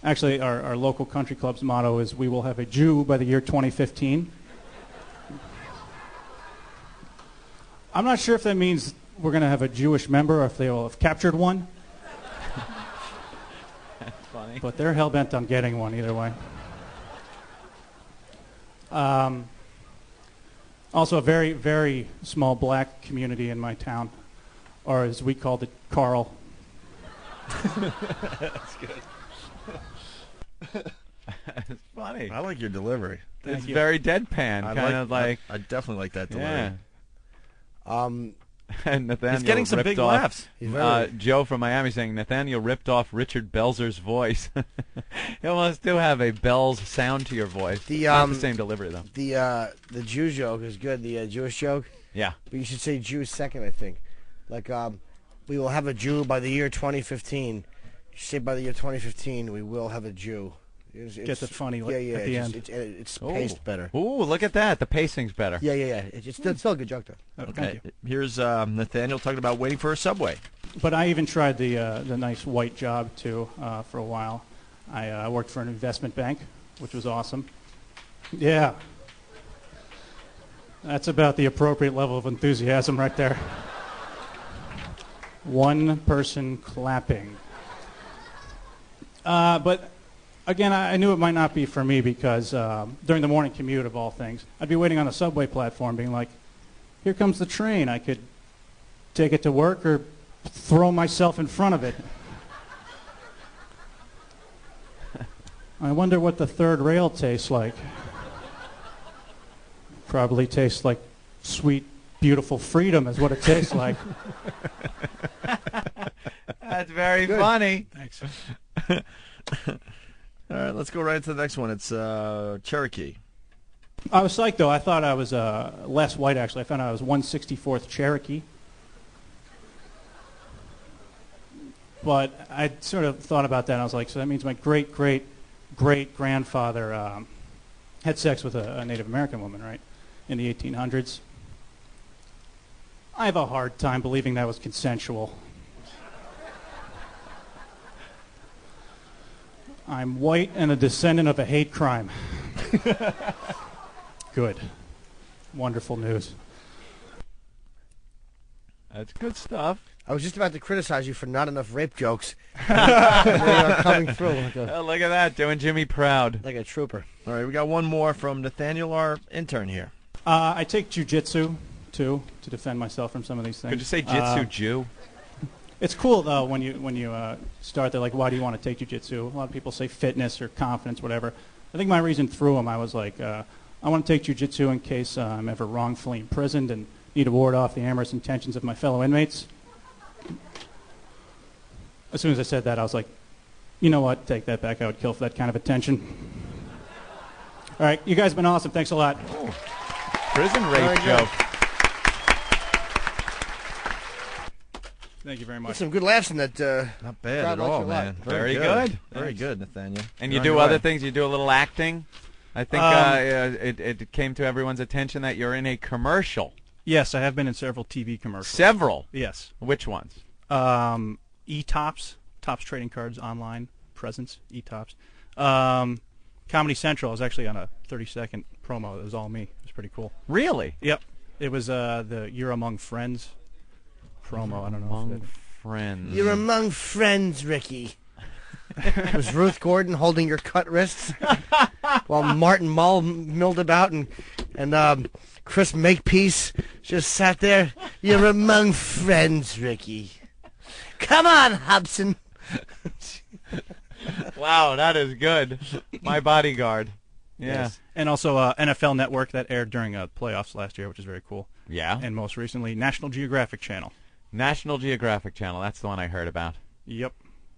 Actually, our local country club's motto is, "We will have a Jew by the year 2015." I'm not sure if that means we're going to have a Jewish member or if they will have captured one. That's funny. But they're hell-bent on getting one either way. Also, a very, very small black community in my town, or as we called it, Carl. That's good. It's funny. I like your delivery. It's very deadpan, kind of like. I definitely like that delivery. Yeah. And Nathaniel he's getting some big laughs. Joe from Miami saying Nathaniel ripped off Richard Belzer's voice. You almost do have a Belz sound to your voice. Not the same delivery though. The Jew joke is good. The Jewish joke. Yeah. But you should say Jew second, I think. Like we will have a Jew by the year 2015. Say by the year 2015, we will have a Jew. Gets it funny yeah, at the end. It's paced better. Ooh, look at that. The pacing's better. Yeah. It's still a good joke, though. Okay. Here's Nathaniel talking about waiting for a subway. But I even tried the nice white job, too, for a while. I worked for an investment bank, which was awesome. Yeah. That's about the appropriate level of enthusiasm right there. One person clapping. But, again, I knew it might not be for me because during the morning commute, of all things, I'd be waiting on the subway platform being like, here comes the train. I could take it to work or throw myself in front of it. I wonder what the third rail tastes like. Probably tastes like sweet, beautiful freedom is what it tastes like. That's very funny. Thanks. All right, let's go right to the next one. It's Cherokee. I was psyched, though. I thought I was less white, actually. I found out I was 164th Cherokee. But I sort of thought about that, and I was like, so that means my great-great-great-grandfather had sex with a Native American woman, right, in the 1800s. I have a hard time believing that was consensual. I'm white and a descendant of a hate crime. Good. Wonderful news. That's good stuff. I was just about to criticize you for not enough rape jokes. They are coming through. Oh, look at that, doing Jimmy proud. Like a trooper. All right, we got one more from Nathaniel, our intern here. I take jujitsu, too, to defend myself from some of these things. Could you say jitsu Jew? It's cool, though, when you start there, like, why do you want to take jiu-jitsu? A lot of people say fitness or confidence, whatever. I think my reason through them, I was like, I want to take jiu-jitsu in case I'm ever wrongfully imprisoned and need to ward off the amorous intentions of my fellow inmates. As soon as I said that, I was like, you know what? Take that back. I would kill for that kind of attention. All right, you guys have been awesome. Thanks a lot. Oh. Prison rape joke. Thank you very much. There's some good laughs in that. Not bad at all, man. Very good. Very good, Nathaniel. And you do other things. You do a little acting. I think it came to everyone's attention that you're in a commercial. Yes, I have been in several TV commercials. Several? Yes. Which ones? E-Tops, Tops Trading Cards Online presence, E-Tops. Comedy Central, I was actually on a 30-second promo. It was all me. It was pretty cool. Really? Yep. It was the You're Among Friends promo. I don't know. Among Friends. You're among friends, Ricky. Was Ruth Gordon holding your cut wrists while Martin Mull milled about and Chris Makepeace just sat there? You're among friends, Ricky. Come on, Hobson. Wow, that is good. My Bodyguard. Yeah. Yes. And also NFL Network that aired during playoffs last year, which is very cool. Yeah. And most recently, National Geographic Channel. National Geographic Channel. That's the one I heard about. Yep.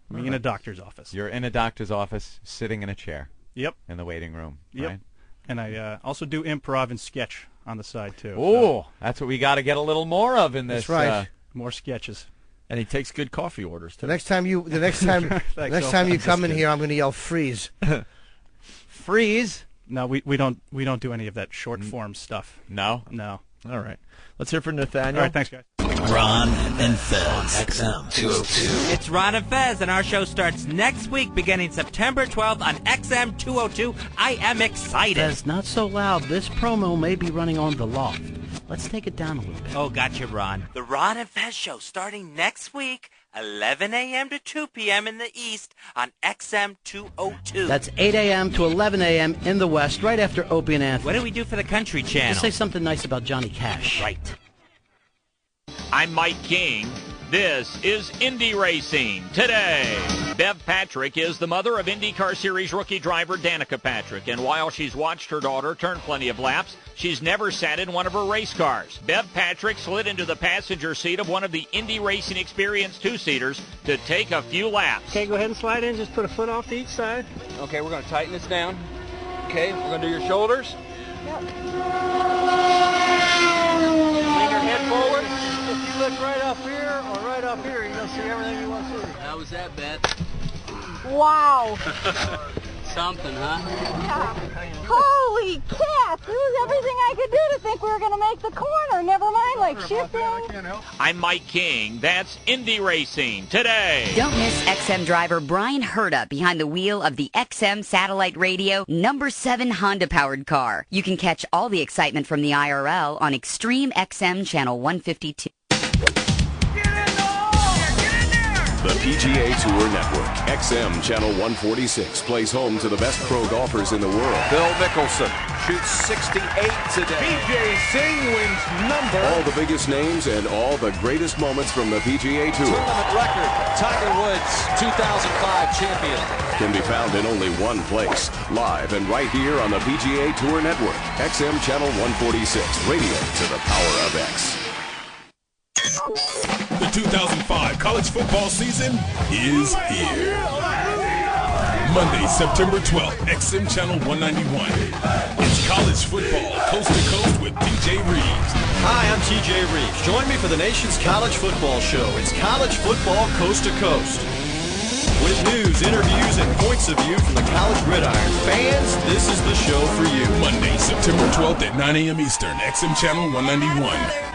Me in a doctor's office. You're in a doctor's office, sitting in a chair. Yep. In the waiting room. Yep. Right? And I also do improv and sketch on the side, too. Oh, that's what we got to get a little more of in this. That's right. More sketches. And he takes good coffee orders, too. The next time you come in here, I'm going to yell freeze. Freeze? No, we don't do any of that short form stuff. No? No. All right. Let's hear from Nathaniel. All right, thanks, guys. Ron and Fez, XM 202. It's Ron and Fez, and our show starts next week, beginning September 12th on XM 202. I am excited. Fez, not so loud. This promo may be running on the loft. Let's take it down a little bit. Oh, gotcha, Ron. The Ron and Fez show starting next week, 11 a.m. to 2 p.m. in the East on XM 202. That's 8 a.m. to 11 a.m. in the West, right after Opie and Anthony. What do we do for the Country Channel? Just say something nice about Johnny Cash. Right. I'm Mike King. This is Indy Racing Today. Bev Patrick is the mother of IndyCar Series rookie driver Danica Patrick, and while she's watched her daughter turn plenty of laps, she's never sat in one of her race cars. Bev Patrick slid into the passenger seat of one of the Indy Racing Experience two-seaters to take a few laps. Okay, go ahead and slide in. Just put a foot off to each side. Okay, we're going to tighten this down. Okay, we're going to do your shoulders. Yep. Bring your head forward. If you look right up here or right up here, you'll see everything you want to see. How was that, Ben? Wow. Something, huh? Yeah. Holy cats! This is everything I could do to think we were going to make the corner. Never mind, like shifting. I'm Mike King. That's Indy Racing Today. Don't miss XM driver Brian Herta behind the wheel of the XM Satellite Radio number 7 Honda-powered car. You can catch all the excitement from the IRL on Extreme XM Channel 152. The PGA Tour Network, XM Channel 146, plays home to the best pro golfers in the world. Phil Mickelson shoots 68 today. PJ Singh wins number. All the biggest names and all the greatest moments from the PGA Tour. Tournament record, Tiger Woods, 2005 champion. Can be found in only one place, live and right here on the PGA Tour Network, XM Channel 146, radio to the power of X. The 2005 college football season is here. Monday, September 12th, XM Channel 191. It's college football coast to coast with TJ Reeves. Hi, I'm TJ Reeves. Join me for the nation's college football show. It's college football coast to coast. With news, interviews, and points of view from the college gridiron fans, this is the show for you. Monday, September 12th at 9 a.m. Eastern, XM Channel 191.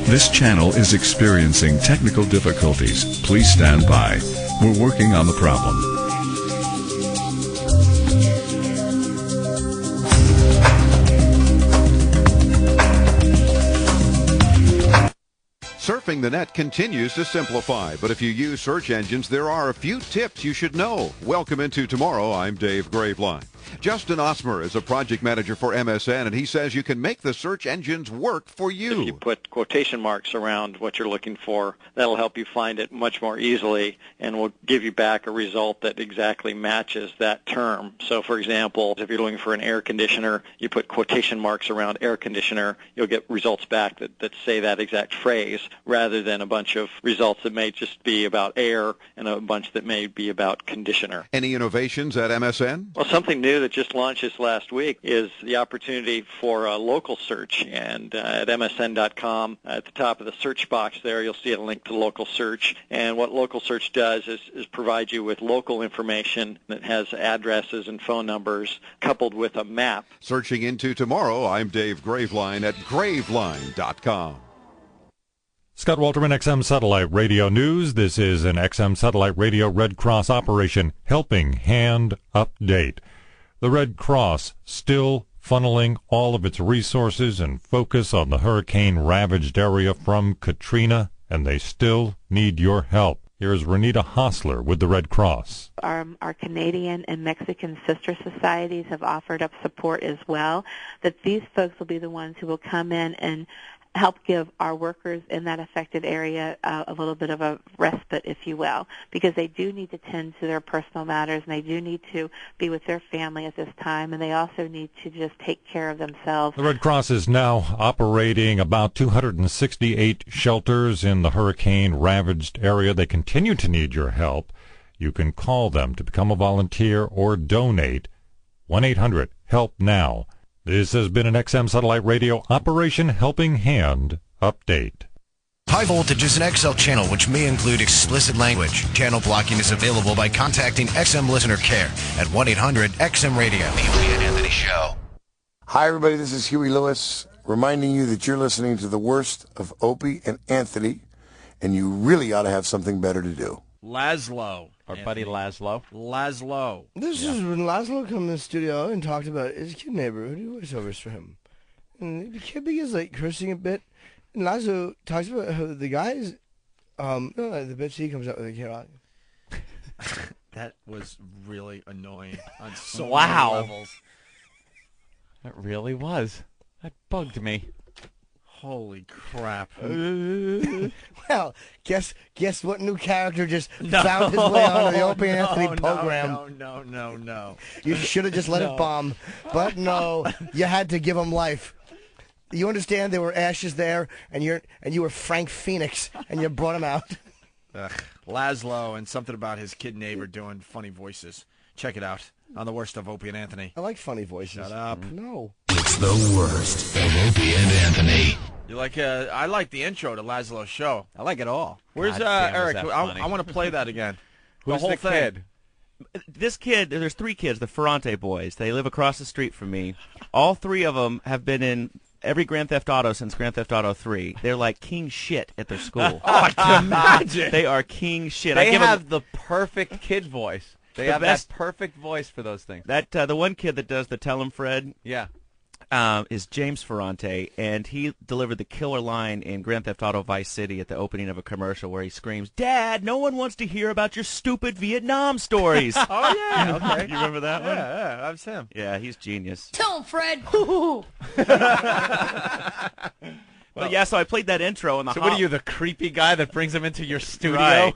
This channel is experiencing technical difficulties. Please stand by. We're working on the problem. Surfing the net continues to simplify, but if you use search engines, there are a few tips you should know. Welcome into Tomorrow. I'm Dave Graveline. Justin Osmer is a project manager for MSN, and he says you can make the search engines work for you. If you put quotation marks around what you're looking for, that'll help you find it much more easily and will give you back a result that exactly matches that term. So, for example, if you're looking for an air conditioner, you put quotation marks around air conditioner, you'll get results back that say that exact phrase rather than a bunch of results that may just be about air and a bunch that may be about conditioner. Any innovations at MSN? Well, something new that just launched this last week is the opportunity for a local search. And at MSN.com, at the top of the search box there, you'll see a link to local search. And what local search does is provide you with local information that has addresses and phone numbers coupled with a map. Searching into Tomorrow, I'm Dave Graveline at Graveline.com. Scott Walterman, XM Satellite Radio News. This is an XM Satellite Radio Red Cross Operation Helping Hand update. The Red Cross still funneling all of its resources and focus on the hurricane-ravaged area from Katrina, and they still need your help. Here's Renita Hostler with the Red Cross. Our Canadian and Mexican sister societies have offered up support as well, that these folks will be the ones who will come in and help give our workers in that affected area a little bit of a respite, if you will, because they do need to tend to their personal matters and they do need to be with their family at this time, and they also need to just take care of themselves. The Red Cross is now operating about 268 shelters in the hurricane-ravaged area. They continue to need your help. You can call them to become a volunteer or donate. 1-800-HELP-NOW. This has been an XM Satellite Radio Operation Helping Hand update. High Voltage is an XL channel which may include explicit language. Channel blocking is available by contacting XM Listener Care at 1-800-XM-RADIO. The Opie and Anthony Show. Hi, everybody. This is Huey Lewis reminding you that you're listening to the worst of Opie and Anthony, and you really ought to have something better to do. Laszlo. Our buddy Laszlo. Laszlo. This is when Laszlo came in the studio and talked about his kid neighbor who do voiceovers for him. And the kid begins like cursing a bit. And Laszlo talks about how the guys, the bits he comes up with, That was really annoying on so many levels. That really was. That bugged me. Holy crap. Well, guess what new character just found his way onto the Opie and Anthony program? No. You should have just let it bomb. But no, you had to give him life. You understand there were ashes there, and you were Frank Phoenix, and you brought him out. Laszlo and something about his kid neighbor doing funny voices. Check it out on the worst of Opie and Anthony. I like funny voices. Shut up. No. It's the worst of Opie and Anthony. You like? I like the intro to Laszlo's show. I like it all. Where's God damn, Eric? is that I funny. want to play that again. Who's whole the thing. kid? This kid, there's three kids, the Ferrante boys. They live across the street from me. All three of them have been in every Grand Theft Auto since Grand Theft Auto 3. They're like king shit at their school. Oh, I can imagine. They are king shit. They have the perfect kid voice. They have best- that perfect voice for those things. That the one kid that does the Tell 'em Fred Yeah. is James Ferrante, and he delivered the killer line in Grand Theft Auto Vice City at the opening of a commercial where he screams, "Dad, no one wants to hear about your stupid Vietnam stories." Oh, yeah. Okay. You remember that one? Yeah, that's him. Yeah, he's genius. Tell him, Fred. Well, yeah, so I played that intro in the So what are you, the creepy guy that brings him into your studio? Right.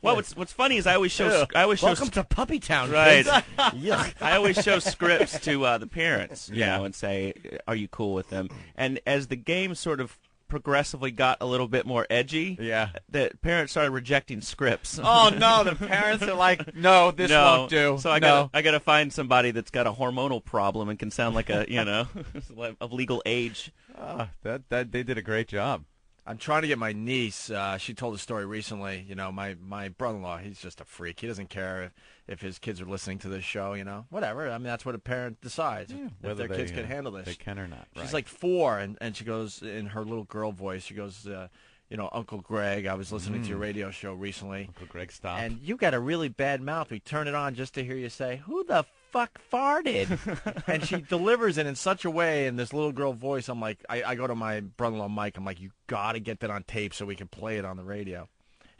Well, what's funny is I always show Welcome to Puppy Town, right. kids. Yuck. I always show scripts to the parents, you Yeah. know, and say, "Are you cool with them?" And as the game sort of progressively got a little bit more edgy, Yeah. the parents started rejecting scripts. Oh, no, the parents are like, no, this won't do. So I gotta find somebody that's got a hormonal problem and can sound like a of legal age. That they did a great job. I'm trying to get my niece. She told a story recently. You know, my brother-in-law, he's just a freak. He doesn't care if his kids are listening to this show, you know. Whatever. I mean, that's what a parent decides. Yeah, if whether their kids can handle this. They can or not. She's right. like 4, and she goes, in her little girl voice, she goes, Uncle Greg, I was listening to your radio show recently. Uncle Greg, stop. And you got a really bad mouth. We turn it on just to hear you say, "Who the fuck farted?" And she delivers it in such a way in this little girl voice. I'm like, I go to my brother-in-law Mike. I'm like, you got to get that on tape so we can play it on the radio.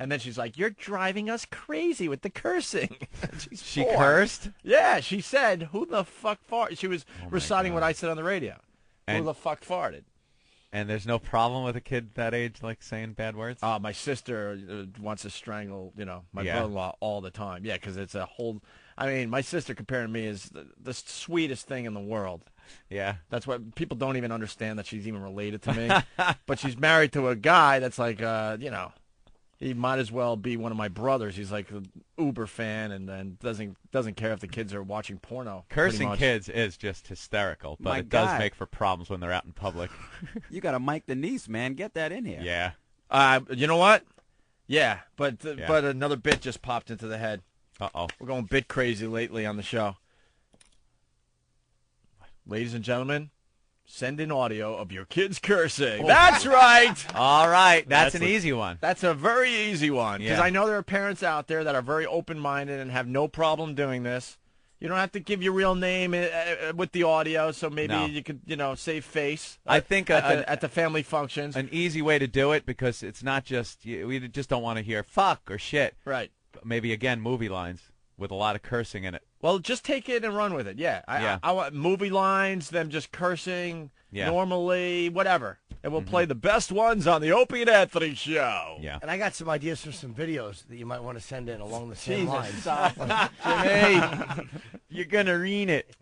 And then she's like, "You're driving us crazy with the cursing." She cursed? Yeah, she said, "Who the fuck farted?" She was reciting what I said on the radio. And- Who the fuck farted? And there's no problem with a kid that age, like, saying bad words? My sister wants to strangle, my Yeah. brother-in-law all the time. Yeah, because it's a whole... I mean, my sister compared to me is the sweetest thing in the world. Yeah. That's what people don't even understand, that she's even related to me. But she's married to a guy that's like, he might as well be one of my brothers. He's like an Uber fan, and then doesn't care if the kids are watching porno. Cursing kids is just hysterical, but My it does God. make for problems when they're out in public. You got to mic the niece, man. Get that in here. Yeah. You know what? Yeah, but another bit just popped into the head. Uh-oh. We're going bit crazy lately on the show. Ladies and gentlemen, send in audio of your kids cursing. That's right. All right. That's an easy one. That's a very easy one. Because Yeah. I know there are parents out there that are very open-minded and have no problem doing this. You don't have to give your real name with the audio, so maybe you could, save face. I think at the family functions. An easy way to do it, because it's not just, we just don't want to hear fuck or shit. Right. Maybe, again, movie lines with a lot of cursing in it. Well, just take it and run with it. Yeah. I want movie lines, them just cursing normally, whatever. And we'll play the best ones on the Opie and Anthony Show. Yeah. And I got some ideas for some videos that you might want to send in along the same Jesus, lines. stop. Jimmy. You're going to read it.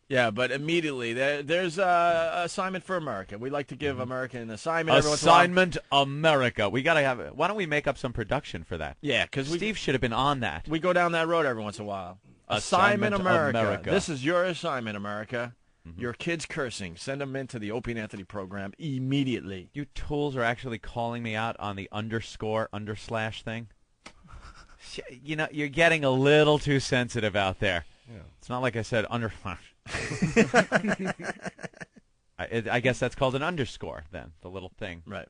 Yeah, but immediately, there's a assignment for America. We like to give America an assignment every once in a while. Assignment America. We got to have it. Why don't we make up some production for that? Yeah, because Steve should have been on that. We go down that road every once in a while. Assignment America. This is your assignment, America. your kids cursing, send them into the Opie and Anthony program immediately. You tools are actually calling me out on the // thing. You know, you're getting a little too sensitive out there. Yeah. It's not like I said under. I guess that's called an underscore then, the little thing. Right.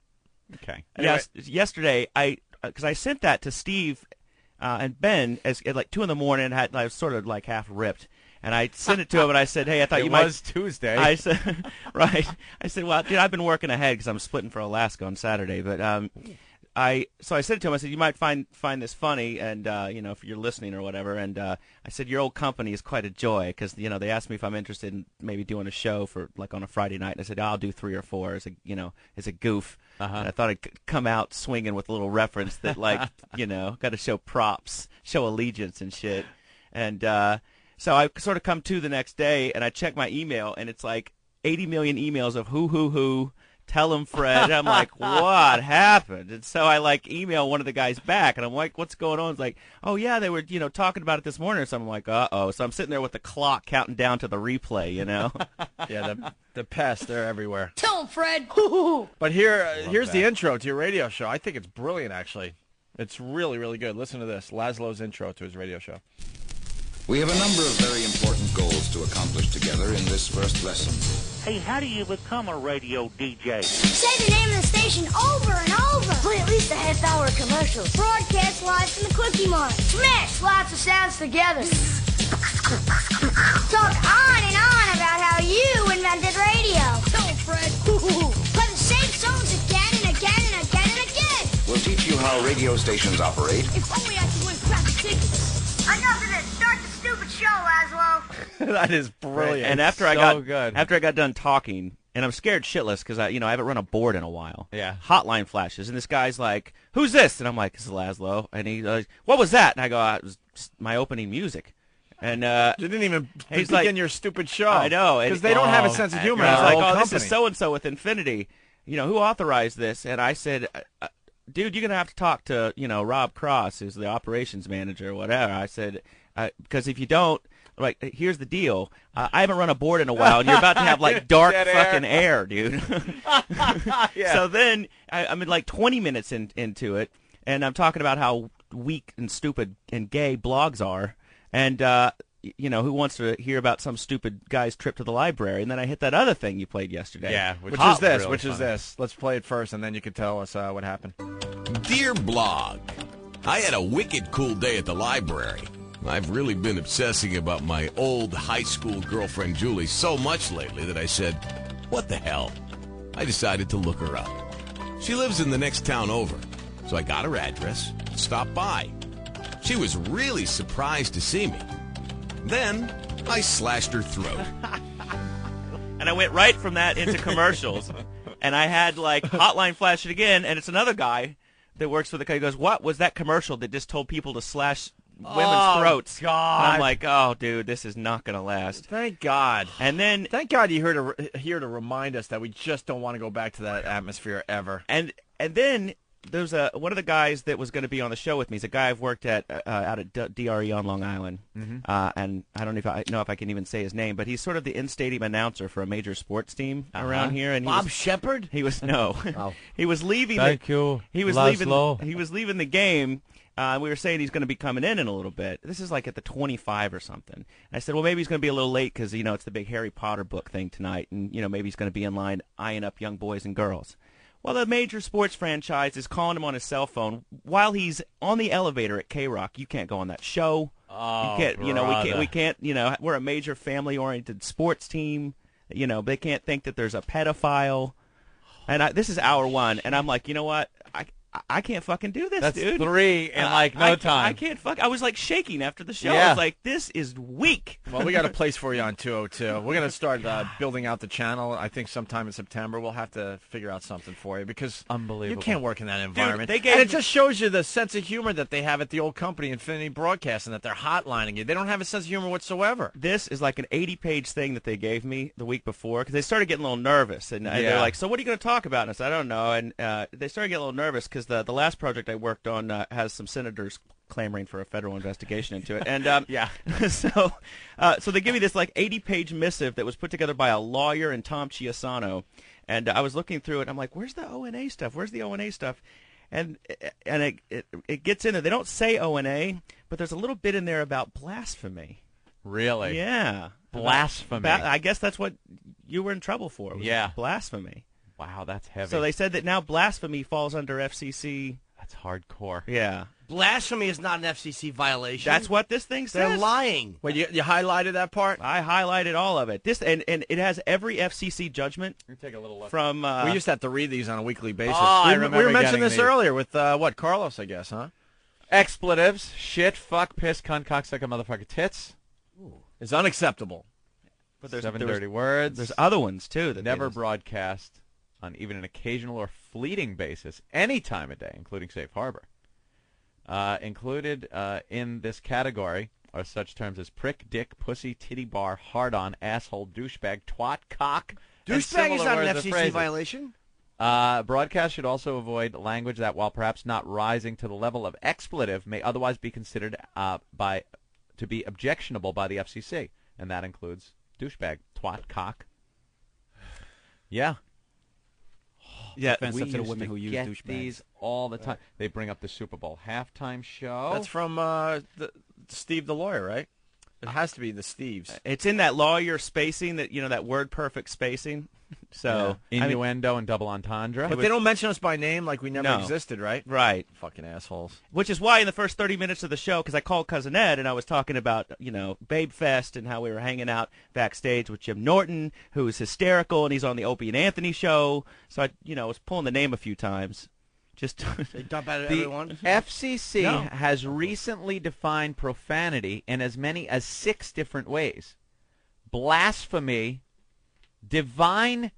Okay. Anyway. Yes. Yesterday, because I sent that to Steve and Ben at like 2 a.m. I was sort of like half ripped. And I sent it to him, and I said, "Hey, I thought it was Tuesday." I said, "Right." I said, "Well, dude, I've been working ahead because I'm splitting for Alaska on Saturday." But I said it to him. I said, "You might find this funny, and if you're listening or whatever." And I said, "Your old company is quite a joy because they asked me if I'm interested in maybe doing a show for like on a Friday night." And I said, "I'll do 3 or 4 as a goof." And I thought I'd come out swinging with a little reference that got to show props, show allegiance and shit, and. So I sort of come to the next day, and I check my email, and it's like 80 million emails of who, tell him Fred. And I'm like, what happened? And so I email one of the guys back, and I'm like, what's going on? It's like, oh yeah, they were talking about it this morning or something. I'm like, uh-oh. So I'm sitting there with the clock counting down to the replay, Yeah, the pests, they're everywhere. Tell him, Fred. But here's the intro to your radio show. I think it's brilliant, actually. It's really, really good. Listen to this, Laszlo's intro to his radio show. We have a number of very important goals to accomplish together in this first lesson. Hey, how do you become a radio DJ? Say the name of the station over and over. Play at least a half-hour commercial. Broadcast live from the Quickie Mart. Smash lots of sounds together. Talk on and on about how you invented radio. Tell him, Fred. Play the same songs again and again and again and again. We'll teach you how radio stations operate. If only I could win crappy tickets. Enough of this. Start the stupid show, Laszlo. That is brilliant. And after I got done talking, and I'm scared shitless because I haven't run a board in a while. Yeah. Hotline flashes, and this guy's like, "Who's this?" And I'm like, "This is Laszlo." And he's like, "What was that?" And I go, "It was just my opening music." And you didn't even begin your stupid show. I know, because they don't have a sense of humor. He's like, "Oh, this is so and so with Infinity. Who authorized this?" And I said, "Dude, you're gonna have to talk to Rob Cross, who's the operations manager or whatever." I said, because if you don't, here's the deal. I haven't run a board in a while, and you're about to have dark fucking air, dude. Yeah. So then I'm in 20 minutes into it, and I'm talking about how weak and stupid and gay blogs are, and who wants to hear about some stupid guy's trip to the library? And then I hit that other thing you played yesterday. Yeah, which is this. Let's play it first, and then you can tell us what happened. Dear blog, I had a wicked cool day at the library. I've really been obsessing about my old high school girlfriend Julie so much lately that I said, what the hell? I decided to look her up. She lives in the next town over, so I got her address and stopped by. She was really surprised to see me. Then I slashed her throat. And I went right from that into commercials. And I had Hotline flash it again, and it's another guy that works for the guy. He goes, "What was that commercial that just told people to slash women's throats?" God. And I'm like, "Oh, dude, this is not going to last." Thank God. And then, thank God you're here to remind us that we just don't want to go back to that atmosphere ever. And then there's one of the guys that was going to be on the show with me. He's a guy I've worked at out at DRE on Long Island, and I don't know if I can even say his name, but he's sort of the in-stadium announcer for a major sports team around here. And Bob Shepard? He was no. Oh. He was leaving. Thank you. He was Laszlo. leaving. He was leaving the game. We were saying he's going to be coming in a little bit. This is at the 25 or something. And I said, well, maybe he's going to be a little late because it's the big Harry Potter book thing tonight, and maybe he's going to be in line eyeing up young boys and girls. Well, the major sports franchise is calling him on his cell phone while he's on the elevator at K-Rock. You can't go on that show. Oh, you can't, brother. we can't, we're a major family-oriented sports team. They can't think that there's a pedophile. And this is hour one, and I'm like, you know what? I can't fucking do this, That's dude. 3 in no time. I can't I was shaking after the show. Yeah. I was like, this is weak. Well, we got a place for you on 202. We're going to start building out the channel. I think sometime in September we'll have to figure out something for you because unbelievable. You can't work in that environment. Dude, and it just shows you the sense of humor that they have at the old company, Infinity Broadcasting, that they're hotlining you. They don't have a sense of humor whatsoever. This is like an 80-page thing that they gave me the week before because they started getting a little nervous. And they're like, so what are you going to talk about? And I said, I don't know. And they started getting a little nervous because the last project I worked on has some senators clamoring for a federal investigation into it. And so they give me this like 80-page missive that was put together by a lawyer and Tom Chiasano. And I was looking through it. And I'm like, where's the O&A stuff? Where's the O&A stuff? And it gets in there. They don't say O&A, but there's a little bit in there about blasphemy. Really? Yeah. Blasphemy. I guess that's what you were in trouble for. Was blasphemy. Wow, that's heavy. So they said that now blasphemy falls under FCC. That's hardcore. Yeah. Blasphemy is not an FCC violation. That's what this thing says. They're lying. Wait, you highlighted that part? I highlighted all of it. And it has every FCC judgment. Let me take a little look. From we used to have to read these on a weekly basis. I we remember were mentioning this these. earlier with Carlos, I guess, huh? Expletives, shit, fuck, piss, cunt, cocksucker, motherfucker, tits. It's unacceptable. But there's 7 dirty words. There's other ones too that never broadcast on even an occasional or fleeting basis any time of day, including safe harbor. Included in this category are such terms as prick, dick, pussy, titty bar, hard-on, asshole, douchebag, twat, cock. Douchebag is not an FCC violation. Broadcast should also avoid language that, while perhaps not rising to the level of expletive, may otherwise be considered to be objectionable by the FCC, and that includes douchebag, twat, cock. Yeah. Yeah, we used to women who use douchebags. These all the time. They bring up the Super Bowl halftime show. That's from Steve the lawyer, right? It has to be the Steves. It's in that lawyer spacing, that word perfect spacing. So innuendo and double entendre. But they don't mention us by name like we never existed, right? Right. Fucking assholes. Which is why in the first 30 minutes of the show, because I called Cousin Ed and I was talking about, Babe Fest and how we were hanging out backstage with Jim Norton, who is hysterical, and he's on the Opie and Anthony show. So I, was pulling the name a few times. Just they dump out the everyone. FCC has recently defined profanity in as many as 6 different ways. Blasphemy, divine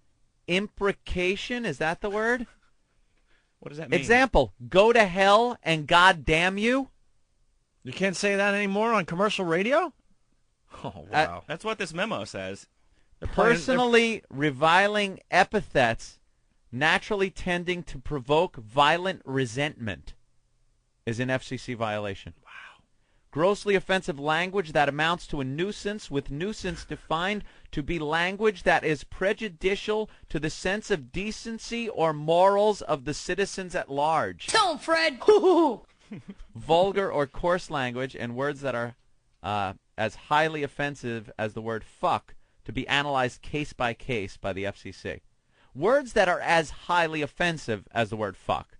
imprecation, is that the word? What does that mean? Example, go to hell and God damn you. You can't say that anymore on commercial radio? Oh, wow. That's what this memo says. Personally reviling epithets naturally tending to provoke violent resentment is an FCC violation. Wow. Grossly offensive language that amounts to a nuisance, with nuisance defined to be language that is prejudicial to the sense of decency or morals of the citizens at large. Tell him, Fred. Vulgar or coarse language and words that are as highly offensive as the word fuck to be analyzed case by case by the FCC. Words that are as highly offensive as the word fuck.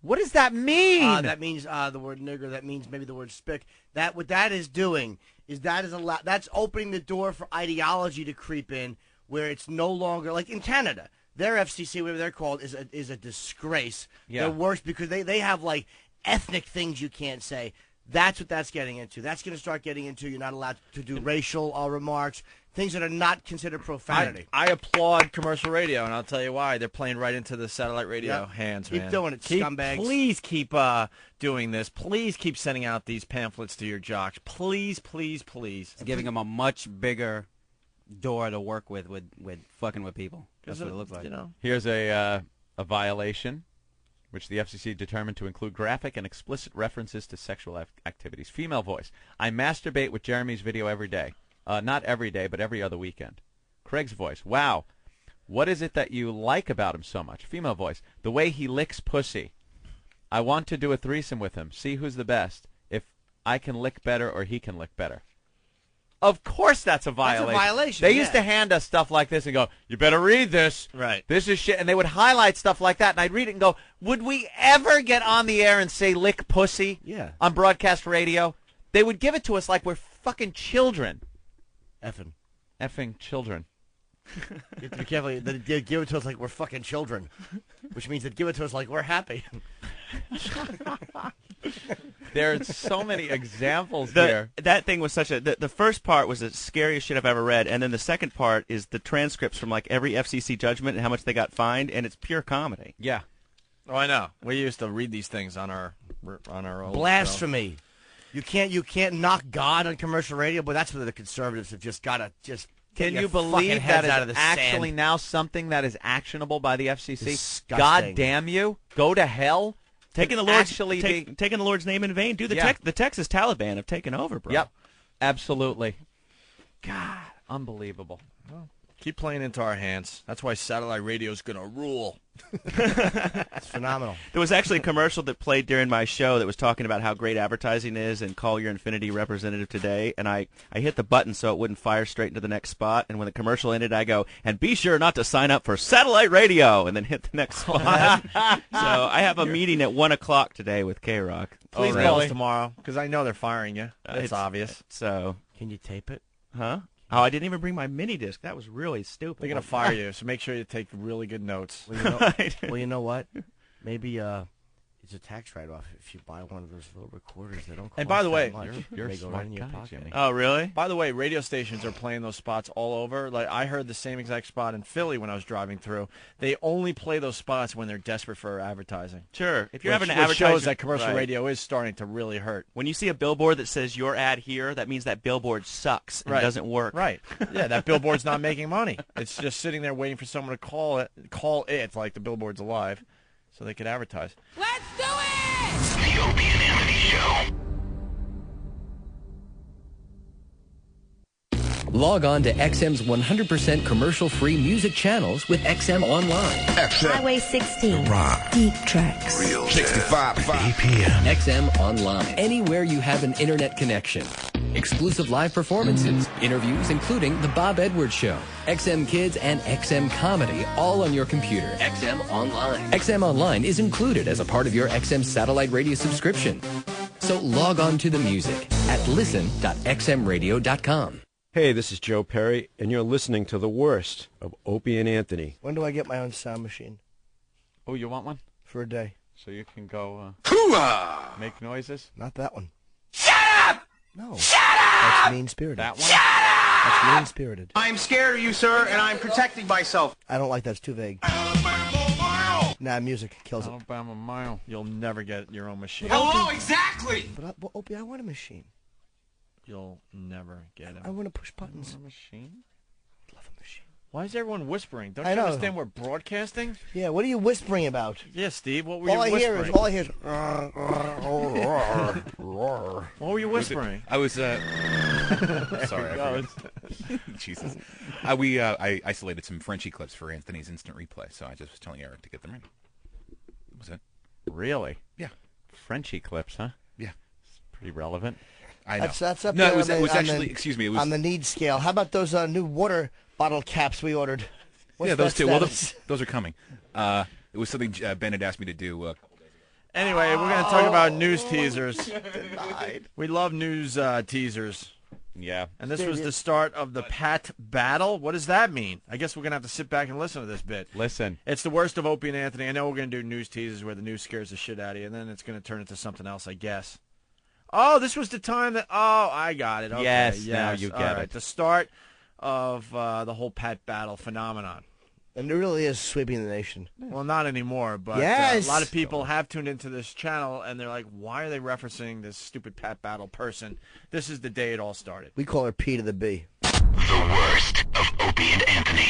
What does that mean? That means the word nigger. That means maybe the word spick. What that is doing is that's opening the door for ideology to creep in, where it's no longer like in Canada. Their FCC, whatever they're called, is a disgrace. Yeah. They're worse because they have like ethnic things you can't say. That's what that's getting into. That's going to start getting into. You're not allowed to do racial remarks, things that are not considered profanity. I applaud commercial radio, and I'll tell you why. They're playing right into the satellite radio hands, man. Keep doing it, scumbags. Please keep doing this. Please keep sending out these pamphlets to your jocks. Please, please, please. It's giving them a much bigger door to work with fucking with people. That's what it looks like. Here's a violation, which the FCC determined to include graphic and explicit references to sexual activities. Female voice. I masturbate with Jeremy's video every day. Not every day, but every other weekend. Craig's voice. Wow. What is it that you like about him so much? Female voice. The way he licks pussy. I want to do a threesome with him. See who's the best. If I can lick better or he can lick better. Of course that's a violation. That's a violation, They used to hand us stuff like this and go, you better read this. Right. This is shit. And they would highlight stuff like that, and I'd read it and go, would we ever get on the air and say lick pussy on broadcast radio? They would give it to us like we're fucking children. Effing children. You have to be careful. They give it to us like we're fucking children, which means they give it to us like we're happy. There are so many examples here. That thing was such a... The first part was the scariest shit I've ever read, and then the second part is the transcripts from like every FCC judgment and how much they got fined, and it's pure comedy. Yeah. Oh, I know. We used to read these things on our old Blasphemy. You can't knock God on commercial radio, but that's where the conservatives have just got to just... Can you believe that is actually now something that is actionable by the FCC? Disgusting. God damn you. Go to hell. taking the Lord's name in vain. Dude, the Texas Taliban have taken over, bro. Yep, absolutely. God, unbelievable. Well, keep playing into our hands. That's why satellite radio is going to rule. It's phenomenal. There was actually a commercial that played during my show that was talking about how great advertising is and call your Infinity representative today. And I hit the button so it wouldn't fire straight into the next spot. And when the commercial ended, I go, and be sure not to sign up for satellite radio, and then hit the next spot. So I have a meeting at 1 o'clock today with K-Rock. Please call us tomorrow, because I know they're firing you. It's obvious. So can you tape it? Huh? Oh, I didn't even bring my mini disc. That was really stupid. They're going to fire you, so make sure you take really good notes. Well, you know what? Maybe it's a tax write-off if you buy one of those little recorders. They don't cost And by the way, you're a smart guy, Jimmy. Oh, really? By the way, radio stations are playing those spots all over. Like I heard the same exact spot in Philly when I was driving through. They only play those spots when they're desperate for advertising. Sure. If you're having an which advertiser, shows that commercial radio is starting to really hurt. When you see a billboard that says your ad here, that means that billboard sucks and doesn't work. Right. Yeah, that billboard's not making money. It's just sitting there waiting for someone to call it like the billboard's alive, so they could advertise. Let's do it! The Opie and Anthony Show. Log on to XM's 100% commercial-free music channels with XM Online. Highway 16. Rock. Deep tracks. Real 65 BPM. XM Online. Anywhere you have an internet connection. Exclusive live performances, interviews including The Bob Edwards Show, XM Kids, and XM Comedy, all on your computer. XM Online. XM Online is included as a part of your XM satellite radio subscription. So log on to the music at listen.xmradio.com. Hey, this is Joe Perry, and you're listening to the worst of Opie and Anthony. When do I get my own sound machine? Oh, you want one? For a day. So you can go make noises? Not that one. Shut up! No. Shut up! That's mean-spirited. That one? Shut up! That's mean-spirited. I'm scared of you, sir, and I'm protecting myself. I don't like that. It's too vague. Nah, music kills it. Alabama Mile. You'll never get your own machine. Hello, exactly! But Opie, I want a machine. You'll never get it. I want to push buttons. A machine? Love a machine. Why is everyone whispering? Don't I you know. understand we're broadcasting? Yeah, what are you whispering about? Yeah, Steve, what were All you whispering? All I hear is... What were you whispering? I was, sorry, I Jesus. I isolated some Frenchie clips for Anthony's instant replay, so I just was telling Eric to get them in. That was it. Really? Yeah. Frenchie clips, huh? Yeah. It's pretty relevant. I know. That's up no, there it was, on it was the, actually, on the, excuse me, it was... on the need scale. How about those new water bottle caps we ordered? What's yeah, those that two. Well, status? those are coming. It was something Ben had asked me to do. Anyway, we're going to talk about news teasers. We love news teasers. Yeah. And this was the start of the Pat battle. What does that mean? I guess we're going to have to sit back and listen to this bit. Listen. It's the worst of Opie and Anthony. I know we're going to do news teasers where the news scares the shit out of you, and then it's going to turn into something else, I guess. Oh, this was the time that... Oh, I got it. Okay, yes, now you get it. The start of the whole Pat battle phenomenon. And it really is sweeping the nation. Well, not anymore, but yes. A lot of people have tuned into this channel, and they're like, why are they referencing this stupid Pat battle person? This is the day it all started. We call her P to the B. The worst of Opie and Anthony.